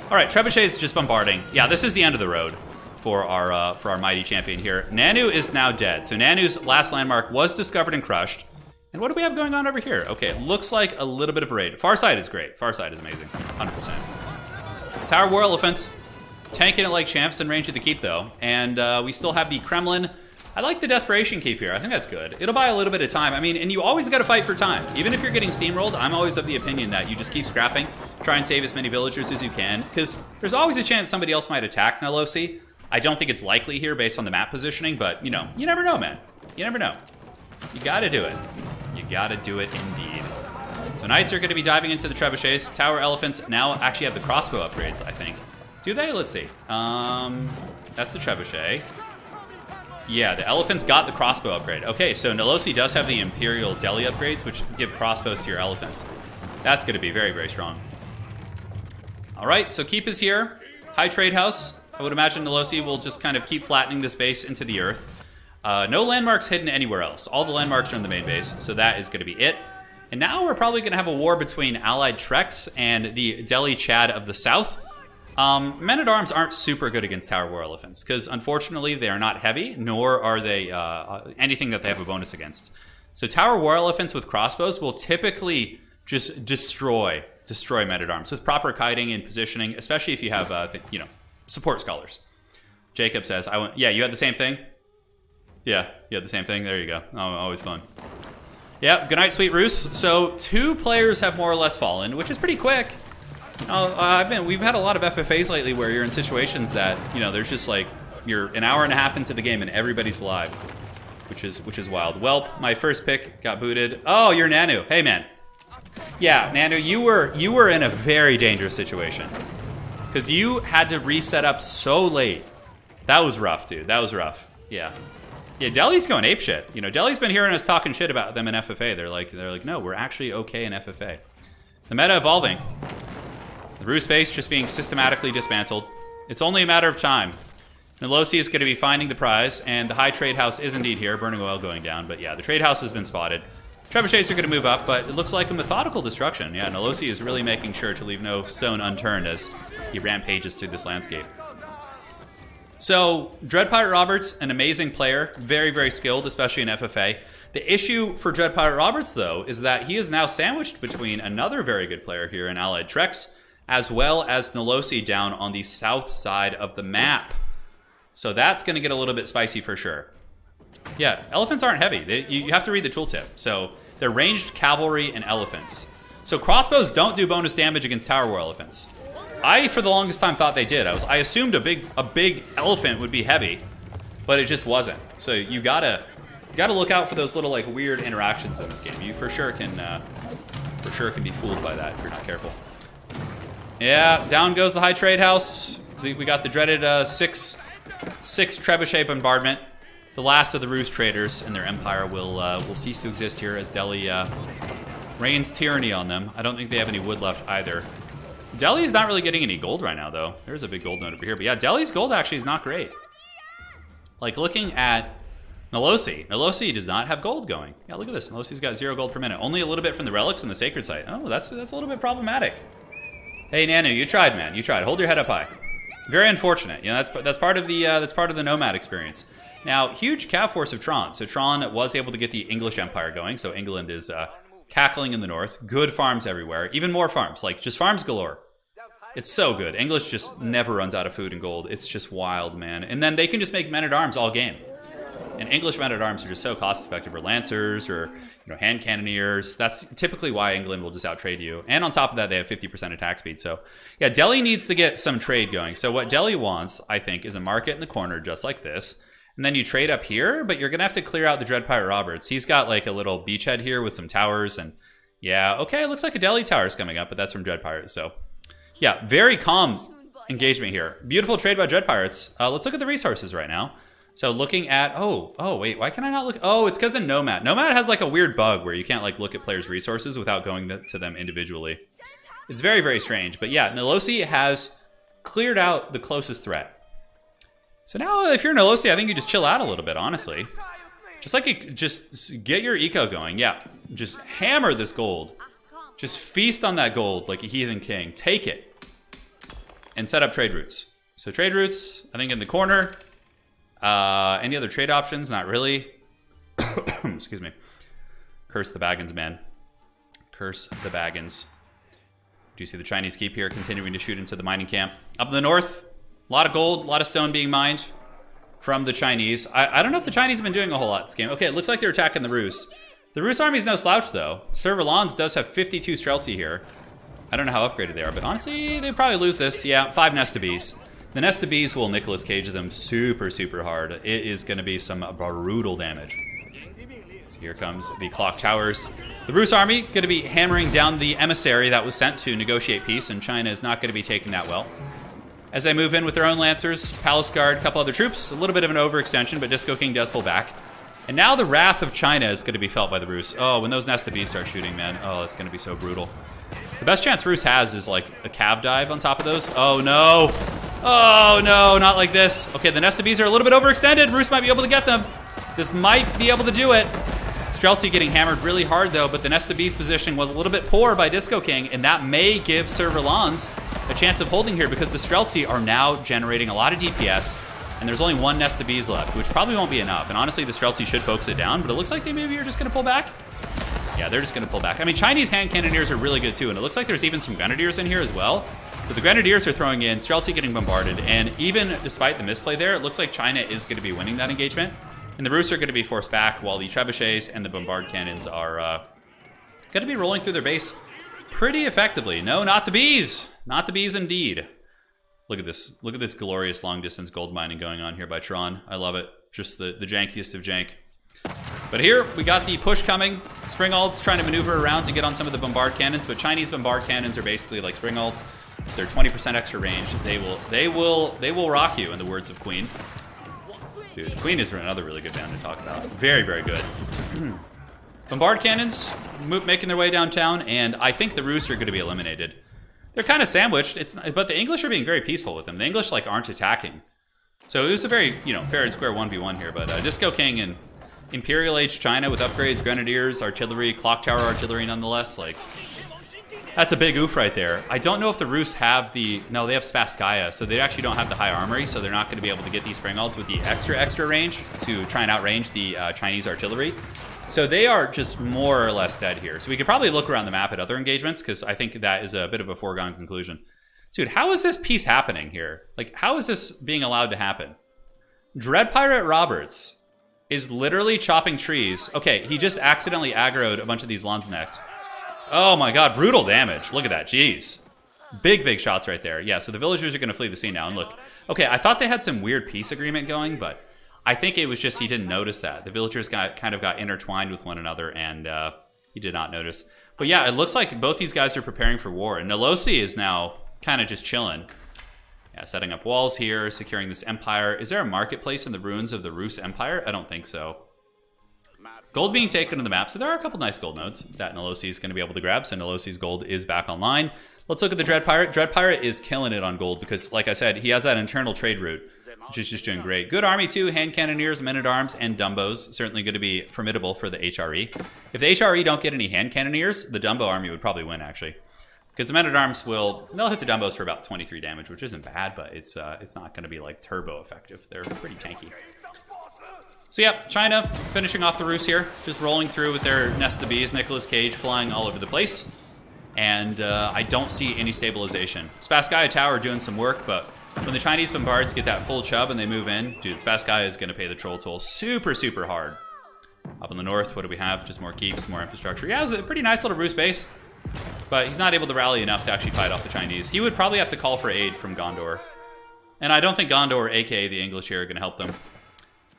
All right, Trebuchet is just bombarding. Yeah, this is the end of the road for our mighty champion here. Nanu is now dead. So Nanu's last landmark was discovered and crushed. And what do we have going on over here? Okay, it looks like a little bit of a raid. Farside is great. Farside is amazing, 100%. Tower War Elephants, tanking it like champs in range of the keep though. And we still have the Kremlin. I like the Desperation keep here. I think that's good. It'll buy a little bit of time. I mean, and you always got to fight for time. Even if you're getting steamrolled, I'm always of the opinion that you just keep scrapping. Try and save as many villagers as you can. Because there's always a chance somebody else might attack Nolosi. I don't think it's likely here based on the map positioning. But, you know, you never know, man. You never know. You got to do it. You got to do it indeed. So Knights are going to be diving into the Trebuchets. Tower Elephants now actually have the crossbow upgrades, I think. Do they? Let's see. That's the Trebuchet. Yeah, the Elephants got the crossbow upgrade. Okay, so Nolosi does have the Imperial Delhi upgrades, which give crossbows to your Elephants. That's going to be very, very strong. All right, so keep is here. High Trade House. I would imagine Nolosi will just kind of keep flattening this base into the earth. No landmarks hidden anywhere else. All the landmarks are in the main base, so that is going to be it. And now we're probably going to have a war between allied Treks and the Delhi Chad of the south. Men-at-Arms aren't super good against Tower War Elephants, because unfortunately they are not heavy, nor are they anything that they have a bonus against. So Tower War Elephants with crossbows will typically just destroy Men-at-Arms with proper kiting and positioning, especially if you have, you know, support scholars. Jacob says, yeah, you had the same thing? Yeah, you had the same thing? There you go. Oh, always fun. Yeah, good night, Sweet Roos. So 2 players have more or less fallen, which is pretty quick. We've had a lot of FFAs lately where you're in situations that, you know, there's just like, you're an hour and a half into the game and everybody's alive, which is wild. Well, my first pick got booted. Oh, you're Nanu. Hey, man. Yeah, Nanu, you were in a very dangerous situation because you had to reset up so late. That was rough, dude. That was rough. Yeah. Yeah, Delhi's going apeshit. You know, Delhi's been hearing us talking shit about them in FFA. They're like, no, we're actually okay in FFA. The meta evolving. The Rus base just being systematically dismantled. It's only a matter of time. Nolosi is going to be finding the prize, and the high trade house is indeed here. Burning oil going down, but yeah, the trade house has been spotted. Trebuchets are going to move up, but it looks like a methodical destruction. Yeah, Nolosi is really making sure to leave no stone unturned as he rampages through this landscape. So, Dread Pirate Roberts, an amazing player, very, very skilled, especially in FFA. The issue for Dread Pirate Roberts, though, is that he is now sandwiched between another very good player here in Allied Treks, as well as Nolosi down on the south side of the map. So that's going to get a little bit spicy for sure. Yeah, elephants aren't heavy. You have to read the tooltip. So they're ranged cavalry and elephants. So crossbows don't do bonus damage against Tower War Elephants. I, for the longest time, thought they did. I assumed a big elephant would be heavy, but it just wasn't. So you gotta look out for those little like weird interactions in this game. You for sure can be fooled by that if you're not careful. Yeah, down goes the high trade house. We got the dreaded six trebuchet bombardment. The last of the Rus traders and their empire will cease to exist here as Delhi rains tyranny on them. I don't think they have any wood left either. Delhi is not really getting any gold right now, though. There's a big gold note over here. But yeah, Delhi's gold actually is not great. Like, looking at Nolosi. Nolosi does not have gold going. Yeah, look at this. Nolosi's got 0 gold per minute. Only a little bit from the relics and the sacred site. Oh, that's a little bit problematic. Hey, Nanu, you tried, man. You tried. Hold your head up high. Very unfortunate. You know, that's part of the nomad experience. Now, huge cav force of Tron. So Tron was able to get the English Empire going. So England is cackling in the north. Good farms everywhere. Even more farms, like just farms galore. It's so good. English just never runs out of food and gold. It's just wild, man. And then they can just make men-at-arms all game. And English men-at-arms are just so cost-effective, or lancers, or hand cannoneers. That's typically why England will just outtrade you. And on top of that, they have 50% attack speed. So yeah, Delhi needs to get some trade going. So what Delhi wants, I think, is a market in the corner just like this. And then you trade up here, but you're going to have to clear out the Dread Pirate Roberts. He's got like a little beachhead here with some towers. And yeah, okay, it looks like a Delhi tower is coming up, but that's from Dread Pirate. So yeah, very calm engagement here. Beautiful trade by Dread Pirates. Let's look at the resources right now. So looking at, oh wait, why can I not look? Oh, it's because of Nomad. Nomad has like a weird bug where you can't like look at players' resources without going to them individually. It's very, very strange. But yeah, Nolosi has cleared out the closest threat. So now if you're Nolosi, I think you just chill out a little bit, honestly. Just get your eco going. Yeah, just hammer this gold. Just feast on that gold like a heathen king. Take it. And set up trade routes. So trade routes, I think in the corner. Any other trade options? Not really. Excuse me. Curse the Baggins, man. Curse the Baggins. Do you see the Chinese keep here continuing to shoot into the mining camp? Up in the north, a lot of gold, a lot of stone being mined from the Chinese. I don't know if the Chinese have been doing a whole lot this game. Okay, it looks like they're attacking the Rus. The Rus army is no slouch, though. Sir Verlans does have 52 Streltsy here. I don't know how upgraded they are, but honestly, they probably lose this. Yeah, 5 Nest of Bees. The Nest of Bees will Nicolas Cage them super, super hard. It is going to be some brutal damage. So here comes the Clock Towers. The Rus army going to be hammering down the emissary that was sent to negotiate peace, and China is not going to be taking that well. As they move in with their own Lancers, Palace Guard, a couple other troops, a little bit of an overextension, but Disco King does pull back. And now the wrath of China is going to be felt by the Rus. Oh, when those Nest of Bees start shooting, man. Oh, it's going to be so brutal. The best chance Rus has is like a cav dive on top of those. Oh, no. Oh, no, not like this. Okay, the Nest of Bees are a little bit overextended. Rus might be able to get them. This might be able to do it. Streltsy getting hammered really hard, though, but the Nest of Bees position was a little bit poor by Disco King, and that may give Sir Verlans a chance of holding here because the Streltsy are now generating a lot of DPS, and there's only 1 Nest of Bees left, which probably won't be enough. And honestly, the Streltsy should focus it down, but it looks like they maybe are just going to pull back. Yeah, they're just going to pull back. I mean, Chinese hand cannoneers are really good, too, and it looks like there's even some Grenadiers in here as well. So the Grenadiers are throwing in, Streltsy getting bombarded, and even despite the misplay there, it looks like China is going to be winning that engagement. And the Rus are going to be forced back while the Trebuchets and the Bombard Cannons are going to be rolling through their base pretty effectively. No, not the Bees. Not the Bees indeed. Look at this. Look at this glorious long-distance gold mining going on here by Tron. I love it. Just the jankiest of jank. But here, we got the push coming. Springalds trying to maneuver around to get on some of the Bombard Cannons, but Chinese Bombard Cannons are basically like Springalds. They're 20% extra range. They will rock you, in the words of Queen. Dude, Queen is another really good band to talk about. Very, very good. Bombard Cannons making their way downtown, and I think the Rus are going to be eliminated. They're kind of sandwiched, but the English are being very peaceful with them. The English like aren't attacking. So it was a very, fair and square 1v1 here, but Disco King and Imperial Age China with upgrades, Grenadiers, Artillery, Clock Tower Artillery nonetheless, like... That's a big oof right there. I don't know if the Rus have the... No, they have Spasskaya, so they actually don't have the high armory, so they're not going to be able to get these Springalds with the extra range to try and outrange the Chinese artillery. So they are just more or less dead here. So we could probably look around the map at other engagements, because I think that is a bit of a foregone conclusion. Dude, how is this peace happening here? Like, how is this being allowed to happen? Dread Pirate Roberts is literally chopping trees. Okay, he just accidentally aggroed a bunch of these Lanzknecht. Oh my god, brutal damage. Look at that, jeez. Big shots right there. Yeah, so the villagers are going to flee the scene now. And look, okay, I thought they had some weird peace agreement going, but I think it was just he didn't notice that. The villagers kind of got intertwined with one another, and he did not notice. But yeah, it looks like both these guys are preparing for war. And Nolosi is now kind of just chilling. Yeah, setting up walls here, securing this empire. Is there a marketplace in the ruins of the Rus Empire? I don't think so. Gold being taken to the map, so there are a couple nice gold nodes that Nolosi is going to be able to grab, so Nolosi's gold is back online. Let's look at the Dread Pirate. Dread Pirate is killing it on gold because, like I said, he has that internal trade route, which is just doing great. Good army too, hand cannoneers, men-at-arms, and Dumbos. Certainly going to be formidable for the HRE. If the HRE don't get any hand cannoneers, the Dumbo army would probably win, actually. Because the men-at-arms they'll hit the Dumbos for about 23 damage, which isn't bad, but it's not going to be like turbo effective. They're pretty tanky. So yeah, China finishing off the Rus here, just rolling through with their Nest of the Bees, Nicolas Cage flying all over the place. And I don't see any stabilization. Spasskaya Tower doing some work, but when the Chinese bombards get that full chub and they move in, dude, Spasskaya is going to pay the troll toll super, super hard. Up in the north, what do we have? Just more keeps, more infrastructure. Yeah, it was a pretty nice little Rus base, but he's not able to rally enough to actually fight off the Chinese. He would probably have to call for aid from Gondor. And I don't think Gondor, aka the English here, are going to help them.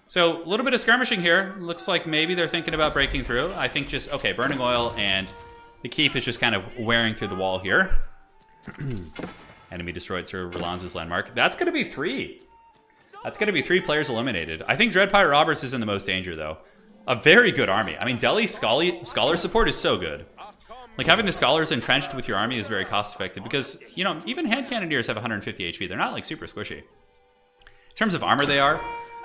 So, a little bit of skirmishing here. Looks like maybe they're thinking about breaking through. I think just, okay, burning oil and the keep is just kind of wearing through the wall here. Enemy destroyed Sir Rolanz's landmark. That's going to be 3. That's going to be 3 players eliminated. I think Dread Pirate Roberts is in the most danger, though. A very good army. I mean, Delhi's scholar support is so good. Like, having the scholars entrenched with your army is very cost-effective because, you know, even hand cannoneers have 150 HP. They're not, like, super squishy. In terms of armor, they are.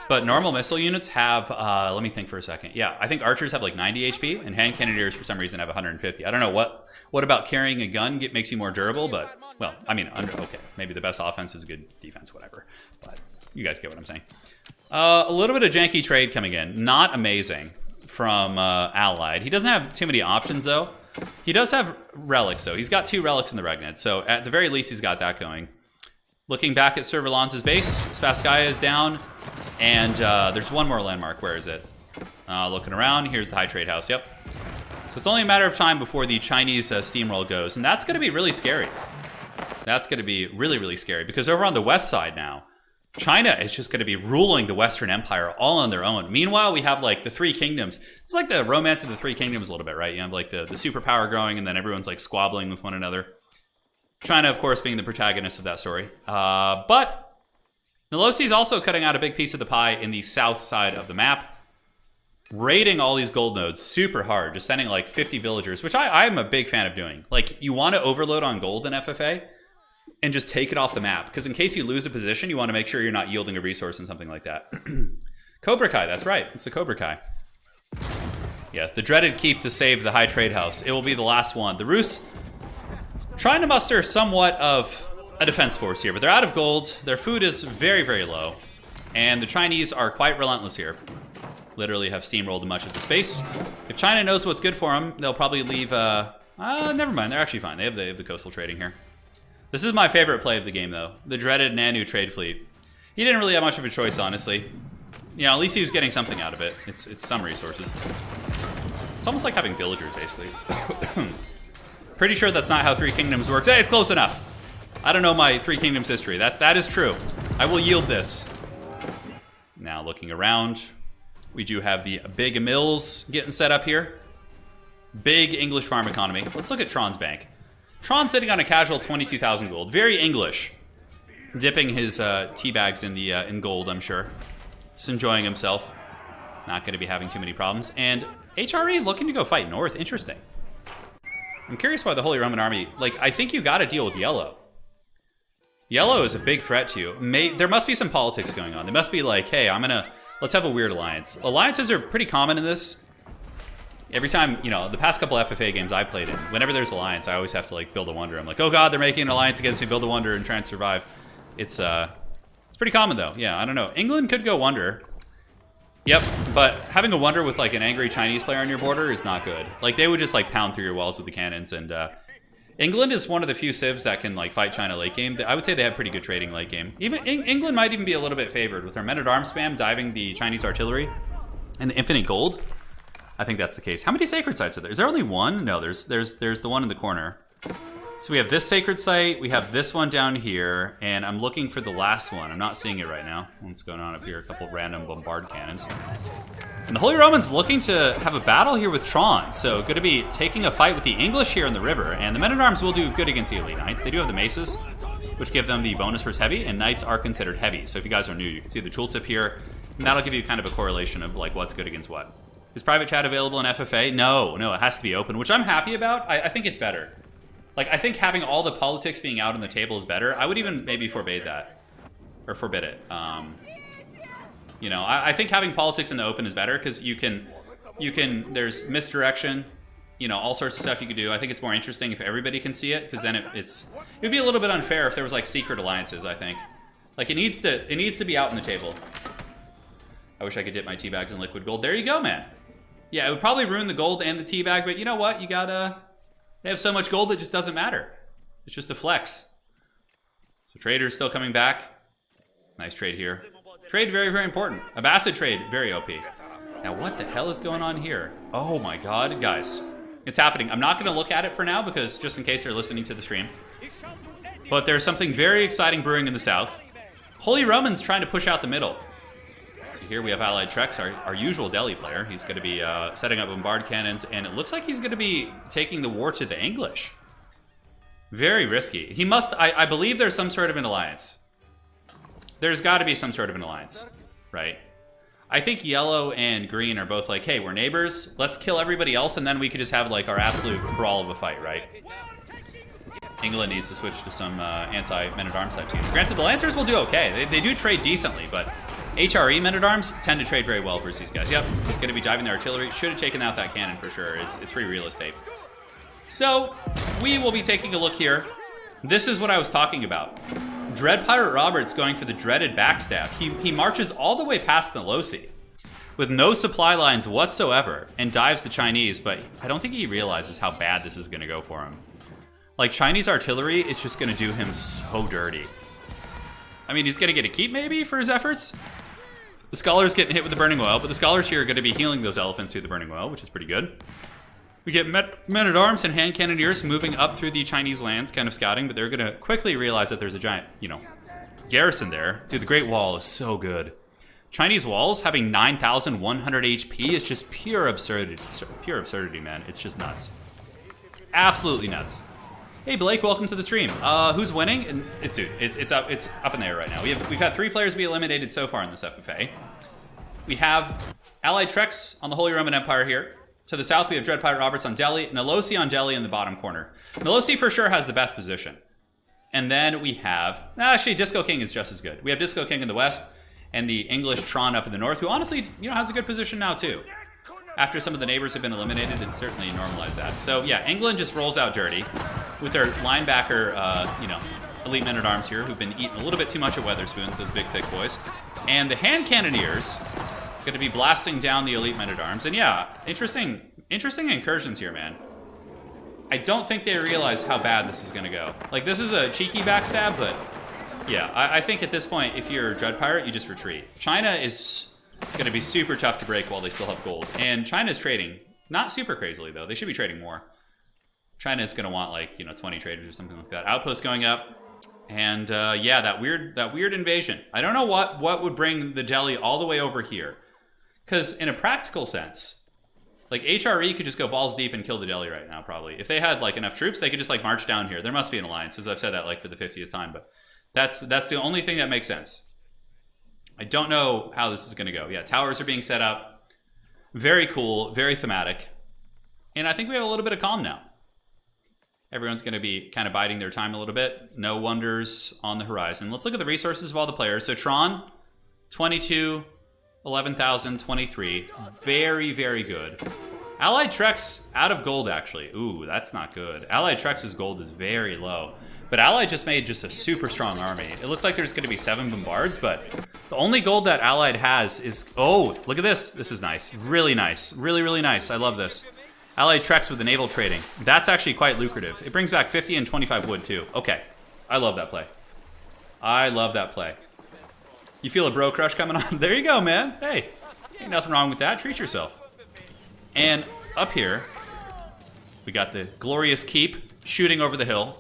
But normal missile units have, let me think for a second. Yeah, I think archers have like 90 HP, and hand cannoneers for some reason have 150. I don't know what about carrying a gun makes you more durable, but, well, I mean, okay, maybe the best offense is a good defense, whatever. But you guys get what I'm saying. A little bit of janky trade coming in. Not amazing from Allied. He doesn't have too many options, though. He does have relics, though. He's got 2 relics in the Regnant, so at the very least, he's got that going. Looking back at Sir Rolanz's base, Spasskaya is down. And there's one more landmark. Where is it? Looking around, here's the High Trade House. Yep. So it's only a matter of time before the Chinese steamroll goes. And that's going to be really scary. That's going to be really, really scary. Because over on the west side now, China is just going to be ruling the Western Empire all on their own. Meanwhile, we have like the 3 kingdoms. It's like the romance of the 3 kingdoms a little bit, right? You have like the superpower growing and then everyone's like squabbling with one another. China, of course, being the protagonist of that story. But Nolosi is also cutting out a big piece of the pie in the south side of the map, raiding all these gold nodes super hard, just sending like 50 villagers, which I'm a big fan of doing. Like, you want to overload on gold in FFA and just take it off the map, because in case you lose a position, you want to make sure you're not yielding a resource and something like that. Cobra Kai, that's right. It's the Cobra Kai. Yeah, the dreaded keep to save the High Trade House. It will be the last one. The Rus trying to muster somewhat of a defense force here, but they're out of gold. Their food is very, very low. And the Chinese are quite relentless here. Literally have steamrolled much of the space. If China knows what's good for them, they'll probably leave... never mind. They're actually fine. They have the coastal trading here. This is my favorite play of the game, though. The dreaded Nanu trade fleet. He didn't really have much of a choice, honestly. You know, at least he was getting something out of it. It's some resources. It's almost like having villagers, basically. Pretty sure that's not how 3 Kingdoms works. Hey, it's close enough. I don't know my 3 Kingdoms history. That is true. I will yield this. Now, looking around, we do have the big mills getting set up here. Big English farm economy. Let's look at Tron's bank. Tron's sitting on a casual 22,000 gold. Very English. Dipping his tea bags in gold, I'm sure. Just enjoying himself. Not going to be having too many problems. And HRE looking to go fight north. Interesting. I'm curious why the Holy Roman Army... Like, I think you got to deal with yellow. Yellow is a big threat to you. There must be some politics going on. They must be like, hey, let's have a weird alliance. Alliances are pretty common in this. Every time, you know, the past couple FFA games I played in, whenever there's alliance, I always have to like build a wonder. I'm like, oh god, they're making an alliance against me, build a wonder and try and survive. It's pretty common though. Yeah, I don't know. England could go wonder. Yep, but having a wonder with like an angry Chinese player on your border is not good. Like, they would just like pound through your walls with the cannons, and England is one of the few civs that can like fight China late game. I would say they have pretty good trading late game. Even England might even be a little bit favored with their men-at-arms spam diving the Chinese artillery and the infinite gold. I think that's the case. How many sacred sites are there? Is there only one? No, there's the one in the corner. So we have this sacred site, we have this one down here, and I'm looking for the last one. I'm not seeing it right now. What's going on up here? A couple random bombard cannons. And the Holy Romans looking to have a battle here with Tron, so going to be taking a fight with the English here in the river, and the men-at-arms will do good against the elite knights. They do have the maces, which give them the bonus versus heavy, and knights are considered heavy. So if you guys are new, you can see the tooltip here, and that'll give you kind of a correlation of like what's good against what. Is private chat available in FFA? No, it has to be open, which I'm happy about. I think it's better. Like, I think having all the politics being out on the table is better. I would even maybe forbade that. Or forbid it. You know, I think having politics in the open is better because you can, there's misdirection. you know, all sorts of stuff you could do. I think it's more interesting if everybody can see it, because then it would be a little bit unfair if there was like secret alliances. I think, like it needs to be out on the table. I wish I could dip my tea bags in liquid gold. There you go, man. Yeah, it would probably ruin the gold and the tea bag, but you know what? You gotta. They have so much gold it just doesn't matter. It's just a flex. So traders still coming back. Nice trade here. Trade very, very important. Abbasid trade, very OP. Now what the hell is going on here? Oh my god, guys. It's happening. I'm not going to look at it for now because just in case you're listening to the stream. But there's something very exciting brewing in the south. Holy Roman's trying to push out the middle. So here we have Allied Trex, our usual Delhi player. He's going to be setting up bombard cannons, and it looks like he's going to be taking the war to the English. Very risky. He must, I believe there's some sort of an alliance. There's got to be some sort of an alliance, right? I think yellow and green are both like, hey, we're neighbors. Let's kill everybody else, and then we could just have like our absolute brawl of a fight, right? England needs to switch to some anti-men-at-arms type team. Granted, the Lancers will do okay. They do trade decently, but HRE men-at-arms tend to trade very well versus these guys. Yep, he's going to be diving the artillery. Should have taken out that cannon for sure. It's free real estate. So, we will be taking a look here. This is what I was talking about. Dread Pirate Roberts going for the dreaded backstab. He marches all the way past Nolosi with no supply lines whatsoever and dives the Chinese, but I don't think he realizes how bad this is going to go for him. Like, Chinese artillery is just going to do him so dirty. I mean, he's going to get a keep maybe for his efforts. The Scholars getting hit with the Burning Oil, but the Scholars here are going to be healing those elephants through the Burning Oil, which is pretty good. We get men-at-arms and hand cannoneers moving up through the Chinese lands, kind of scouting, but they're going to quickly realize that there's a giant, you know, garrison there. Dude, the Great Wall is so good. Chinese walls having 9,100 HP is just pure absurdity. Pure absurdity, man. It's just nuts. Absolutely nuts. Hey, Blake, welcome to the stream. Who's winning? And it's up in the air right now. We've had 3 players be eliminated so far in this FFA. We have Allied Trex on the Holy Roman Empire here. To the south, we have Dread Pirate Roberts on Delhi, Nolosi on Delhi in the bottom corner. Nolosi for sure has the best position. And then we have, actually, Disco King is just as good. We have Disco King in the west, and the English Tron up in the north, who honestly, you know, has a good position now too. After some of the neighbors have been eliminated, it's certainly normalized that. So yeah, England just rolls out dirty with their linebacker, you know, elite men-at-arms here, who've been eating a little bit too much of Weatherspoons, those big thick boys. And the hand cannoneers going to be blasting down the elite men-at-arms. And yeah, interesting incursions here, man. I don't think they realize how bad this is going to go. Like, this is a cheeky backstab, but yeah, I think at this point, if you're a Dread Pirate, you just retreat. China is going to be super tough to break while they still have gold. And China's trading, not super crazily, though. They should be trading more. China is going to want, like, you know, 20 traders or something like that. Outpost going up. And yeah, that weird invasion. I don't know what would bring the Delhi all the way over here. Because in a practical sense, like, HRE could just go balls deep and kill the Delhi right now, probably. If they had, like, enough troops, they could just, like, march down here. There must be an alliance, as I've said that, like, for the 50th time. But that's the only thing that makes sense. I don't know how this is going to go. Yeah, towers are being set up. Very cool, very thematic. And I think we have a little bit of calm now. Everyone's going to be kind of biding their time a little bit. No wonders on the horizon. Let's look at the resources of all the players. So Tron, 22... 11,023. Very, very good. Allied Trex out of gold, actually. Ooh, that's not good. Allied Trex's gold is very low. But Allied just made just a super strong army. It looks like there's going to be 7 bombards, but the only gold that Allied has is... Oh, look at this. This is nice. Really nice. Really, really nice. I love this. Allied Trex with the naval trading. That's actually quite lucrative. It brings back 50 and 25 wood, too. Okay. I love that play. I love that play. You feel a bro crush coming on? There you go, man. Hey, ain't nothing wrong with that. Treat yourself. And up here, we got the glorious keep shooting over the hill.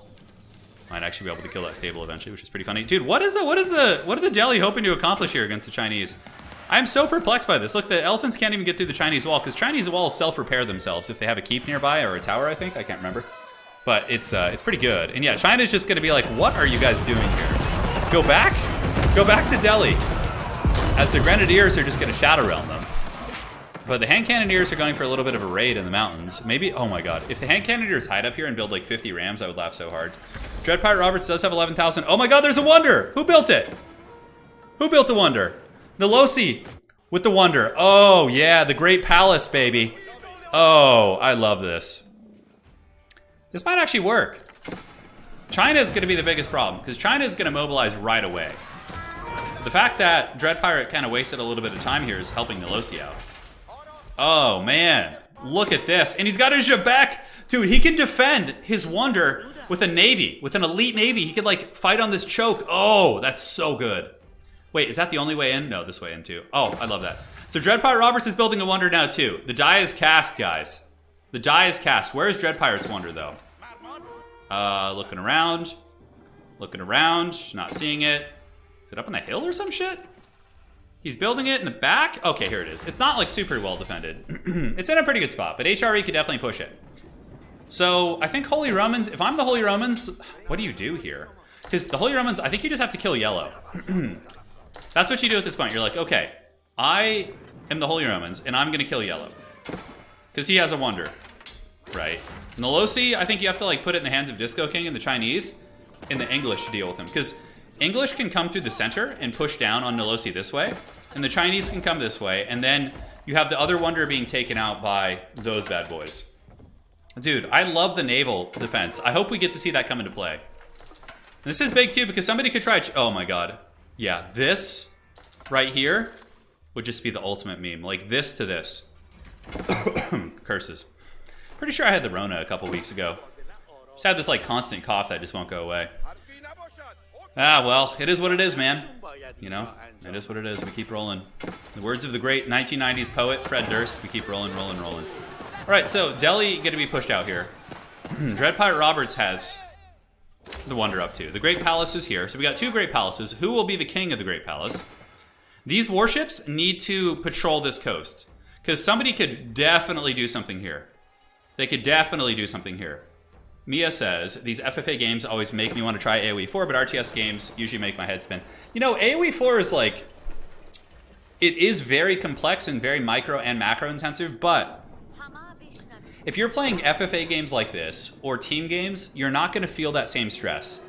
Might actually be able to kill that stable eventually, which is pretty funny. Dude, what are the Delhi hoping to accomplish here against the Chinese? I'm so perplexed by this. Look, the elephants can't even get through the Chinese wall because Chinese walls self-repair themselves if they have a keep nearby or a tower, I think. I can't remember. But it's pretty good. And yeah, China's just going to be like, what are you guys doing here? Go back? Go back to Delhi. As the Grenadiers are just going to Shadow Realm them. But the Hand Cannoneers are going for a little bit of a raid in the mountains. Maybe, oh my god. If the Hand Cannoneers hide up here and build like 50 rams, I would laugh so hard. Dread Pirate Roberts does have 11,000. Oh my god, there's a Wonder! Who built it? Who built the Wonder? Nolosi with the Wonder. Oh yeah, the Great Palace, baby. Oh, I love this. This might actually work. China is going to be the biggest problem, because China is going to mobilize right away. The fact that Dread Pirate kind of wasted a little bit of time here is helping Nolosi out. Oh, man. Look at this. And he's got his Jabek. Dude, he can defend his Wonder with a Navy. With an elite Navy. He could, like, fight on this choke. Oh, that's so good. Wait, is that the only way in? No, this way in, too. Oh, I love that. So Dread Pirate Roberts is building a Wonder now, too. The die is cast, guys. The die is cast. Where is Dread Pirate's Wonder, though? Looking around. Looking around. Not seeing it. Is it up on the hill or some shit? He's building it in the back? Okay, here it is. It's not, like, super well defended. It's in a pretty good spot, but HRE could definitely push it. So, I think Holy Romans... If I'm the Holy Romans, what do you do here? Because the Holy Romans, I think you just have to kill yellow. That's what you do at this point. You're like, okay, I am the Holy Romans, and I'm going to kill yellow. Because he has a Wonder, right? Nolosi, I think you have to, like, put it in the hands of Disco King and the Chinese and the English to deal with him. Because English can come through the center and push down on Nolosi this way, and the Chinese can come this way, and then you have the other Wonder being taken out by those bad boys. Dude, I love the naval defense. I hope we get to see that come into play. And this is big, too, because somebody could try... Oh, my God. Yeah, this right here would just be the ultimate meme. Like, this to this. Curses. Pretty sure I had the Rona a couple weeks ago. Just had this, like, constant cough that just won't go away. Ah, well, it is what it is, man. You know, it is what it is. We keep rolling. The words of the great 1990s poet, Fred Durst, we keep rolling, rolling, rolling. All right, so Delhi going to be pushed out here. Dread Pirate Roberts has the Wonder up too. The Great Palace is here. So we got two Great Palaces. Who will be the king of the Great Palace? These warships need to patrol this coast, because somebody could definitely do something here. They could definitely do something here. Mia says, these FFA games always make me want to try AoE 4, but RTS games usually make my head spin. You know, AoE 4 is like... It is very complex and very micro and macro intensive, but... If you're playing FFA games like this, or team games, you're not going to feel that same stress.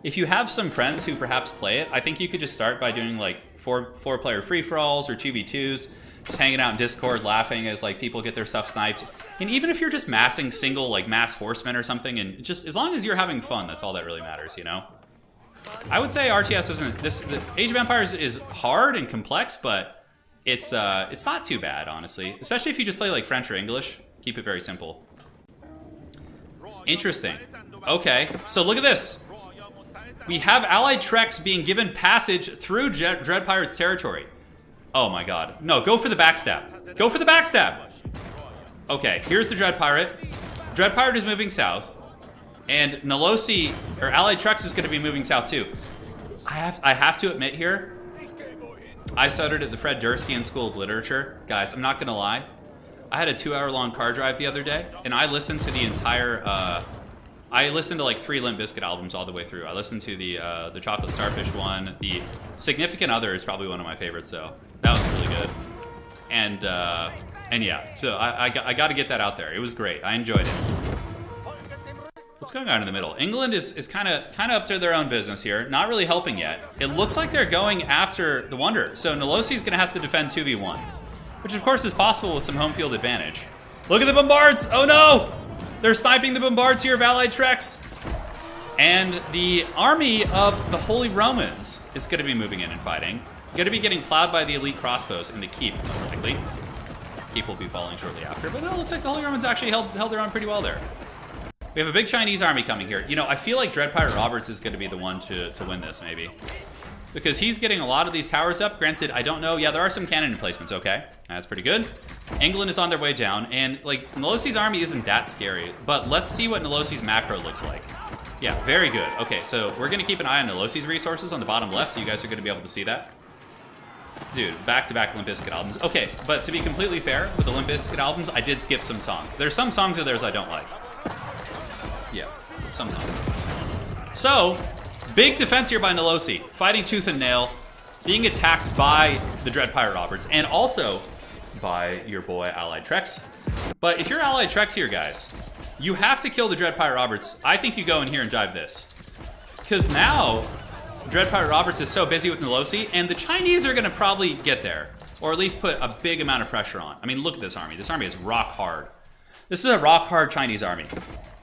If you have some friends who perhaps play it, I think you could just start by doing like four-player free-for-alls or 2v2s, just hanging out in Discord, laughing as like people get their stuff sniped. And even if you're just massing single like mass horsemen or something, and just as long as you're having fun, that's all that really matters, you know? I would say RTS isn't this. The Age of Empires is hard and complex, but it's not too bad, honestly. Especially if you just play like French or English. Keep it very simple. Interesting. Okay, so look at this. We have Allied Treks being given passage through Dread Pirate's territory. Oh my god. No, go for the backstab. Go for the backstab! Okay, here's the Dread Pirate. Dread Pirate is moving south. And Nolosi, or Allied Treks, is going to be moving south too. I have to admit here, I studied at the Fred Durstian School of Literature. Guys, I'm not going to lie. I had a 2-hour-long car drive the other day, and I listened to the entire... I listened to like 3 Limp Bizkit albums all the way through. I listened to the Chocolate Starfish one. The Significant Other is probably one of my favorites, though. That was really good. And yeah, so I got to get that out there. It was great. I enjoyed it. What's going on in the middle? England is kind of up to their own business here. Not really helping yet. It looks like they're going after the Wonder. So Nolosi's going to have to defend 2v1, which of course is possible with some home field advantage. Look at the bombards! Oh no! They're sniping the bombards here of Allied Treks. And the army of the Holy Romans is going to be moving in and fighting. Going to be getting plowed by the elite crossbows in the keep, most likely. Keep will be following shortly after. But no, it looks like the Holy Romans actually held their own pretty well there. We have a big Chinese army coming here. You know, I feel like Dread Pirate Roberts is going to be the one to win this, maybe. Because he's getting a lot of these towers up. Granted, I don't know. Yeah, there are some cannon emplacements, okay. That's pretty good. England is on their way down. And, like, Nolosi's army isn't that scary. But let's see what Nolosi's macro looks like. Yeah, very good. Okay, so we're going to keep an eye on Nolosi's resources on the bottom left, so you guys are going to be able to see that. Dude, back-to-back Limp Bizkit albums. Okay, but to be completely fair, with the Limp Bizkit albums, I did skip some songs. There's some songs of theirs I don't like. Yeah, some songs. So, big defense here by Nolosi. Fighting tooth and nail. Being attacked by the Dread Pirate Roberts. And also by your boy Allied Treks. But if you're Allied Treks here, guys, you have to kill the Dread Pirate Roberts. I think you go in here and dive this. Because now, Dread Pirate Roberts is so busy with Nolosi, and the Chinese are going to probably get there. Or at least put a big amount of pressure on. I mean, look at this army. This army is rock hard. This is a rock hard Chinese army.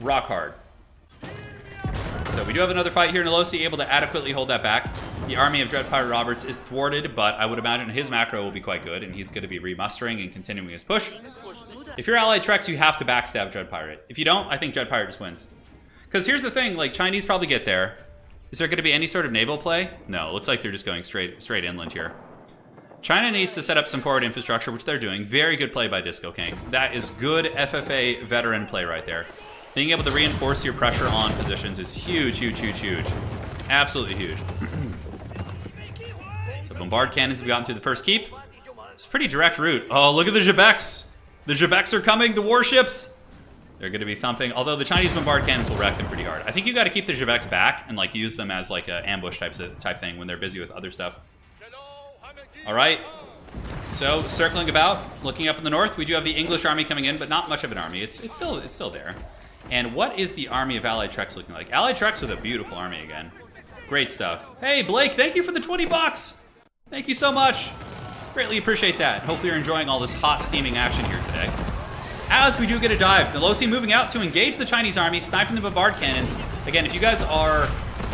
Rock hard. So we do have another fight here. Nolosi able to adequately hold that back. The army of Dread Pirate Roberts is thwarted, but I would imagine his macro will be quite good, and he's going to be remustering and continuing his push. If you're allied Trex, you have to backstab Dread Pirate. If you don't, I think Dread Pirate just wins. Because here's the thing, like, Chinese probably get there. Is there going to be any sort of naval play? No, it looks like they're just going straight inland here. China needs to set up some forward infrastructure, which they're doing. Very good play by Disco King. That is good FFA veteran play right there. Being able to reinforce your pressure on positions is huge, huge, huge, huge. Absolutely huge. So bombard cannons have gotten through the first keep. It's a pretty direct route. Oh, look at the Jebeks. The Jebeks are coming, the warships. They're going to be thumping, although the Chinese bombard cannons will wreck them pretty hard. I think you got to keep the Jebeks back and like use them as like an ambush type thing when they're busy with other stuff. All right. So circling about, looking up in the north, we do have the English army coming in, but not much of an army. It's still there. And what is the army of Allied Trex looking like? Allied Trex with a beautiful army again. Great stuff. Hey, Blake, thank you for the 20 bucks. Thank you so much. Greatly appreciate that. Hopefully you're enjoying all this hot steaming action here today. As we do get a dive, Nolosi moving out to engage the Chinese army, sniping the bombard cannons. Again, if you guys are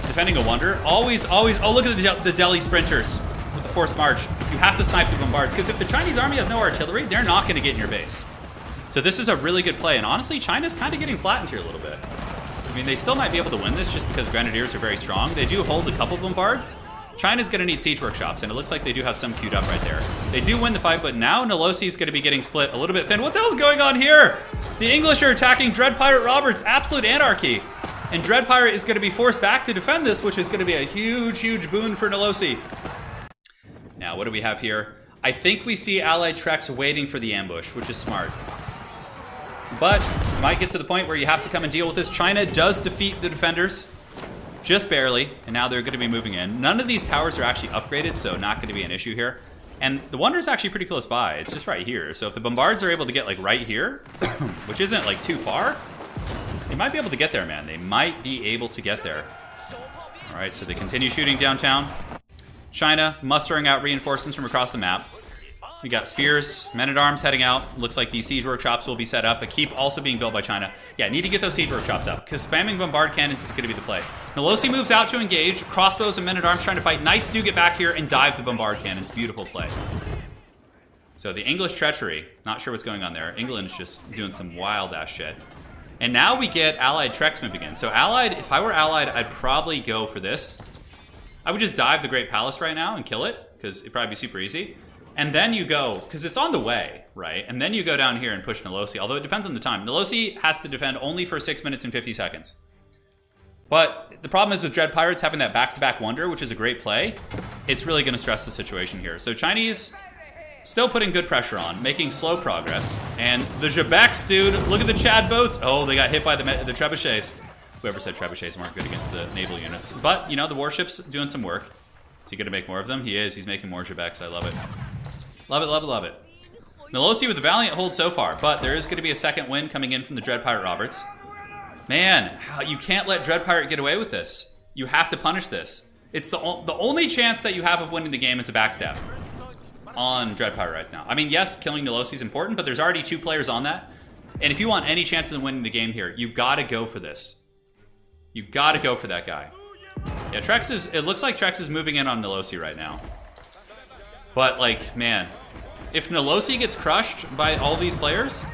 defending a wonder, always, oh, look at the Delhi sprinters with the forced march. You have to snipe the bombards, because if the Chinese army has no artillery, they're not going to get in your base. So this is a really good play, and honestly, China's kind of getting flattened here a little bit. I mean, they still might be able to win this just because Grenadiers are very strong. They do hold a couple bombards. China's going to need siege workshops, and it looks like they do have some queued up right there. They do win the fight, but now Nolosi's going to be getting split a little bit thin. What the hell's going on here? The English are attacking Dread Pirate Roberts. Absolute anarchy. And Dread Pirate is going to be forced back to defend this, which is going to be a huge, huge boon for Nolosi. Now, what do we have here? I think we see Allied Trex waiting for the ambush, which is smart. But you might get to the point where you have to come and deal with this. China does defeat the defenders, just barely, and now they're going to be moving in. None of these towers are actually upgraded, so not going to be an issue here. And the wonder is actually pretty close by. It's just right here. So if the bombards are able to get like right here, which isn't like too far, they might be able to get there, man. They might be able to get there. All right, so they continue shooting downtown. China mustering out reinforcements from across the map. We got spears, men-at-arms heading out. Looks like these siege workshops will be set up. A keep also being built by China. Yeah, need to get those siege workshops up, because spamming bombard cannons is going to be the play. Nolosi moves out to engage. Crossbows and men-at-arms trying to fight. Knights do get back here and dive the bombard cannons. Beautiful play. So the English treachery. Not sure what's going on there. England's just doing some wild-ass shit. And now we get Allied Trex moving in. So Allied, if I were Allied, I'd probably go for this. I would just dive the Great Palace right now and kill it, because it'd probably be super easy. And then you go, because it's on the way, right? And then you go down here and push Nolosi, although it depends on the time. Nolosi has to defend only for 6 minutes and 50 seconds. But the problem is with Dread Pirates having that back-to-back wonder, which is a great play, it's really going to stress the situation here. So Chinese still putting good pressure on, making slow progress. And the Jebeks, dude, look at the Chad boats. Oh, they got hit by the trebuchets. Whoever said trebuchets weren't good against the naval units. But, you know, the warship's doing some work. Is he going to make more of them? He is. He's making more Jebeks. I love it. Love it, love it, love it. Nolosi with a valiant hold so far, but there is going to be a second win coming in from the Dread Pirate Roberts. Man, you can't let Dread Pirate get away with this. You have to punish this. It's the only chance that you have of winning the game is a backstab on Dread Pirate right now. I mean, yes, killing Nolosi is important, but there's already 2 players on that. And if you want any chance of winning the game here, you've got to go for this. You've got to go for that guy. Yeah, it looks like Trex is moving in on Nolosi right now. But, like, man, if Nolosi gets crushed by all these players,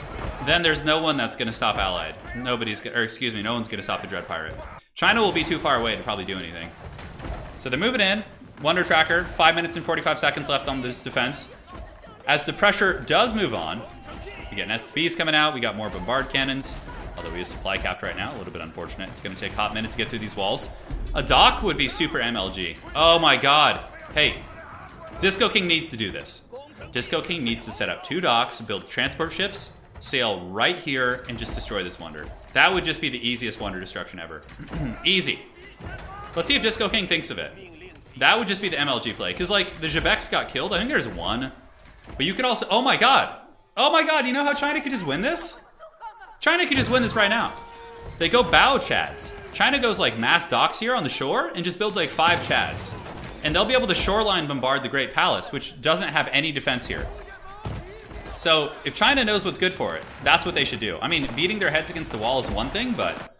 then there's no one that's going to stop Allied. No one's going to stop the Dread Pirate. China will be too far away to probably do anything. So they're moving in. Wonder Tracker, 5 minutes and 45 seconds left on this defense. As the pressure does move on, we get an SBs coming out. We got more bombard cannons. Although we have supply capped right now, a little bit unfortunate. It's going to take a hot minute to get through these walls. A dock would be super MLG. Oh my god. Hey. Disco King needs to do this. Disco King needs to set up 2 docks, build transport ships, sail right here, and just destroy this wonder. That would just be the easiest wonder destruction ever. Easy. Let's see if Disco King thinks of it. That would just be the MLG play. Because, like, the Jebeks got killed. I think there's 1. But you could also... Oh, my God. Oh, my God. You know how China could just win this? China could just win this right now. They go bow Chads. China goes, like, mass docks here on the shore and just builds, like, 5 Chads. And they'll be able to shoreline bombard the Great Palace, which doesn't have any defense here. So if China knows what's good for it, that's what they should do. I mean, beating their heads against the wall is one thing, but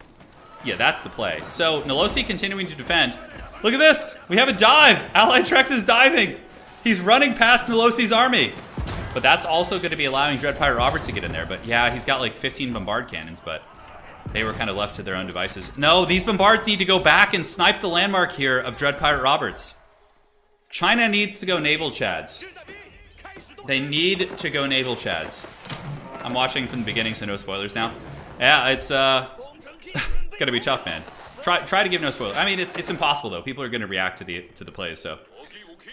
Yeah, that's the play. So Nolosi continuing to defend. Look at this. We have a dive. Allied Trex is diving. He's running past Nolosi's army. But that's also going to be allowing Dread Pirate Roberts to get in there. But yeah, he's got like 15 bombard cannons, but they were kind of left to their own devices. No, these bombards need to go back and snipe the landmark here of Dread Pirate Roberts. China needs to go naval chads. They need to go naval chads. I'm watching from the beginning, so no spoilers now. Yeah, it's it's gonna be tough, man. Try to give no spoilers. I mean, it's impossible though. People are gonna react to the plays, so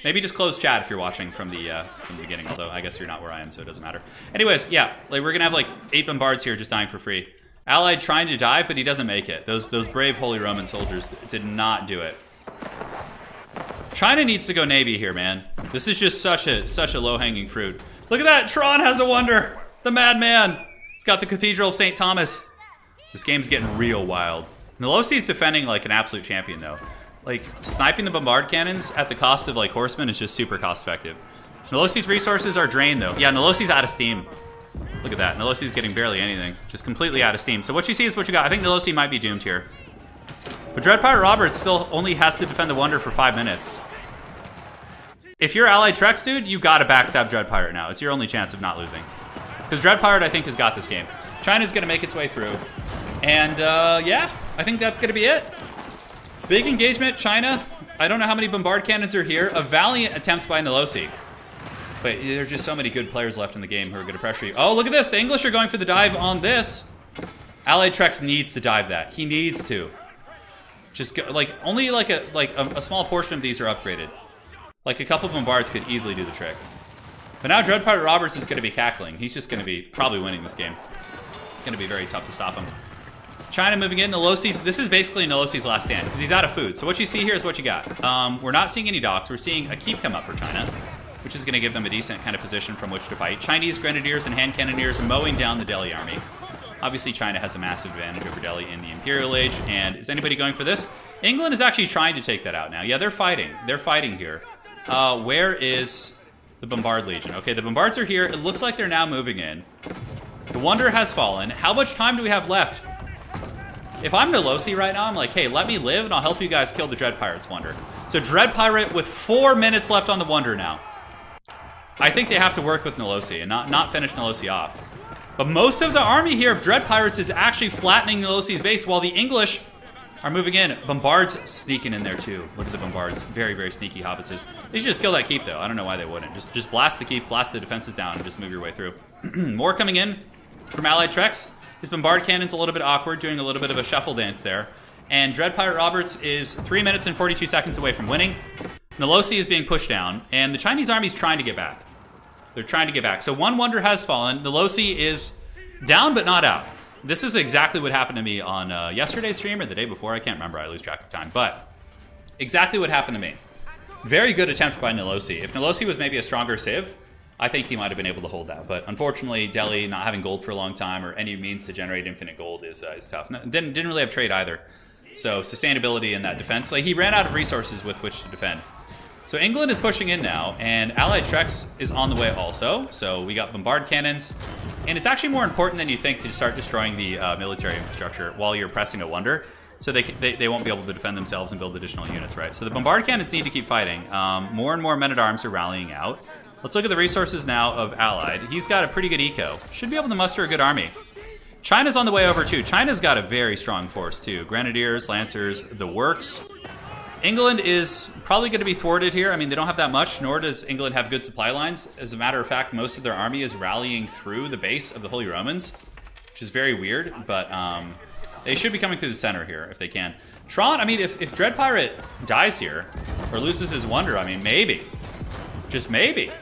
maybe just close chat if you're watching from the beginning. Although I guess you're not where I am, so it doesn't matter. Anyways, yeah, like we're gonna have like 8 bombards here just dying for free. Allied trying to dive, but he doesn't make it. Those brave Holy Roman soldiers did not do it. China needs to go Navy here, man. This is just such a low-hanging fruit. Look at that! Tron has a wonder! The madman! He's got the Cathedral of St. Thomas. This game's getting real wild. Nolosi's defending like an absolute champion, though. Like, sniping the bombard cannons at the cost of, like, horsemen is just super cost-effective. Nolosi's resources are drained, though. Yeah, Nolosi's out of steam. Look at that. Nolosi's getting barely anything. Just completely out of steam. So what you see is what you got. I think Nolosi might be doomed here. But Dread Pirate Roberts still only has to defend the Wonder for 5 minutes. If you're Allied Trex, dude, you gotta backstab Dread Pirate now. It's your only chance of not losing. Because Dread Pirate, I think, has got this game. China's gonna make its way through. And, yeah, I think that's gonna be it. Big engagement, China. I don't know how many bombard cannons are here. A valiant attempt by Nolosi. But there's just so many good players left in the game who are gonna pressure you. Oh, look at this. The English are going for the dive on this. Allied Trex needs to dive that. He needs to. Just go, like, only like a small portion of these are upgraded. Like a couple bombards could easily do the trick. But now Dread Pirate Roberts is going to be cackling. He's just going to be probably winning this game. It's going to be very tough to stop him. China moving in. Nolosi's, this is basically Nolosi's last stand because he's out of food. So what you see here is what you got. We're not seeing any docks. We're seeing a keep come up for China, which is going to give them a decent kind of position from which to fight. Chinese grenadiers and hand cannoneers are mowing down the Delhi army. Obviously, China has a massive advantage over Delhi in the Imperial Age. And is anybody going for this? England is actually trying to take that out now. Yeah, they're fighting. They're fighting here. Where is the Bombard Legion? Okay, the Bombards are here. It looks like they're now moving in. The Wonder has fallen. How much time do we have left? If I'm Nolosi right now, I'm like, hey, let me live and I'll help you guys kill the Dread Pirate's Wonder. So Dread Pirate with 4 minutes left on the Wonder now. I think they have to work with Nolosi and not finish Nolosi off. But most of the army here of Dread Pirates is actually flattening Nolosi's base while the English are moving in. Bombards sneaking in there too. Look at the Bombards. Very, very sneaky hobbitses. They should just kill that keep though. I don't know why they wouldn't. Just blast the keep, blast the defenses down, and just move your way through. More coming in from Allied Trex. His Bombard Cannon's a little bit awkward, doing a little bit of a shuffle dance there. And Dread Pirate Roberts is 3 minutes and 42 seconds away from winning. Nolosi is being pushed down, and the Chinese army's trying to get back. They're trying to get back. So one Wonder has fallen. Nolosi is down but not out. This is exactly what happened to me on yesterday's stream or the day before. I can't remember. I lose track of time. But exactly what happened to me. Very good attempt by Nolosi. If Nolosi was maybe a stronger civ, I think he might have been able to hold that. But unfortunately, Delhi not having gold for a long time or any means to generate infinite gold is tough. Didn't really have trade either. So sustainability in that defense. Like he ran out of resources with which to defend. So England is pushing in now, and Allied Trex is on the way also. So we got bombard cannons, and it's actually more important than you think to start destroying the military infrastructure while you're pressing a Wonder, so they won't be able to defend themselves and build additional units, right? So the bombard cannons need to keep fighting. More and more men-at-arms are rallying out. Let's look at the resources now of Allied. He's got a pretty good eco. Should be able to muster a good army. China's on the way over too. China's got a very strong force too. Grenadiers, Lancers, the works. England is probably going to be thwarted here. I mean, they don't have that much, nor does England have good supply lines. As a matter of fact, most of their army is rallying through the base of the Holy Romans, which is very weird, but they should be coming through the center here if they can. Tron, I mean, if Dread Pirate dies here, or loses his Wonder, I mean, maybe. Just maybe.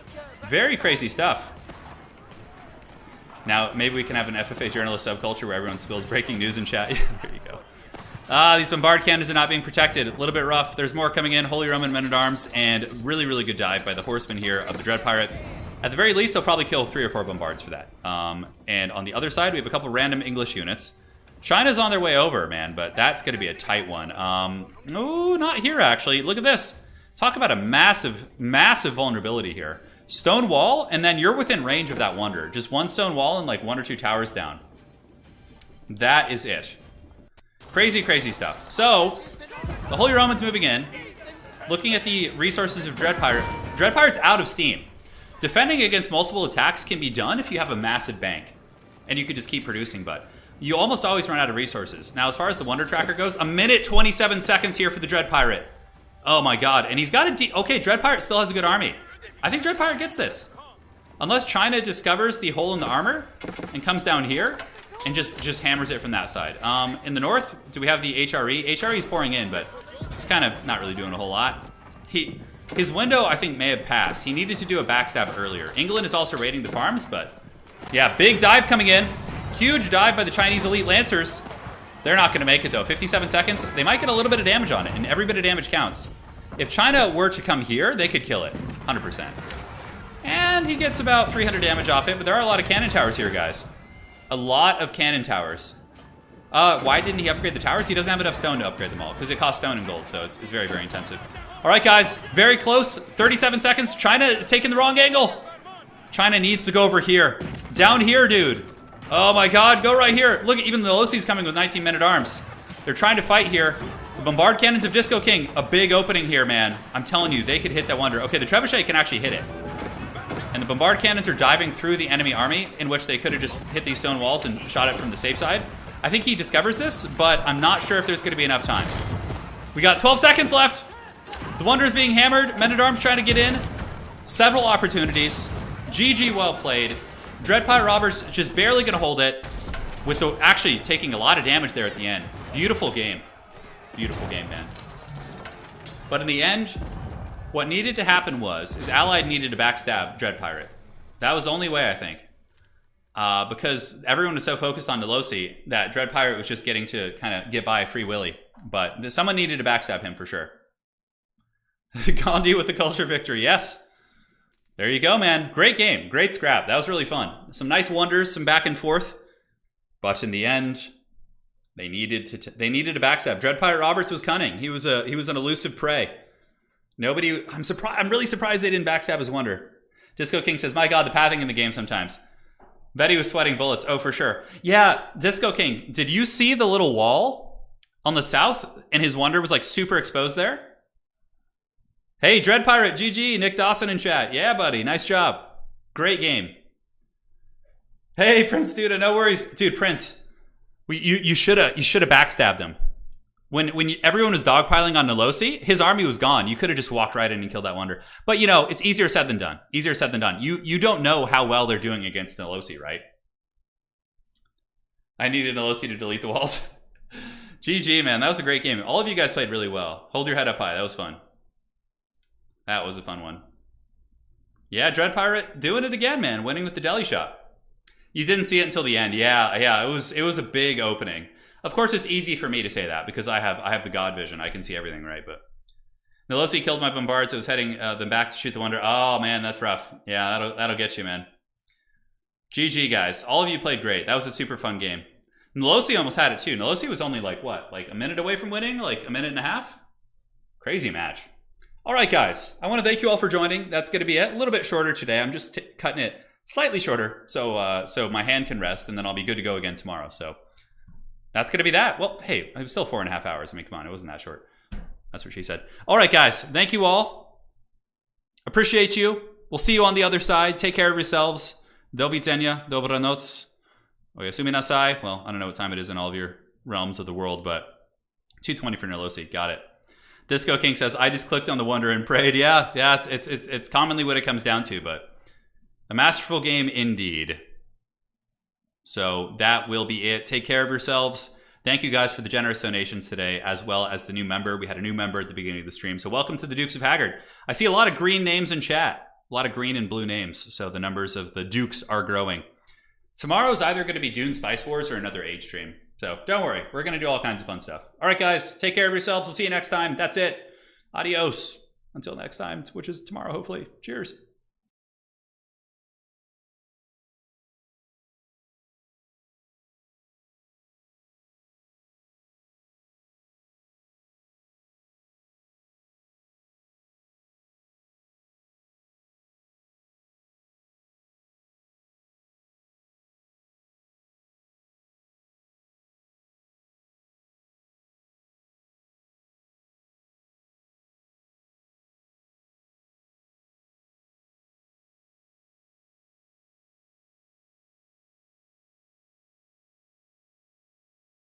Very crazy stuff. Now, maybe we can have an FFA journalist subculture where everyone spills breaking news in chat. There you go. These bombard cannons are not being protected. A little bit rough. There's more coming in. Holy Roman men-at-arms, and really, really good dive by the horsemen here of the Dread Pirate. At the very least, they'll probably kill 3 or 4 bombards for that. And on the other side, we have a couple random English units. China's on their way over, man, but that's going to be a tight one. Oh, not here, actually. Look at this. Talk about a massive, massive vulnerability here. Stone wall, and then you're within range of that Wonder. Just one stone wall and like 1 or 2 towers down. That is it. Crazy, crazy stuff. So, the Holy Roman's moving in. Looking at the resources of Dread Pirate. Dread Pirate's out of steam. Defending against multiple attacks can be done if you have a massive bank. And you could just keep producing, but you almost always run out of resources. Now, as far as the Wonder Tracker goes, 1minute 27 seconds here for the Dread Pirate. Oh my god. And he's got a... Okay, Dread Pirate still has a good army. I think Dread Pirate gets this. Unless China discovers the hole in the armor and comes down here and just hammers it from that side. In the north, do we have the HRE? HRE's pouring in, but he's kind of not really doing a whole lot. His window, I think, may have passed. He needed to do a backstab earlier. England is also raiding the farms, but yeah, big dive coming in. Huge dive by the Chinese elite lancers. They're not going to make it, though. 57 seconds. They might get a little bit of damage on it, and every bit of damage counts. If China were to come here, they could kill it. 100%. And he gets about 300 damage off it, but there are a lot of cannon towers here, guys. A lot of cannon towers. Why didn't he upgrade the towers? He doesn't have enough stone to upgrade them all, because it costs stone and gold, so it's very, very intensive. All right, guys. Very close. 37 seconds. China is taking the wrong angle. China needs to go over here. Down here, dude. Oh my god, go right here. Look, even the Losi's coming with 19 men-at-arms. They're trying to fight here. The Bombard Cannons of Disco King, a big opening here, man. I'm telling you, they could hit that Wonder. Okay, the Trebuchet can actually hit it. And the Bombard Cannons are diving through the enemy army, in which they could have just hit these stone walls and shot it from the safe side. I think he discovers this, but I'm not sure if there's going to be enough time. We got 12 seconds left. The Wonder is being hammered. Men-at-Arms trying to get in. Several opportunities. GG, well played. Dread Pirate Roberts just barely going to hold it, with the actually taking a lot of damage there at the end. Beautiful game. Beautiful game, man. But in the end, what needed to happen is Allied needed to backstab Dread Pirate. That was the only way, I think. Because everyone was so focused on Delosi that Dread Pirate was just getting to kind of get by Free Willy. But someone needed to backstab him for sure. Gandhi with the culture victory, yes. There you go, man. Great game. Great scrap. That was really fun. Some nice wonders, some back and forth. But in the end, they needed to backstab. Dread Pirate Roberts was cunning. He was an elusive prey. Nobody. I'm really surprised they didn't backstab his Wonder. Disco King says, "My God, the pathing in the game sometimes." Bet he was sweating bullets. Oh, for sure. Yeah, Disco King. Did you see the little wall on the south, and his Wonder was like super exposed there? Hey, Dread Pirate, GG, Nick Dawson in chat. Yeah, buddy, nice job. Great game. Hey, Prince Duda, no worries. Dude, Prince, you should have backstabbed him. When everyone was dogpiling on Nolosi, his army was gone. You could have just walked right in and killed that Wonder. But, you know, it's easier said than done. Easier said than done. You don't know how well they're doing against Nolosi, right? I needed Nolosi to delete the walls. GG, man, that was a great game. All of you guys played really well. Hold your head up high. That was fun. That was a fun one. Yeah, Dread Pirate doing it again, man. Winning with the deli shot. You didn't see it until the end. Yeah, it was a big opening. Of course, it's easy for me to say that because I have the God vision. I can see everything, right? But Nolosi killed my Bombards. So I was heading them back to shoot the Wonder. Oh, man, that's rough. Yeah, that'll get you, man. GG, guys. All of you played great. That was a super fun game. Nolosi almost had it, too. Nolosi was only, like, what? Like a minute away from winning? Like a minute and a half? Crazy match. All right, guys. I want to thank you all for joining. That's going to be it. A little bit shorter today. I'm just cutting it slightly shorter so my hand can rest, and then I'll be good to go again tomorrow. So that's going to be that. Well, hey, it was still 4.5 hours. I mean, come on. It wasn't that short. That's what she said. All right, guys. Thank you all. Appreciate you. We'll see you on the other side. Take care of yourselves. Do widzenia. Dobranoc. Oyasumi nasai. Well, I don't know what time it is in all of your realms of the world, but 2:20 for Nolosi. Got it. Disco King says, I just clicked on the Wonder and prayed. Yeah, it's commonly what it comes down to, but a masterful game indeed. So that will be it. Take care of yourselves. Thank you guys for the generous donations today, as well as the new member. We had a new member at the beginning of the stream. So welcome to the Dukes of Haggard. I see a lot of green names in chat. A lot of green and blue names. So the numbers of the Dukes are growing. Tomorrow's either going to be Dune Spice Wars or another Age stream. So don't worry. We're going to do all kinds of fun stuff. All right, guys. Take care of yourselves. We'll see you next time. That's it. Adios. Until next time, which is tomorrow, hopefully. Cheers.